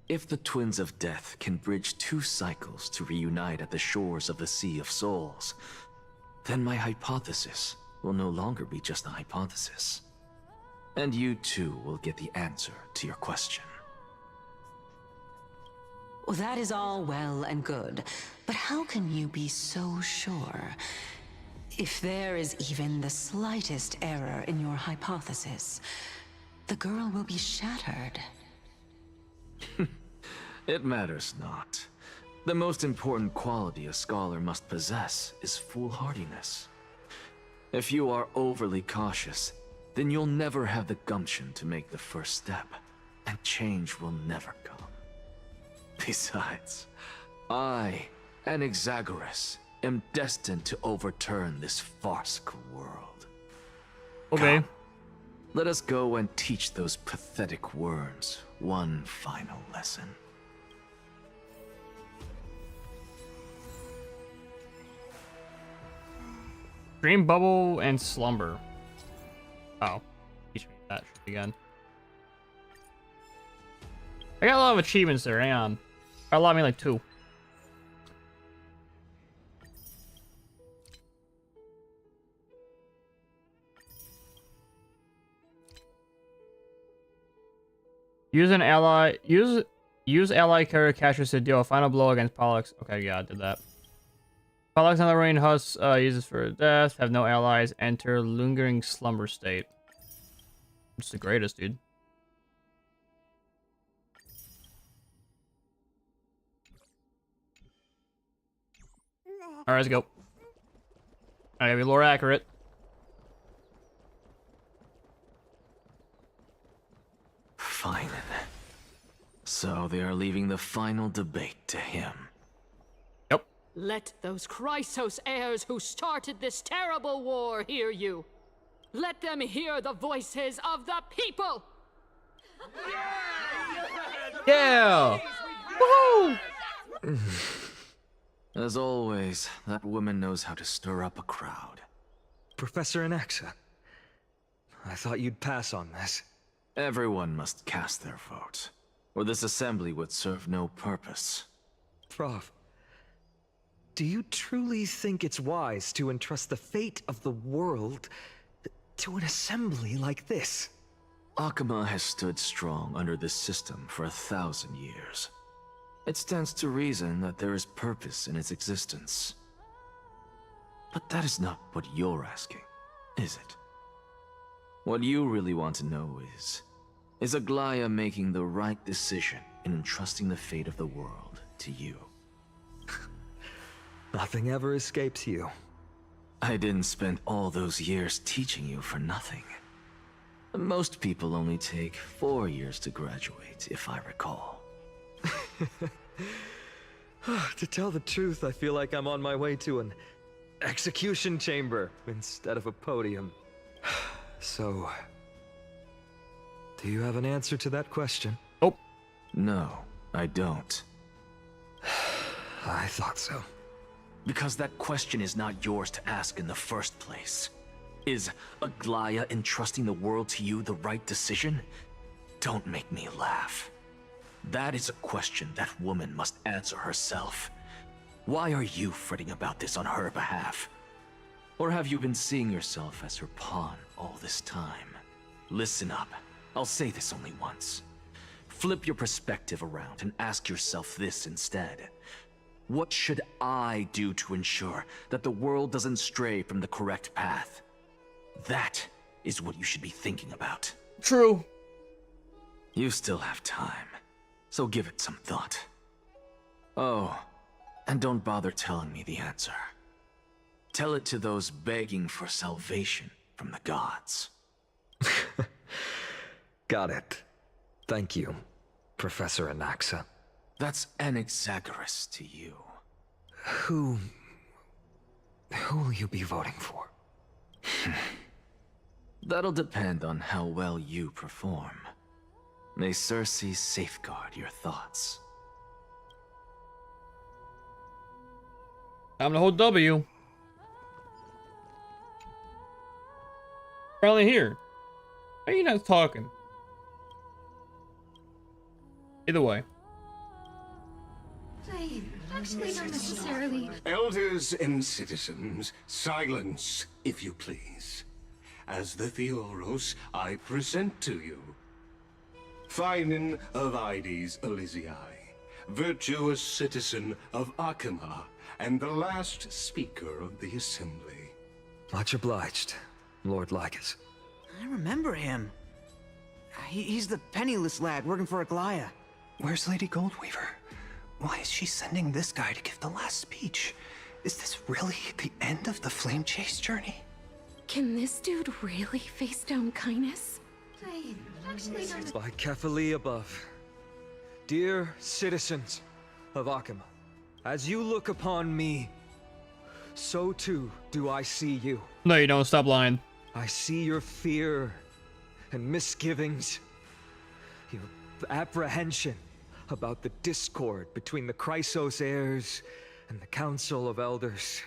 If the Twins of Death can bridge 2 cycles to reunite at the shores of the Sea of Souls, then my hypothesis will no longer be just a hypothesis. And you too will get the answer to your question. Well, that is all well and good, but how can you be so sure? If there is even the slightest error in your hypothesis, the girl will be shattered. It matters not. The most important quality a scholar must possess is foolhardiness. If you are overly cautious, then you'll never have the gumption to make the first step, and change will never come. Besides, I, Anaxagoras, am destined to overturn this farcical world. Okay. Come, let us go and teach those pathetic worms one final lesson. Dream bubble and slumber. Oh, teach me that shit again. I got a lot of achievements there. Hang on. Allowed me like 2. Use an ally. Use ally character catchers to deal a final blow against Pollux. Okay, yeah, I did that. Pollux on the rain husk uses for death. Have no allies. Enter lingering slumber state. It's the greatest, dude. Alright, let's go. I gotta be lore accurate. Fine. So they are leaving the final debate to him. Yep. Let those Chrysos heirs who started this terrible war hear you. Let them hear the voices of the people! Yeah! Woohoo! As always, that woman knows how to stir up a crowd. Professor Anaxa, I thought you'd pass on this. Everyone must cast their vote, or this assembly would serve no purpose. Prof, do you truly think it's wise to entrust the fate of the world to an assembly like this? Akama has stood strong under this system for 1,000 years. It stands to reason that there is purpose in its existence. But that is not what you're asking, is it? What you really want to know is Aglaya making the right decision in entrusting the fate of the world to you? Nothing ever escapes you. I didn't spend all those years teaching you for nothing. Most people only take 4 years to graduate, if I recall. To tell the truth, I feel like I'm on my way to an execution chamber instead of a podium. So, do you have an answer to that question? Oh. No, I don't. I thought so. Because that question is not yours to ask in the first place. Is Aglaya entrusting the world to you the right decision? Don't make me laugh. That is a question that woman must answer herself. Why are you fretting about this on her behalf? Or have you been seeing yourself as her pawn all this time? Listen up. I'll say this only once. Flip your perspective around and ask yourself this instead. What should I do to ensure that the world doesn't stray from the correct path? That is what you should be thinking about. True. You still have time, so give it some thought. Oh, and don't bother telling me the answer. Tell it to those begging for salvation from the gods. Got it. Thank you, Professor Anaxa. That's Anaxagoras to you. Who will you be voting for? That'll depend on how well you perform. May Cersei safeguard your thoughts. I'm gonna hold W. Finally here. Why are you not talking? Either way. Actually, not necessarily. Elders and citizens, silence, if you please. As the Theoros, I present to you Finan of Ides Elysiae, virtuous citizen of Akima, and the last speaker of the assembly. Much obliged, Lord Lycus. I remember him. He's the penniless lad working for Aglaya. Where's Lady Goldweaver? Why is she sending this guy to give the last speech? Is this really the end of the Flame Chase journey? Can this dude really face down kindness? By Kefali above. Dear citizens of Akima, as you look upon me, so too do I see you. No, you don't. Stop lying. I see your fear and misgivings, your apprehension about the discord between the Chrysos heirs and the Council of Elders,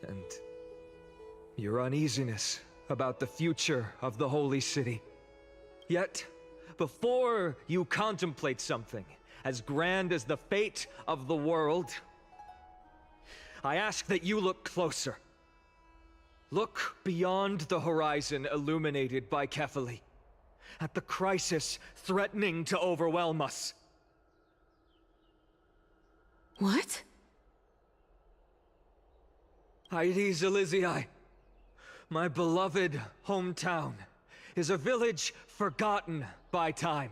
and your uneasiness about the future of the Holy City. Yet, before you contemplate something as grand as the fate of the world, I ask that you look closer. Look beyond the horizon illuminated by Kefali, at the crisis threatening to overwhelm us. What? Ides Elysiae, my beloved hometown, is a village forgotten by time.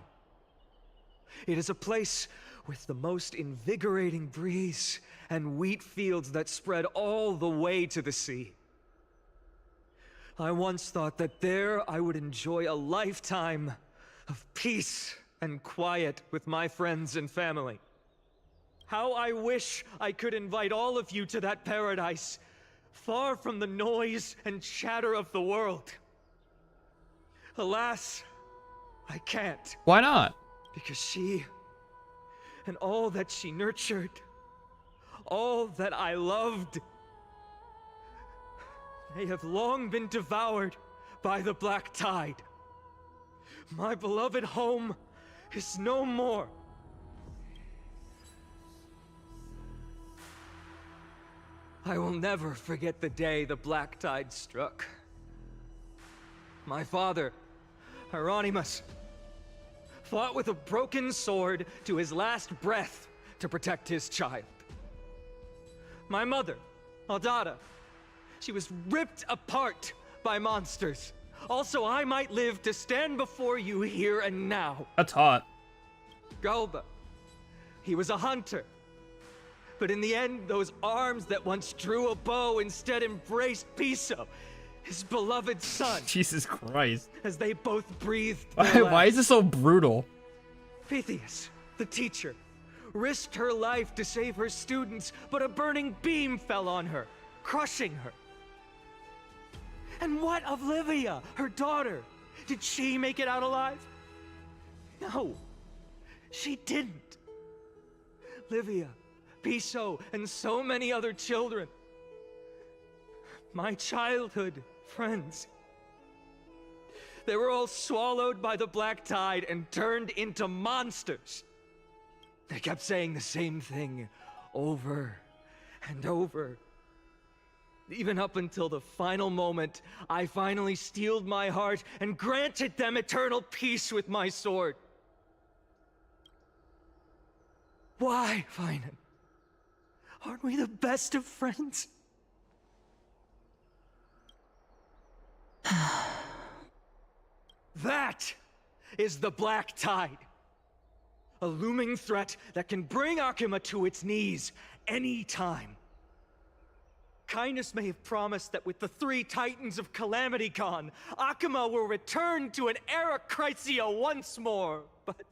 It is a place with the most invigorating breeze and wheat fields that spread all the way to the sea. I once thought that there I would enjoy a lifetime of peace and quiet with my friends and family. How I wish I could invite all of you to that paradise, far from the noise and chatter of the world. Alas, I can't. Why not? Because she, and all that she nurtured, all that I loved, they have long been devoured by the black tide. My beloved home is no more. I will never forget the day the black tide struck. My father, Hieronymus, fought with a broken sword to his last breath to protect his child. My mother, Aldada, she was ripped apart by monsters. Also, I might live to stand before you here and now. That's hot. Galba, he was a hunter. But in the end, those arms that once drew a bow instead embraced Piso, his beloved son. Jesus Christ. As they both breathed Why is this so brutal? Pythias, the teacher, risked her life to save her students, but a burning beam fell on her, crushing her. And what of Livia, her daughter? Did she make it out alive? No, she didn't. Livia, Piso, and so many other children. My childhood friends. They were all swallowed by the black tide and turned into monsters. They kept saying the same thing over and over. Even up until the final moment, I finally steeled my heart and granted them eternal peace with my sword. Why, Finan? Aren't we the best of friends? That is the Black Tide. A looming threat that can bring Akuma to its knees any time. Kindness may have promised that with the 3 Titans of Calamity gone, Akuma will return to an era Chrysia once more, but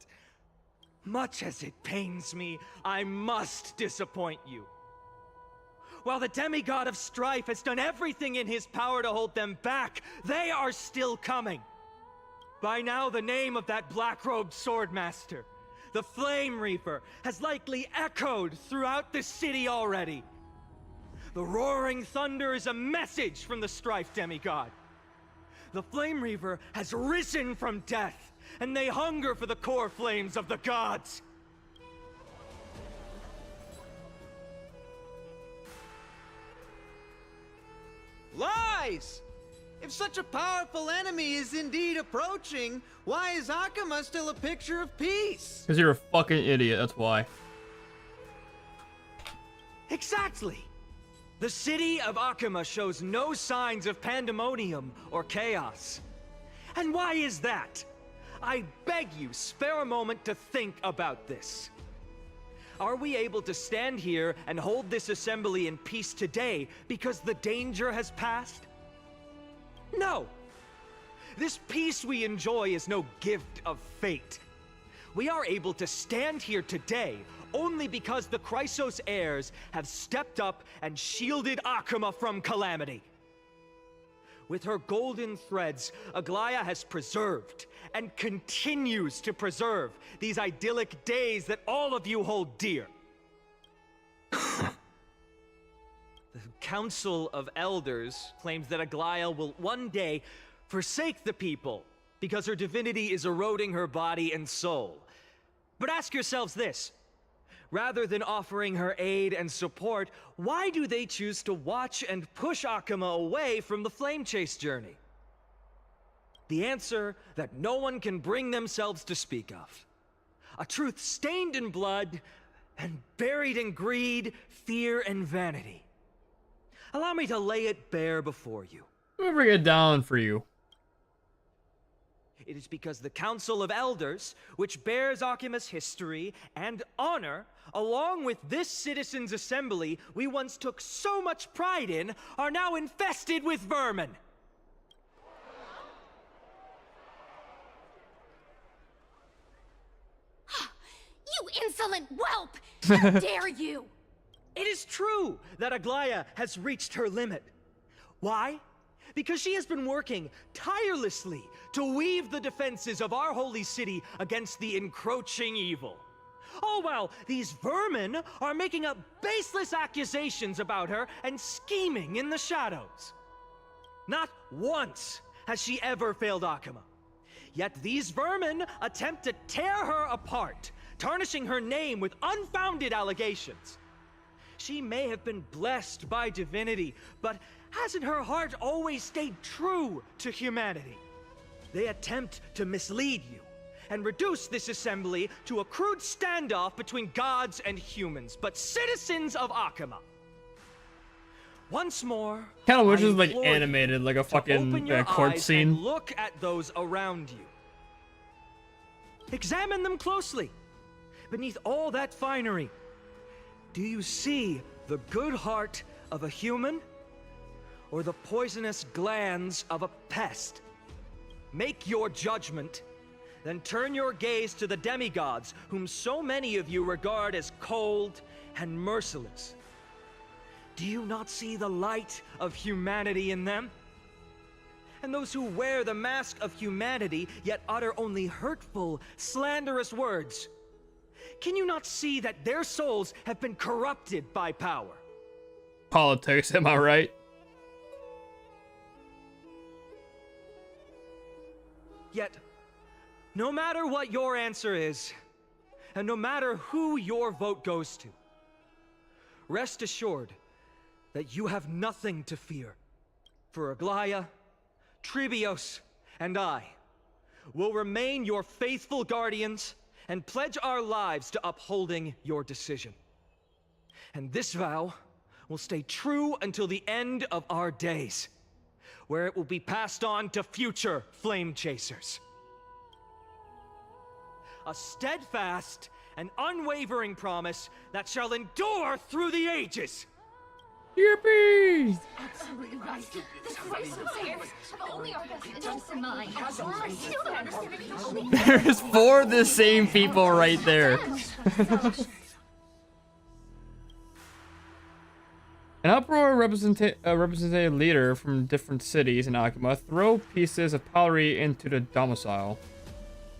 much as it pains me, I must disappoint you. While the demigod of strife has done everything in his power to hold them back, they are still coming. By now, the name of that black-robed swordmaster, the Flame Reaper, has likely echoed throughout the city already. The roaring thunder is a message from the strife demigod. The Flame Reaper has risen from death, and they hunger for the core flames of the gods. Lies! If such a powerful enemy is indeed approaching, why is Akuma still a picture of peace? Because you're a fucking idiot, that's why. Exactly! The city of Akuma shows no signs of pandemonium or chaos. And why is that? I beg you, spare a moment to think about this. Are we able to stand here and hold this assembly in peace today because the danger has passed? No! This peace we enjoy is no gift of fate. We are able to stand here today only because the Chrysos heirs have stepped up and shielded Akuma from calamity. With her golden threads, Aglaya has preserved and continues to preserve these idyllic days that all of you hold dear. The Council of Elders claims that Aglaya will one day forsake the people because her divinity is eroding her body and soul. But ask yourselves this. Rather than offering her aid and support, why do they choose to watch and push Akuma away from the Flame Chase journey? The answer that no one can bring themselves to speak of. A truth stained in blood and buried in greed, fear, and vanity. Allow me to lay it bare before you. Let me bring it down for you. It is because the Council of Elders, which bears Akuma's history and honor, along with this citizens' assembly we once took so much pride in, are now infested with vermin. You insolent whelp! How dare you! It is true that Aglaya has reached her limit. Why? Because she has been working tirelessly to weave the defenses of our holy city against the encroaching evil. All while these vermin are making up baseless accusations about her and scheming in the shadows. Not once has she ever failed Akuma. Yet these vermin attempt to tear her apart, tarnishing her name with unfounded allegations. She may have been blessed by divinity, but hasn't her heart always stayed true to humanity? They attempt to mislead you and reduce this assembly to a crude standoff between gods and humans, but citizens of Akama. Once more, Kind of wish it was I like implore you animated, like a to open fucking your court eyes scene. and look at those around you. Examine them closely. Beneath all that finery, do you see the good heart of a human or the poisonous glands of a pest? Make your judgment, then turn your gaze to the demigods, whom so many of you regard as cold and merciless. Do you not see the light of humanity in them? And those who wear the mask of humanity yet utter only hurtful, slanderous words. Can you not see that their souls have been corrupted by power? Politics, am I right? Yet, no matter what your answer is, and no matter who your vote goes to, rest assured that you have nothing to fear. For Aglaya, Tribios, and I will remain your faithful guardians and pledge our lives to upholding your decision. And this vow will stay true until the end of our days, where it will be passed on to future flame chasers. A steadfast and unwavering promise that shall endure through the ages. Yippee! Absolutely right. The Chrysos heirs have only our best interests in mind. I still don't understand. There's 4 of the same people right there. An uproar representative leader from different cities in Akama throw pieces of pottery into the domicile.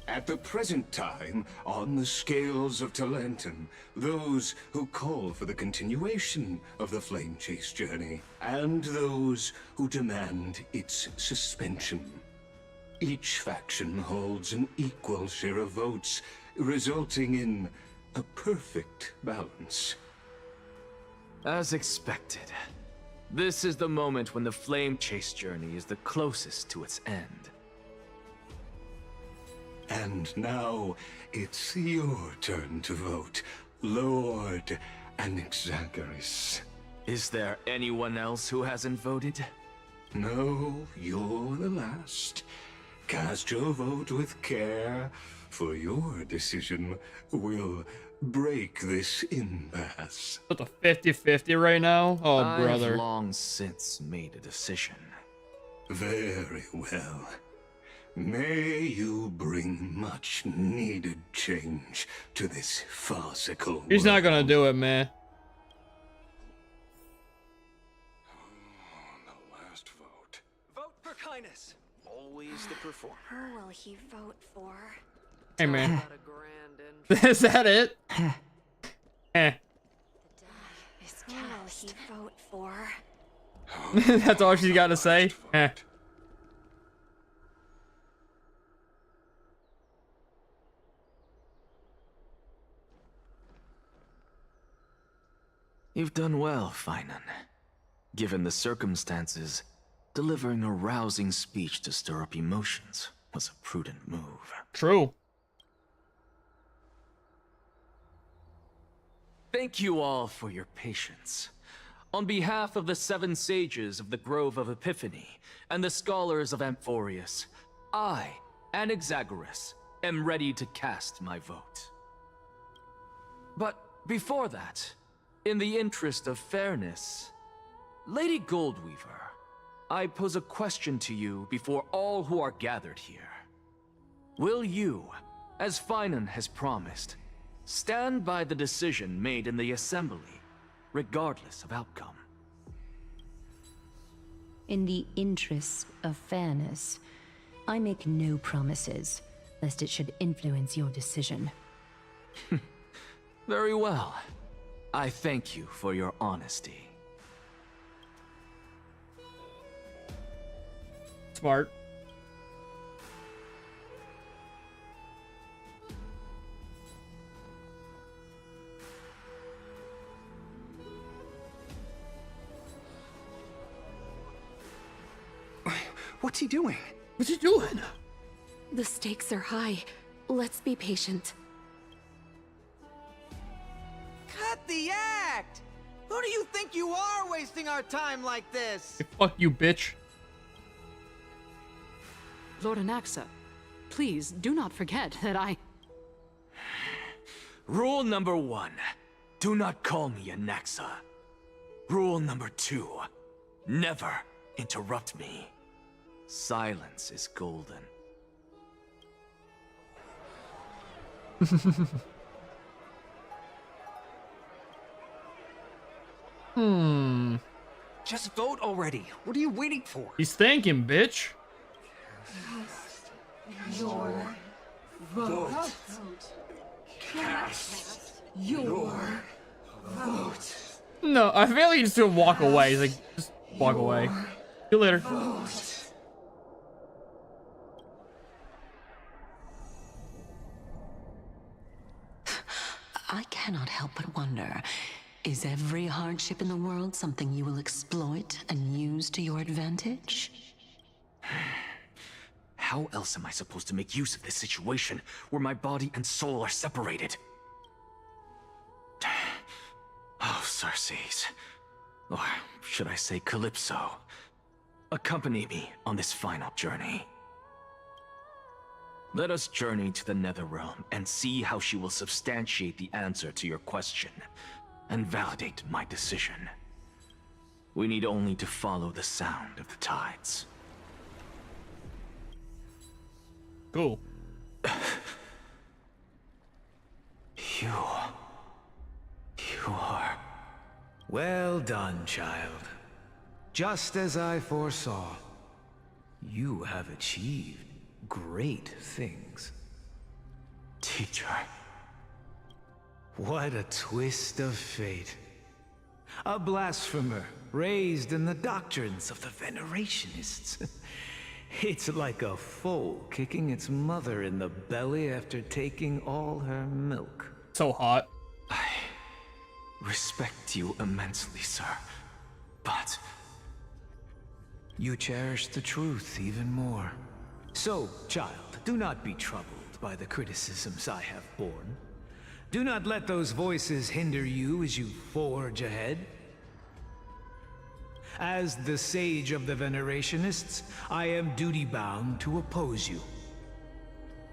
At the present time, on the scales of Talentum, those who call for the continuation of the Flame Chase journey, and those who demand its suspension. Each faction holds an equal share of votes, resulting in a perfect balance. As expected, this is the moment when the Flame Chase journey is the closest to its end. And now, it's your turn to vote, Lord Anaxagoras. Is there anyone else who hasn't voted? No, you're the last. Cast your vote with care, for your decision will break this impasse. What's a 50-50 right now? Oh, brother. I've long since made a decision. Very well. May you bring much needed change to this farcical world. He's not gonna do it, man. The last vote. Vote for kindness. Always the performer. Who will he vote for? Hey, man. Is that it? Eh. Who will he vote for? That's all she's got to say? Eh. You've done well, Finan. Given the circumstances, delivering a rousing speech to stir up emotions was a prudent move. True. Thank you all for your patience. On behalf of the 7 sages of the Grove of Epiphany and the scholars of Amphorius, I, Anaxagoras, am ready to cast my vote. But before that, in the interest of fairness, Lady Goldweaver, I pose a question to you before all who are gathered here. Will you, as Finan has promised, stand by the decision made in the Assembly, regardless of outcome? In the interest of fairness, I make no promises, lest it should influence your decision. Very well. I thank you for your honesty. Smart. What's he doing? What's he doing? The stakes are high. Let's be patient. Cut the act! Who do you think you are wasting our time like this? Hey, fuck you, bitch. Lord Anaxa, please do not forget that I... Rule number 1. Do not call me Anaxa. Rule number 2. Never interrupt me. Silence is golden. Just vote already. What are you waiting for? He's thanking, bitch. Your vote. Cast your vote. No, I feel like he's just gonna walk away. He's like, just walk away. See you later. Vote. I cannot help but wonder, is every hardship in the world something you will exploit and use to your advantage? How else am I supposed to make use of this situation where my body and soul are separated? Oh, Circes. Or should I say Calypso? Accompany me on this final journey. Let us journey to the Netherrealm and see how she will substantiate the answer to your question and validate my decision. We need only to follow the sound of the tides. Cool. You are... Well done, child. Just as I foresaw, you have achieved great things. Teacher. What a twist of fate. A blasphemer raised in the doctrines of the Venerationists. It's like a foal kicking its mother in the belly after taking all her milk. So hot. I respect you immensely, sir. But you cherish the truth even more. So, child, do not be troubled by the criticisms I have borne. Do not let those voices hinder you as you forge ahead. As the sage of the Venerationists, I am duty-bound to oppose you.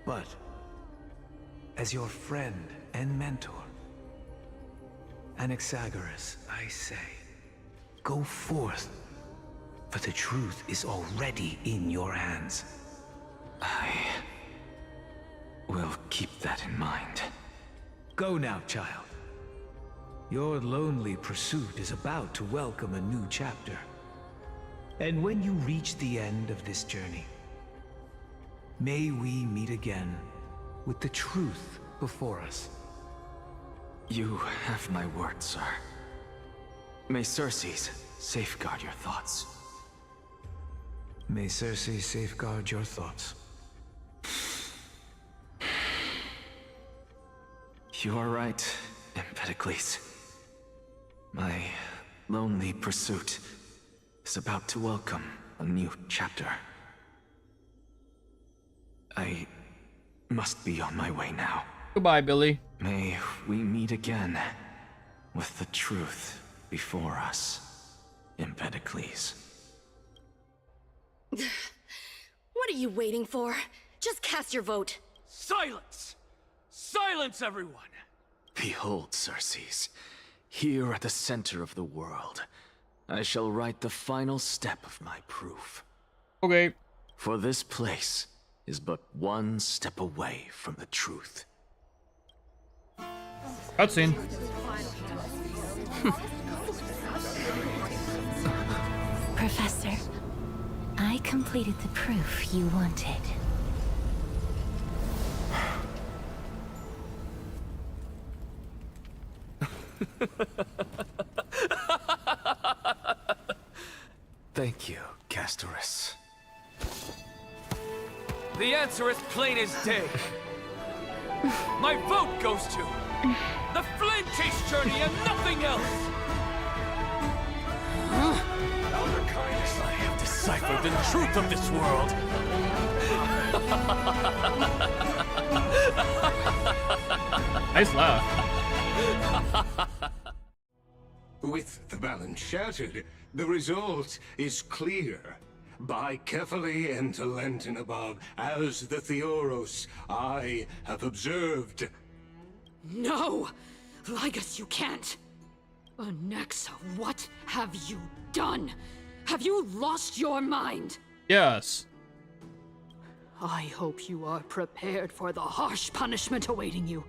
But as your friend and mentor, Anaxagoras, I say, go forth, for the truth is already in your hands. I will keep that in mind. Go now, child. Your lonely pursuit is about to welcome a new chapter. And when you reach the end of this journey, may we meet again with the truth before us. You have my word, sir. May Circes safeguard your thoughts. May Circes safeguard your thoughts. You are right, Empedocles. My lonely pursuit is about to welcome a new chapter. I must be on my way now. Goodbye, Billy. May we meet again with the truth before us, Empedocles. What are you waiting for? Just cast your vote. Silence! Silence, everyone! Behold, Circes, here at the center of the world, I shall write the final step of my proof. Okay. For this place is but one step away from the truth. Cutscene. Professor, I completed the proof you wanted. Thank you, Castorus. The answer is plain as day. My vote goes to the Flame Chase journey and nothing else! I have deciphered the truth of this world! Nice laugh. With the balance shattered, the result is clear. Buy carefully and to Lenten above, as the Theoros I have observed. No! Ligus, you can't! Onyxa, what have you done? Have you lost your mind? Yes. I hope you are prepared for the harsh punishment awaiting you.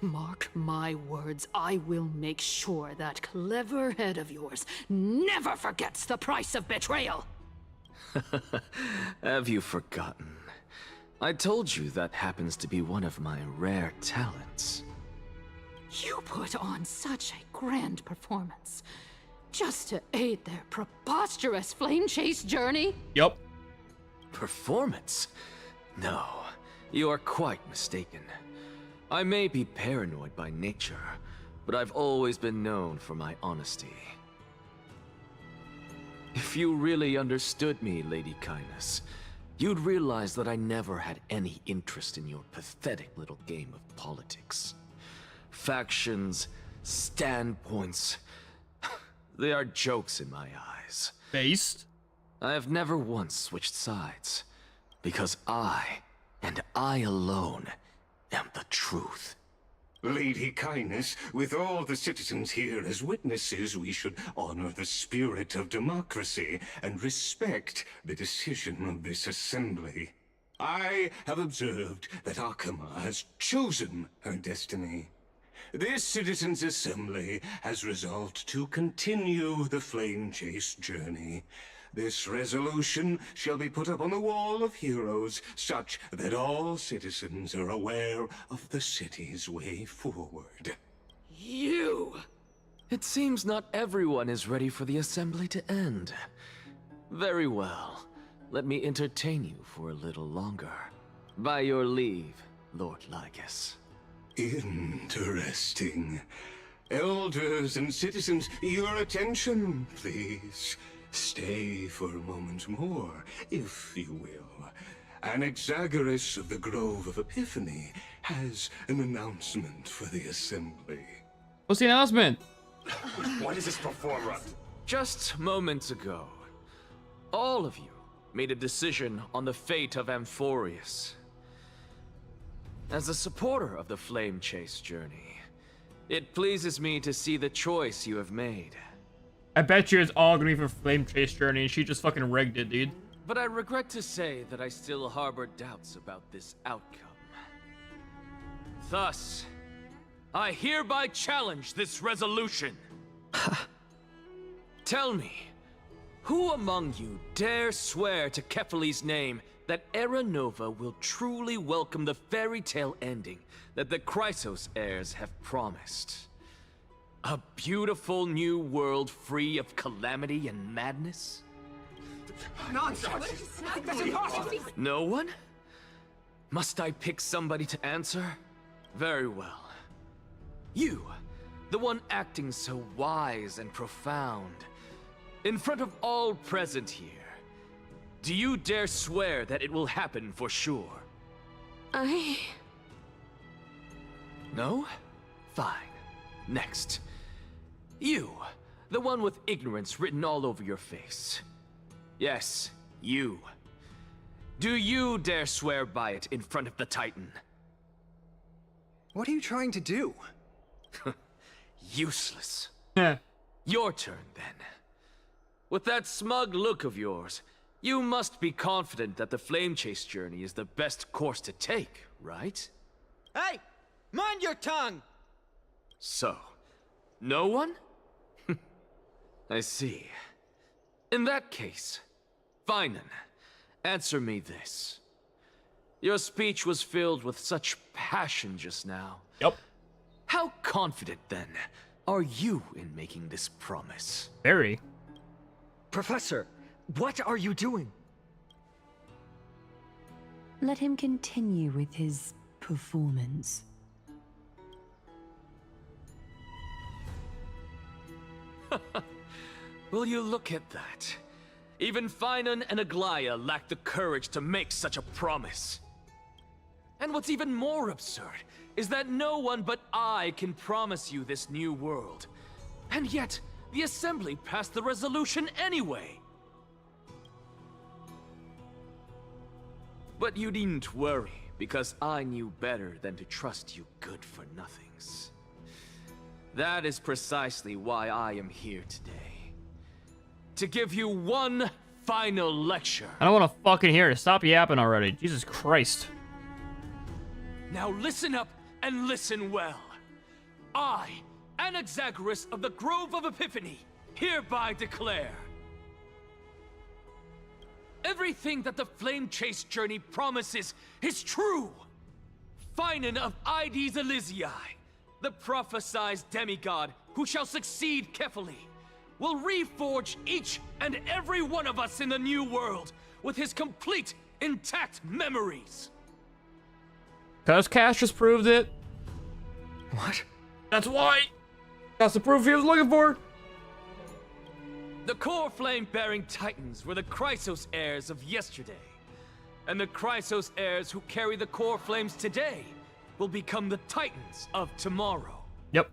Mark my words, I will make sure that clever head of yours never forgets the price of betrayal. Have you forgotten? I told you that happens to be one of my rare talents. You put on such a grand performance just to aid their preposterous flame chase journey? Yup. Performance? No, you are quite mistaken. I may be paranoid by nature, but I've always been known for my honesty. If you really understood me, Lady Kindness, you'd realize that I never had any interest in your pathetic little game of politics. Factions, standpoints, they are jokes in my eyes. Based? I have never once switched sides, because I, and I alone, am the truth. Lady Kindness, with all the citizens here as witnesses, we should honor the spirit of democracy and respect the decision of this assembly. I have observed that Akama has chosen her destiny. This citizens' assembly has resolved to continue the flame chase journey. This resolution shall be put up on the Wall of Heroes, such that all citizens are aware of the city's way forward. You! It seems not everyone is ready for the assembly to end. Very well. Let me entertain you for a little longer. By your leave, Lord Ligus. Interesting. Elders and citizens, your attention, please. Stay for a moment more, if you will. Anaxagoras of the Grove of Epiphany has an announcement for the assembly. What's the announcement? What is this performer? Just moments ago, all of you made a decision on the fate of Amphorius. As a supporter of the Flame Chase journey, it pleases me to see the choice you have made. I bet you it's all gonna be for Flame Chase Journey and she just fucking rigged it, dude. But I regret to say that I still harbor doubts about this outcome. Thus, I hereby challenge this resolution. Tell me, who among you dare swear to Kefali's name that Era Nova will truly welcome the fairy tale ending that the Chrysos heirs have promised? A beautiful new world free of calamity and madness? Nonsense! That's impossible! No one? Must I pick somebody to answer? Very well. You, the one acting so wise and profound, in front of all present here, do you dare swear that it will happen for sure? No? Fine. Next. You, the one with ignorance written all over your face. Yes, you. Do you dare swear by it in front of the Titan? What are you trying to do? Useless. Your turn, then. With that smug look of yours, you must be confident that the Flame Chase journey is the best course to take, right? Hey! Mind your tongue! So, no one? I see. In that case, Finan, answer me this. Your speech was filled with such passion just now. Yep. How confident, then, are you in making this promise? Very. Professor, what are you doing? Let him continue with his performance. Will you look at that? Even Finan and Aglaya lack the courage to make such a promise. And what's even more absurd is that no one but I can promise you this new world. And yet, the Assembly passed the resolution anyway. But you needn't worry, because I knew better than to trust you good-for-nothings. That is precisely why I am here today. To give you one final lecture. I don't want to fucking hear it. Stop yapping already. Jesus Christ. Now listen up and listen well. I, Anaxagoras of the Grove of Epiphany, hereby declare everything that the Flame Chase journey promises is true. Finan of Ides Elysiae, the prophesized demigod who shall succeed Kefali, will reforge each and every one of us in the new world with his complete, intact memories. Cause Cash just proved it. What? That's why. That's the proof he was looking for. The core flame-bearing titans were the Chrysos heirs of yesterday. And the Chrysos heirs who carry the core flames today will become the titans of tomorrow. Yep.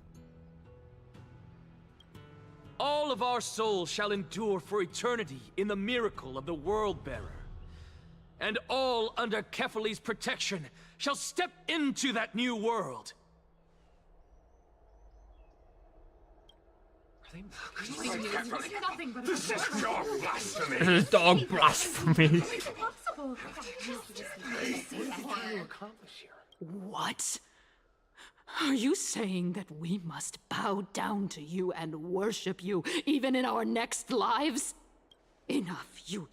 All of our souls shall endure for eternity in the miracle of the World-Bearer. And all under Kefali's protection shall step into that new world. This is dog blasphemy! This is dog blasphemy. What? Are you saying that we must bow down to you and worship you, even in our next lives? Enough, you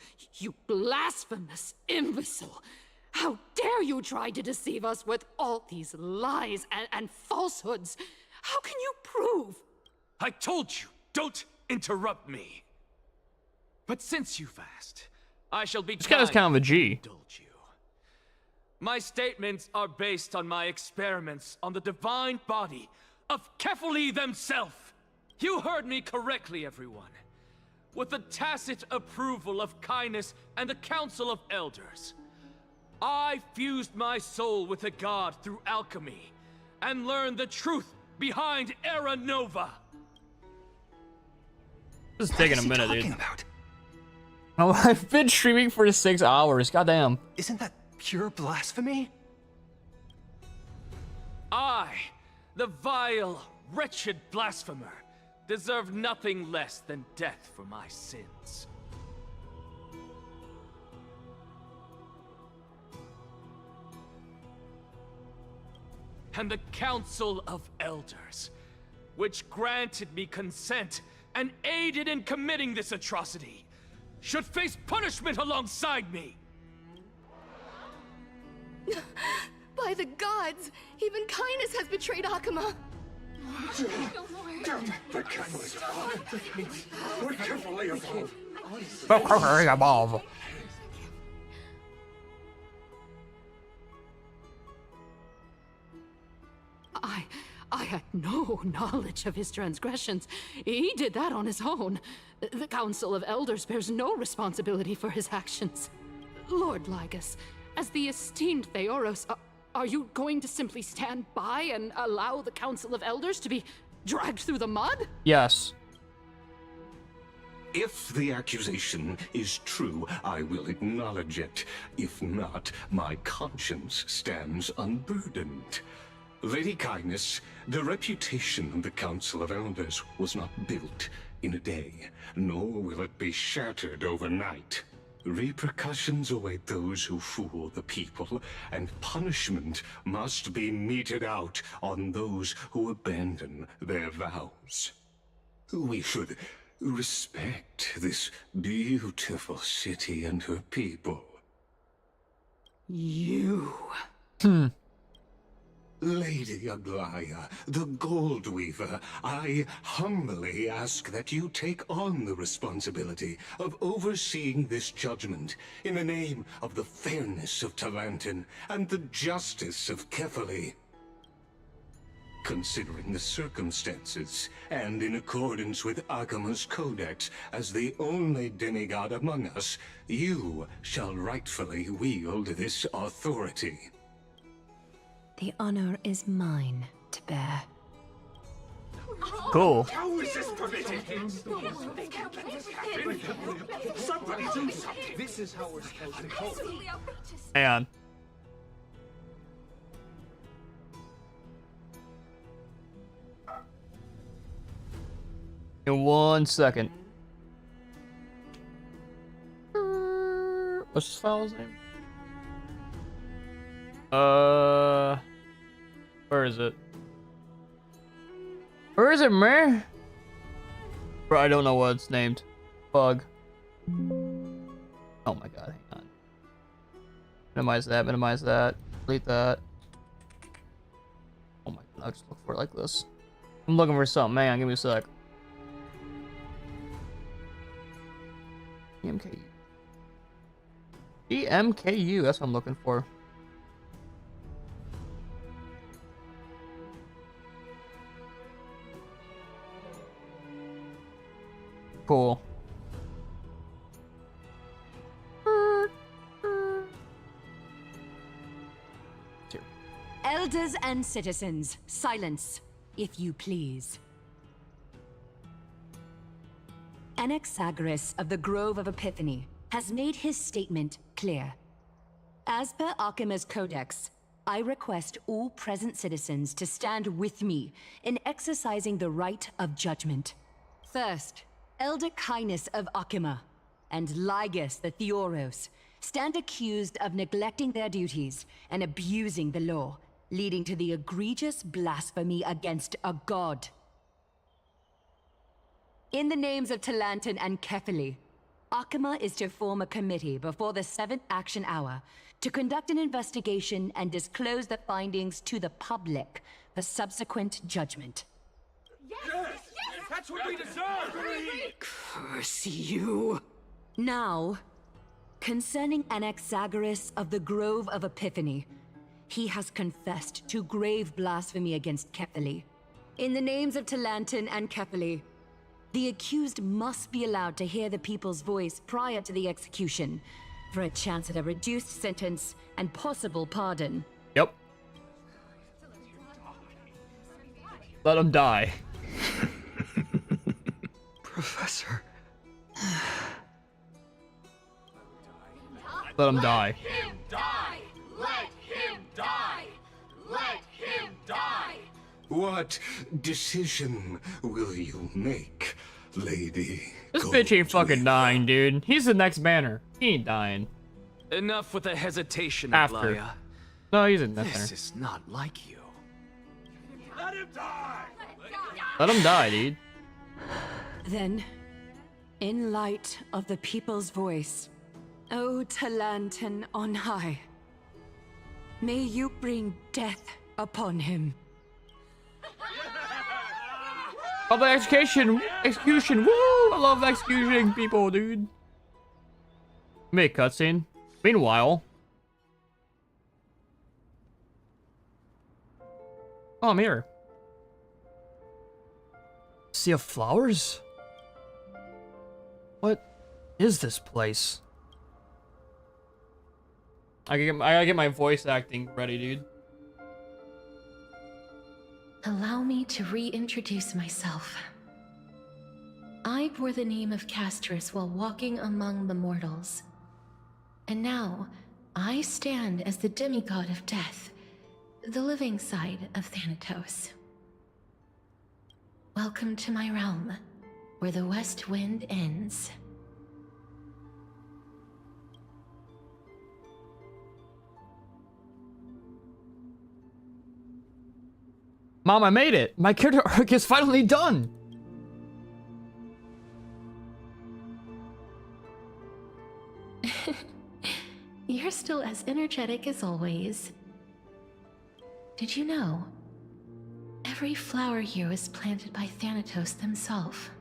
blasphemous imbecile! How dare you try to deceive us with all these lies and falsehoods? How can you prove? I told you, don't interrupt me. But since you've asked, I shall be This guy's kind of a G. indulge you. My statements are based on my experiments on the divine body of Kefali themselves. You heard me correctly, everyone. With the tacit approval of Kindness and the Council of Elders, I fused my soul with the god through alchemy and learned the truth behind Era Nova. This is taking a minute, dude. Oh, I've been streaming for 6 hours. Goddamn. Isn't that pure blasphemy? I, the vile, wretched blasphemer, deserve nothing less than death for my sins. And the Council of Elders, which granted me consent and aided in committing this atrocity, should face punishment alongside me. By the gods, even Kindness has betrayed Akuma. The Kefali's above. We're Kefali above. I had no knowledge of his transgressions. He did that on his own. The Council of Elders bears no responsibility for his actions. Lord Lygus, as the esteemed Theoros, are you going to simply stand by and allow the Council of Elders to be dragged through the mud? Yes. If the accusation is true, I will acknowledge it. If not, my conscience stands unburdened. Lady Kindness, the reputation of the Council of Elders was not built in a day, nor will it be shattered overnight. Repercussions await those who fool the people, and punishment must be meted out on those who abandon their vows. We should respect this beautiful city and her people. You... Lady Aglaya, the Gold Weaver, I humbly ask that you take on the responsibility of overseeing this judgment in the name of the fairness of Talantin and the justice of Kefali. Considering the circumstances, and in accordance with Akuma's codex as the only demigod among us, you shall rightfully wield this authority. The honor is mine to bear. Cool. How is this permitted? They can't let this happen. Somebody do something. This is how we're supposed to cope. Hang on. In 1 second. What's this file's name? Where is it? Where is it, man? Bro, I don't know what it's named. Bug. Oh my god, hang on. Minimize that, delete that. Oh my god, I'll just look for it like this. I'm looking for something, man, give me a sec. EMKU. EMKU, that's what I'm looking for. Cool. Elders and citizens, silence, if you please. Anaxagoras of the Grove of Epiphany has made his statement clear. As per Akima's Codex, I request all present citizens to stand with me in exercising the right of judgment. First, Elder Kindness of Akima and Ligus the Theoros stand accused of neglecting their duties and abusing the law, leading to the egregious blasphemy against a god. In the names of Talantan and Kefili, Akima is to form a committee before the 7th action hour to conduct an investigation and disclose the findings to the public for subsequent judgment. Yes! That's what we deserve! Curse you! Now, concerning Anaxagoras of the Grove of Epiphany, he has confessed to grave blasphemy against Kefili. In the names of Talantan and Kefili, the accused must be allowed to hear the people's voice prior to the execution, for a chance at a reduced sentence and possible pardon. Yep. Let him die. Professor. Let him die. Let him die! Let him die! Let him die! What decision will you make, Lady? This bitch ain't fucking dying, dude. He's the next banner. He ain't dying. Enough with the hesitation, After. Aglaya. No, he's in This there. is not like you. Let him die! Let him die, dude. Then, in light of the people's voice, O Talantan on high, may you bring death upon him. Public execution! Execution! Woo! I love executing people, dude. Make cutscene. Meanwhile. Oh, I'm here. Sea of flowers? What is this place? I gotta get my voice acting ready, dude. Allow me to reintroduce myself. I bore the name of Castris while walking among the mortals. And now, I stand as the demigod of death, the living side of Thanatos. Welcome to my realm, where the west wind ends. Mom, I made it! My character arc is finally done! You're still as energetic as always. Did you know? Every flower here was planted by Thanatos himself.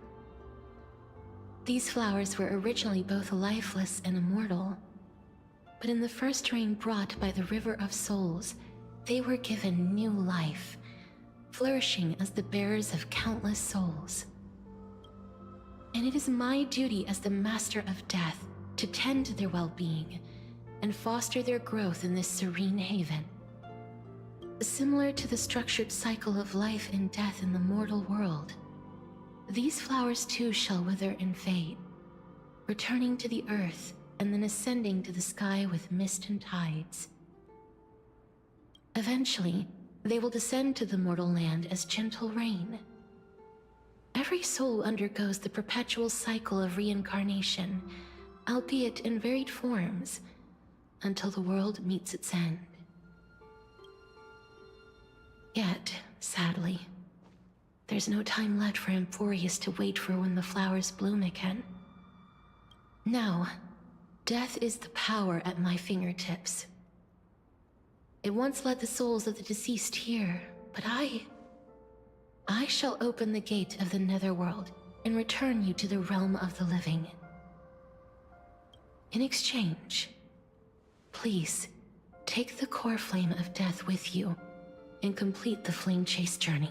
These flowers were originally both lifeless and immortal. But in the first rain brought by the River of Souls, they were given new life, flourishing as the bearers of countless souls. And it is my duty as the Master of Death to tend to their well-being and foster their growth in this serene haven. Similar to the structured cycle of life and death in the mortal world, these flowers too shall wither and fade, returning to the earth and then ascending to the sky with mist and tides. Eventually, they will descend to the mortal land as gentle rain. Every soul undergoes the perpetual cycle of reincarnation, albeit in varied forms, until the world meets its end. Yet, sadly, there's no time left for Emporius to wait for when the flowers bloom again. Now, death is the power at my fingertips. It once led the souls of the deceased here, but I shall open the gate of the netherworld and return you to the realm of the living. In exchange, please, take the core flame of death with you and complete the flame chase journey.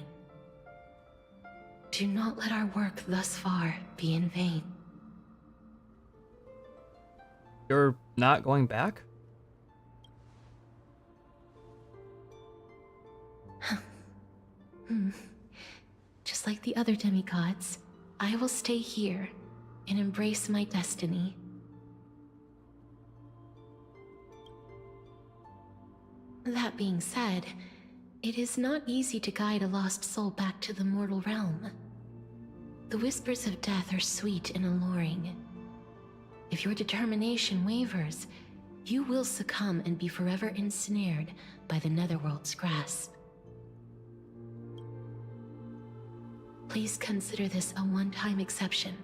Do not let our work thus far be in vain. You're not going back? Just like the other demigods, I will stay here and embrace my destiny. That being said, it is not easy to guide a lost soul back to the mortal realm. The whispers of death are sweet and alluring. If your determination wavers, you will succumb and be forever ensnared by the netherworld's grasp. Please consider this a one-time exception.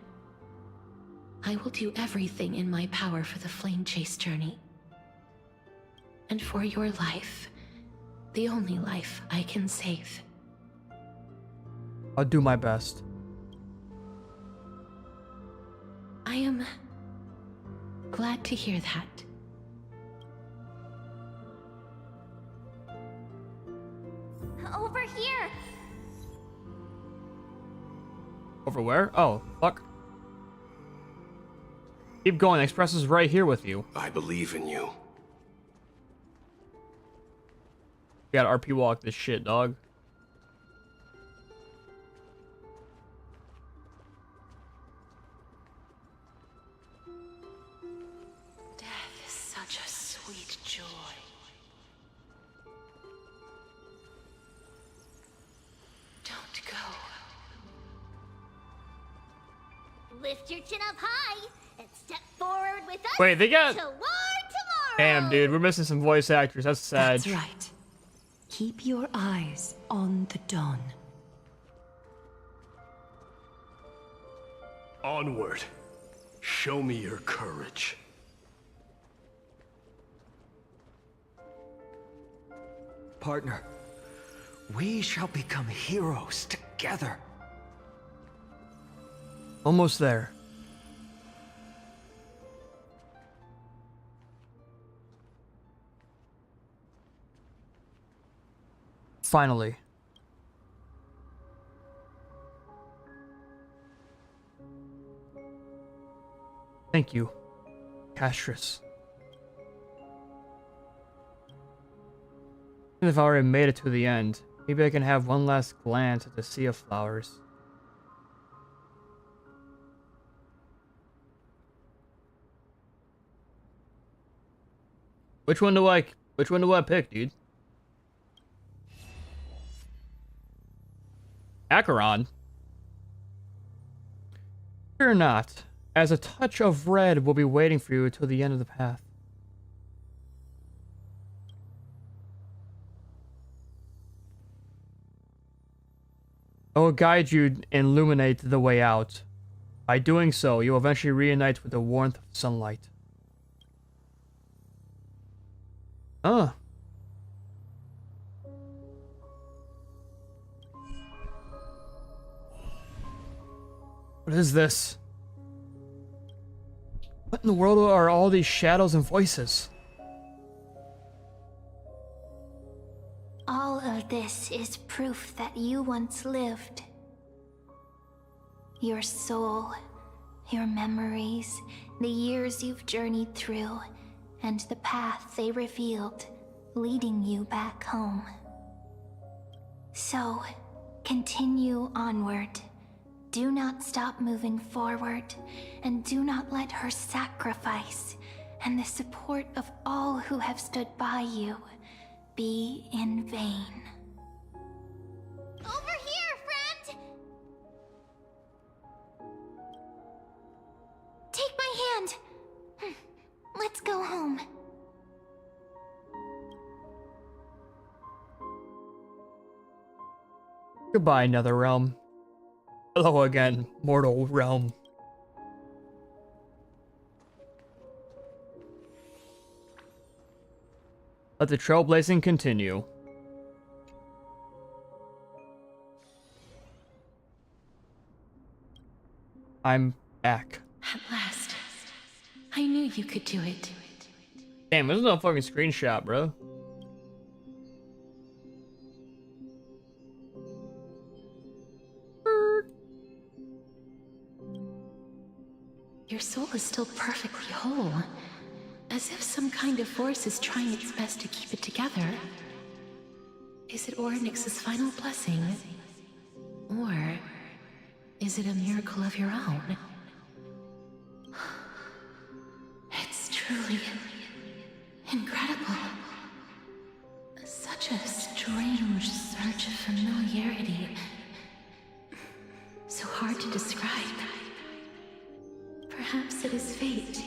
I will do everything in my power for the flame chase journey. And for your life, the only life I can save. I'll do my best. I am glad to hear that. Over here! Over where? Oh, fuck. Keep going, Express is right here with you. I believe in you. You gotta RP walk this shit, dog. Death is such a sweet joy. Don't go. Lift your chin up high and step forward with us. Wait, they got... Toward tomorrow. Damn, dude, we're missing some voice actors. That's sad. That's right. Keep your eyes on the dawn. Onward. Show me your courage. Partner, we shall become heroes together. Almost there. Finally. Thank you, Castris. Even if I already made it to the end, maybe I can have one last glance at the sea of flowers. Which one do I pick, dude? Acheron? Fear not, as a touch of red will be waiting for you till the end of the path. I will guide you and illuminate the way out. By doing so, you will eventually reunite with the warmth of sunlight. What is this? What in the world are all these shadows and voices? All of this is proof that you once lived. Your soul, your memories, the years you've journeyed through, and the path they revealed, leading you back home. So, continue onward. Do not stop moving forward, and do not let her sacrifice and the support of all who have stood by you be in vain. Over here, friend! Take my hand! Let's go home. Goodbye, Netherrealm. Hello again, mortal realm. Let the trailblazing continue. I'm back. At last. I knew you could do it. Damn, this is a fucking screenshot, bro. Your soul is still perfectly whole. As if some kind of force is trying its best to keep it together. Is it Ornyx's final blessing? Or is it a miracle of your own? It's truly incredible. Such a strange surge of familiarity. So hard to describe. Perhaps it is fate,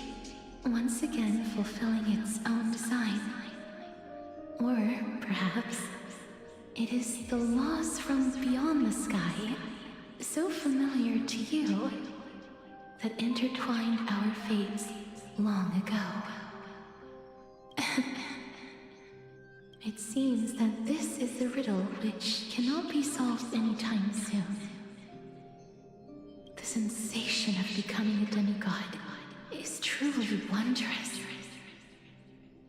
once again fulfilling its own design. Or perhaps it is the laws from beyond the sky, so familiar to you, that intertwined our fates long ago. It seems that this is the riddle which cannot be solved anytime soon. The sensation of becoming a demigod is truly wondrous.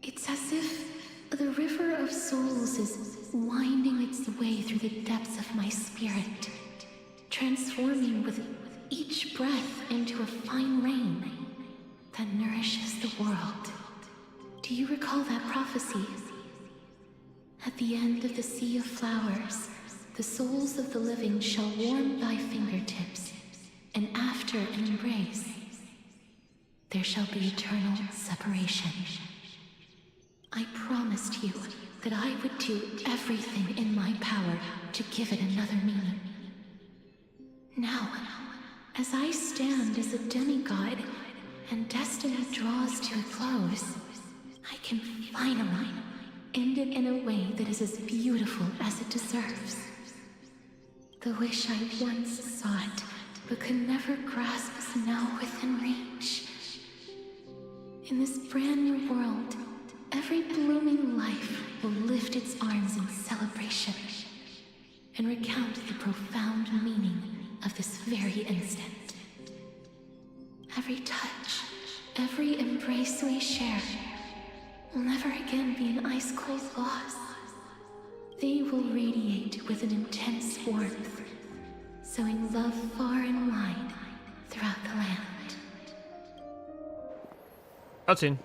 It's as if the river of souls is winding its way through the depths of my spirit, transforming with each breath into a fine rain that nourishes the world. Do you recall that prophecy? At the end of the sea of flowers, the souls of the living shall warm thy fingertips, and after an embrace, there shall be eternal separation. I promised you that I would do everything in my power to give it another meaning. Now, as I stand as a demigod and destiny draws to a close, I can finally end it in a way that is as beautiful as it deserves. The wish I once sought, but could never grasp, is now within reach. In this brand new world, every blooming life will lift its arms in celebration and recount the profound meaning of this very instant. Every touch, every embrace we share will never again be an ice-cold loss. They will radiate with an intense warmth, sowing love far and wide throughout the land. Cutscene.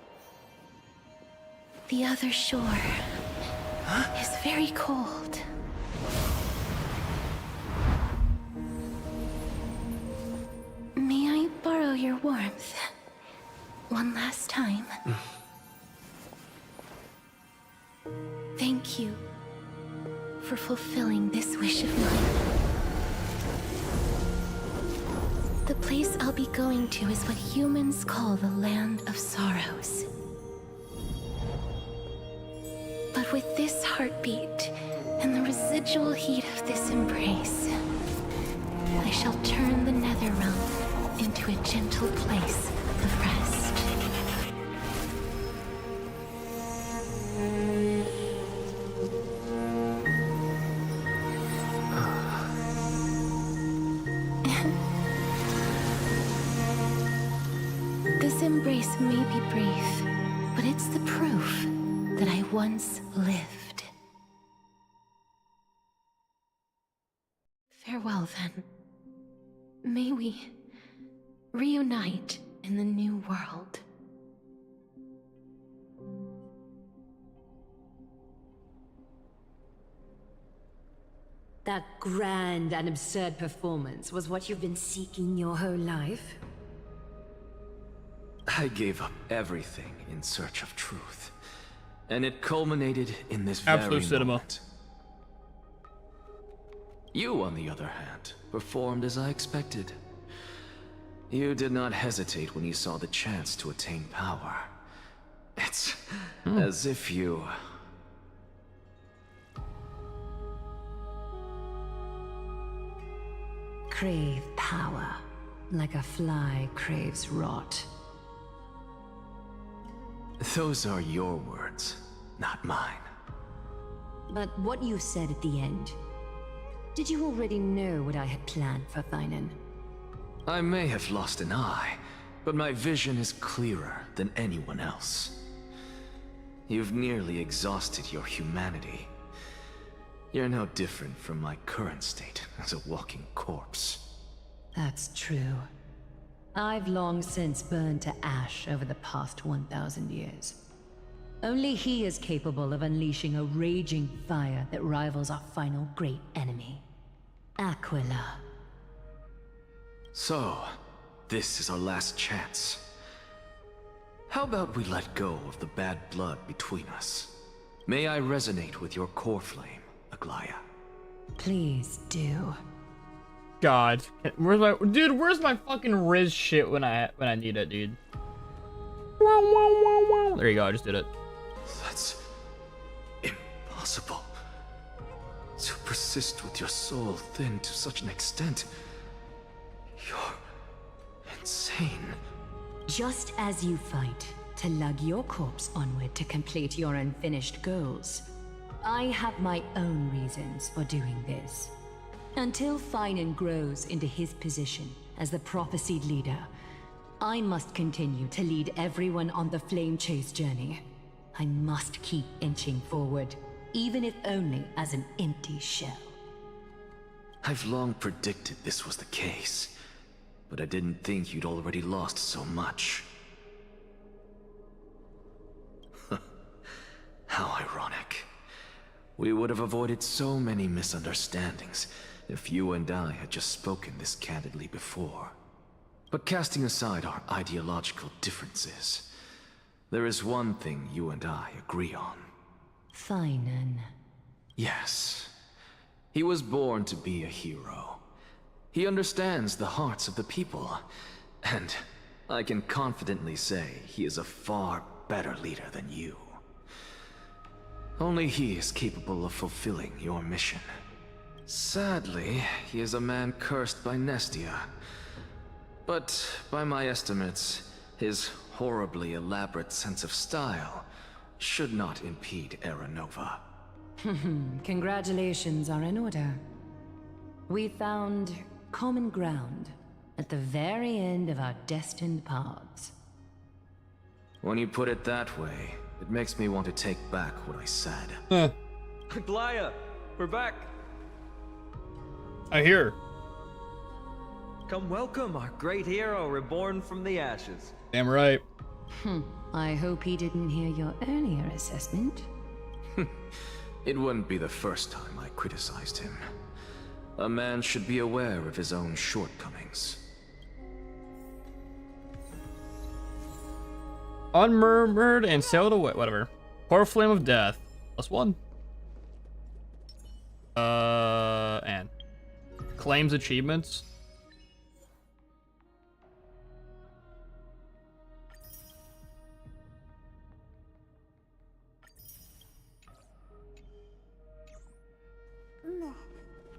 The other shore is very cold. May I borrow your warmth one last time? Thank you for fulfilling this wish of mine. The place I'll be going to is what humans call the Land of Sorrows. But with this heartbeat and the residual heat of this embrace, I shall turn the Netherrealm into a gentle place of rest. This embrace may be brief, but it's the proof that I once lived. Farewell, then. May we reunite in the new world. That grand and absurd performance was what you've been seeking your whole life? I gave up everything in search of truth. And it culminated in this very moment. You, on the other hand, performed as I expected. You did not hesitate when you saw the chance to attain power. It's as if you... Crave power, like a fly craves rot. Those are your words, not mine. But what you said at the end, did you already know what I had planned for Thainan? I may have lost an eye, but my vision is clearer than anyone else. You've nearly exhausted your humanity. You're no different from my current state as a walking corpse. That's true. I've long since burned to ash over the past 1,000 years. Only he is capable of unleashing a raging fire that rivals our final great enemy, Aquila. So, this is our last chance. How about we let go of the bad blood between us? May I resonate with your core flame, Aglaya? Please do. God, where's my fucking Riz shit when I need it, dude? There you go, I just did it. That's impossible. To persist with your soul thin to such an extent. You're insane. Just as you fight to lug your corpse onward to complete your unfinished goals, I have my own reasons for doing this. Until Thainan grows into his position as the prophesied leader, I must continue to lead everyone on the flame chase journey. I must keep inching forward, even if only as an empty shell. I've long predicted this was the case, but I didn't think you'd already lost so much. How ironic. We would have avoided so many misunderstandings if you and I had just spoken this candidly before. But casting aside our ideological differences, there is one thing you and I agree on. Thainan. Yes. He was born to be a hero. He understands the hearts of the people, and I can confidently say he is a far better leader than you. Only he is capable of fulfilling your mission. Sadly, he is a man cursed by Nestia. But by my estimates, his horribly elaborate sense of style should not impede Era Nova. Congratulations are in order. We found common ground at the very end of our destined paths. When you put it that way, it makes me want to take back what I said. Aglaya, we're back. I hear. Come welcome our great hero reborn from the ashes. Damn right. I hope he didn't hear your earlier assessment. It wouldn't be the first time I criticized him. A man should be aware of his own shortcomings. Unmurmured and sailed away. Whatever. Core Flame of Death. +1. And claims achievements.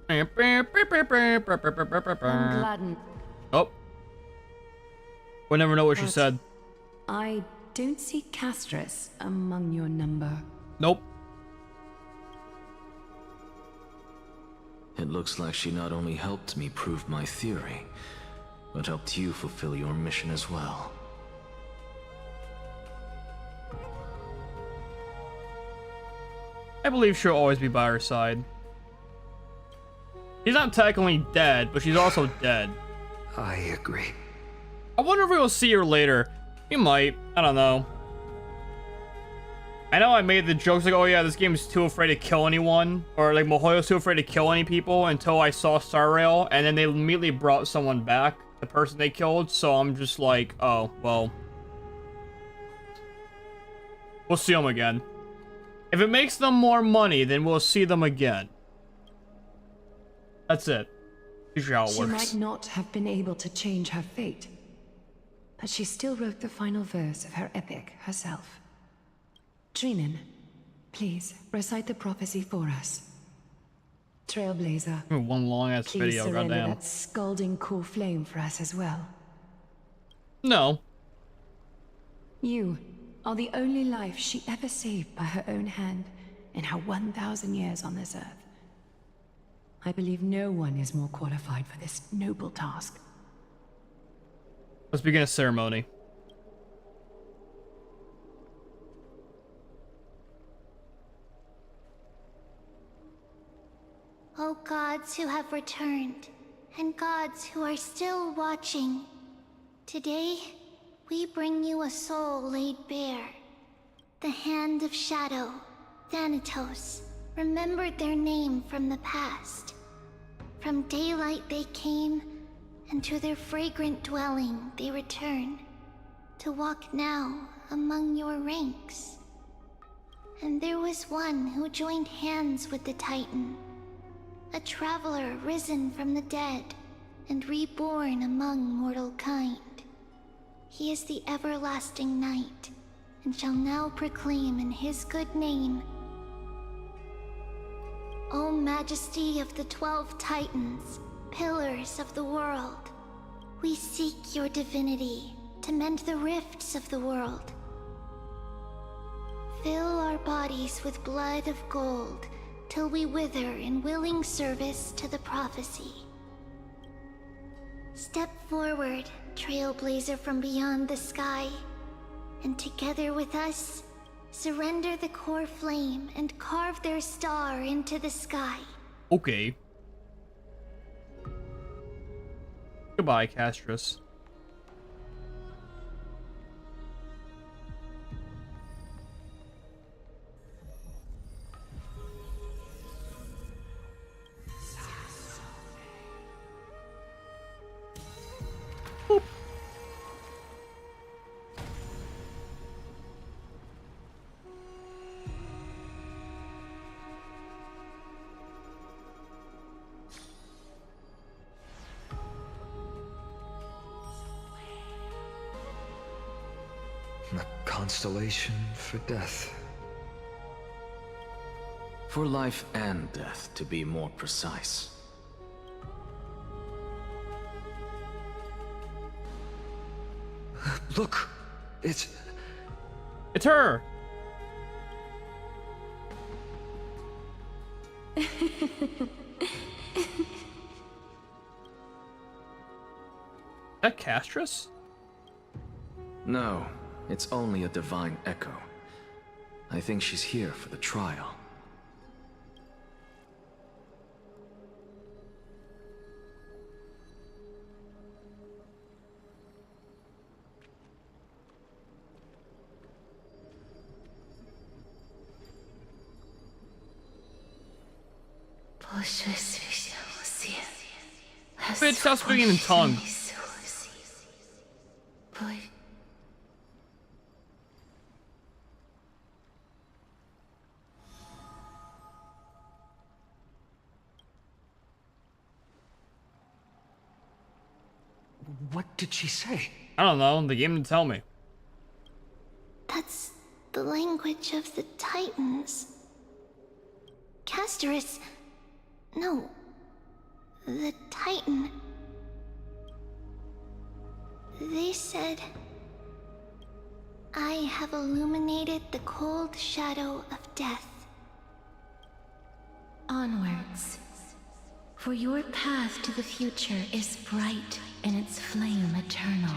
I'm gladdened. Oh. We'll never know what she But said. I don't see Castris among your number. Nope. It looks like she not only helped me prove my theory, but helped you fulfill your mission as well. I believe she'll always be by her side. She's not technically dead, but she's also dead. I agree. I wonder if we'll see her later. We might. I don't know. I know I made the jokes like, oh yeah, this game is too afraid to kill anyone, or like Mihoyo's too afraid to kill any people until I saw Star Rail, and then they immediately brought someone back, the person they killed, so I'm just like, oh, well. We'll see them again. If it makes them more money, then we'll see them again. That's it. Usually how it She works. might not have been able to change her fate, but she still wrote the final verse of her epic herself. Trinan, please recite the prophecy for us. Trailblazer, One long ass please video, surrender goddamn. that scalding cool flame for us as well. No. You are the only life she ever saved by her own hand in her 1,000 years on this earth. I believe no one is more qualified for this noble task. Let's begin a ceremony. O gods who have returned, and gods who are still watching, today we bring you a soul laid bare. The Hand of Shadow, Thanatos, remembered their name from the past. From daylight they came, and to their fragrant dwelling they return, to walk now among your ranks. And there was one who joined hands with the Titan, a traveler risen from the dead and reborn among mortal kind. He is the everlasting night, and shall now proclaim in his good name, O Majesty of the 12 Titans, pillars of the world, we seek your divinity to mend the rifts of the world. Fill our bodies with blood of gold, till we wither in willing service to the prophecy. Step forward, trailblazer from beyond the sky, and together with us, surrender the core flame and carve their star into the sky. Okay. Goodbye, Castris. A constellation for death. For life and death, to be more precise. Look! It's her! That Castris? No, it's only a divine echo. I think she's here for the trial. Bitch, stop speaking in tongue. What did she say? I don't know, the game didn't tell me. That's the language of the Titans. Casterus... No. The Titan. They said... I have illuminated the cold shadow of death. Onwards. For your path to the future is bright and its flame eternal.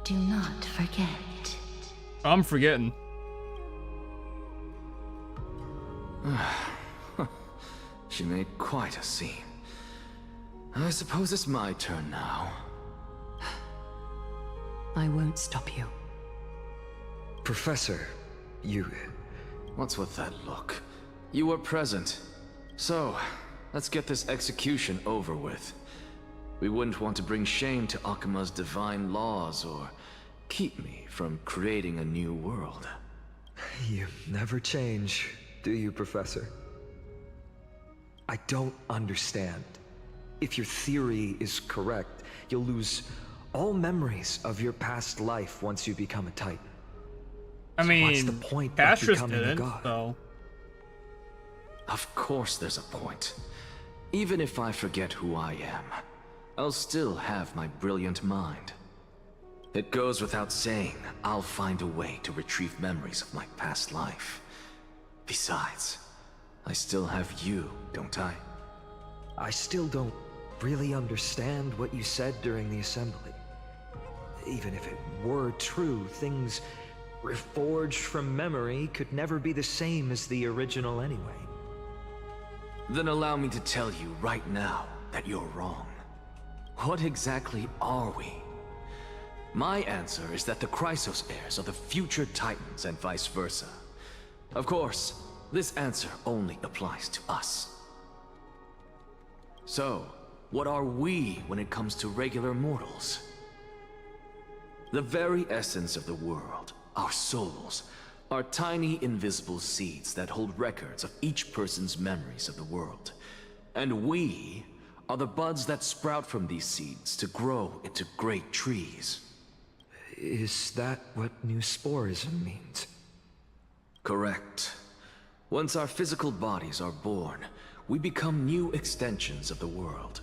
Do not forget. I'm forgetting. She made quite a scene. I suppose it's my turn now. I won't stop you. Professor, you... What's with that look? You were present. So, let's get this execution over with. We wouldn't want to bring shame to Akima's divine laws or keep me from creating a new world. You never change, do you, Professor? I don't understand. If your theory is correct, you'll lose all memories of your past life once you become a Titan. I mean, what's the point of Cassius becoming a didn't, god? so... Of course there's a point. Even if I forget who I am, I'll still have my brilliant mind. It goes without saying, I'll find a way to retrieve memories of my past life. Besides, I still have you, don't I? I still don't really understand what you said during the assembly. Even if it were true, things reforged from memory could never be the same as the original anyway. Then allow me to tell you right now that you're wrong. What exactly are we? My answer is that the Chrysos heirs are the future Titans and vice versa. Of course, this answer only applies to us. So, what are we when it comes to regular mortals? The very essence of the world, our souls, are tiny invisible seeds that hold records of each person's memories of the world. And we are the buds that sprout from these seeds to grow into great trees. Is that what new sporism means? Correct. Once our physical bodies are born, we become new extensions of the world.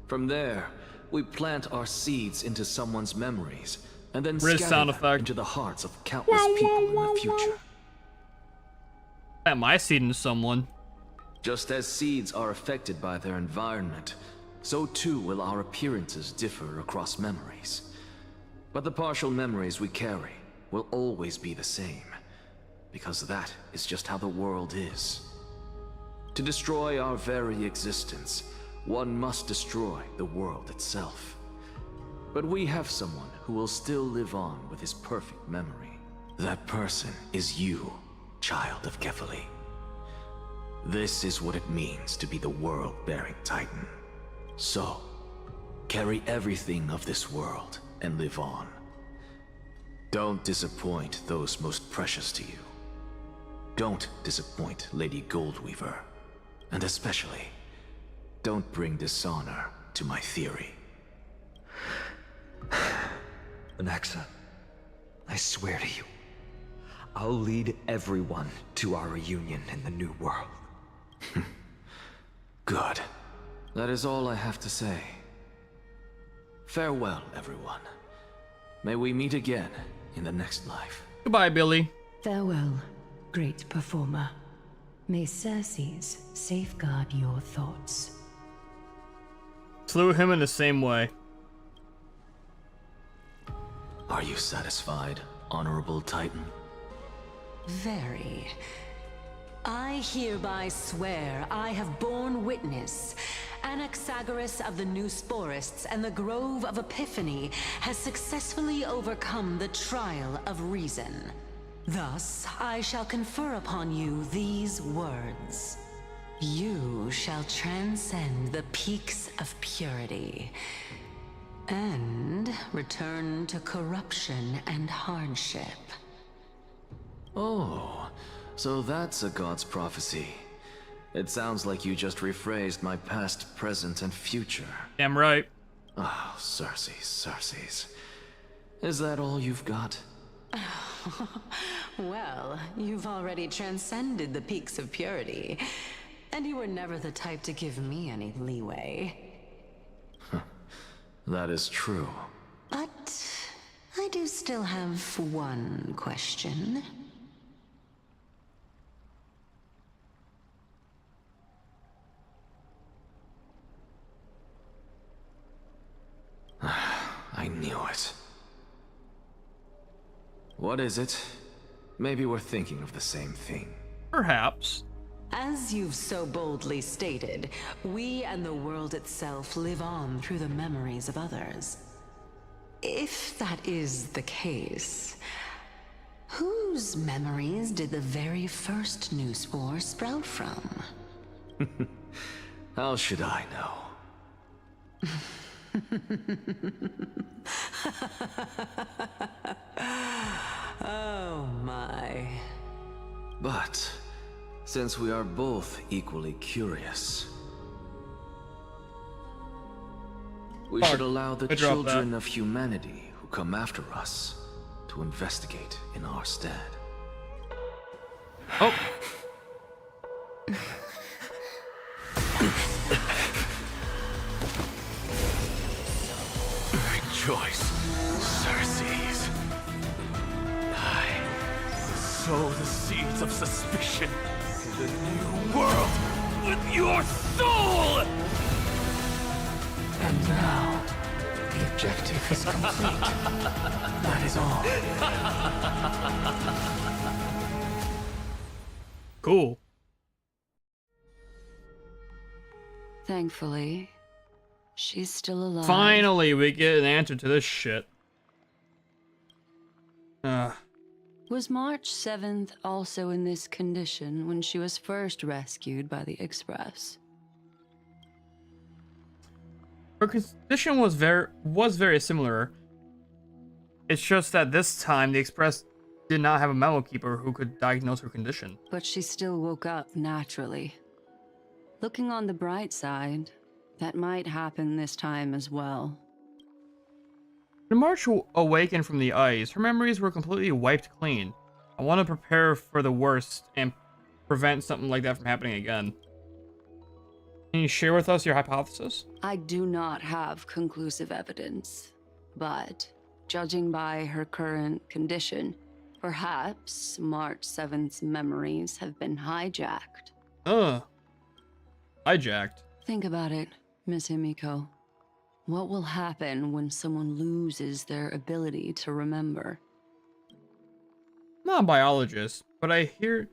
From there, we plant our seeds into someone's memories, and then Riz sound scatter them effect. into the hearts of countless people in the future. Plant my seed into someone. Just as seeds are affected by their environment, so too will our appearances differ across memories. But the partial memories we carry will always be the same, because that is just how the world is. To destroy our very existence, one must destroy the world itself. But we have someone who will still live on with his perfect memory. That person is you, child of Kefali. This is what it means to be the world-bearing Titan. So, carry everything of this world and live on. Don't disappoint those most precious to you. Don't disappoint Lady Goldweaver. And especially, don't bring dishonor to my theory. Anaxa, I swear to you, I'll lead everyone to our reunion in the new world. Good. That is all I have to say. Farewell, everyone. May we meet again in the next life. Goodbye, Billy. Farewell, great performer. May Circes safeguard your thoughts. Slew him in the same way. Are you satisfied, Honorable Titan? Very. I hereby swear I have borne witness. Anaxagoras of the New Sporists and the Grove of Epiphany has successfully overcome the trial of reason. Thus, I shall confer upon you these words. You shall transcend the peaks of purity and return to corruption and hardship. Oh, so that's a god's prophecy. It sounds like you just rephrased my past, present, and future. Damn right. Oh, Circes. Is that all you've got? Well, you've already transcended the peaks of purity, and you were never the type to give me any leeway. That is true. But I do still have one question. I knew it. What is it? Maybe we're thinking of the same thing. Perhaps. As you've so boldly stated, we and the world itself live on through the memories of others. If that is the case, whose memories did the very first new spore sprout from? How should I know? Oh my. But since we are both equally curious, we should allow the children of humanity who come after us to investigate in our stead. Oh. Rejoice, Circes. I sow the seeds of suspicion in the new world with your soul! And now, the objective is complete. That is all. Cool. Thankfully, she's still alive. Finally, we get an answer to this shit. Was March 7th also in this condition when she was first rescued by the Express? Her condition was very similar. It's just that this time the Express did not have a memo keeper who could diagnose her condition. But she still woke up naturally. Looking on the bright side, that might happen this time as well. When March awakened from the ice, her memories were completely wiped clean. I want to prepare for the worst and prevent something like that from happening again. Can you share with us your hypothesis? I do not have conclusive evidence, but judging by her current condition, perhaps March 7th's memories have been hijacked. Hijacked? Think about it, Miss Himiko. What will happen when someone loses their ability to remember? I'm not a biologist, but I hear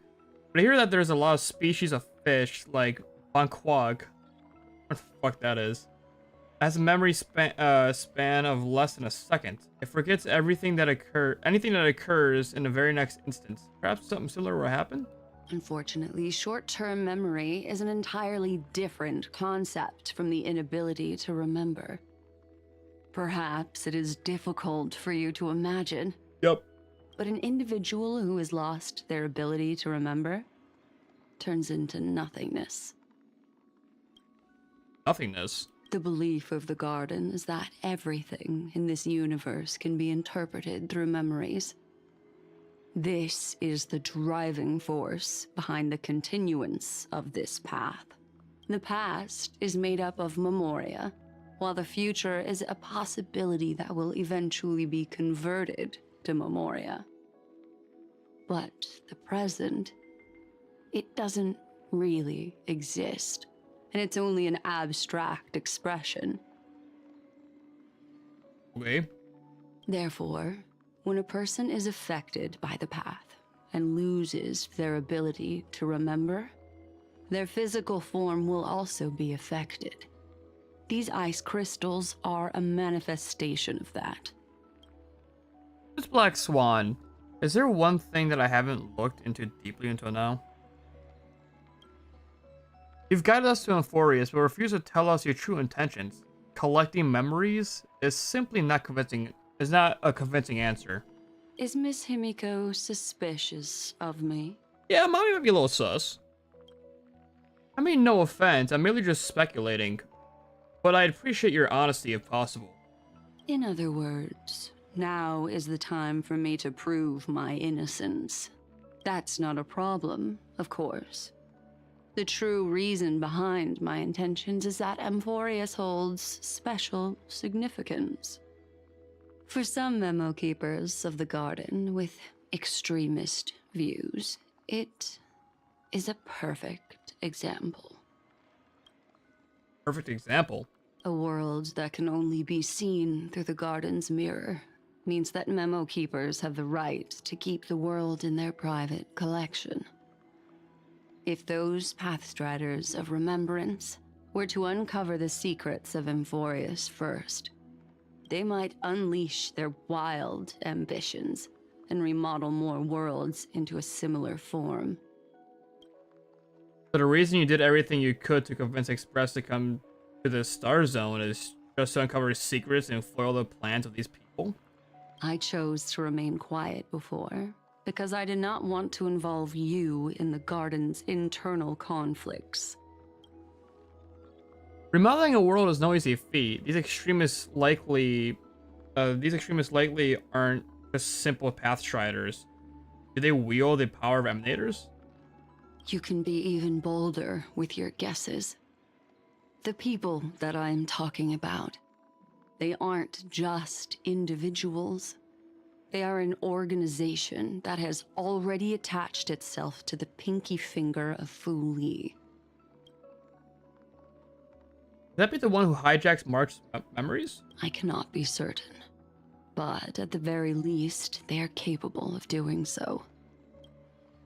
that there's a lot of species of fish, like Banquag, what the fuck that is, has a memory span of less than a second. It forgets anything that occurs in the very next instance. Perhaps something similar will happen? Unfortunately, short-term memory is an entirely different concept from the inability to remember. Perhaps it is difficult for you to imagine. Yep. But an individual who has lost their ability to remember turns into nothingness. Nothingness? The belief of the Garden is that everything in this universe can be interpreted through memories. This is the driving force behind the continuance of this path. The past is made up of memoria, while the future is a possibility that will eventually be converted to memoria. But the present, it doesn't really exist, and it's only an abstract expression. Okay. Therefore, when a person is affected by the path and loses their ability to remember, their physical form will also be affected. These ice crystals are a manifestation of that. This Black Swan, is there one thing that I haven't looked into deeply until now? You've guided us to Amphorius, but refuse to tell us your true intentions. Collecting memories is simply not convincing. Is not a convincing answer. Is Miss Himiko suspicious of me? Yeah, mommy might be a little sus. I mean, no offense, I'm merely just speculating. But I'd appreciate your honesty if possible. In other words, now is the time for me to prove my innocence. That's not a problem, of course. The true reason behind my intentions is that Amphorius holds special significance. For some memo keepers of the Garden with extremist views, it is a perfect example. Perfect example? A world that can only be seen through the Garden's mirror means that memo keepers have the right to keep the world in their private collection. If those Pathstriders of Remembrance were to uncover the secrets of Amphorius first, they might unleash their wild ambitions and remodel more worlds into a similar form. So the reason you did everything you could to convince Express to come to the Star Zone is just to uncover secrets and foil the plans of these people? I chose to remain quiet before, because I did not want to involve you in the Garden's internal conflicts. Remodeling a world is no easy feat. These extremists likely aren't just simple Pathstriders. Do they wield the power of emanators? You can be even bolder with your guesses. The people that I'm talking about, they aren't just individuals. They are an organization that has already attached itself to the pinky finger of Fu Li. Would that be the one who hijacks Mark's memories? I cannot be certain, but at the very least, they are capable of doing so.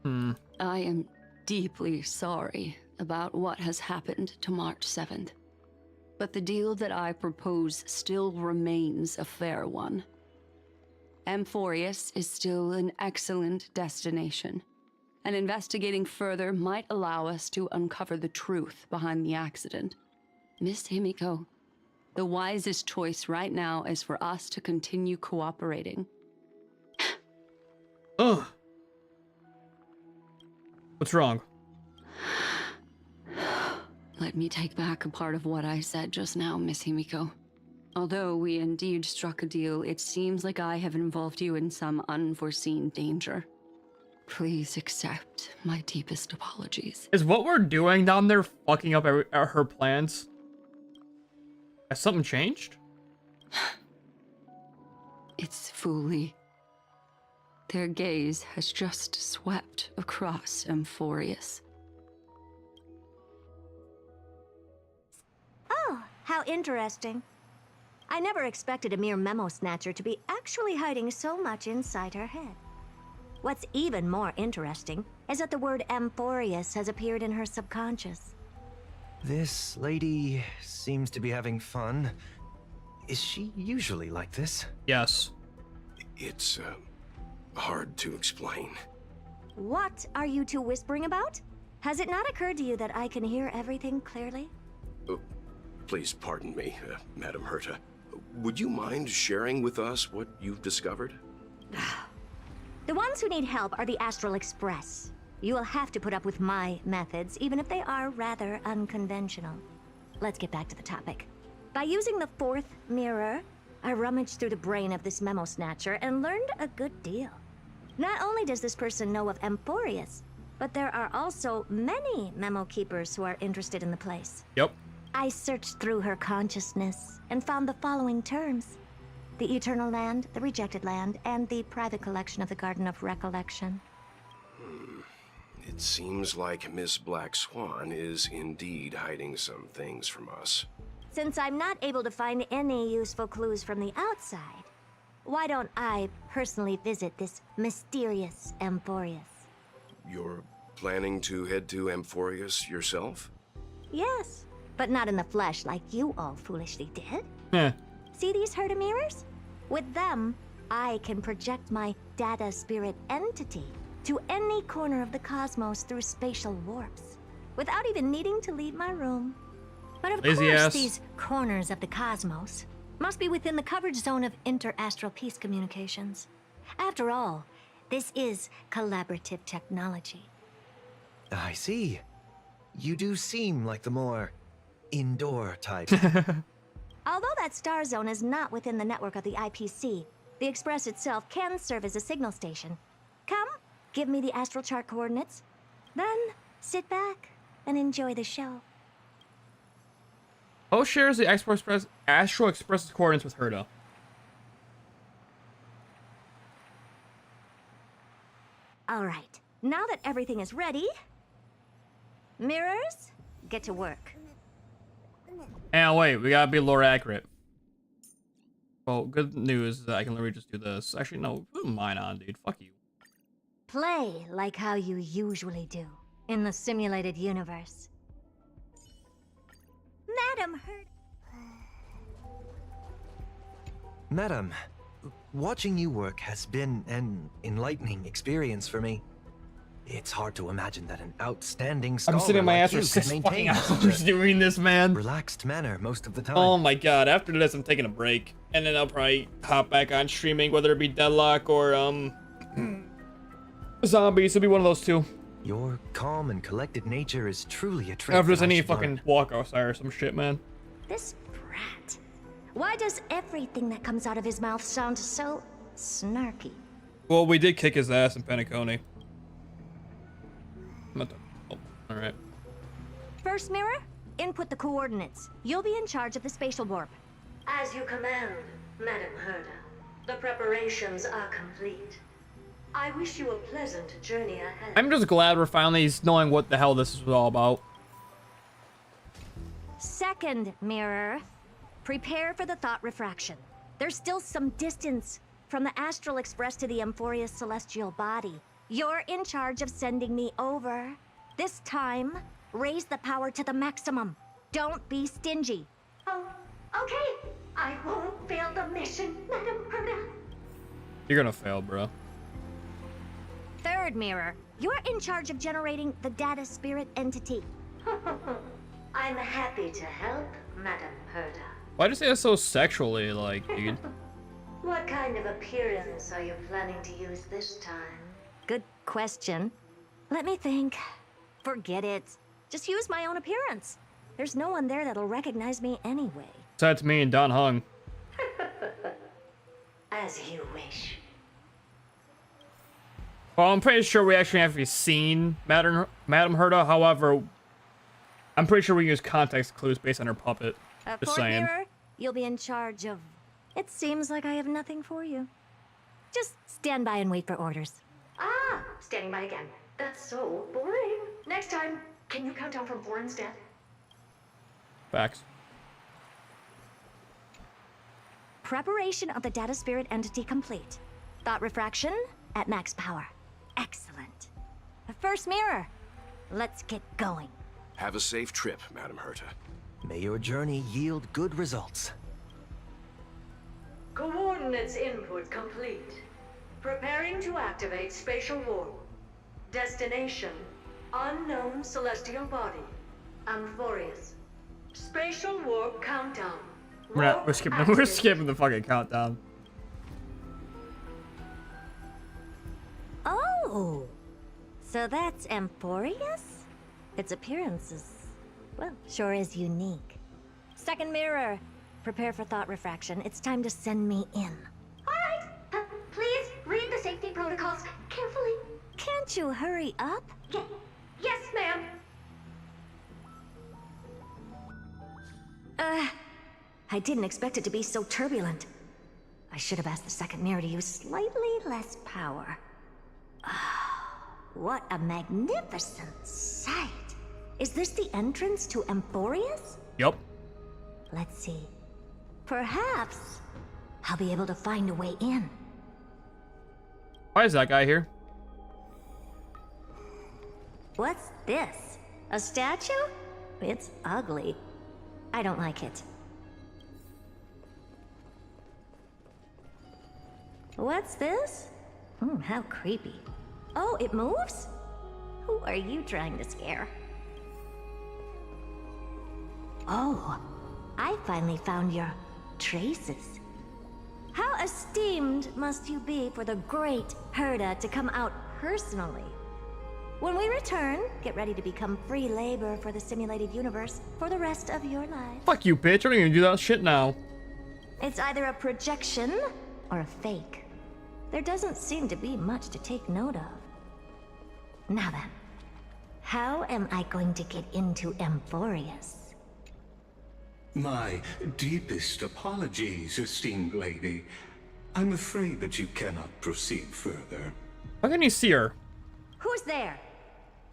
I am deeply sorry about what has happened to March 7th, but the deal that I propose still remains a fair one. Amphorius is still an excellent destination, and investigating further might allow us to uncover the truth behind the accident. Miss Himiko, the wisest choice right now is for us to continue cooperating. Ugh. What's wrong? Let me take back a part of what I said just now, Miss Himiko. Although we indeed struck a deal, it seems like I have involved you in some unforeseen danger. Please accept my deepest apologies. Is what we're doing down there fucking up her plans? Has something changed? It's Fu Li. Their gaze has just swept across Amphorius. Oh, how interesting. I never expected a mere memo snatcher to be actually hiding so much inside her head. What's even more interesting is that the word Amphorius has appeared in her subconscious. This lady seems to be having fun. Is she usually like this? Yes. It's hard to explain. What are you two whispering about? Has it not occurred to you that I can hear everything clearly? Please pardon me, Madam Herta. Would you mind sharing with us what you've discovered? The ones who need help are the Astral Express. You will have to put up with my methods, even if they are rather unconventional. Let's get back to the topic. By using the fourth mirror, I rummaged through the brain of this memo snatcher and learned a good deal. Not only does this person know of Amphorius, but there are also many memo keepers who are interested in the place. Yep. I searched through her consciousness and found the following terms: the Eternal Land, the Rejected Land, and the private collection of the Garden of Recollection. It seems like Miss Black Swan is indeed hiding some things from us. Since I'm not able to find any useful clues from the outside, why don't I personally visit this mysterious Amphorius? You're planning to head to Amphorius yourself? Yes, but not in the flesh like you all foolishly did. Heh. See these Herta mirrors? With them, I can project my data spirit entity to any corner of the cosmos through spatial warps, without even needing to leave my room. But of Lazy course, ass. these corners of the cosmos must be within the coverage zone of inter-astral peace communications. After all, this is collaborative technology. I see. You do seem like the more indoor type. Although that star zone is not within the network of the IPC, the Express itself can serve as a signal station. Come, give me the astral chart coordinates. Then, sit back and enjoy the show. Poe shares the Astral Express's coordinates with Herta. All right, now that everything is ready, mirrors, get to work. And wait, we gotta be lore accurate. Well, good news is that I can literally just do this. Actually, no, put mine on, dude. Fuck you. Play like how you usually do. in the simulated universe. Madam Herta. Madam, watching you work has been an enlightening experience for me. It's hard to imagine that an outstanding scholar I'm sitting my like ass for you 6 could fucking maintain such hours a doing this, man. relaxed manner most of the time. Oh my god, after this I'm taking a break. And then I'll probably hop back on streaming, whether it be Deadlock or, Zombies. It'll be one of those two. Your calm and collected nature is truly a trait Or if there's that I any should learn. fucking walk outside or some shit, man. This brat. Why does everything that comes out of his mouth sound so snarky? Well, we did kick his ass in Penacony. Oh, alright. First mirror, input the coordinates. You'll be in charge of the spatial warp. As you command, Madam Herta. The preparations are complete. I wish you a pleasant journey ahead. I'm just glad we're finally knowing what the hell this is all about. Second mirror, prepare for the thought refraction. There's still some distance from the Astral Express to the Amphoria's celestial body. You're in charge of sending me over. This time, raise the power to the maximum. Don't be stingy. Oh, okay. I won't fail the mission, Madam Herta. You're gonna fail, bro. Third mirror, you're in charge of generating the data spirit entity. I'm happy to help, Madam Herta. Why'd you say that so sexually, like, dude? What kind of appearance are you planning to use this time? Good question. Let me think. Forget it. Just use my own appearance. There's no one there that'll recognize me anyway. Besides me and Don Hung. As you wish. Well, I'm pretty sure we actually have seen Madam Herta. However, I'm pretty sure we use context clues based on her puppet. Just Fourth saying. mirror, you'll be in charge of... It seems like I have nothing for you. Just stand by and wait for orders. Ah, standing by again. That's so boring. Next time, can you count down from 4 instead? Facts. Preparation of the data spirit entity complete. Thought refraction at max power. Excellent. The first mirror. Let's get going. Have a safe trip, Madam Herta. May your journey yield good results. Coordinates input complete. Preparing to activate spatial warp. Destination, unknown celestial body. Amphorius. Spatial warp countdown. We're skipping the fucking countdown. Oh! So that's Amphorius? Its appearance is, well, sure is unique. Second mirror. Prepare for thought refraction. It's time to send me in. Alright, please read the safety protocols carefully. Can't you hurry up? Yes, ma'am. I didn't expect it to be so turbulent. I should have asked the second mirror to use slightly less power. What a magnificent sight. Is this the entrance to Amphorius? Yup. Let's see. Perhaps I'll be able to find a way in. Why is that guy here? What's this? A statue? It's ugly. I don't like it. What's this? How creepy. Oh, it moves? Who are you trying to scare? Oh, I finally found your traces. How esteemed must you be for the great Herta to come out personally? When we return, get ready to become free labor for the simulated universe for the rest of your life. Fuck you, bitch. I don't even do that shit now. It's either a projection or a fake. There doesn't seem to be much to take note of. Now then, how am I going to get into Amphorius? My deepest apologies, esteemed lady. I'm afraid that you cannot proceed further. Why can't you see her? Who's there?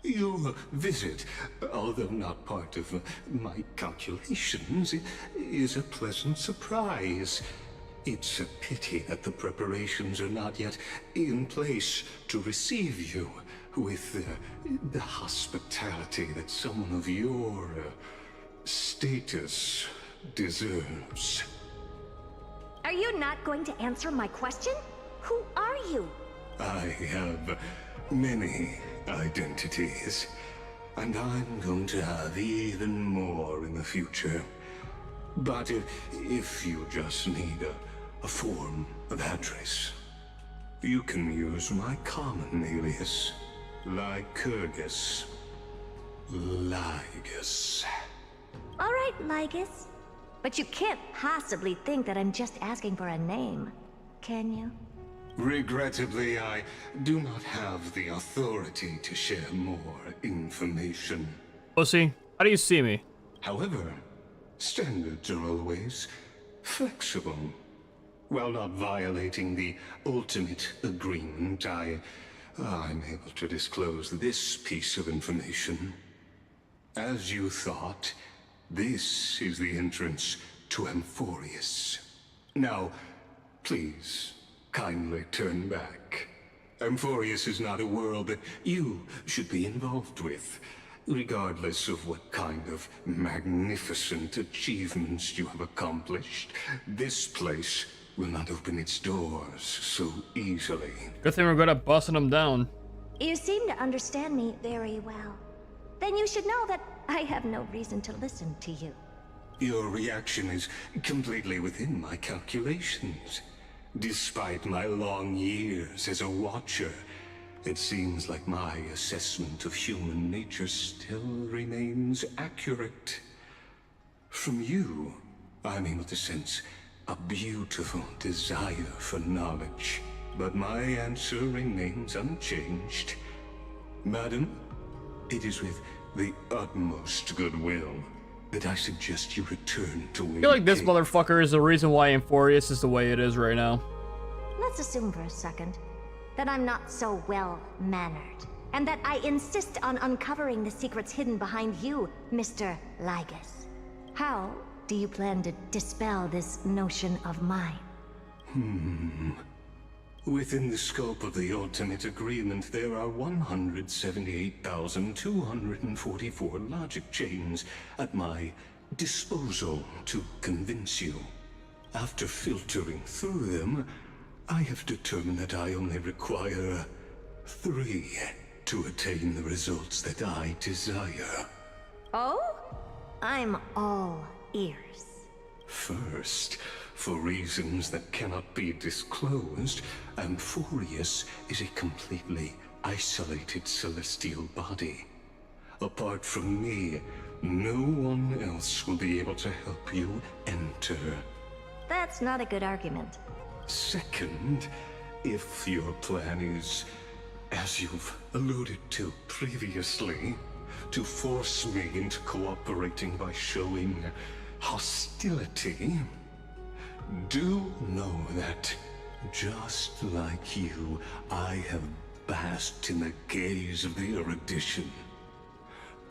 Your visit, although not part of my calculations, is a pleasant surprise. It's a pity that the preparations are not yet in place to receive you. with the hospitality that someone of your status deserves. Are you not going to answer my question? Who are you? I have many identities, and I'm going to have even more in the future. But if you just need a form of address, you can use my common alias, Lycurgus. Lygus. All right, Lygus. But you can't possibly think that I'm just asking for a name, can you? Regrettably, I do not have the authority to share more information. Pussy, how do you see me? However, standards are always flexible. While not violating the ultimate agreement, I'm able to disclose this piece of information. As you thought, this is the entrance to Amphorius. Now, please, kindly turn back. Amphorius is not a world that you should be involved with, regardless of what kind of magnificent achievements you have accomplished. This place will not open its doors so easily. Good thing we're good at busting them down. You seem to understand me very well. Then you should know that I have no reason to listen to you. Your reaction is completely within my calculations. Despite my long years as a Watcher, it seems like my assessment of human nature still remains accurate. From you, I'm able to sense a beautiful desire for knowledge, but my answer remains unchanged. Madam, it is with the utmost goodwill that I suggest you return to I feel like this motherfucker is the reason why Amphorius is the way it is right now. Let's assume for a second that I'm not so well-mannered, and that I insist on uncovering the secrets hidden behind you, Mr. Lygus. How do you plan to dispel this notion of mine? Within the scope of the ultimate agreement, there are 178,244 logic chains at my disposal to convince you. After filtering through them, I have determined that I only require 3 to attain the results that I desire. Oh? I'm all ears. First, for reasons that cannot be disclosed, Amphorius is a completely isolated celestial body. Apart from me, no one else will be able to help you enter. That's not a good argument. Second, if your plan is, as you've alluded to previously, to force me into cooperating by showing hostility, do know that, just like you, I have basked in the gaze of the erudition.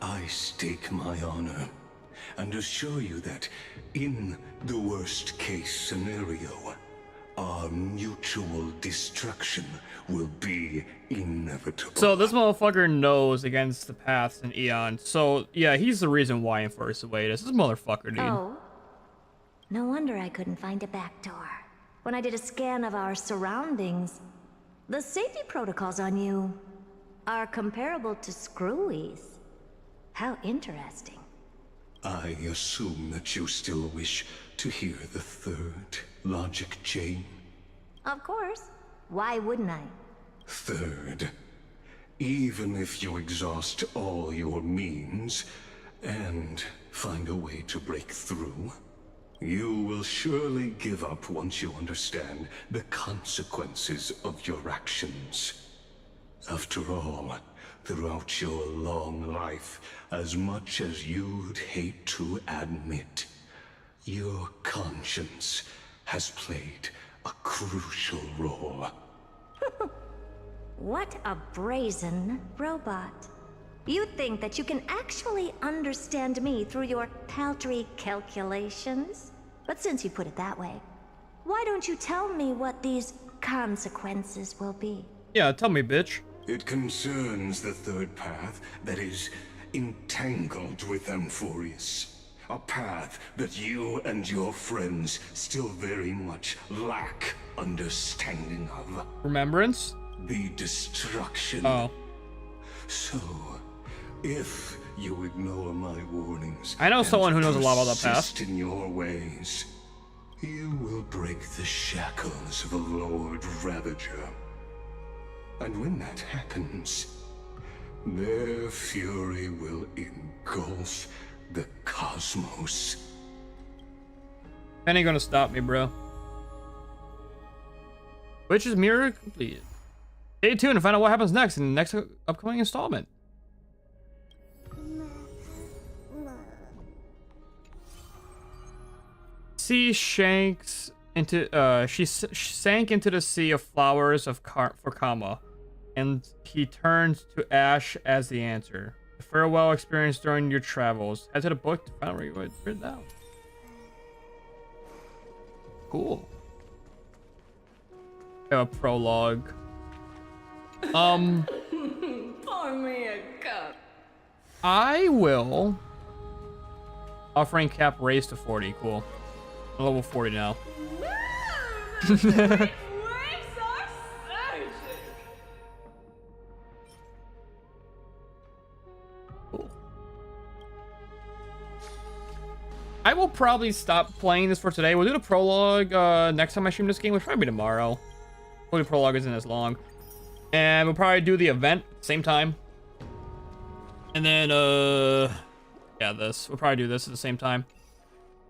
I stake my honor, and assure you that, in the worst-case scenario, our mutual destruction will be inevitable. So this motherfucker knows against the paths and Eon. So yeah, he's the reason why Amphorius is the way it is. This motherfucker, dude. Oh. No wonder I couldn't find a back door. When I did a scan of our surroundings, the safety protocols on you are comparable to Screwy's. How interesting. I assume that you still wish to hear the third logic chain? Of course. Why wouldn't I? Third, even if you exhaust all your means and find a way to break through, you will surely give up once you understand the consequences of your actions. After all, throughout your long life, as much as you'd hate to admit, your conscience has played a crucial role. What a brazen robot. You think that you can actually understand me through your paltry calculations? But since you put it that way, why don't you tell me what these consequences will be? Yeah, tell me, bitch. It concerns the third path that is entangled with Amphorius. A path that you and your friends still very much lack understanding of. Remembrance? The destruction. Oh. So, if you ignore my warnings, I know someone who knows a lot about that path. persist in your ways, you will break the shackles of a Lord Ravager. And when that happens, their fury will engulf the cosmos. That ain't gonna stop me, bro. Which is mirror completed. Stay tuned to find out what happens next in the next upcoming installment. She sank into the sea of flowers for Kama, and he turned to ash as the answer. A farewell experience during your travels. Head to the book to find where you would written down. Cool. A prologue. Pour me a cup. I will. Offering cap raised to 40. Cool. I'm level 40 now. Cool. I will probably stop playing this for today. We'll do the prologue next time I stream this game, which will probably be tomorrow. Hopefully the prologue isn't as long. And we'll probably do the event at the same time. And then, yeah, this. We'll probably do this at the same time.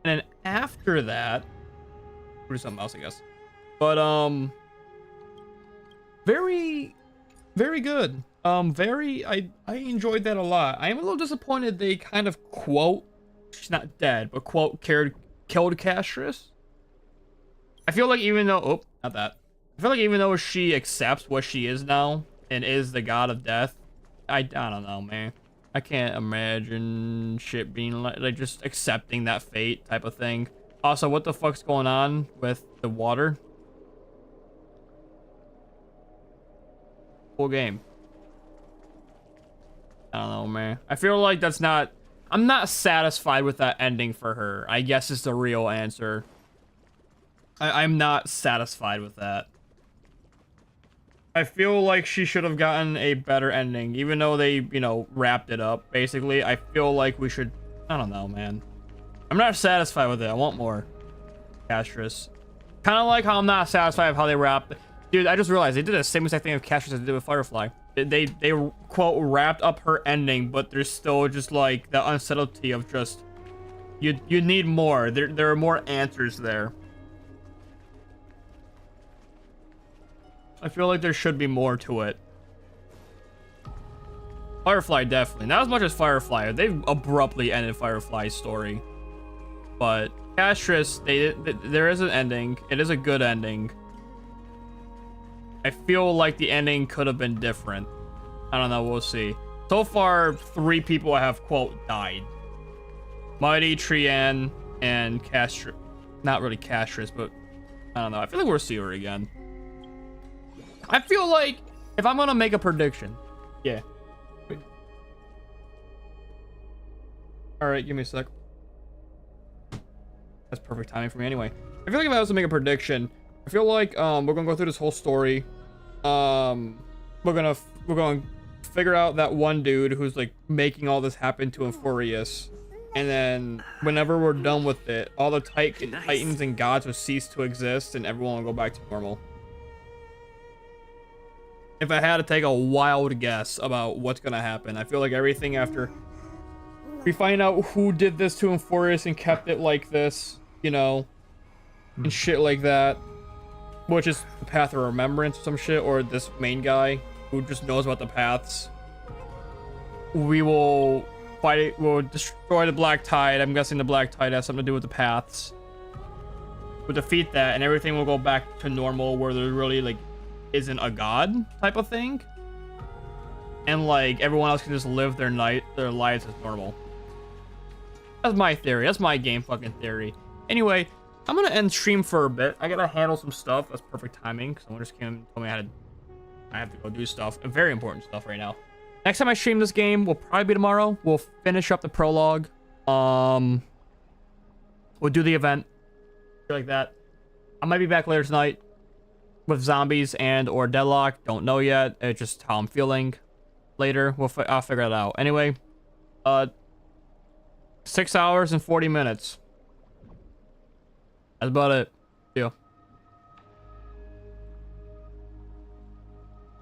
And then after that, we'll do something else, I guess. But, very, very good. I enjoyed that a lot. I am a little disappointed they kind of quote, she's not dead, but quote, killed Castris. I feel like even though, oh, not that. I feel like even though she accepts what she is now and is the god of death, I don't know, man. I can't imagine shit being like just accepting that fate type of thing. Also, what the fuck's going on with the water? Full game. I don't know, man. I feel like that's not... I'm not satisfied with that ending for her. I guess is the real answer. I'm not satisfied with that. I feel like she should have gotten a better ending, even though they, you know, wrapped it up, basically. I feel like we should... I don't know, man. I'm not satisfied with it. I want more. Castris. Kind of like how I'm not satisfied with how they wrapped... Dude, I just realized they did the same exact thing with Castris as they did with Firefly. They quote, wrapped up her ending, but there's still just, like, the unsettlety of just... You need more. There are more answers there. I feel like there should be more to it. Firefly, definitely. Not as much as Firefly. They've abruptly ended Firefly's story. But Castris, there is an ending. It is a good ending. I feel like the ending could have been different. I don't know. We'll see. So far, 3 people have, quote, died. Mighty, Trian, and Castris. Not really Castris, but I don't know. I feel like we'll see her again. I feel like if I'm gonna make a prediction, yeah. Wait. All right, give me a sec. That's perfect timing for me anyway. I feel like if I was to make a prediction, I feel like we're gonna go through this whole story. We're gonna figure out that one dude who's like making all this happen to Amphorius, and then whenever we're done with it, all the titans and gods will cease to exist, and everyone will go back to normal. If I had to take a wild guess about what's gonna happen, I feel like everything after we find out who did this to Amphorius and kept it like this, you know, and shit like that, which is the Path of Remembrance or some shit, or this main guy who just knows about the paths. We will fight it, we'll destroy the Black Tide. I'm guessing the Black Tide has something to do with the paths. We'll defeat that and everything will go back to normal, where there really like isn't a god type of thing, and like everyone else can just live their lives as normal. That's my theory. That's my game fucking theory. Anyway, I'm gonna end stream for a bit. I gotta handle some stuff. That's perfect timing, because someone just came and told me I had to I have to go do stuff. Very important stuff right now. Next time I stream this game will probably be tomorrow. We'll finish up the prologue. We'll do the event. Like that. I might be back later tonight with zombies and or Deadlock. Don't know yet. It's just how I'm feeling. Later, I'll figure it out. Anyway, 6 hours and 40 minutes. That's about it.